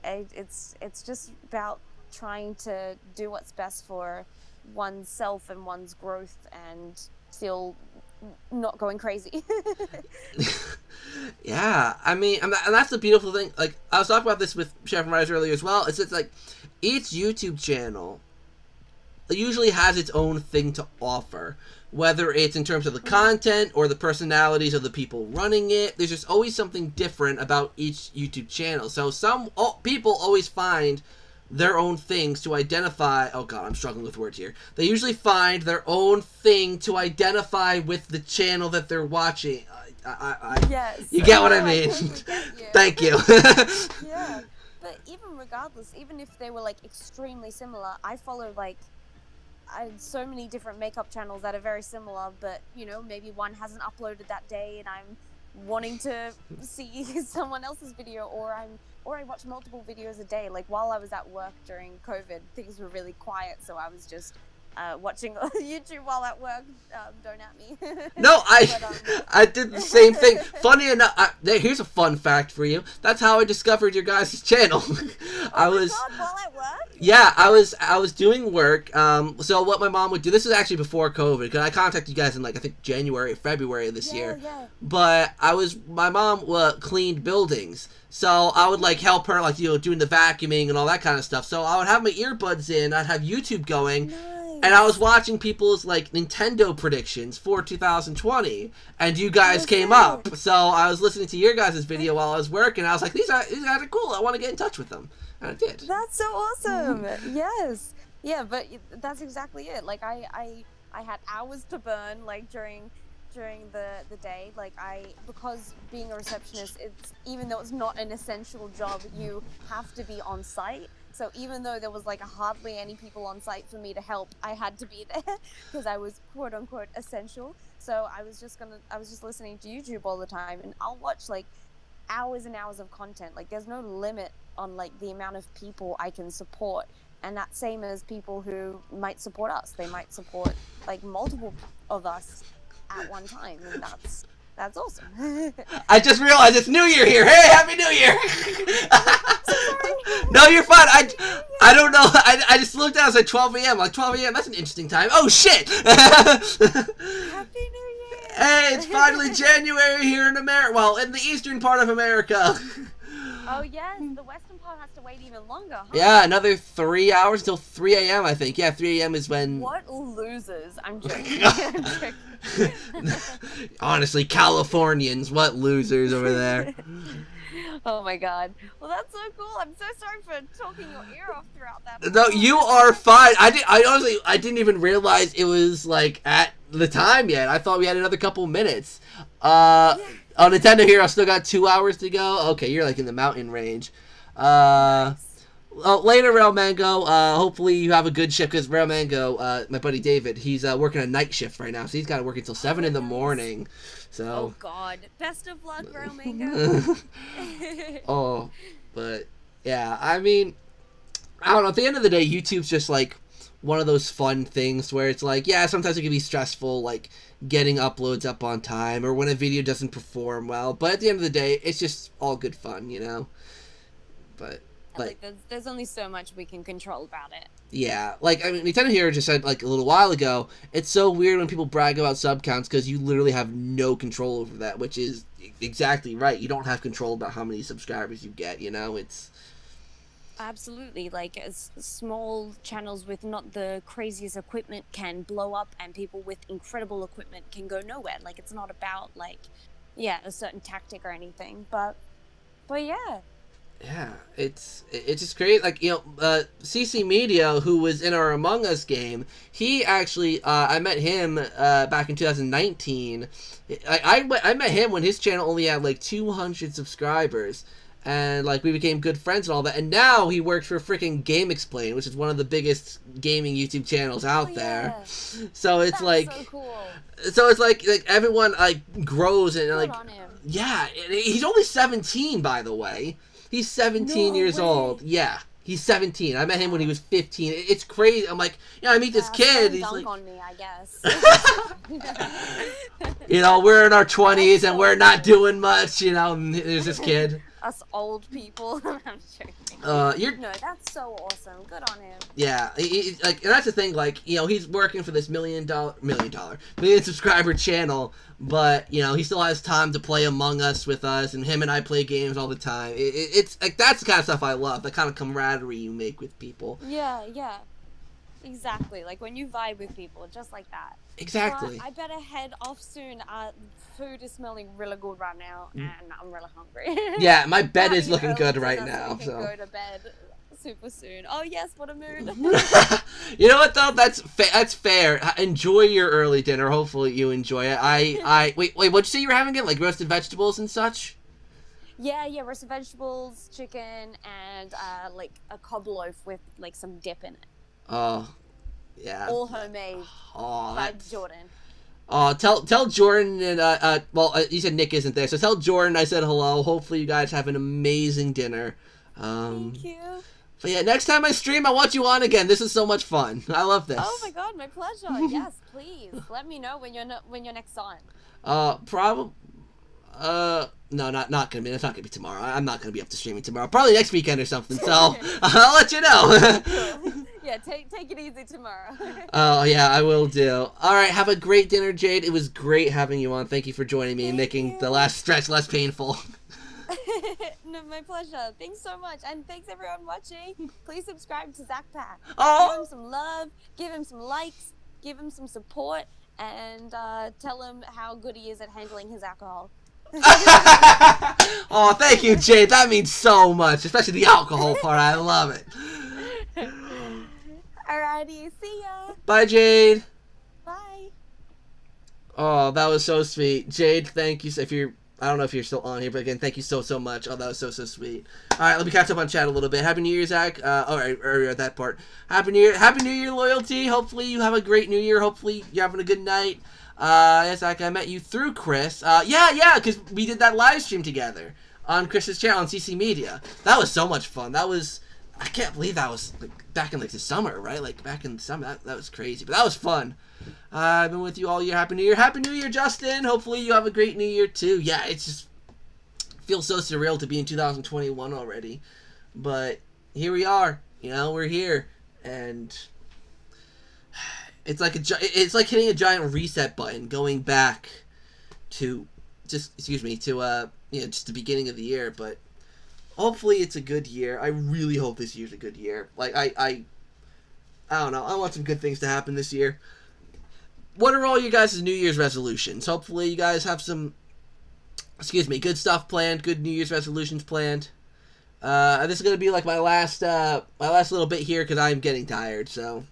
it's just about trying to do what's best for oneself and one's growth and still not going crazy. Yeah, I mean, and that's the beautiful thing. Like, I was talking about this with Chef and Rise earlier as well. It's like each YouTube channel usually has its own thing to offer, whether it's in terms of the content or the personalities of the people running it. There's just always something different about each YouTube channel. So people always find their own things to identify. Oh god, I'm struggling with words here. They usually find their own thing to identify with the channel that they're watching. Yes. You get what I mean? Thank you. Yeah. But even regardless, even if they were like extremely similar, I follow like so many different makeup channels that are very similar, but you know, maybe one hasn't uploaded that day and I'm wanting to see someone else's video, or I watch multiple videos a day. Like while I was at work during COVID, things were really quiet, so I was just watching YouTube while at work. Don't at me. No, But, I did the same thing. Funny enough, here's a fun fact for you. That's how I discovered your guys' channel. God, while at work? Yeah, I was doing work. So what my mom would do, this is actually before COVID, because I contacted you guys in like I think January or February of this year. Yeah. But my mom cleaned buildings, so I would like help her, like, you know, doing the vacuuming and all that kind of stuff. So I would have my earbuds in, I'd have YouTube going. Nice. And I was watching people's like Nintendo predictions for 2020, and you guys came up. So I was listening to your guys' video while I was working. I was like, these guys are cool. I want to get in touch with them, and I did. That's so awesome. Yes. Yeah, but that's exactly it. Like I had hours to burn like during the day. Like because being a receptionist, it's, even though it's not an essential job, you have to be on site. So even though there was like hardly any people on site for me to help, I had to be there because I was quote unquote essential. So I was just listening to YouTube all the time, and I'll watch like hours and hours of content. Like there's no limit on like the amount of people I can support. And that's same as people who might support us. They might support like multiple of us at one time, and that's awesome. I just realized it's New Year here. Hey, Happy New Year! No, you're fine. I don't know. I just looked at it. I was like 12 a.m. Like 12 a.m. That's an interesting time. Oh shit! Happy New Year! Hey, it's finally January here in America. Well, in the eastern part of America. Oh yes, the western part has to wait even longer, huh? Yeah, another 3 hours till 3 a.m. I think. Yeah, 3 a.m. is when. What losers? I'm joking. I'm joking. Honestly, Californians, what losers over there. Oh my god. Well, that's so cool. I'm so sorry for talking your ear off throughout that. No, you are fine. I honestly didn't even realize it was like at the time yet. I thought we had another couple minutes. On Nintendo Hero, still got 2 hours to go. Okay, you're like in the mountain range. Nice. Well, later, Rail Mango. Hopefully you have a good shift, because Rail Mango, my buddy David, he's working a night shift right now, so he's got to work until 7 in the morning. So. Oh God! Best of luck, Rail Mango. Oh, but yeah, I mean, I don't know. At the end of the day, YouTube's just like one of those fun things where it's like, yeah, sometimes it can be stressful, like getting uploads up on time, or when a video doesn't perform well. But at the end of the day, it's just all good fun, you know. But. Like, there's only so much we can control about it. Yeah, like, I mean, Nintendo Hero just said, like, a little while ago, it's so weird when people brag about sub counts, because you literally have no control over that, which is exactly right. You don't have control about how many subscribers you get, you know? It's... Absolutely. Like, as small channels with not the craziest equipment can blow up, and people with incredible equipment can go nowhere. Like, it's not about, like, yeah, a certain tactic or anything, but yeah. Yeah, it's just great. Like, you know, CC Media, who was in our Among Us game, he actually, I met him back in 2019. I met him when his channel only had like 200 subscribers, and like we became good friends and all that. And now he works for freaking Game Explain, which is one of the biggest gaming YouTube channels out there. So it's like, so cool. So it's like everyone like grows and Good like, on him. yeah, he's only 17, by the way. He's 17 years old. Yeah. He's 17. I met him when he was 15. It's crazy. I'm like, I meet this kid. He's like, on me, I guess. We're in our 20s and we're not doing much. And there's this kid. Us old people. I'm joking. No, that's so awesome. Good on him. Yeah, and that's the thing. Like, he's working for this million subscriber channel, but he still has time to play Among Us with us, and him and I play games all the time. It's like that's the kind of stuff I love. The kind of camaraderie you make with people. Yeah, exactly. Like when you vibe with people, just like that. Exactly. I better head off soon. Food is smelling really good right now, and I'm really hungry. Yeah, my bed is looking good right now. So go to bed super soon. Oh yes, what a mood. You know what though? That's fair. Enjoy your early dinner. Hopefully you enjoy it. Wait. What'd you say you were having again? Like roasted vegetables and such? Yeah, roasted vegetables, chicken, and like a cob loaf with like some dip in it. Oh, yeah. All homemade by Jordan. Tell Jordan and you said Nick isn't there, so tell Jordan I said hello. Hopefully you guys have an amazing dinner. Thank you. But yeah, next time I stream, I want you on again. This is so much fun. I love this. Oh my god, my pleasure. Yes, please. Let me know when you're next on. Probably. No, not gonna be. It's not gonna be tomorrow. I'm not gonna be up to streaming tomorrow. Probably next weekend or something. So I'll let you know. Yeah, take it easy tomorrow. Oh yeah, I will do. All right, have a great dinner, Jade. It was great having you on. Thank you for joining me and making the last stretch less painful. No, my pleasure. Thanks so much, and thanks everyone watching. Please subscribe to ZakPak. Oh. Give him some love. Give him some likes. Give him some support, and tell him how good he is at handling his alcohol. Oh, thank you, Jade. That means so much, especially the alcohol part. I love it. Alrighty, see ya. Bye, Jade. Bye. Oh, that was so sweet, Jade. Thank you. I don't know if you're still on here, but again, thank you so much. Oh, that was so sweet. All right, let me catch up on chat a little bit. Happy New Year, Zach. All right, earlier that part. Happy New Year, loyalty. Hopefully you have a great New Year. Hopefully you're having a good night. Yes, Zach, I met you through Chris. Yeah, because we did that live stream together on Chris's channel on CC Media. That was so much fun. I can't believe that was back in the summer, right? Like back in the summer. That was crazy, but that was fun. I've been with you all year. Happy New Year. Happy New Year, Justin. Hopefully you have a great New Year too. Yeah, it just feels so surreal to be in 2021 already. But here we are. We're here, and it's like hitting a giant reset button, going back to just the beginning of the year. But hopefully it's a good year. I really hope this year's a good year. Like I don't know. I want some good things to happen this year. What are all you guys' New Year's resolutions? Hopefully you guys have some, good stuff planned, good New Year's resolutions planned. This is going to be like my last little bit here because I'm getting tired, so.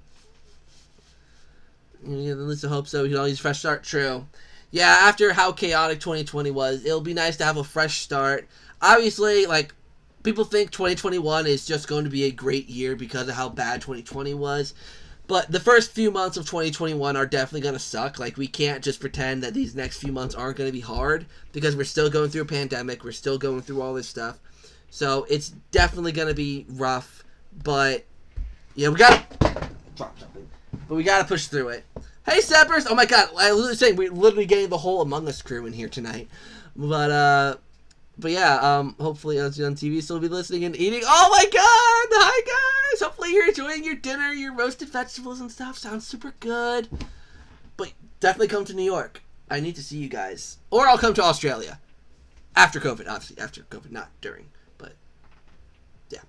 At least I hope so. We can always fresh start. True. Yeah, after how chaotic 2020 was, it'll be nice to have a fresh start. Obviously, people think 2021 is just going to be a great year because of how bad 2020 was. But the first few months of 2021 are definitely going to suck. We can't just pretend that these next few months aren't going to be hard because we're still going through a pandemic. We're still going through all this stuff. So it's definitely going to be rough. But, we got to drop something. But we got to push through it. Hey, Seppers! Oh my god, I was saying, we're literally getting the whole Among Us crew in here tonight. But yeah, hopefully on TV still be listening and eating. Oh my god! Hi guys! Hopefully you're enjoying your dinner, your roasted vegetables and stuff. Sounds super good. But definitely come to New York. I need to see you guys. Or I'll come to Australia. After COVID, obviously. After COVID, not during. But, yeah.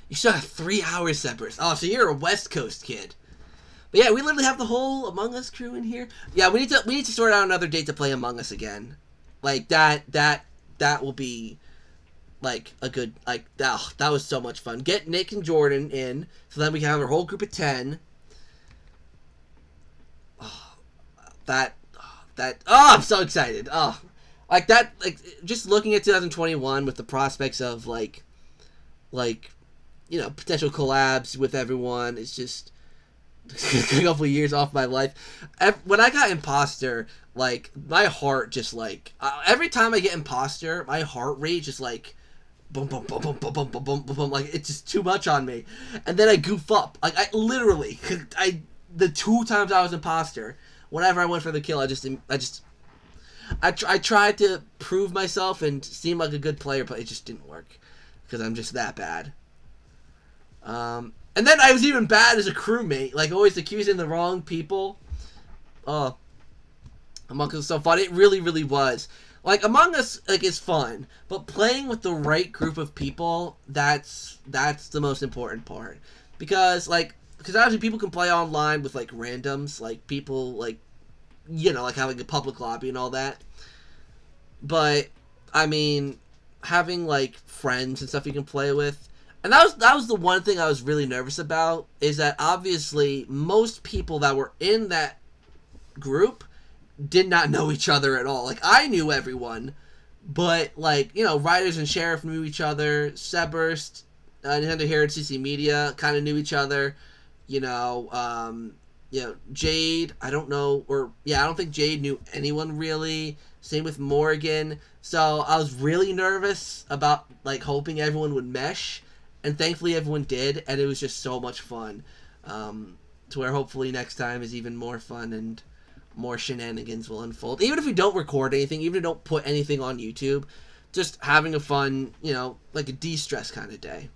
You still have 3 hours, Seppers. Oh, so you're a West Coast kid. But yeah, we literally have the whole Among Us crew in here. Yeah, we need to sort out another date to play Among Us again. That will be a good that was so much fun. Get Nick and Jordan in so then we can have our whole group of 10. I'm so excited. Just looking at 2021 with the prospects of potential collabs with everyone. It's just a couple of years off my life. When I got Imposter, my heart just every time I get Imposter, my heart rate just boom, boom, boom, boom, boom, boom, boom, boom, boom, boom. Like, it's just too much on me. And then I goof up. Like, I literally, the 2 times I was imposter, whenever I went for the kill, I tried to prove myself and seem like a good player, but it just didn't work. Because I'm just that bad. And then I was even bad as a crewmate. Like, always accusing the wrong people. Oh. Among Us was so fun. It really, really was. Like, Among Us, like, is fun. But playing with the right group of people, that's the most important part. Because obviously people can play online with, like, randoms. Like, people, like, you know, like having a public lobby and all that. But, I mean, having, like, friends and stuff you can play with. And that was the one thing I was really nervous about, is that obviously most people that were in that group did not know each other at all. Like, I knew everyone, but, like, you know, Riders and Sheriff knew each other, Seburst, Nintendo Heritage CC Media kind of knew each other, you know, Jade, I don't know, I don't think Jade knew anyone really, same with Morgan, so I was really nervous about, like, hoping everyone would mesh, and thankfully everyone did, and it was just so much fun, to where hopefully next time is even more fun, and more shenanigans will unfold. Even if we don't record anything, even if we don't put anything on YouTube, just having a fun, you know, like a de-stress kind of day.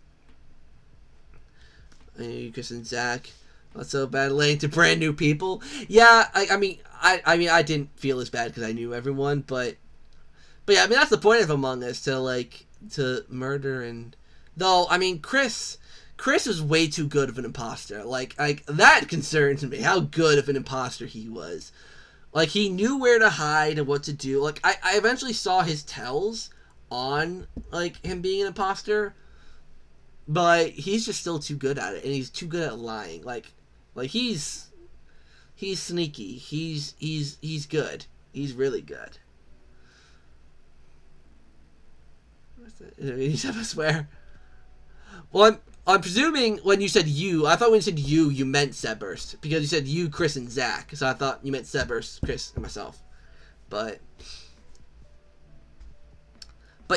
Hey, Chris and Zach. Not so bad laying to brand new people. Yeah, I mean, I didn't feel as bad because I knew everyone, but yeah, I mean, that's the point of Among Us, to murder and... Though, I mean, Chris is way too good of an imposter. Like that concerns me, how good of an imposter he was. Like, he knew where to hide and what to do. Like, I eventually saw his tells on, like, him being an imposter, but he's just still too good at it, and he's too good at lying. Like he's sneaky. He's good. He's really good. What's that? He said I swear. Well, I'm presuming when you said you, I thought when you said you meant Seburst. Because you said you, Chris, and Zach. So I thought you meant Seburst, Chris, and myself. But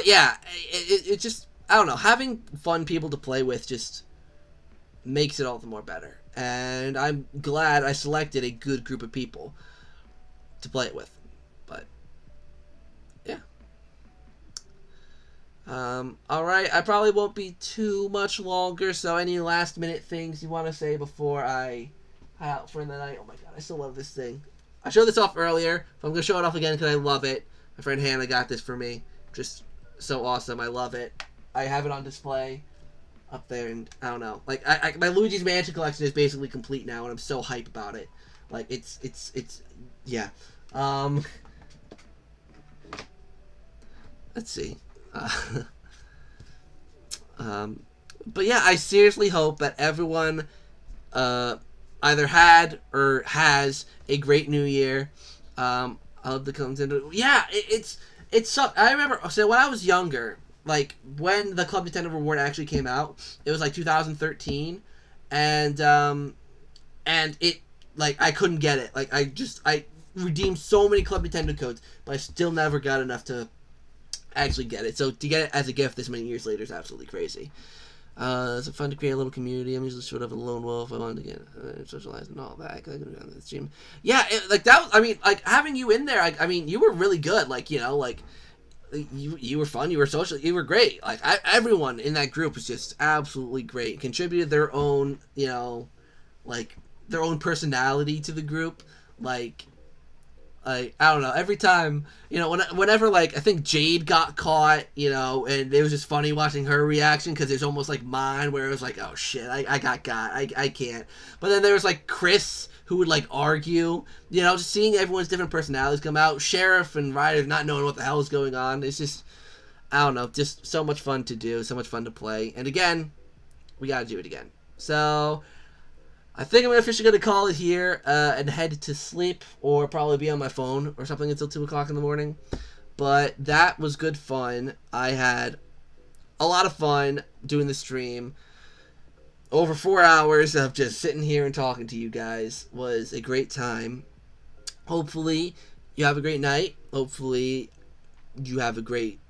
yeah, it just, I don't know. Having fun people to play with just makes it all the more better. And I'm glad I selected a good group of people to play it with. But, yeah. Alright, I probably won't be too much longer, so any last minute things you want to say before I head out for the night? Oh my god, I still love this thing. I showed this off earlier, but I'm going to show it off again because I love it. My friend Hannah got this for me. Just so awesome, I love it. I have it on display up there, and I don't know. Like, my Luigi's Mansion collection is basically complete now, and I'm so hype about it. Like, it's yeah. Let's see. But yeah, I seriously hope that everyone either had or has a great new year. I love the Nintendo. Yeah, it's so. I remember. So when I was younger, like when the Club Nintendo Reward actually came out, it was like 2013, and it, like, I couldn't get it. Like, I redeemed so many Club Nintendo codes, but I still never got enough to actually get it. So to get it as a gift this many years later is absolutely crazy. It's fun to create a little community. I'm usually sort of a lone wolf. I wanted to get socialized and all that. I could on the stream. Yeah, like that was, I mean, like having you in there. I mean, you were really good. Like, you know, like you were fun. You were social. You were great. Like everyone in that group was just absolutely great. Contributed their own, you know, like their own personality to the group. Like I don't know, every time, you know, whenever, like, I think Jade got caught, you know, and it was just funny watching her reaction, because it's almost like mine, where it was like, oh shit, I got I can't. But then there was, like, Chris, who would, like, argue, you know, just seeing everyone's different personalities come out, Sheriff and Ryder not knowing what the hell is going on, it's just, I don't know, just so much fun to do, so much fun to play, and again, we gotta do it again. So I think I'm officially going to call it here and head to sleep, or probably be on my phone or something until 2 o'clock in the morning. But that was good fun. I had a lot of fun doing the stream. Over 4 hours of just sitting here and talking to you guys was a great time. Hopefully you have a great night. Hopefully you have a great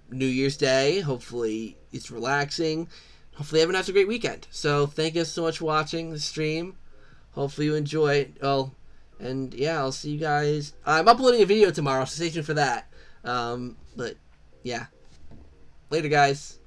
New Year's Day. Hopefully it's relaxing. Hopefully everyone has a great weekend. So thank you so much for watching the stream. Hopefully you enjoy it. Well, and yeah, I'll see you guys. I'm uploading a video tomorrow, so stay tuned for that. But yeah. Later, guys.